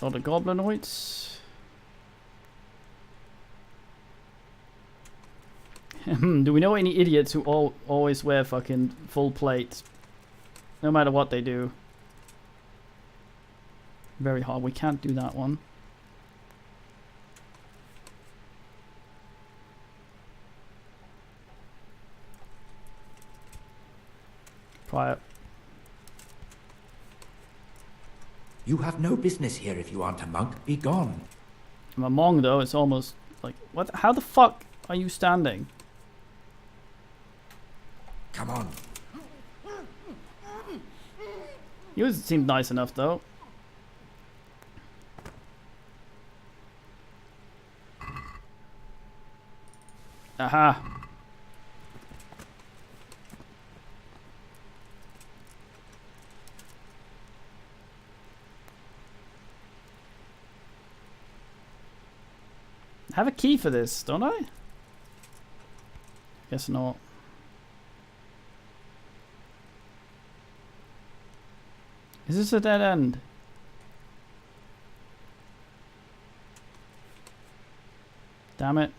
All the goblinoids. Do we know any idiots who always wear fucking full plates? No matter what they do. Very hard. We can't do that one. Try it. You have no business here if you aren't a monk. Be gone. I'm a monk though. It's almost like what? How the fuck are you standing? Come on. You seemed nice enough though. Aha. I have a key for this, don't I? Guess not. Is this a dead end? Damn it.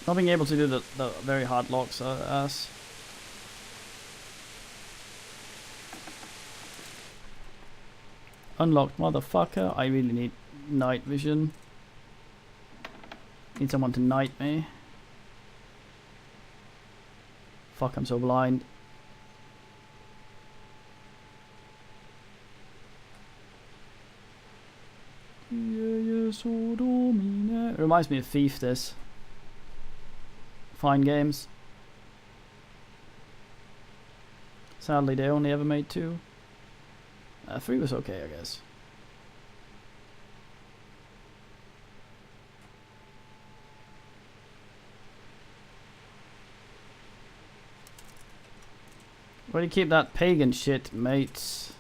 Not being able to do the very hard locks ass. Unlocked, motherfucker. I really need night vision. Need someone to night me. Fuck, I'm so blind. It reminds me of Thief, this. Fine games. Sadly, they only ever made 2. 3 was okay, I guess. Where do you keep that pagan shit, mates?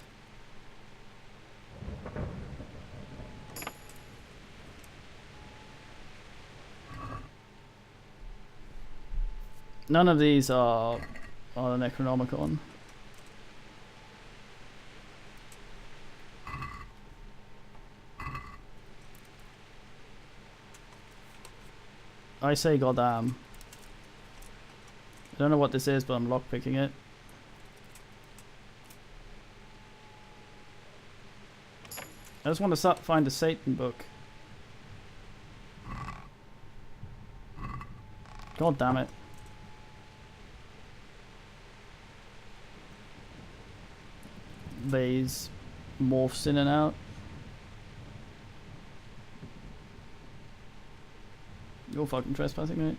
None of these are the Necronomicon. I say goddamn. I don't know what this is, but I'm lockpicking it. I just want to find the Satan book. God damn it. These morphs in and out. You're fucking trespassing,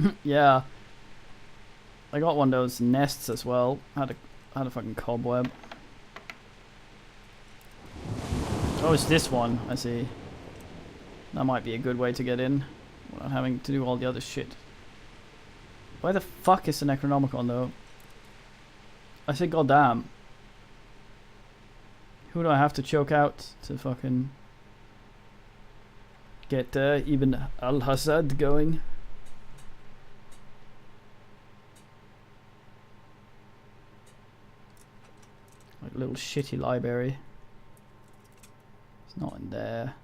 mate. Yeah. I got one of those nests as well. Had a fucking cobweb. Oh, it's this one. I see. That might be a good way to get in without having to do all the other shit. Why the fuck is the Necronomicon though? I said goddamn. Who do I have to choke out to fucking get Ibn al-Hassad going? Like a little shitty library. It's not in there.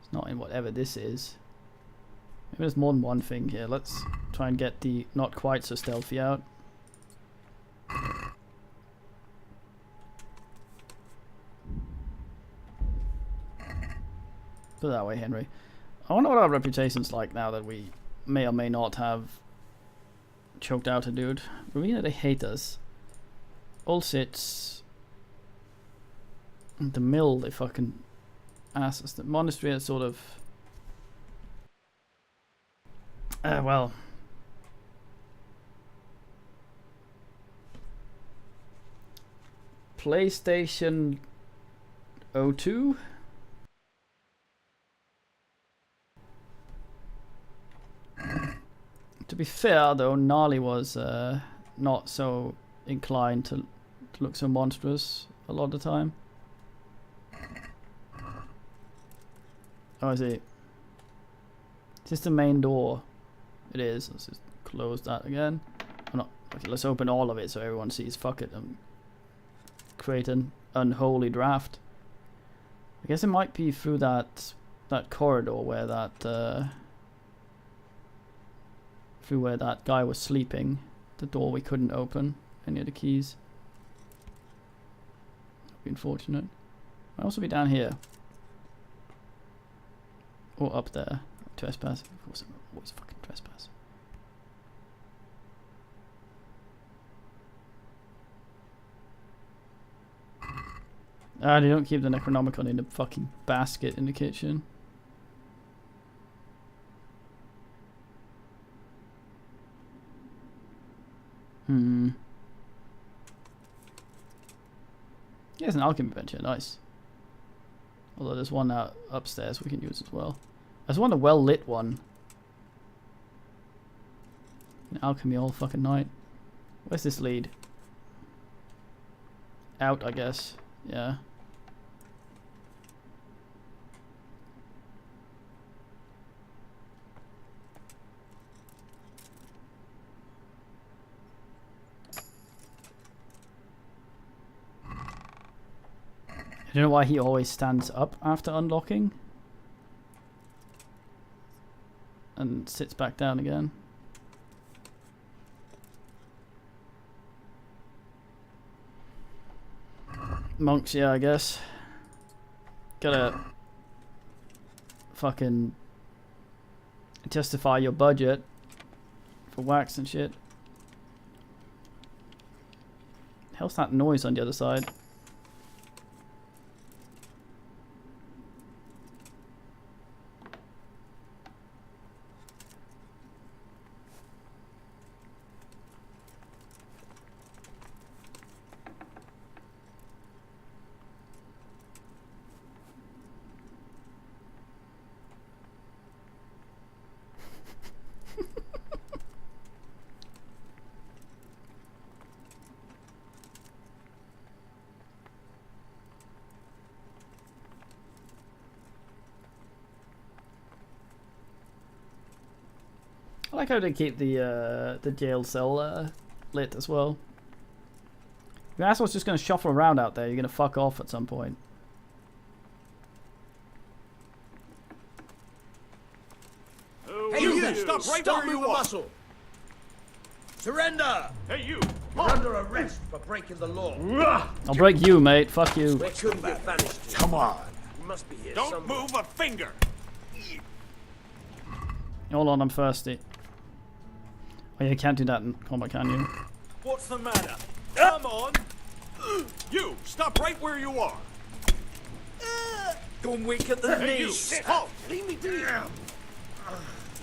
It's not in whatever this is. Maybe there's more than one thing here. Let's try and get the not quite so stealthy out. Put it that way, Henry. I wonder what our reputation's like now that we may or may not have choked out a dude. Rowena, they hate us. Ulcits. The mill, they fucking asses. The monastery is sort of... well... PlayStation 02? To be fair, though, Gnarly was not so inclined to look so monstrous a lot of the time. Oh, I see. Is this the main door? It is. Let's just close that again. Oh, no. Okay, let's open all of it so everyone sees. Fuck it. And create an unholy draft. I guess it might be through that corridor where that through where that guy was sleeping. The door we couldn't open. Any of the keys. That'd be unfortunate. Might also be down here. Or up there. Trespass. Of course I'm always fucking trespass. Ah, they don't keep the Necronomicon in the fucking basket in the kitchen. Yeah, it's an alchemy bench here, nice. Although there's one out upstairs we can use as well. There's one, a well lit one. An alchemy all fucking night. Where's this lead? Out, I guess. Yeah. I don't know why he always stands up after unlocking and sits back down again. Monks, yeah, I guess. Gotta fucking justify your budget for wax and shit. Hell's that noise on the other side? I like how they keep the jail cell lit as well. Your asshole's just gonna shuffle around out there. You're gonna fuck off at some point. Hey, you! Stop right where you are! Muscle! Surrender! Hey, you! You're under arrest for breaking the law. I'll break you, mate. Fuck you. Where could you get banished to? Come on! You must be here Don't somewhere. move a finger! Hold on, I'm thirsty. Oh yeah, you can't do that in combat, can you? What's the matter? Come on! You! Stop right where you are! Gone weak at the Hey, you! knees. Halt! Leave me be.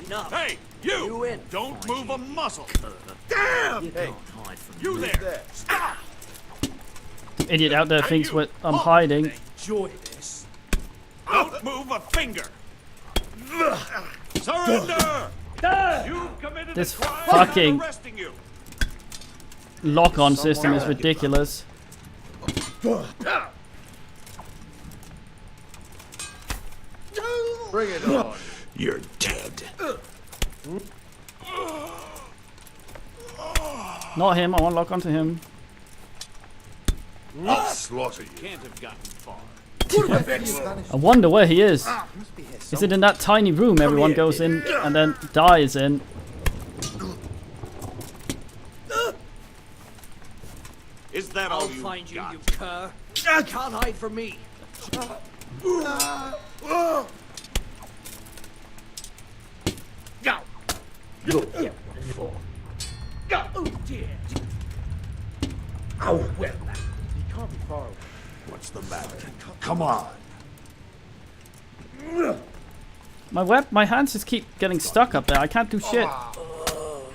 Enough. Hey, you! You in. Don't move a muscle! Damn! Hey, You there! Stop! Idiot out there thinks what I'm hiding. enjoy this. Don't move a finger! Surrender! You've committed This a crime. fucking I'm arresting you. lock-on system is ridiculous. Bring it on. You're dead. Not him, I want to lock onto him. I'll slaughter you. Can't have gotten far. I wonder where he is. Must be here Is it in that tiny room everyone goes in and then dies in? Is that I'll all you find you, got? you cur. You can't hide from me. Go. Look here before. Go. Oh dear. Oh well. He can't be far away. What's the matter? Come on. My hands just keep getting stuck up there. I can't do shit. Oh,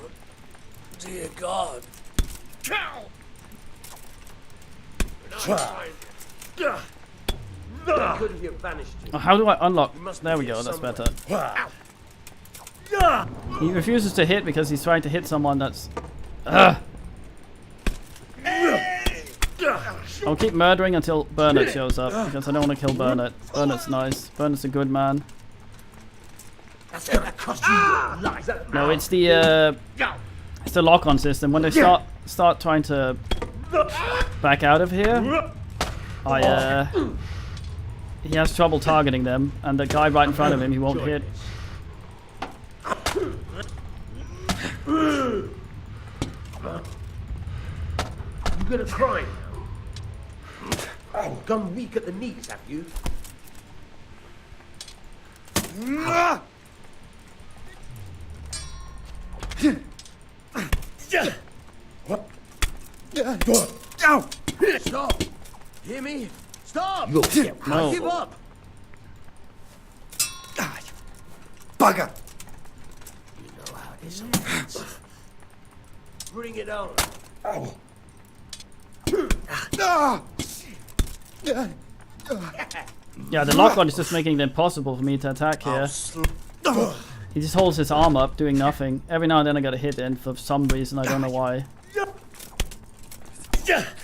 dear God. Could have banished you. Oh, how do I unlock? There we go. That's better. He refuses to hit because he's trying to hit someone that's. I'll keep murdering until Bernard shows up because I don't want to kill Bernard. Bernard's nice. Bernard's a good man. That's gonna cost you your life. No, it's the lock-on system. When they start trying to back out of here, he has trouble targeting them, and the guy right in front of him he won't hit. You're gonna cry now. Oh, gone weak at the knees, have you? Stop! Hear me? Stop! No. Give up! Bugger! You know how this ends. Bring it on. Oh. Yeah, the lock-on is just making it impossible for me to attack here. He just holds his arm up, doing nothing. Every now and then I get a hit in for some reason, I don't know why.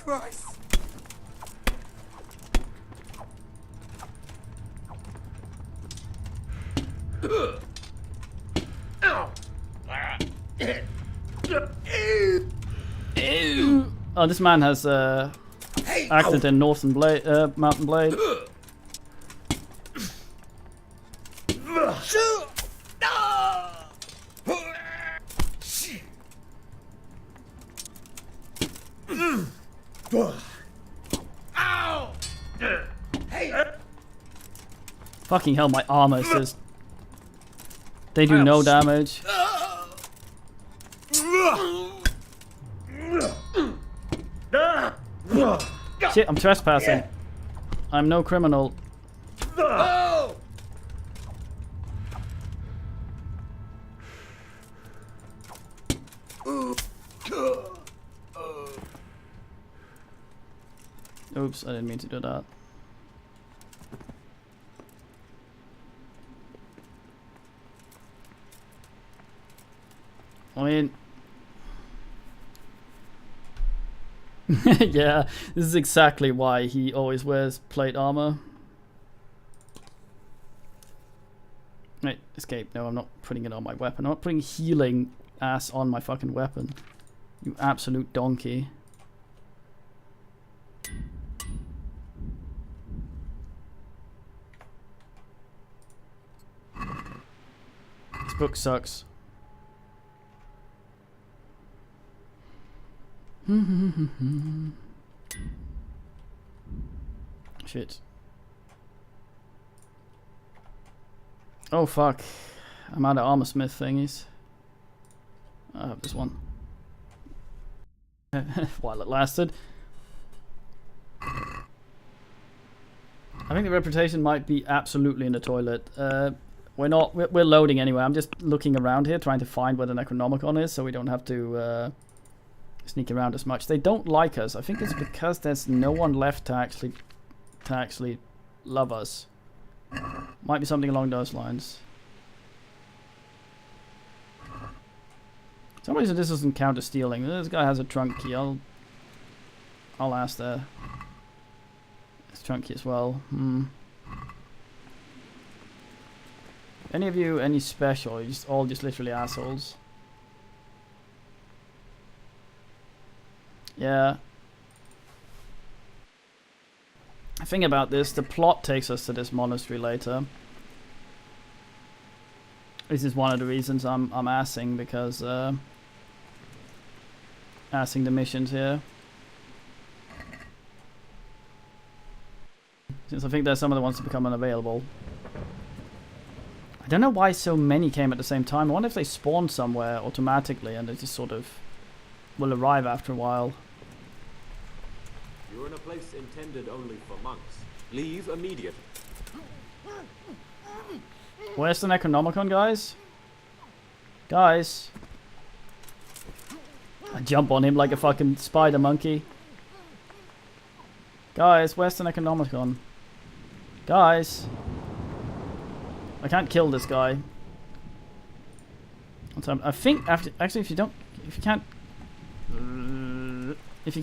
Christ. Oh, this man has acted in Northern Blade, Mountain Blade. Fucking hell, my armor is just... They do no damage. Shit, I'm trespassing. I'm no criminal. Oops, I didn't mean to do that. I mean... yeah, this is exactly why he always wears plate armor. Wait, escape. No, I'm not putting it on my weapon. I'm not putting healing ass on my fucking weapon. You absolute donkey. This book sucks. Shit. Oh fuck. I'm out of armor smith thingies. I have this one. While it lasted. I think the reputation might be absolutely in the toilet. We're loading anyway. I'm just looking around here trying to find where the Necronomicon is so we don't have to sneak around as much. They don't like us. I think it's because there's no one left to actually love us. Might be something along those lines. For some reason this doesn't count as stealing. This guy has a trunk key. I'll ask there. It's trunk key as well. Any of you any special? You're all just literally assholes. Yeah. The thing about this, the plot takes us to this monastery later. This is one of the reasons I'm assing, because assing the missions here. Since I think there's some of the ones to become unavailable. I don't know why so many came at the same time. I wonder if they spawn somewhere automatically and they just sort of will arrive after a while. You're in a place intended only for monks. Leave immediately. Where's the Necronomicon, guys? Guys. I jump on him like a fucking spider monkey. Guys, where's the Necronomicon? Guys. I can't kill this guy. I think after, actually if you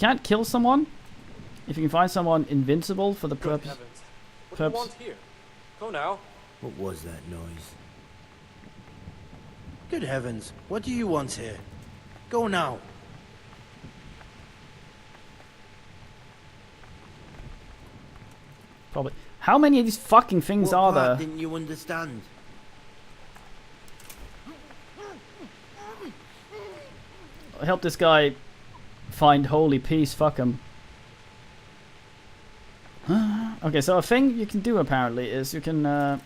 can't kill someone, if you can find someone invincible for the purpose. What do you want here? Go now. What was that noise? Good heavens, what do you want here? Go now. Probably. How many of these fucking things What are part there? didn't you understand? Help this guy find holy peace. Fuck him. Okay, so a thing you can do apparently is you can. No,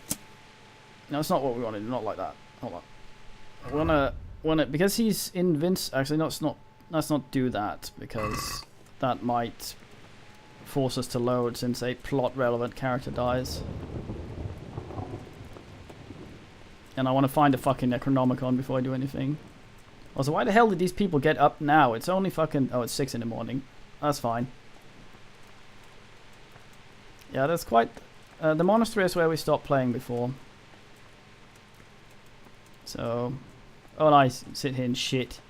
it's not what we want to do. Not like that. Hold on. I wanna because he's invincible. Actually, no, it's not. Let's not do that because that might force us to load since a plot relevant character dies. And I want to find a fucking Necronomicon before I do anything. Also, why the hell did these people get up now? It's only fucking... Oh, it's 6 in the morning. That's fine. Yeah, that's quite... the monastery is where we stopped playing before. So... Oh, nice. Sit here and shit.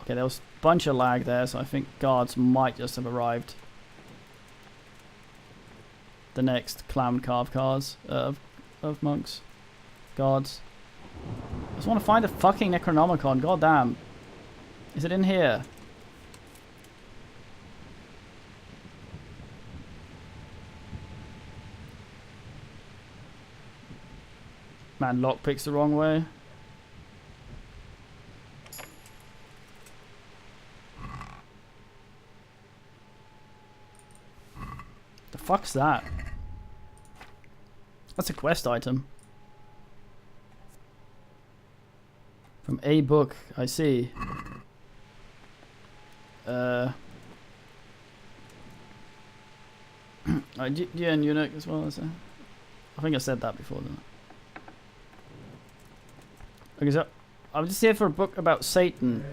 Okay, there was a bunch of lag there, so I think guards might just have arrived. The next clown carved cars of monks. Guards. I just want to find a fucking Necronomicon, goddamn. Is it in here? Man, lockpick's the wrong way. The fuck's that? That's a quest item. From a book, I see. Yeah, and eunuch as well. I think I said that before. Then. Okay, so I'm just here for a book about Satan.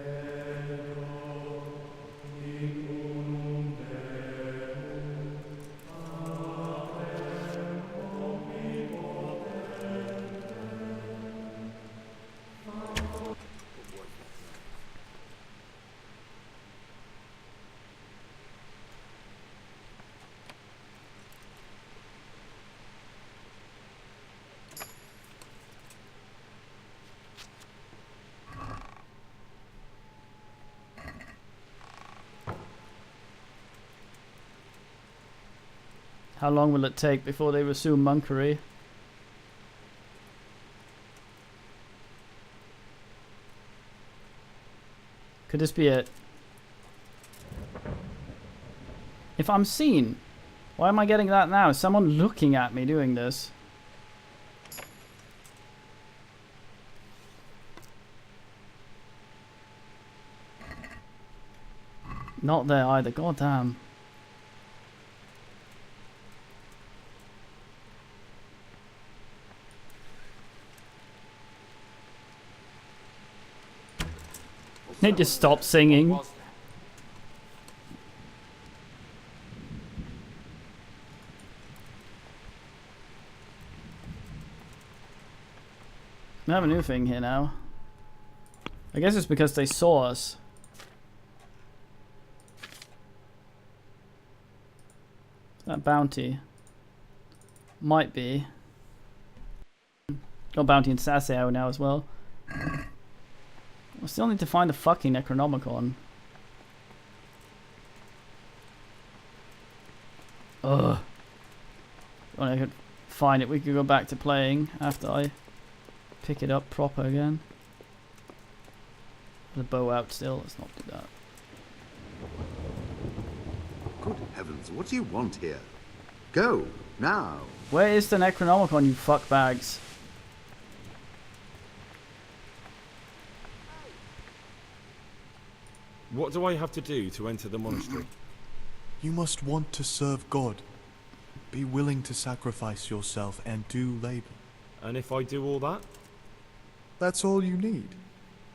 How long will it take before they resume monkery? Could this be it? If I'm seen, why am I getting that now? Is someone looking at me doing this? Not there either, goddamn. They just stop singing. We have a new thing here now. I guess it's because they saw us. That bounty might be. Got bounty in Sasao now as well. I still need to find the fucking Necronomicon. Ugh. When I could find it, we could go back to playing after I pick it up proper again. The bow out still, let's not do that. Good heavens, what do you want here? Go, now. Where is the Necronomicon, you fuckbags? What do I have to do to enter the monastery? You must want to serve God. Be willing to sacrifice yourself and do labor. And if I do all that? That's all you need.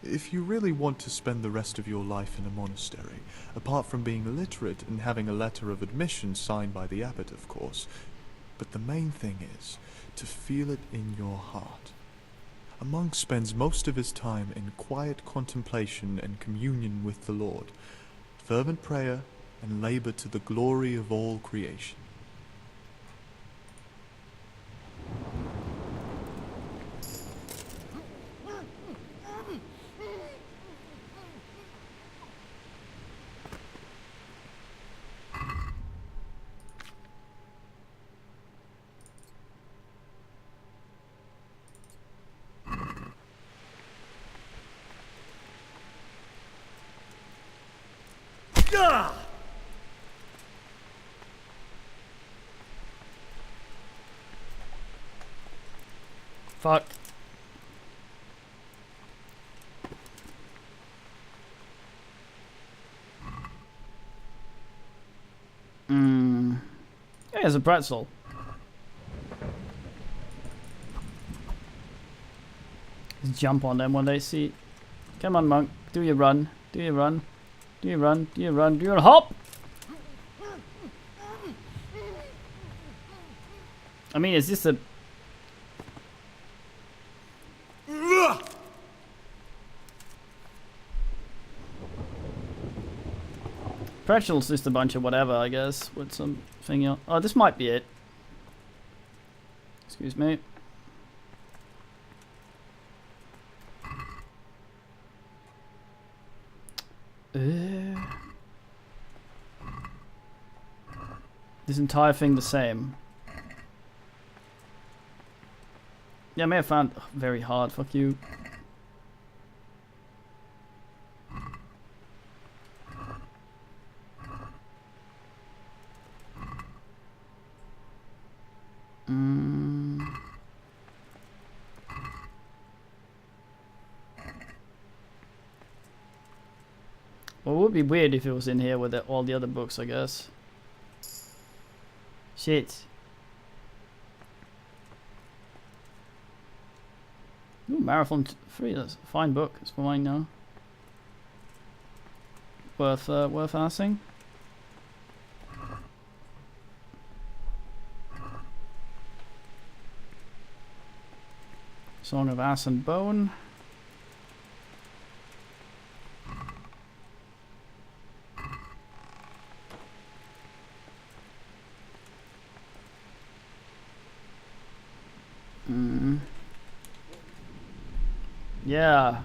If you really want to spend the rest of your life in a monastery, apart from being literate and having a letter of admission signed by the abbot, of course, but the main thing is to feel it in your heart. A monk spends most of his time in quiet contemplation and communion with the Lord, fervent prayer, and labor to the glory of all creation. Fuck. Yeah, there's a pretzel. Just jump on them when they see. Come on, monk. Do your run. Do your run. Do your run. Do your run. Do your hop. I mean, is this a... Pretzel's just a bunch of whatever, I guess, with something else. Oh, this might be it. Excuse me. This entire thing the same. Yeah, I may have found very hard. Fuck you. Well, it would be weird if it was in here with all the other books, I guess. Shit. Ooh, Marathon 3, that's a fine book. It's mine now. Worth asking. Song of Ass and Bone. Yeah. I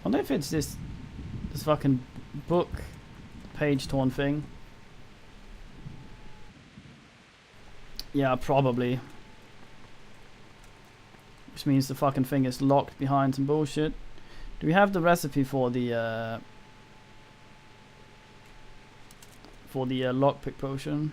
wonder if it's this fucking book page torn thing. Yeah, probably. Which means the fucking thing is locked behind some bullshit. Do we have the recipe for the lockpick potion?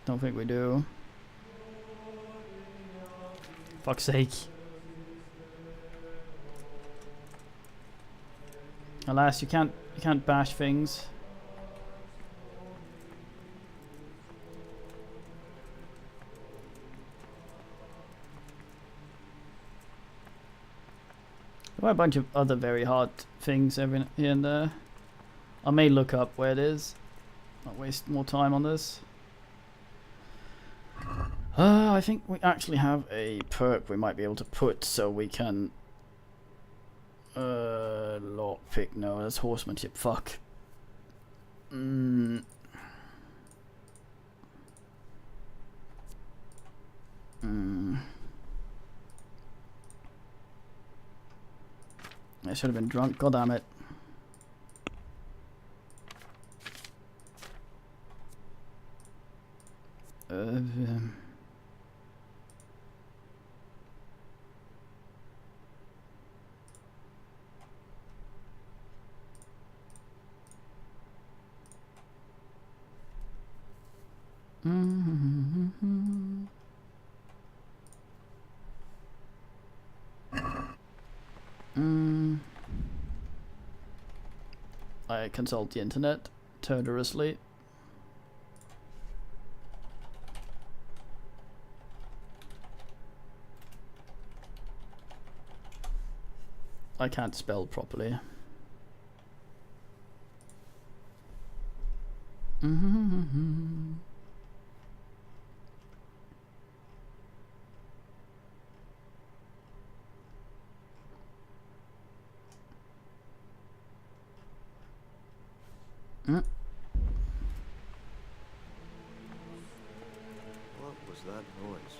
Don't think we do. Fuck's sake. Alas, you can't bash things. There are a bunch of other very hard things every here and there. I may look up where it is. Not waste more time on this. I think we actually have a perk we might be able to put so we can lockpick. No, that's horsemanship. Fuck. I should have been drunk, god damn it. I consult the internet turdurously. I can't spell properly. What was that noise?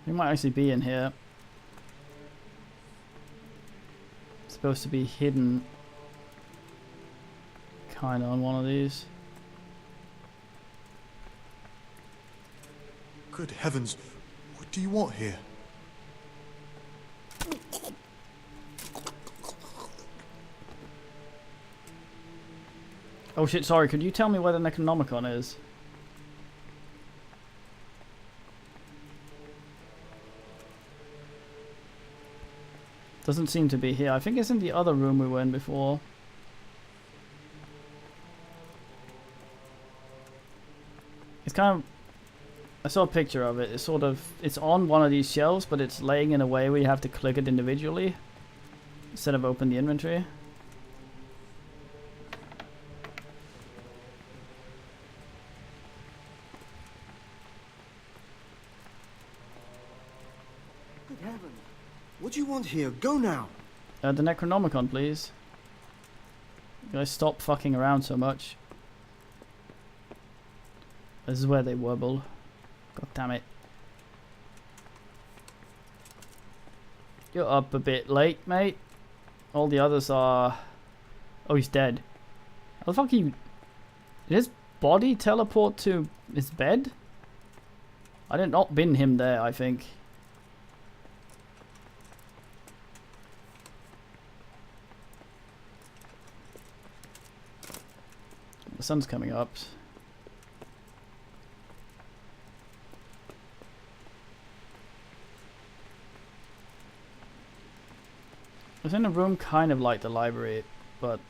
He might actually be in here. It's supposed to be hidden kind of on one of these. Good heavens, what do you want here? Oh shit, sorry, could you tell me where the Necronomicon is? Doesn't seem to be here. I think it's in the other room we were in before. It's kind of... I saw a picture of it. It's sort of... It's on one of these shelves, but it's laying in a way where you have to click it individually instead of open the inventory. Good heavens. What do you want here? Go now. The Necronomicon, please. You guys stop fucking around so much. This is where they wobble. God damn it. You're up a bit late, mate. All the others are... Oh, he's dead. How the fuck he... Did his body teleport to his bed? I did not bin him there, I think. The sun's coming up. It's in a room kind of like the library, but...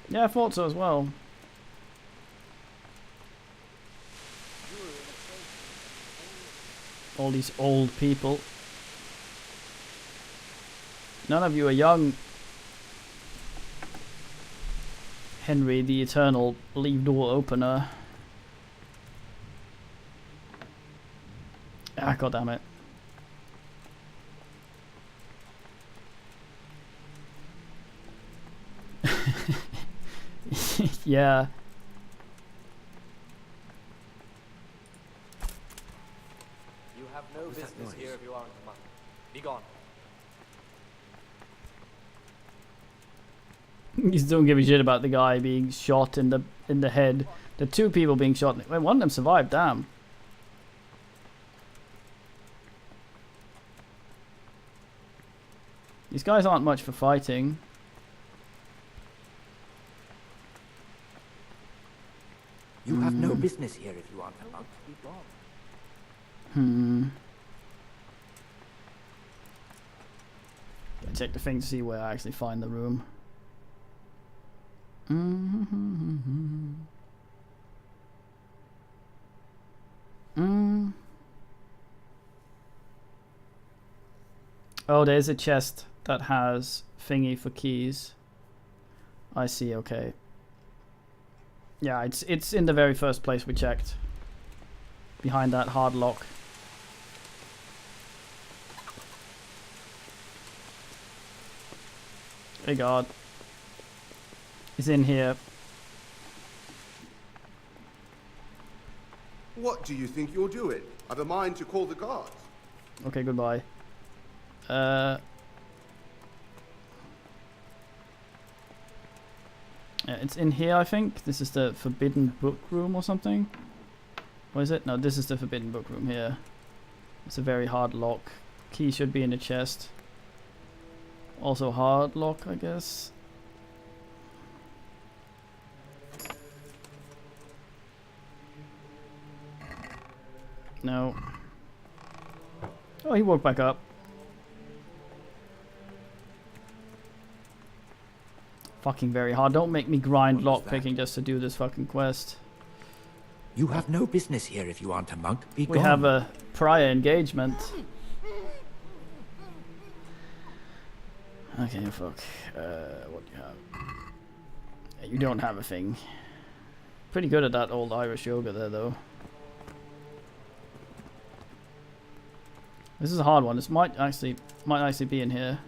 Yeah, I thought so as well. All these old people. None of you are young. Henry the Eternal, leave door opener. Ah, god damn it. Yeah. You have no business here if you aren't a monk. Be gone. You just don't give a shit about the guy being shot in the head. The two people being shot. Wait, one of them survived. Damn. These guys aren't much for fighting. You have no business here if you aren't a monk. Be gone. Gotta check the thing to see where I actually find the room. Oh, there's a chest that has thingy for keys. I see, okay. Yeah, it's in the very first place we checked. Behind that hard lock. Hey God. He's in here. What do you think you're doing? I've a mind to call the guards. Okay, goodbye. Yeah, it's in here, I think. This is the forbidden book room or something. Or is it? No, this is the forbidden book room here. It's a very hard lock. Key should be in the chest. Also hard lock, I guess. No. Oh, he woke back up. Fucking very hard. Don't make me grind lockpicking just to do this fucking quest. You have no business here if you aren't a monk. Be We gone. have a prior engagement. Okay, fuck. What do you have? Yeah, you don't have a thing. Pretty good at that old Irish yoga there, though. This is a hard one. This might actually be in here.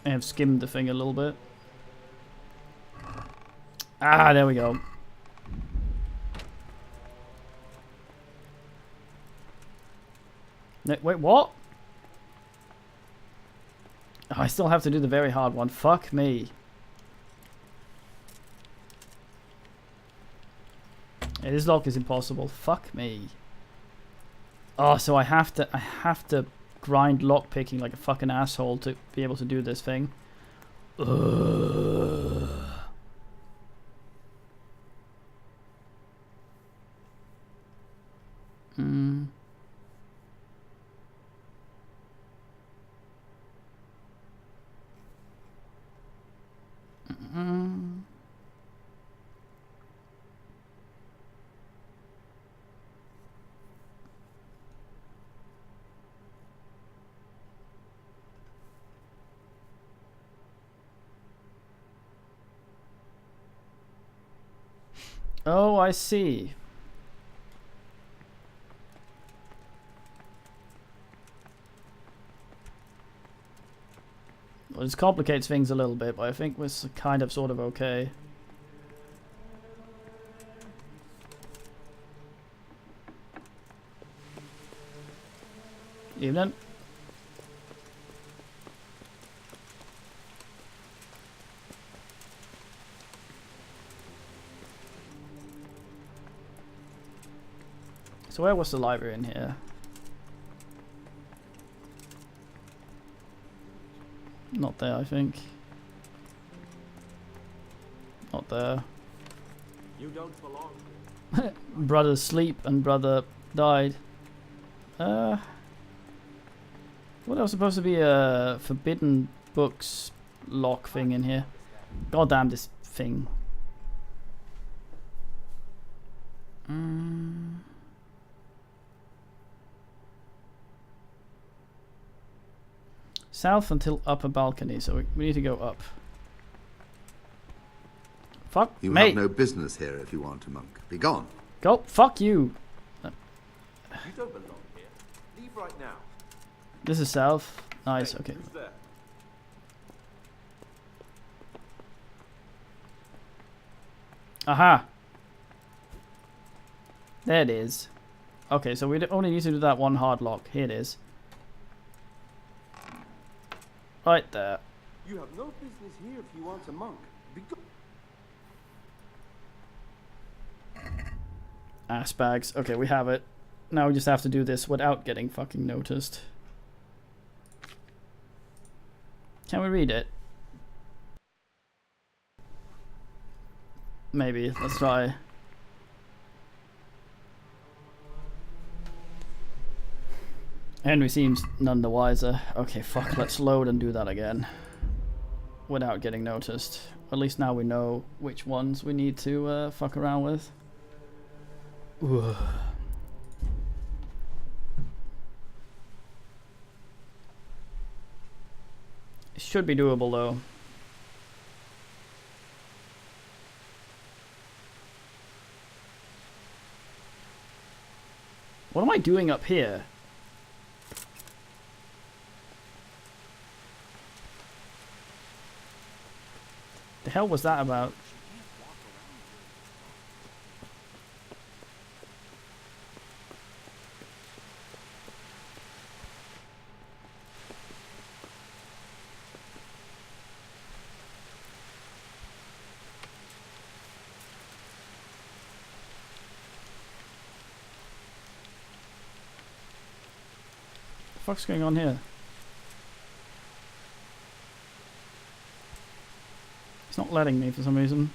I have skimmed the thing a little bit. Ah, there we go. Wait, what? Oh, I still have to do the very hard one. Fuck me. Yeah, this lock is impossible. Fuck me. Oh, so I have to grind lock picking like a fucking asshole to be able to do this thing. Ugh. Oh, I see. Well, this complicates things a little bit, but I think we're kind of sort of okay. Evening. So where was the library in here? Not there, I think. Not there. You don't belong. Brother sleep and brother died. What else supposed to be a forbidden books lock thing in here? Goddamn this thing. South until upper balcony, so we need to go up. Fuck, You mate. have no business here if you aren't a monk. Be gone. Go, fuck you. You don't belong here. Leave right now. This is south. Nice, Hey, okay. Who's there? Aha. There it is. Okay, so we only need to do that one hard lock. Here it is. Right there. You have no business here if you aren't a monk. Be Ass bags. Okay, we have it. Now we just have to do this without getting fucking noticed. Can we read it? Maybe. Let's try. Henry seems none the wiser. Okay, fuck, let's load and do that again. Without getting noticed. At least now we know which ones we need to fuck around with. Ugh. It should be doable though. What am I doing up here? The hell was that about? What the fuck's going on here? It's not letting me for some reason.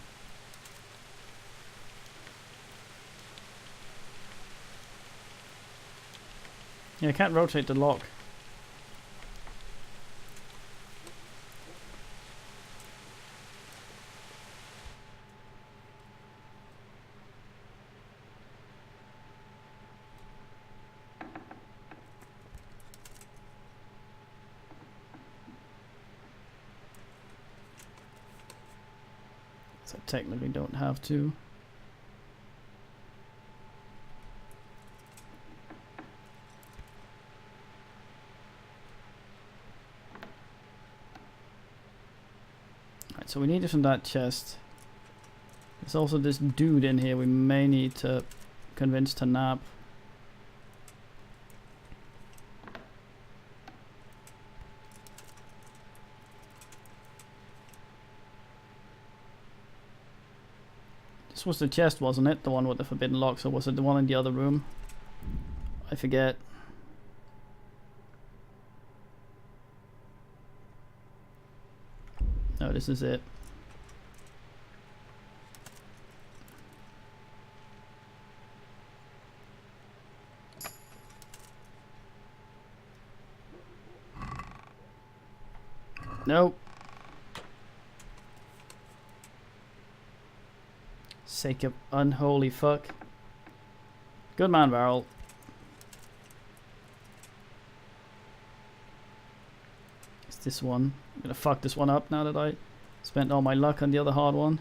Yeah, I can't rotate the lock. So I technically don't have to. Alright, so we need it from that chest. There's also this dude in here we may need to convince to nap. This was the chest, wasn't it? The one with the forbidden locks, or was it the one in the other room? I forget. No, this is it. Nope. Sake of unholy fuck. Good man, Varl. It's this one. I'm gonna fuck this one up now that I spent all my luck on the other hard one.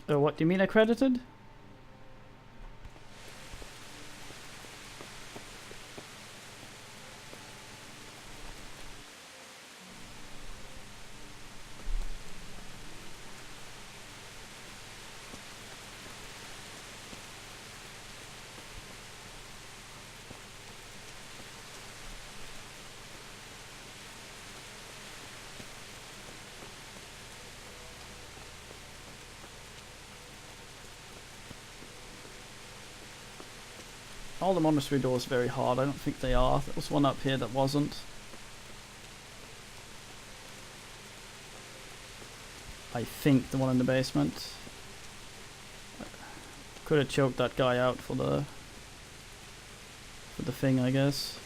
Oh, what do you mean accredited? All the monastery doors are very hard. I don't think they are. There was one up here that wasn't. I think the one in the basement. Could have choked that guy out for the thing, I guess.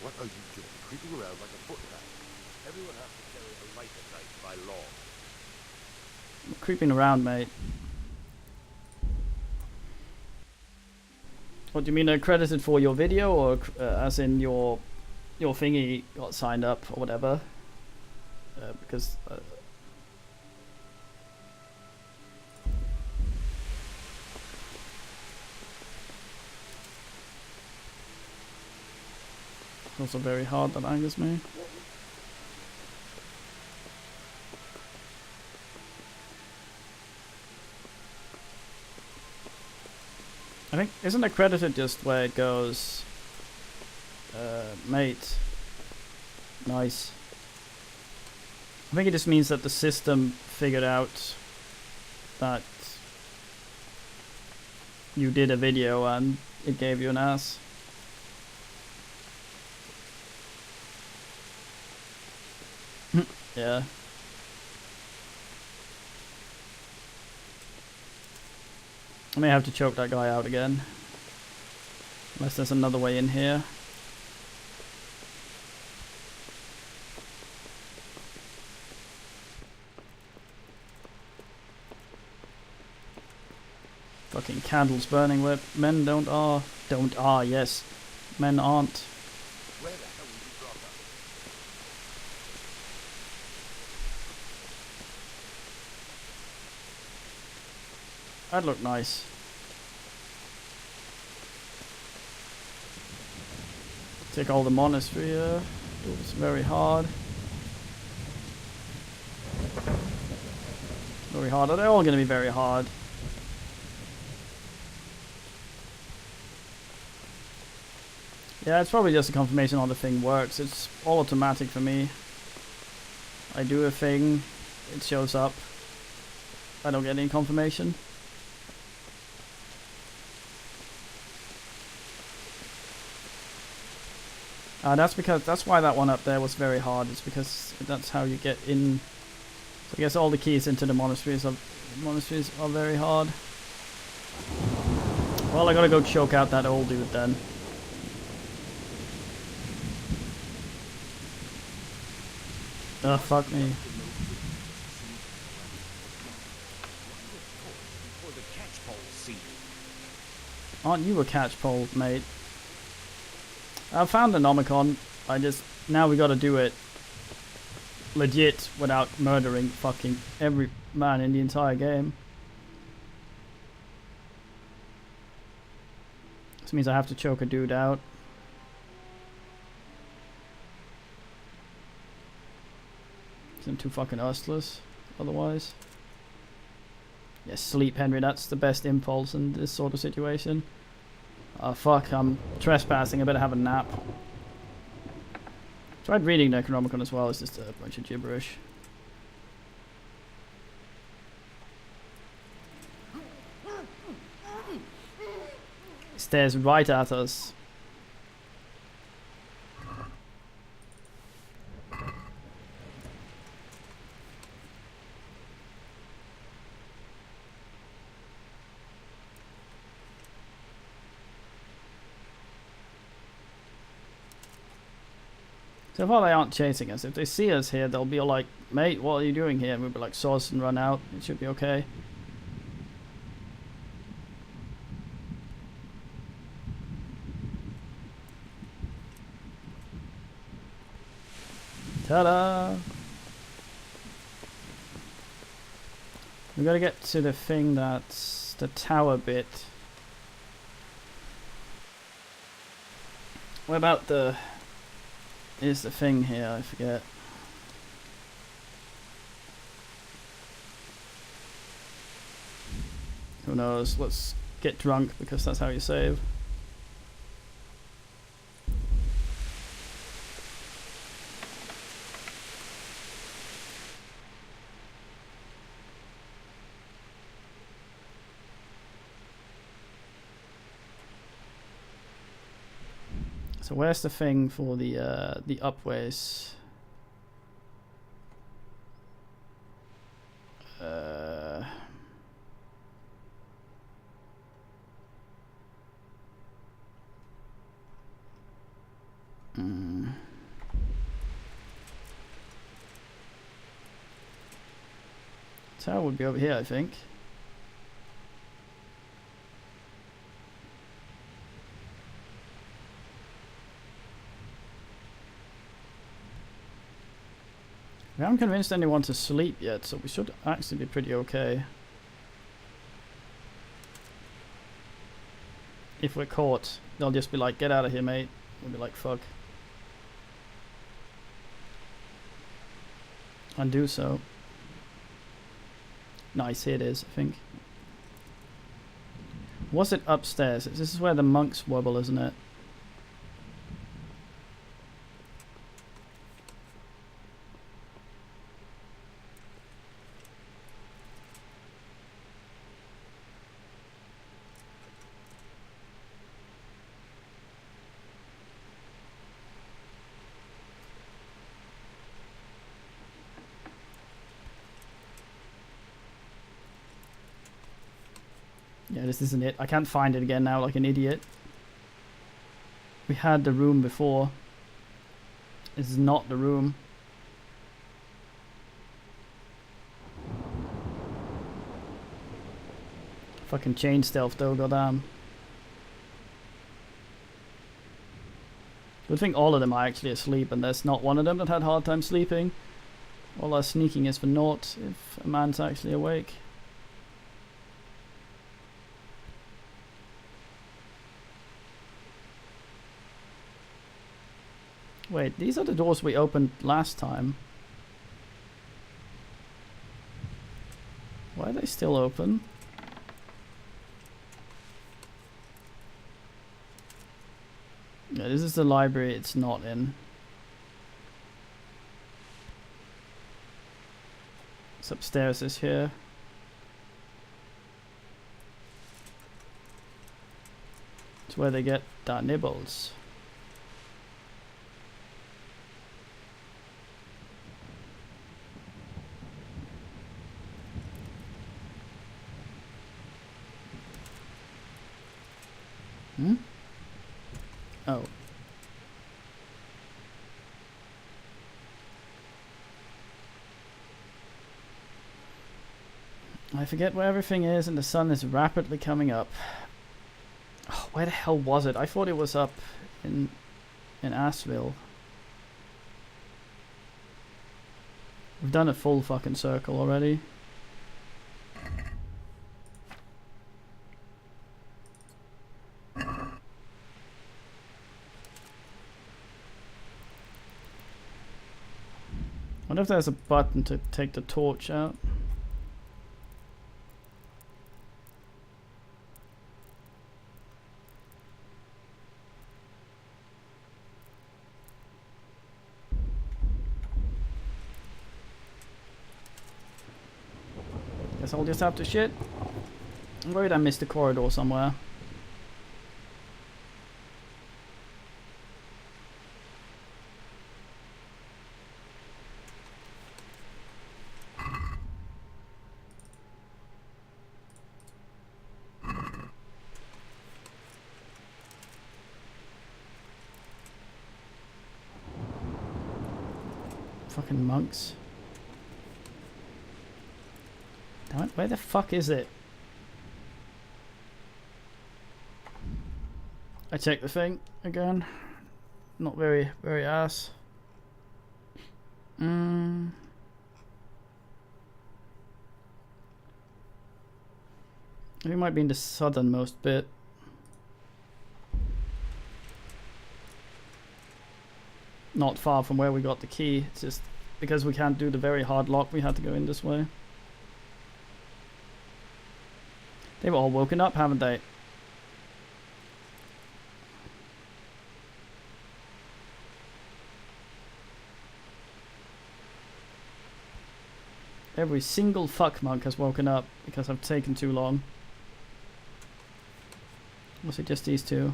What are you doing? Creeping around like a footpad. Everyone has to carry a light at night by law. I'm creeping around, mate. What do you mean accredited for your video, or as in your thingy got signed up or whatever? Because it's also very hard, that angers me. I think, isn't accredited just where it goes, mate, nice. I think it just means that the system figured out that you did a video and it gave you an ass. Yeah. I may have to choke that guy out again. Unless there's another way in here. Fucking candles burning where men don't are, yes. Men aren't. Where the hell was you brought up? That'd look nice. Take all the monastery here. It's very hard. Very hard. They're all going to be very hard. Yeah, it's probably just a confirmation on the thing works. It's all automatic for me. I do a thing, it shows up. I don't get any confirmation. That's why that one up there was very hard. It's because that's how you get in. So I guess all the keys into the monasteries are very hard. Well, I gotta go choke out that old dude then. Fuck me. Aren't you a catchpole, mate? I found the Nomicon. Now we gotta do it legit without murdering fucking every man in the entire game. This means I have to choke a dude out. I'm too fucking hustlers otherwise. Yeah, sleep, Henry. That's the best impulse in this sort of situation. Oh fuck, I'm trespassing. I better have a nap. Tried reading Necronomicon as well. It's just a bunch of gibberish. He stares right at us. So far they aren't chasing us. If they see us here, they'll be like, mate, what are you doing here? And we'll be like, source and run out. It should be okay. Ta-da! We gotta get to the thing that's the tower bit. What about the... is the thing here, I forget. Who knows? Let's get drunk because that's how you save. So where's the thing for the upways? Tower would be over here, I think. We haven't convinced anyone to sleep yet, so we should actually be pretty okay. If we're caught, they'll just be like, get out of here, mate. We'll be like, fuck. And do so. Nice, here it is, I think. Was it upstairs? This is where the monks wobble, isn't it? Yeah, this isn't it. I can't find it again now like an idiot. We had the room before. This is not the room. Fucking chain stealth though, goddamn. Good thing all of them are actually asleep and there's not one of them that had a hard time sleeping. All our sneaking is for naught if a man's actually awake. Wait, these are the doors we opened last time. Why are they still open? Yeah, this is the library it's not in. This upstairs is here. It's where they get their nibbles. Hmm? Oh. I forget where everything is and the sun is rapidly coming up. Oh, where the hell was it? I thought it was up in Asheville. We've done a full fucking circle already. I wonder if there's a button to take the torch out. Guess I'll just have to shit. I'm worried I missed a corridor somewhere. Fucking monks. Damn it, where the fuck is it? I checked the thing again. Not very ass. It might be in the southernmost bit. Not far from where we got the key. It's just because we can't do the very hard lock, we had to go in this way. They've all woken up, haven't they? Every single fuck monk has woken up because I've taken too long. Was it just these two?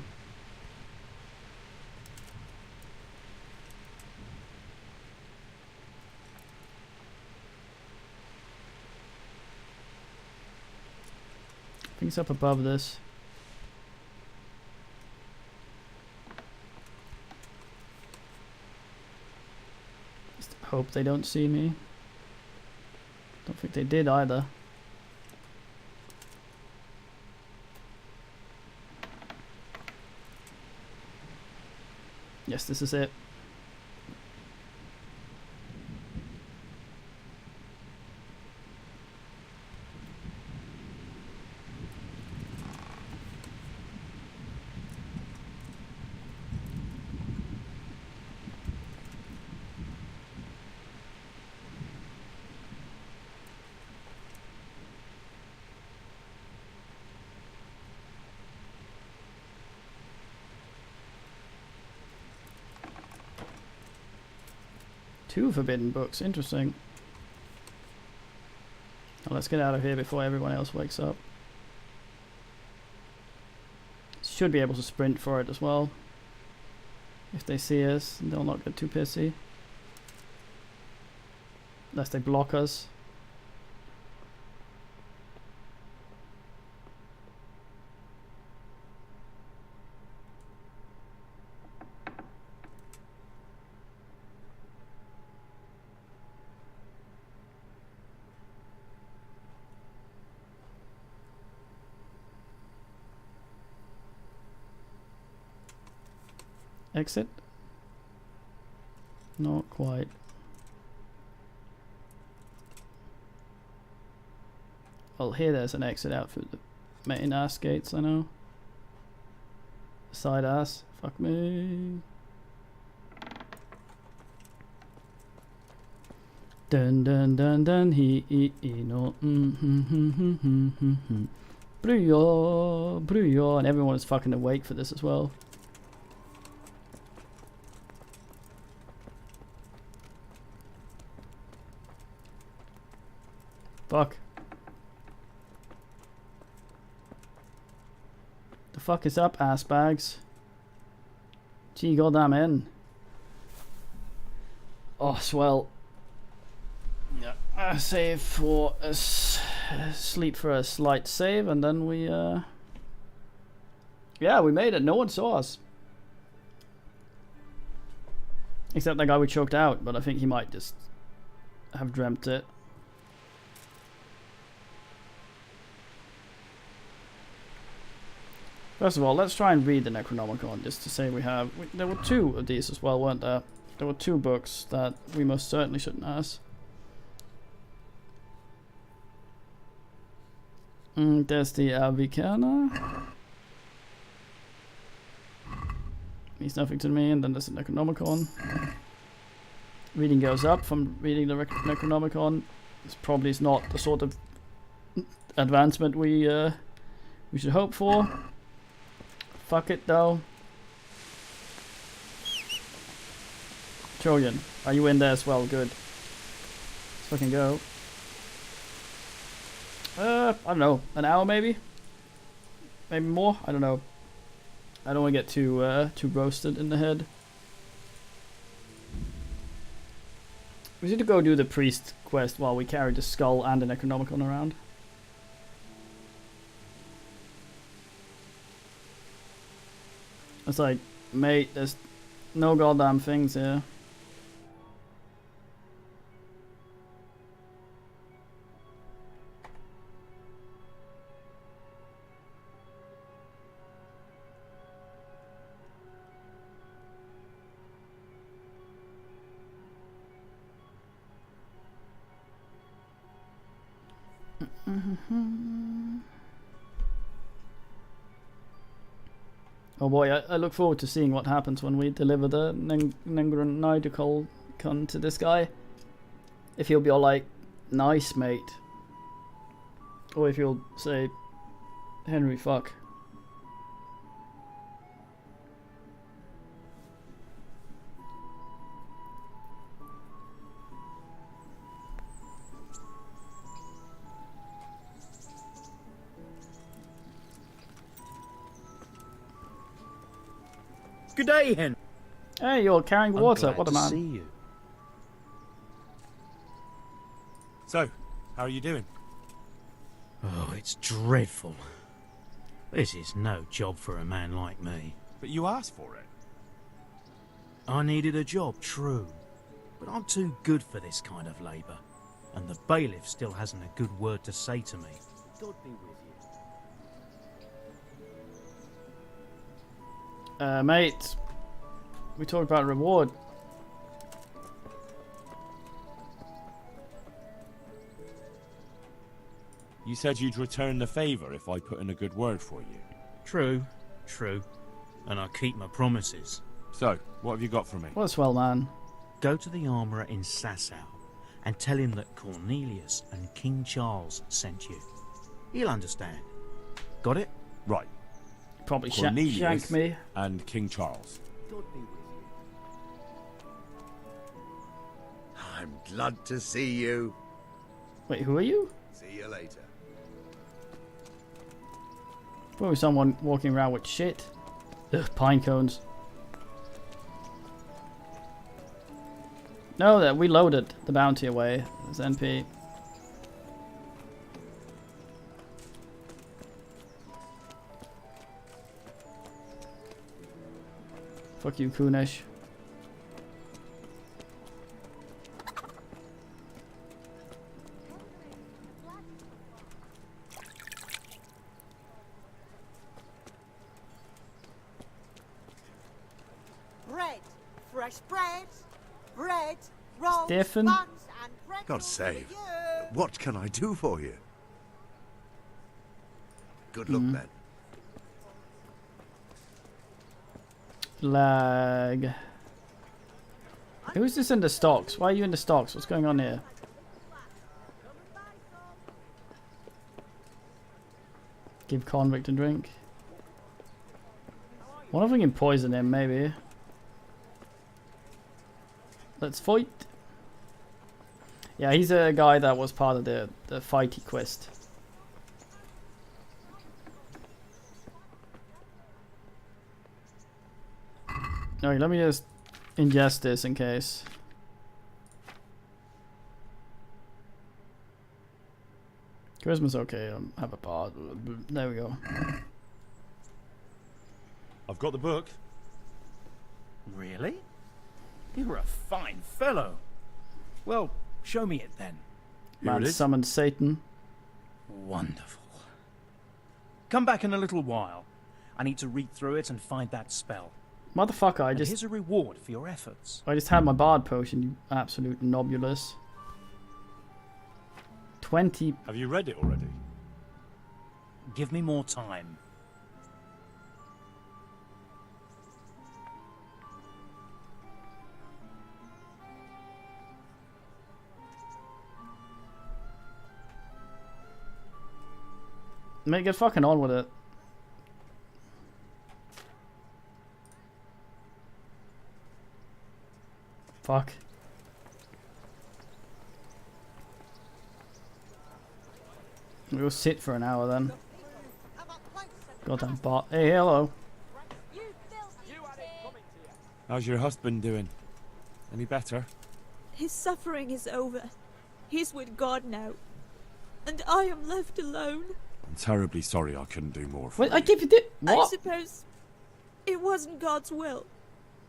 I think it's up above this. Just hope they don't see me. Don't think they did either. Yes, this is it. Two forbidden books, interesting. Now let's get out of here before everyone else wakes up. Should be able to sprint for it as well. If they see us, they'll not get too pissy. Unless they block us. exit? Not quite. Well, here there's an exit out through the main ass gates, I know. Side ass. Fuck me. Dun dun dun dun no Bruyo, Bruyo, and everyone is fucking awake for this as well. Fuck. The fuck is up, ass bags? Gee, goddamn in. Oh, swell. Yeah, save for a sleep for a slight save, and then we yeah, we made it. No one saw us, except that guy we choked out. But I think he might just have dreamt it. First of all, let's try and read the Necronomicon just to say we have. There were 2 of these as well, weren't there? There were 2 books that we most certainly shouldn't ask. There's the Avikerna. Means nothing to me, and then there's the Necronomicon. Reading goes up from reading the Necronomicon. This probably is not the sort of advancement we should hope for. Fuck it though. Trojan, are you in there as well? Good. Let's fucking go. I don't know, an hour maybe? Maybe more? I don't know. I don't want to get too roasted in the head. We need to go do the priest quest while we carry the skull and the Necronomicon around. It's like, mate, there's no goddamn things here. Oh boy, I look forward to seeing what happens when we deliver the Nengranidicol con to this guy. If he'll be all like, nice mate. Or if he'll say, Henry, fuck. Good day, Hen. Hey, you're carrying water. What a man. See you. So, how are you doing? Oh, it's dreadful. This is no job for a man like me. But you asked for it. I needed a job, true. But I'm too good for this kind of labour. And the bailiff still hasn't a good word to say to me. God be with you. Mate, we talked about reward. You said you'd return the favour if I put in a good word for you. True, true. And I keep my promises. So, what have you got for me? Well, swell, man. Go to the armourer in Sasau and tell him that Cornelius and King Charles sent you. He'll understand. Got it? Right. Probably Cornelius shank me. And King Charles. God be with you. I'm glad to see you. Wait, who are you? See you later. Probably someone walking around with shit. Ugh, pine cones. No, that we loaded the bounty away. It's NP. Fuck you, Kunish. fresh bread, rolls, Stefan? buns, and bread. God save. What can I do for you? Good luck, then. Lag. Who's this in the stocks? Why are you in the stocks? What's going on here? Give convict a drink. Wonder if we can poison him, maybe. Let's fight. Yeah, he's a guy that was part of the fighty quest. Alright, let me just ingest this in case. Charisma's okay, have a part. There we go. I've got the book. Really? You're a fine fellow. Well, show me it then. Man summoned Satan. Wonderful. Come back in a little while. I need to read through it and find that spell. Motherfucker, And here's a reward for your efforts. I just had my bard potion, you absolute nobulus. 20. Have you read it already? Give me more time. Mate, get fucking on with it. Fuck. We'll go sit for an hour then. Goddamn bot. Hey, hello. How's your husband doing? Any better? His suffering is over. He's with God now. And I am left alone. I'm terribly sorry I couldn't do more for Wait, you. I give you the what? I suppose it wasn't God's will.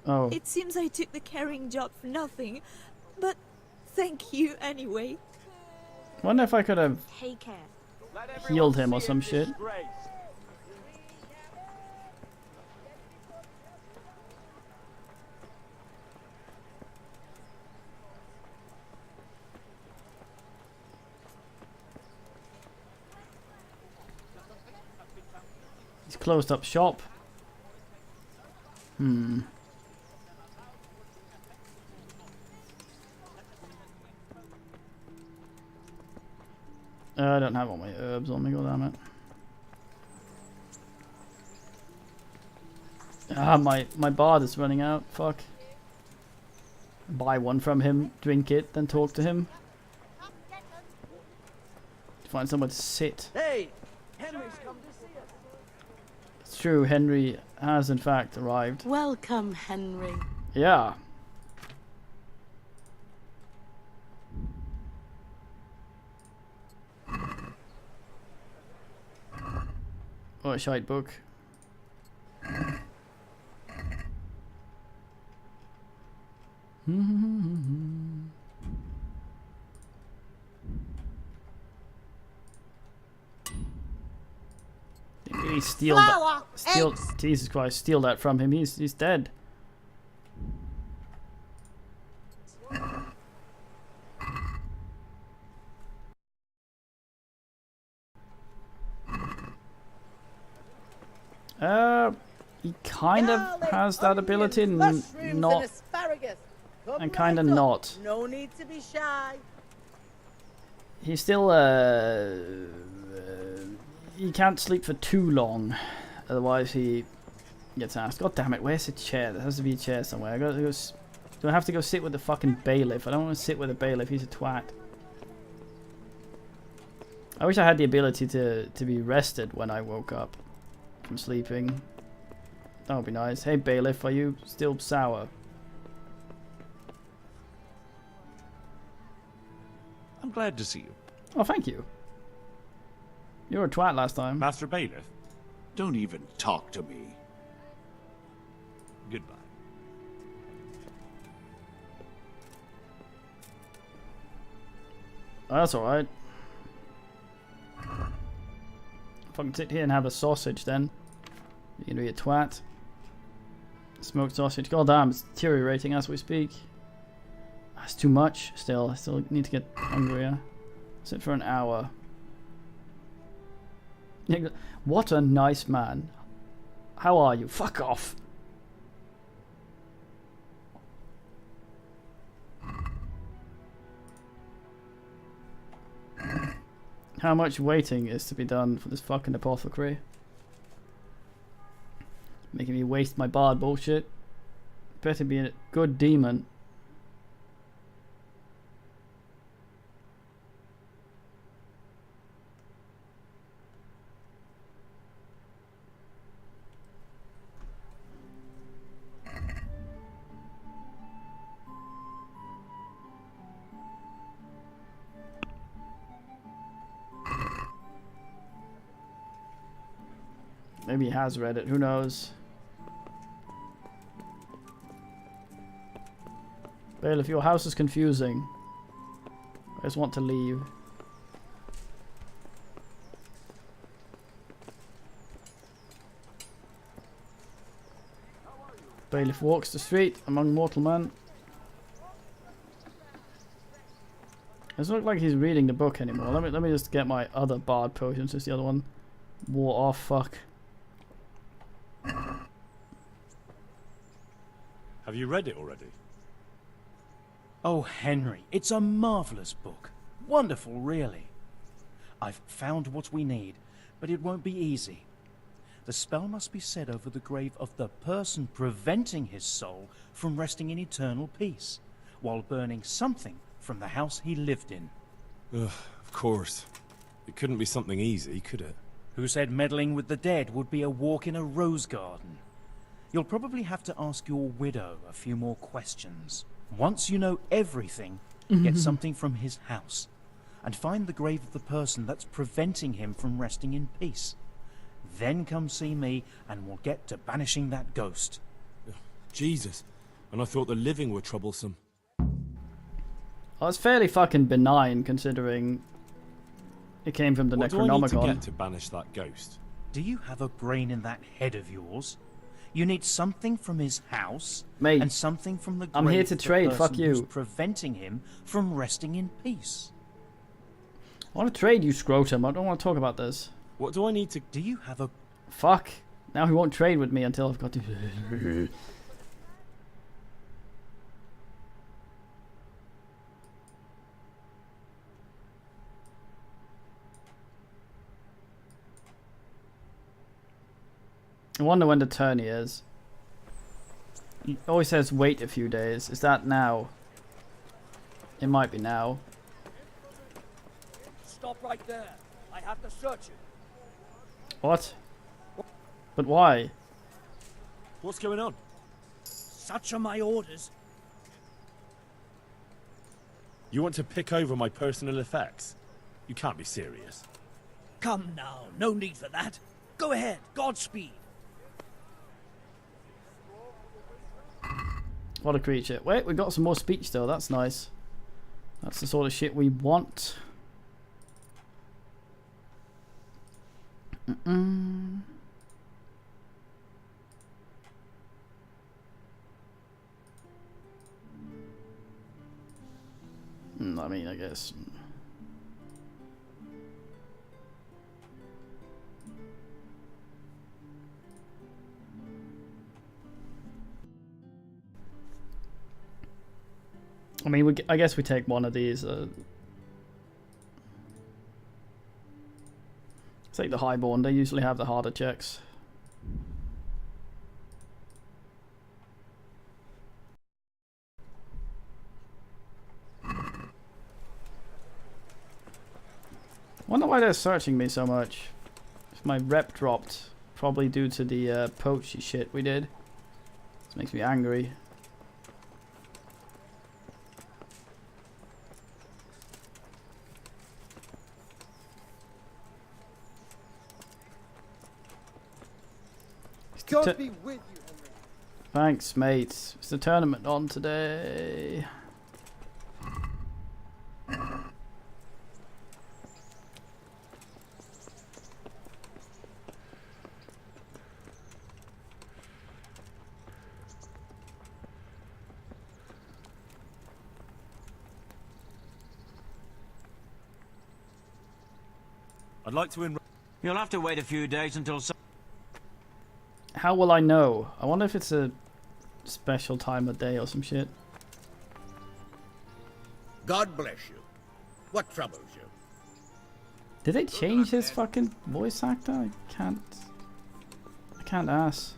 Oh. It seems I took the carrying job for nothing, but thank you anyway. Wonder if I could have Take care. healed him or some shit. He's closed up shop. I don't have all my herbs on me, goddammit. Ah, my bard is running out, fuck. Buy one from him, drink it, then talk to him. Find somewhere to sit. Hey, Henry's come to see us. It's true, Henry has in fact arrived. Welcome, Henry. Yeah. What a shite book. Didn't really steal that. Jesus Christ, steal that from him. He's dead. He kind of has that ability, not, and kind of not. No need to be shy. He's still, he can't sleep for too long, otherwise he gets asked. God damn it, where's the chair? There has to be a chair somewhere. I gotta go. Do I have to go sit with the fucking bailiff? I don't want to sit with a bailiff. He's a twat. I wish I had the ability to be rested when I woke up from sleeping. That would be nice. Hey bailiff, are you still sour? I'm glad to see you. Oh, thank you. You were a twat last time. Master Bailiff? Don't even talk to me. Goodbye. Oh, that's alright. If I can sit here and have a sausage then. You can be a twat. Smoked sausage. God damn, it's deteriorating as we speak. That's too much. Still, I still need to get hungrier. Sit for an hour. What a nice man. How are you? Fuck off. How much waiting is to be done for this fucking apothecary? Making me waste my bard bullshit. Better be a good demon. Maybe he has read it, who knows? Bailiff, your house is confusing. I just want to leave. Bailiff walks the street among mortal men. It doesn't look like he's reading the book anymore. Let me just get my other bard potion since the other one wore off. Fuck. Have you read it already? Oh, Henry, it's a marvellous book. Wonderful, really. I've found what we need, but it won't be easy. The spell must be said over the grave of the person preventing his soul from resting in eternal peace, while burning something from the house he lived in. Ugh, of course. It couldn't be something easy, could it? Who said meddling with the dead would be a walk in a rose garden? You'll probably have to ask your widow a few more questions. Once you know everything, get something from his house, and find the grave of the person that's preventing him from resting in peace. Then come see me, and we'll get to banishing that ghost. Jesus, and I thought the living were troublesome. Well, it's fairly fucking benign, considering it came from the What Necronomicon. do I need to get to banish that ghost? Do you have a brain in that head of yours? You need something from his house, Mate, and something from the grave I'm here to of the trade, person fuck you. who's preventing him from resting in peace. I want to trade you, Scrotum. I don't want to talk about this. What do I need to... Do you have a... Fuck. Now he won't trade with me until I've got to... I wonder when the tourney is. It always says wait a few days. Is that now? It might be now. Stop right there. I have to search it. What? But why? What's going on? Such are my orders. You want to pick over my personal effects? You can't be serious. Come now, no need for that. Go ahead, Godspeed. What a creature. Wait, we got some more speech though. That's nice. That's the sort of shit we want. I mean, I guess. I mean, I guess we take one of these. Take the Highborn. They usually have the harder checks. Wonder why they're searching me so much. If my rep dropped, probably due to the poachy shit we did. This makes me angry. God be with you, Henry. Thanks, mate. Is the tournament on today? I'd like to You'll have to wait a few days until How will I know? I wonder if it's a special time of day or some shit. God bless you. What troubles you? Did they change his fucking voice actor? I can't ask.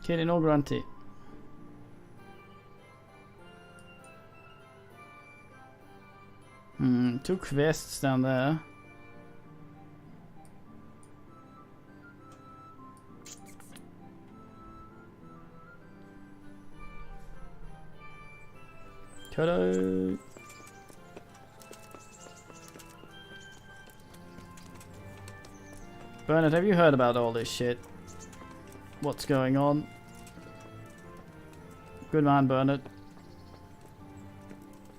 Katie, no grunty. Two quests down there. Ta-da! Bernard, have you heard about all this shit? What's going on? Good man, Bernard.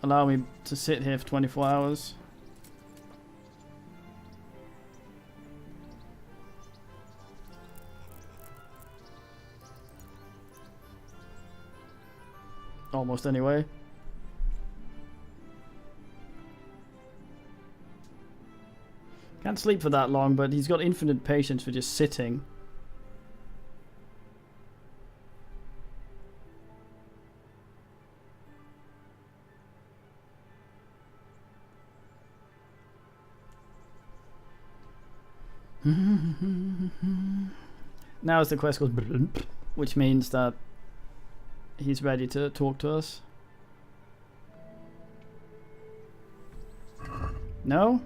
Allow me to sit here for 24 hours. Almost anyway. Can't sleep for that long, but he's got infinite patience for just sitting. Now as the quest goes, which means that he's ready to talk to us. No?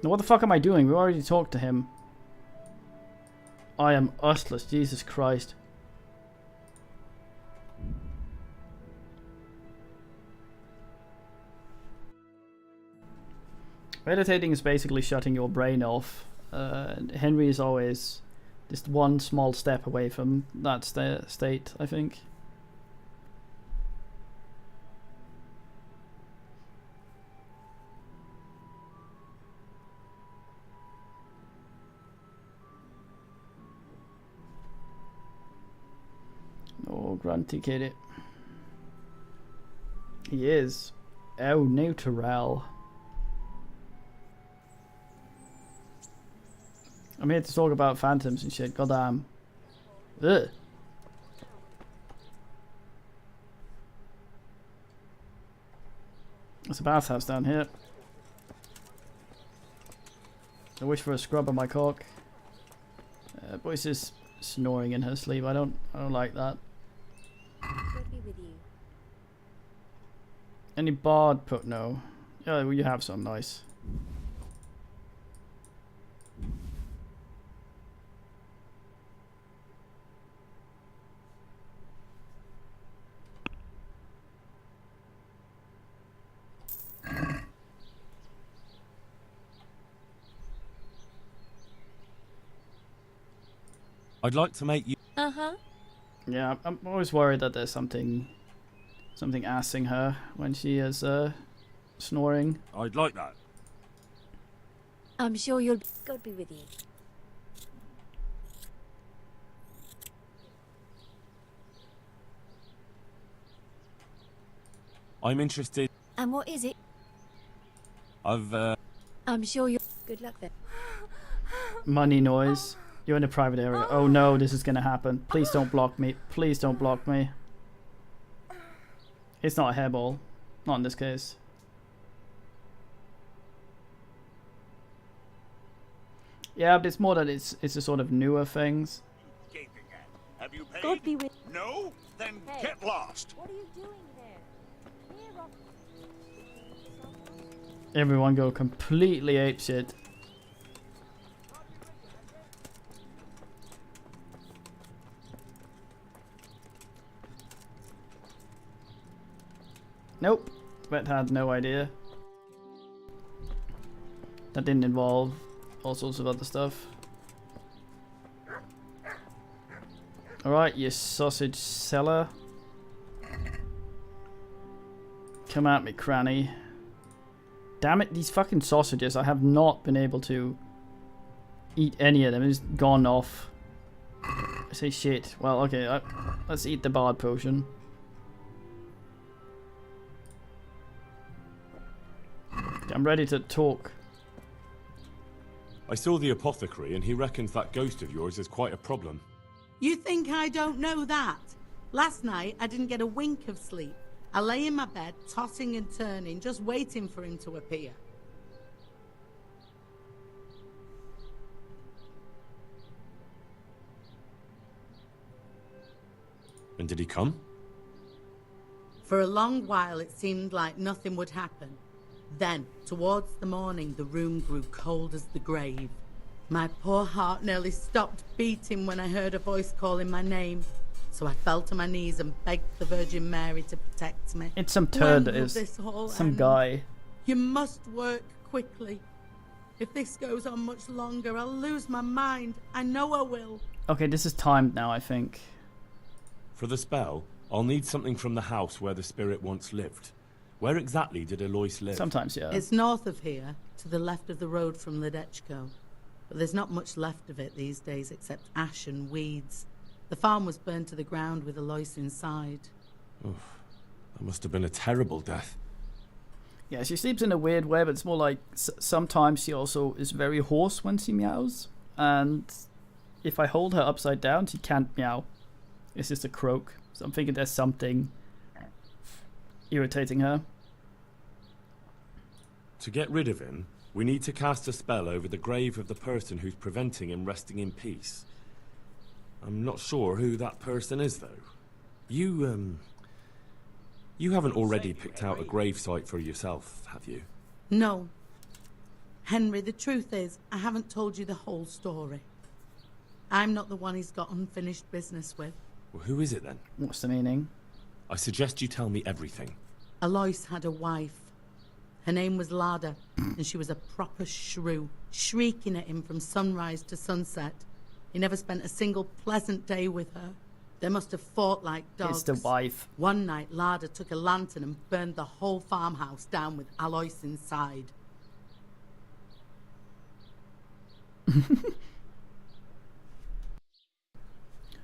What the fuck am I doing? We already talked to him. I am ustless, Jesus Christ. Meditating is basically shutting your brain off. Henry is always just one small step away from that state, I think. Oh, grunty kitty. He is. Oh, neutral. I'm here to talk about phantoms and shit, goddamn. Ugh. There's a bathhouse down here. I wish for a scrub on my cock. Boy's just snoring in her sleep. I don't like that. Any bard put no? Yeah, well, you have some nice. I'd like to make you. Yeah, I'm always worried that there's something assing her when she is snoring. I'd like that. I'm sure you'll. God be with you. I'm interested. And what is it? I've I'm sure you'll. Good luck then. Money noise. You're in a private area. Oh no, this is gonna happen. Please don't block me. Please don't block me. It's not a hairball. Not in this case. Yeah, but it's more that it's a sort of newer things. Have you paid? God be with. No? Then get lost. What are you doing there? Everyone go completely apeshit. Nope. Bet had no idea. That didn't involve all sorts of other stuff. Alright, you sausage seller. Come at me, cranny. Damn it, these fucking sausages. I have not been able to eat any of them. It's gone off. I say shit. Well, okay, let's eat the bard potion. I'm ready to talk. I saw the apothecary and he reckons that ghost of yours is quite a problem. You think I don't know that? Last night, I didn't get a wink of sleep. I lay in my bed, tossing and turning, just waiting for him to appear. And did he come? For a long while, it seemed like nothing would happen. Then, towards the morning, the room grew cold as the grave. My poor heart nearly stopped beating when I heard a voice calling my name. So I fell to my knees and begged the Virgin Mary to protect me. It's some turd that When will is this all some end? guy. You must work quickly. If this goes on much longer, I'll lose my mind. I know I will. Okay, this is timed now, I think. For the spell, I'll need something from the house where the spirit once lived. Where exactly did Alois live? Sometimes, yeah. It's north of here, to the left of the road from Ledechko. But there's not much left of it these days except ash and weeds. The farm was burned to the ground with Alois inside. Oof, that must have been a terrible death. Yeah, she sleeps in a weird way, but it's more like sometimes she also is very hoarse when she meows. And if I hold her upside down, she can't meow. It's just a croak. So I'm thinking there's something irritating her. To get rid of him, we need to cast a spell over the grave of the person who's preventing him resting in peace. I'm not sure who that person is, though. You haven't already picked out a gravesite for yourself, have you? No. Henry, the truth is, I haven't told you the whole story. I'm not the one he's got unfinished business with. Well, who is it then? What's the meaning? I suggest you tell me everything. Alois had a wife. Her name was Lada, and she was a proper shrew, shrieking at him from sunrise to sunset. He never spent a single pleasant day with her. They must have fought like dogs. It's the wife. One night, Lada took a lantern and burned the whole farmhouse down with Alois inside.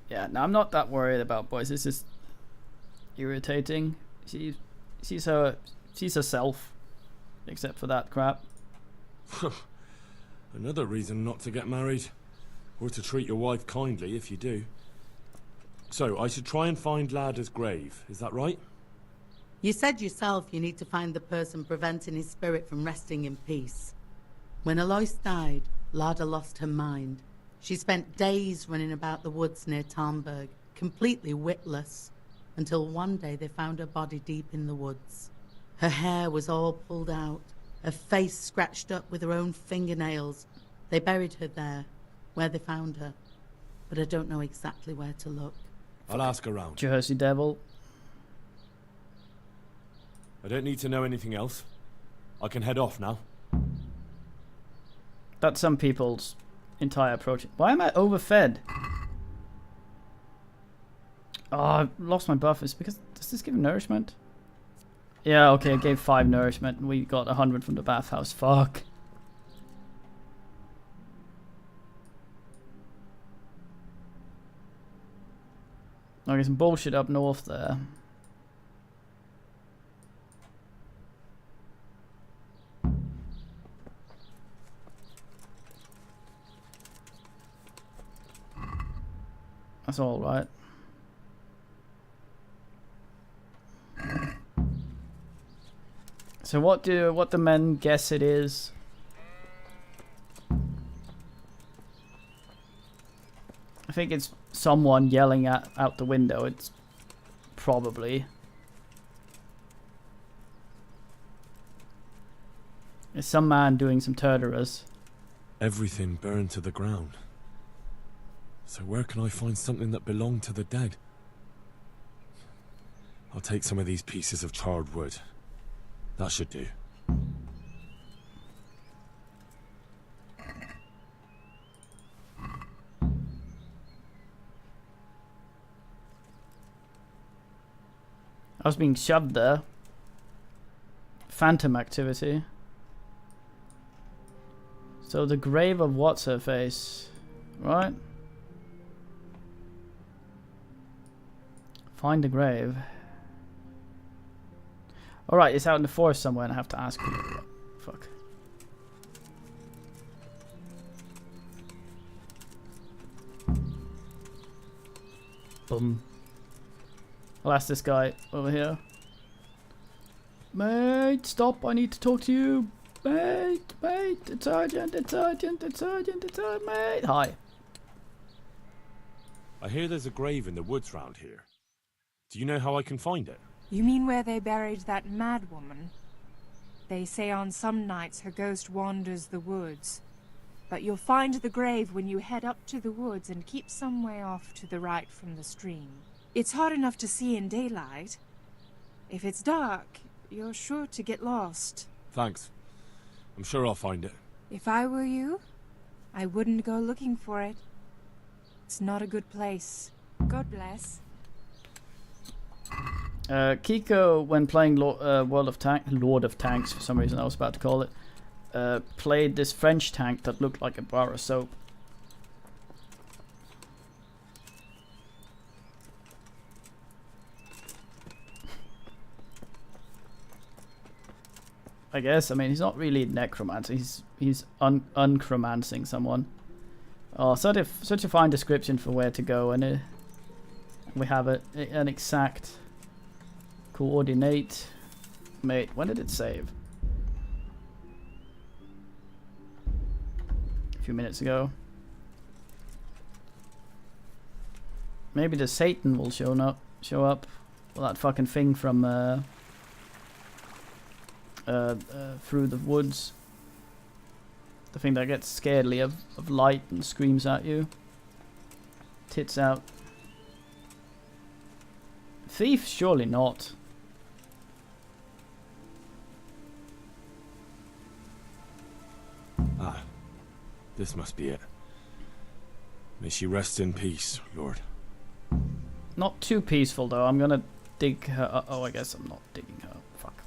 Yeah, no, I'm not that worried about boys. It's just irritating. She's herself, except for that crap. Another reason not to get married, or to treat your wife kindly if you do. So I should try and find Lada's grave. Is that right? You said yourself you need to find the person preventing his spirit from resting in peace. When Alois died, Lada lost her mind. She spent days running about the woods near Tarnberg, completely witless, until one day they found her body deep in the woods. Her hair was all pulled out, her face scratched up with her own fingernails. They buried her there, where they found her, but I don't know exactly where to look. I'll ask around. Jersey Devil. I don't need to know anything else. I can head off now. That's some people's entire approach. Why am I overfed? Oh, I lost my buff. It's because... Does this give nourishment? Yeah, okay, it gave 5 nourishment and we got 100 from the bathhouse. Fuck. Okay, some bullshit up north there. That's all right. So what the men guess it is? I think it's someone yelling out the window. It's probably. It's some man doing some turderers. Everything burned to the ground. So where can I find something that belonged to the dead? I'll take some of these pieces of charred wood. That should do. I was being shoved there. Phantom activity. So the grave of what's-her-face, right? Find the grave. Alright, it's out in the forest somewhere and I have to ask you. Fuck. Boom. I'll ask this guy over here. Mate, stop, I need to talk to you. Mate, it's urgent, it's urgent, it's urgent, it's urgent, mate. Hi. I hear there's a grave in the woods round here. Do you know how I can find it? You mean where they buried that mad woman? They say on some nights her ghost wanders the woods. But you'll find the grave when you head up to the woods and keep some way off to the right from the stream. It's hard enough to see in daylight. If it's dark, you're sure to get lost. Thanks. I'm sure I'll find it. If I were you, I wouldn't go looking for it. It's not a good place. God bless. Kiko, when playing Lord of Tanks, for some reason I was about to call it, played this French tank that looked like a bar of soap. I guess. I mean, he's not really necromancer. He's uncromancing someone. Oh, such a fine description for where to go, and we have an exact coordinate. Mate, when did it save? A few minutes ago. Maybe the Satan will show up. Well, that fucking thing from through the woods. The thing that gets scaredly of light and screams at you. Tits out. Thief? Surely not. Ah, this must be it. May she rest in peace, Lord. Not too peaceful though. I'm gonna dig her. Oh, I guess I'm not digging her. Fuck.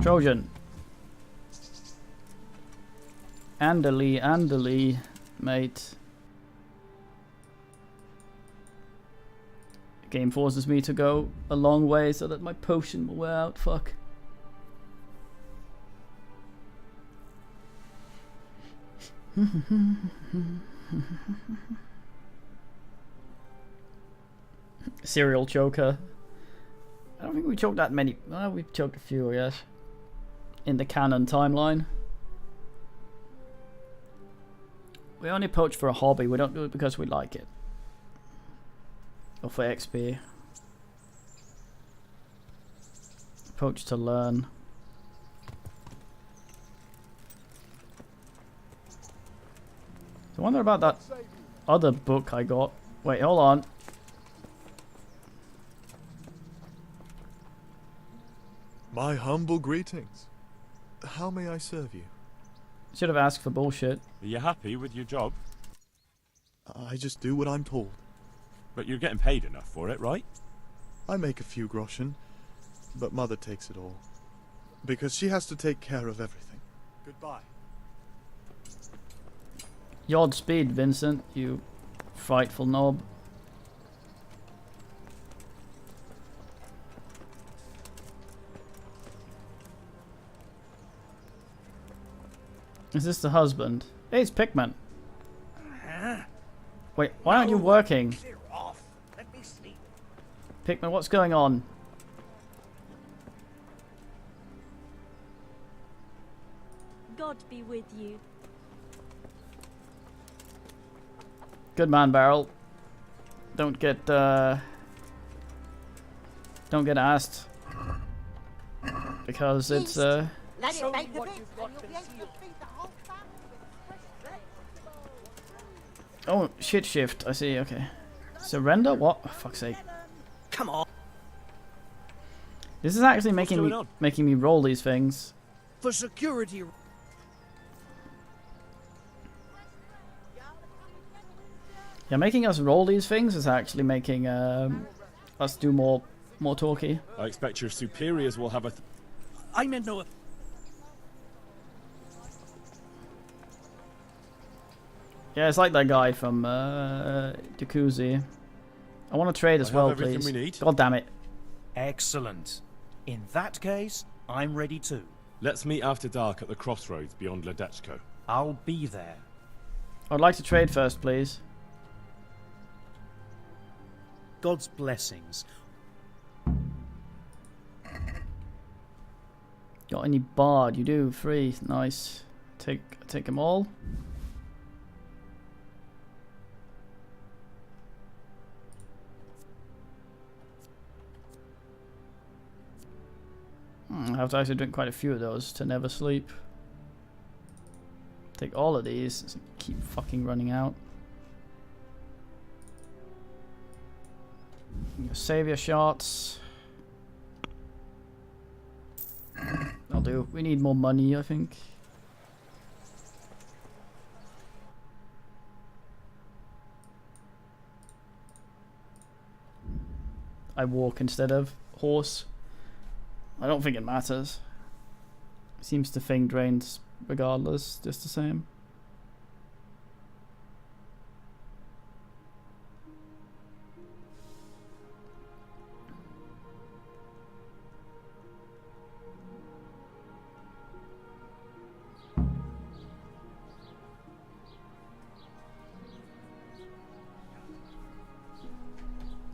Trojan. Andally, mate. The game forces me to go a long way so that my potion will wear out. Fuck. Serial choker. I don't think we choked that many. Well, we've choked a few, I guess. In the canon timeline. We only poach for a hobby, we don't do it because we like it. Or for XP. Poach to learn. I wonder about that other book I got. Wait, hold on. My humble greetings. How may I serve you? Should have asked for bullshit. Are you happy with your job? I just do what I'm told. But you're getting paid enough for it, right? I make a few groschen, but Mother takes it all. Because she has to take care of everything. Goodbye. Yard speed, Vincent, you frightful knob. Is this the husband? Hey, it's Pikmin. Wait, why aren't you working? Clear off. Let me sleep. Pikmin, what's going on? God be with you. Good man, Barrel. Don't get asked because it's Let it make the bit, and you'll be able to feed the whole family with fresh bread. Oh, shit shift. I see. Okay. Surrender? What? Oh, fuck's sake. Come on. This is actually making me roll these things. For security. Yeah, making us roll these things is actually making us do more talky. I expect your superiors will have a... I meant no... Yeah, it's like that guy from Jacuzzi. I want to trade as well, please. We need. God damn it. Excellent. In that case, I'm ready too. Let's meet after dark at the crossroads beyond Ledechko. I'll be there. I'd like to trade first, please. God's blessings. Got any bard? You do. 3. Nice. Take them all. I have to actually drink quite a few of those to never sleep. Take all of these. Keep fucking running out. Your savior shots. I'll do. We need more money, I think. I walk instead of horse. I don't think it matters. Seems the thing drains regardless, just the same.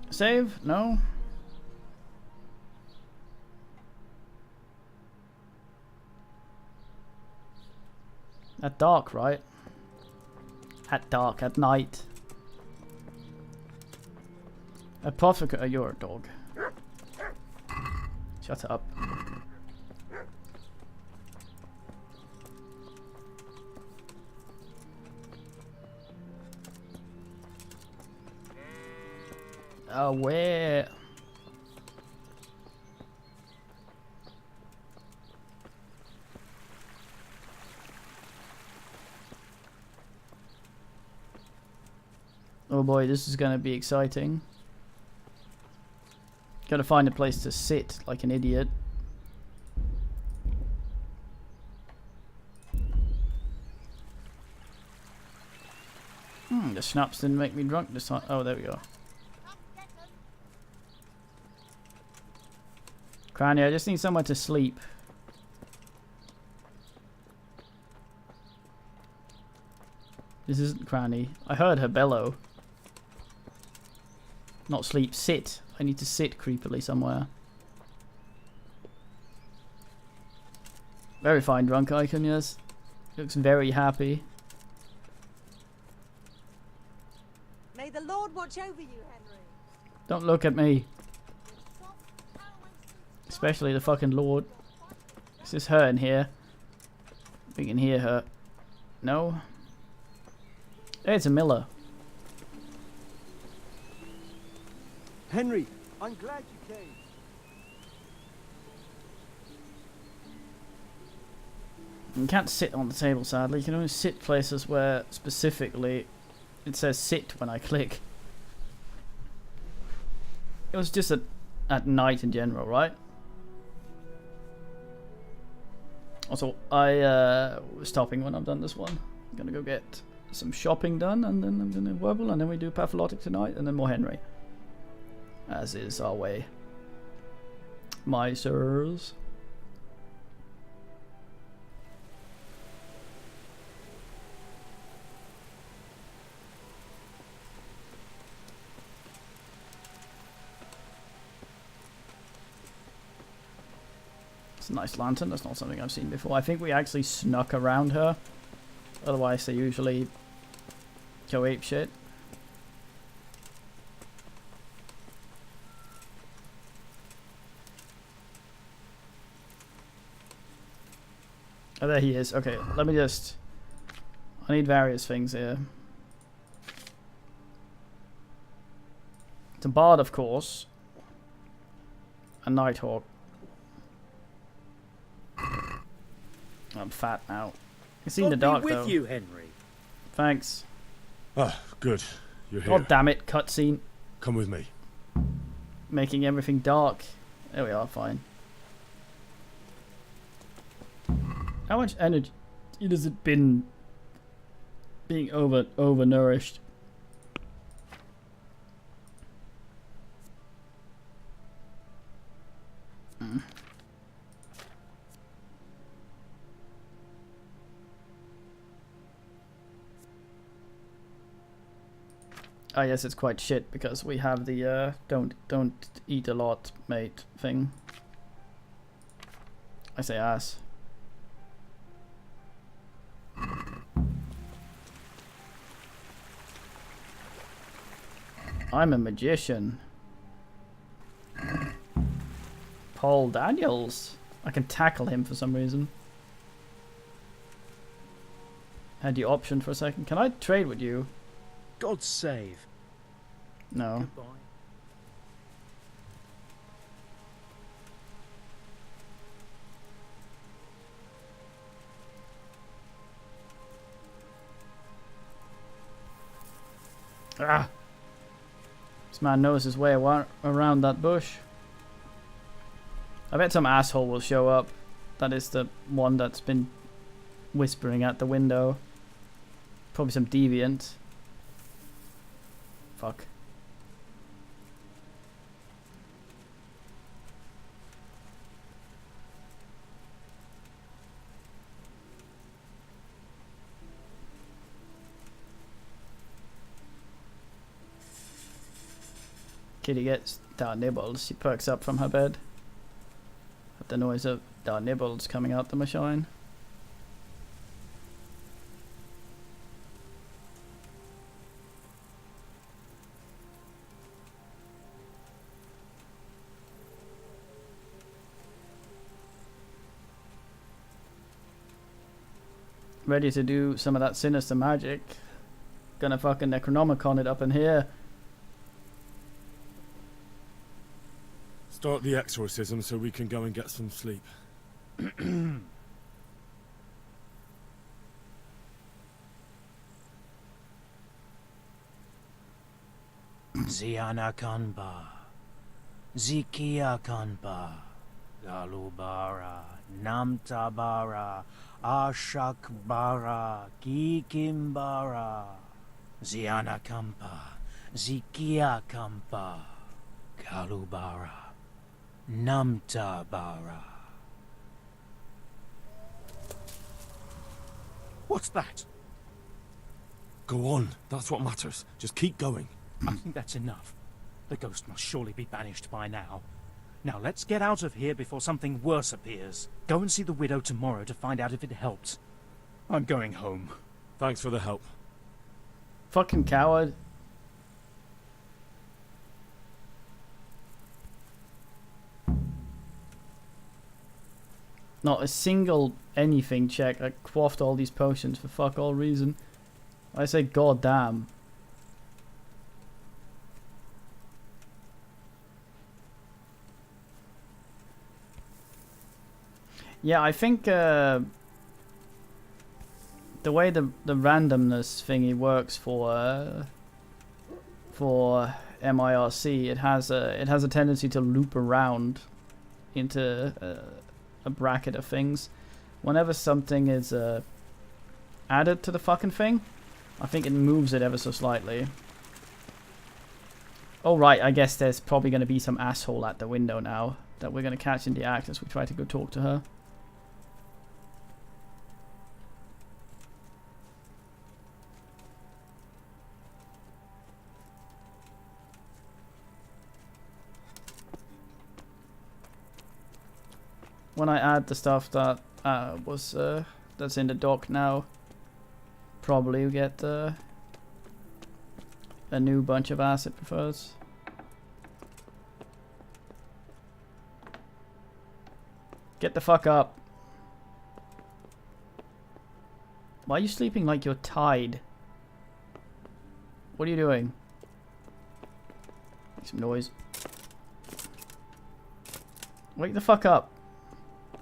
Save? No. At dark, right? At dark, at night. Apothecary, you're a dog. Shut up. Oh, where? Oh boy, this is gonna be exciting. Gotta find a place to sit like an idiot. The schnapps didn't make me drunk this time. Oh, there we go. Cranny, I just need somewhere to sleep. This isn't Cranny. I heard her bellow. Not sleep, sit. I need to sit creepily somewhere. Very fine drunk icon, yes. Looks very happy. May the Lord watch over you, Henry. Don't look at me. Especially the fucking Lord. Is this her in here? We can hear her. No? Hey, it's a Miller. Henry, I'm glad you came. You can't sit on the table, sadly. You can only sit places where specifically it says sit when I click. It was just at night in general, right? Also, I was stopping when I've done this one. I'm gonna go get some shopping done, and then I'm gonna wobble, and then we do Pathologic tonight, and then more Henry. As is our way. My sirs. It's a nice lantern. That's not something I've seen before. I think we actually snuck around her. Otherwise they usually go ape shit. Oh, there he is. Okay, let me just... I need various things here. It's a bard, of course. A Nighthawk. I'm fat now. You see in the dark, with though. you, Henry. Thanks. Ah, good. You're here. God damn it, cutscene. Come with me. Making everything dark. There we are, fine. How much energy has it been being overnourished? I guess it's quite shit because we have the don't eat a lot, mate thing. I say ass. I'm a magician. Paul Daniels. I can tackle him for some reason. Had you option for a second. Can I trade with you? God save. No. Goodbye. Ah! This man knows his way around that bush. I bet some asshole will show up. That is the one that's been whispering at the window. Probably some deviant. Fuck. Kitty gets Dar Nibbles. She perks up from her bed at the noise of Dar Nibbles coming out the machine. Ready to do some of that sinister magic. Gonna fucking Necronomicon it up in here. Start the exorcism so we can go and get some sleep. Ziana Kanba, Zikia Kanba, Galubara, Namtabara, Ashakbara, Kikimbara, Ziana Kampa, Zikia Kampa, Galubara, Namtabara. What's that? Go on, that's what matters. Just keep going. I think that's enough. The ghost must surely be banished by now. Now let's get out of here before something worse appears. Go and see the widow tomorrow to find out if it helped. I'm going home. Thanks for the help. Fucking coward. Not a single anything check. I quaffed all these potions for fuck all reason. I say goddamn. Yeah, I think the way the randomness thingy works for MIRC, it has a tendency to loop around into a bracket of things. Whenever something is added to the fucking thing, I think it moves it ever so slightly. Oh right, I guess there's probably going to be some asshole at the window now that we're going to catch in the act as we try to go talk to her. When I add the stuff that that's in the dock now, probably get a new bunch of acid prefers. Get the fuck up. Why are you sleeping like you're tied? What are you doing? Make some noise. Wake the fuck up.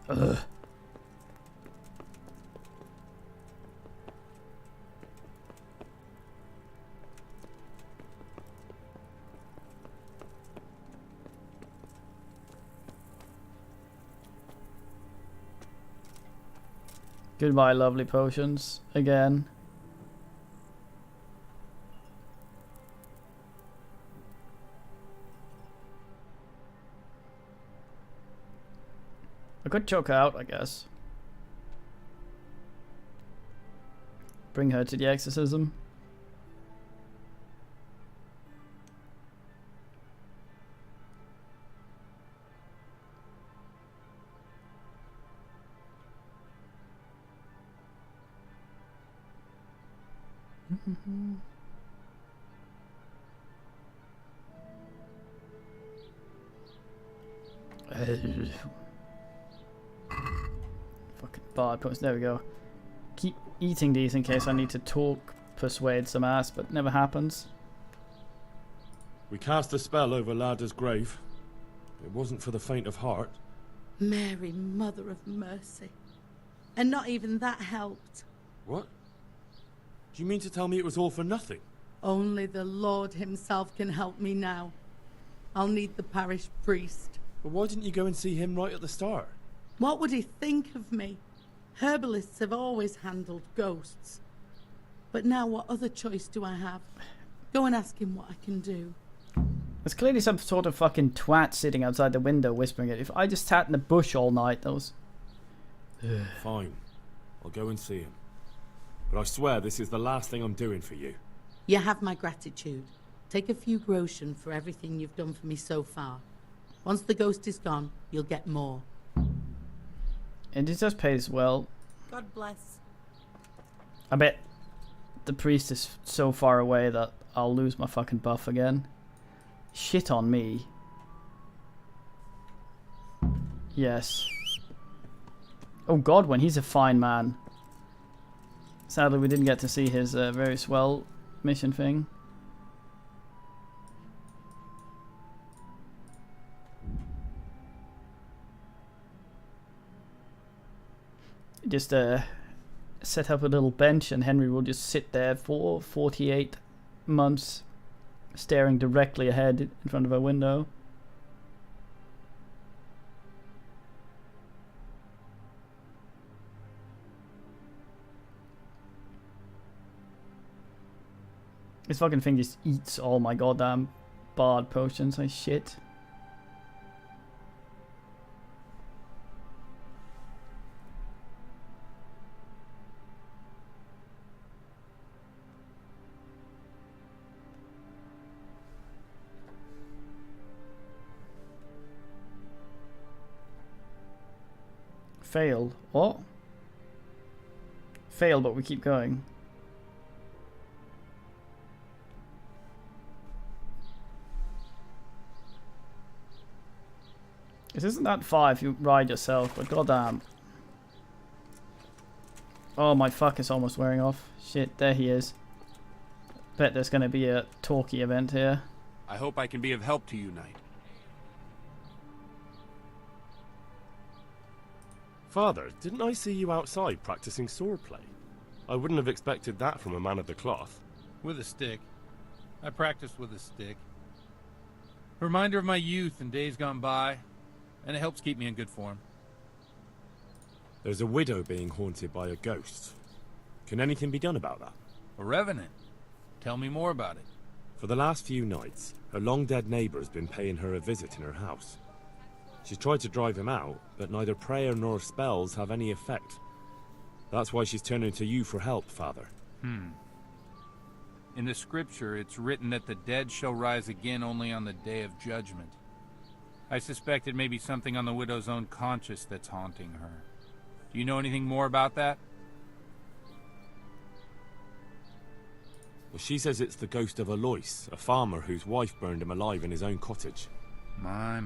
Ugh. Goodbye, lovely potions. Again. I could choke her out, I guess. Bring her to the exorcism. Fucking bar post. There we go. Keep eating these in case I need to persuade some ass, but never happens. We cast a spell over Lada's grave. It wasn't for the faint of heart. Mary, Mother of Mercy. And not even that helped. What? Do you mean to tell me it was all for nothing? Only the Lord himself can help me now. I'll need the parish priest. But why didn't you go and see him right at the start? What would he think of me? Herbalists have always handled ghosts. But now what other choice do I have? Go and ask him what I can do. There's clearly some sort of fucking twat sitting outside the window whispering it. If I just sat in the bush all night, those... Fine. I'll go and see him. But I swear this is the last thing I'm doing for you. You have my gratitude. Take a few groschen for everything you've done for me so far. Once the ghost is gone, you'll get more. And it just pays well. God bless. I bet the priest is so far away that I'll lose my fucking buff again. Shit on me. Yes. Oh Godwyn, he's a fine man. Sadly, we didn't get to see his very swell mission thing. Just set up a little bench and Henry will just sit there for 48 months staring directly ahead in front of a window. This fucking thing just eats all my goddamn bard potions. I shit. Fail. What? Fail, but we keep going. This isn't that far if you ride yourself, but goddamn. Oh, my fuck is almost wearing off. Shit, there he is. Bet there's gonna be a talkie event here. I hope I can be of help to you, Knight. Father, didn't I see you outside practicing swordplay? I wouldn't have expected that from a man of the cloth. With a stick. I practiced with a stick. Reminder of my youth and days gone by, and it helps keep me in good form. There's a widow being haunted by a ghost. Can anything be done about that? A revenant? Tell me more about it. For the last few nights, her long-dead neighbour's been paying her a visit in her house. She's tried to drive him out, but neither prayer nor spells have any effect. That's why she's turning to you for help, Father. In the scripture, it's written that the dead shall rise again only on the day of judgment. I suspect it may be something on the widow's own conscience that's haunting her. Do you know anything more about that? Well, she says it's the ghost of Alois, a farmer whose wife burned him alive in his own cottage. My.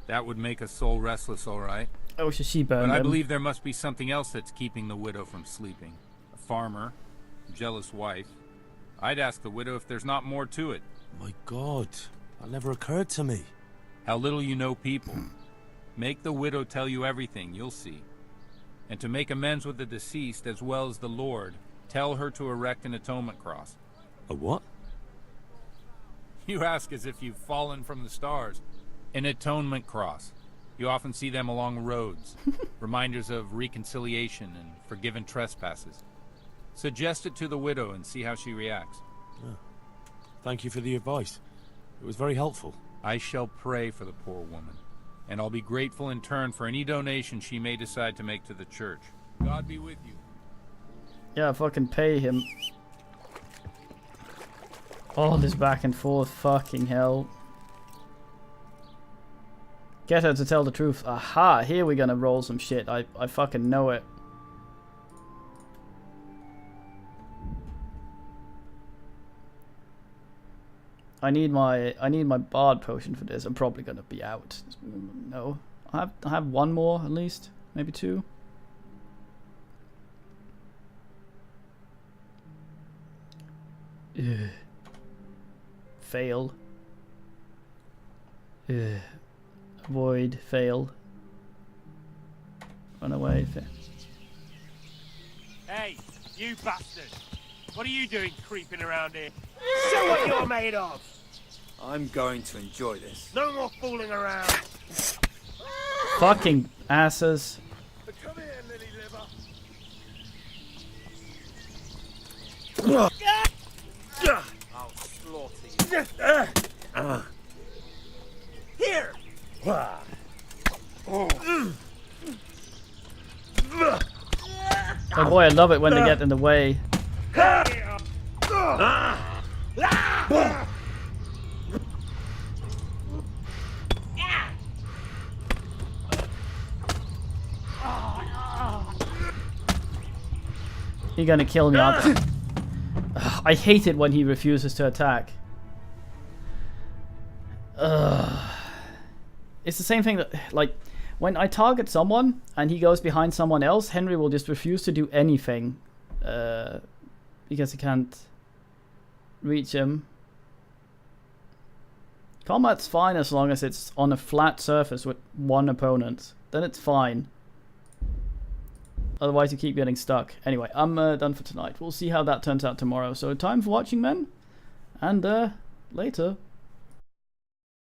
That would make a soul restless, all right. Oh, so she burned him. But I believe there must be something else that's keeping the widow from sleeping. A farmer, a jealous wife. I'd ask the widow if there's not more to it. My God, that never occurred to me. How little you know people. Make the widow tell you everything, you'll see. And to make amends with the deceased as well as the Lord, tell her to erect an atonement cross. A what? You ask as if you've fallen from the stars. An atonement cross. You often see them along roads. Reminders of reconciliation and forgiven trespasses. Suggest it to the widow and see how she reacts. Oh. Thank you for the advice. It was very helpful. I shall pray for the poor woman, and I'll be grateful in turn for any donation she may decide to make to the church. God be with you. Yeah, fucking pay him. All this back and forth, fucking hell. Get her to tell the truth. Aha, here we're gonna roll some shit. I fucking know it. I need my bard potion for this. I'm probably gonna be out. No, I have one more at least, maybe two. Ugh. Fail. Ugh. Avoid. Fail. Run away. Hey, you bastard! What are you doing creeping around here? Show what you're made of! I'm going to enjoy this. No more fooling around! Fucking asses. Come here, lily liver! I'll slaughter you. Here! Oh boy, I love it when they get in the way. You're gonna kill me. I hate it when he refuses to attack. It's the same thing that, like, when I target someone and he goes behind someone else, Henry will just refuse to do anything because he can't reach him. Combat's fine as long as it's on a flat surface with one opponent. Then it's fine. Otherwise you keep getting stuck. Anyway, I'm done for tonight. We'll see how that turns out tomorrow. So time for watching, men. And later.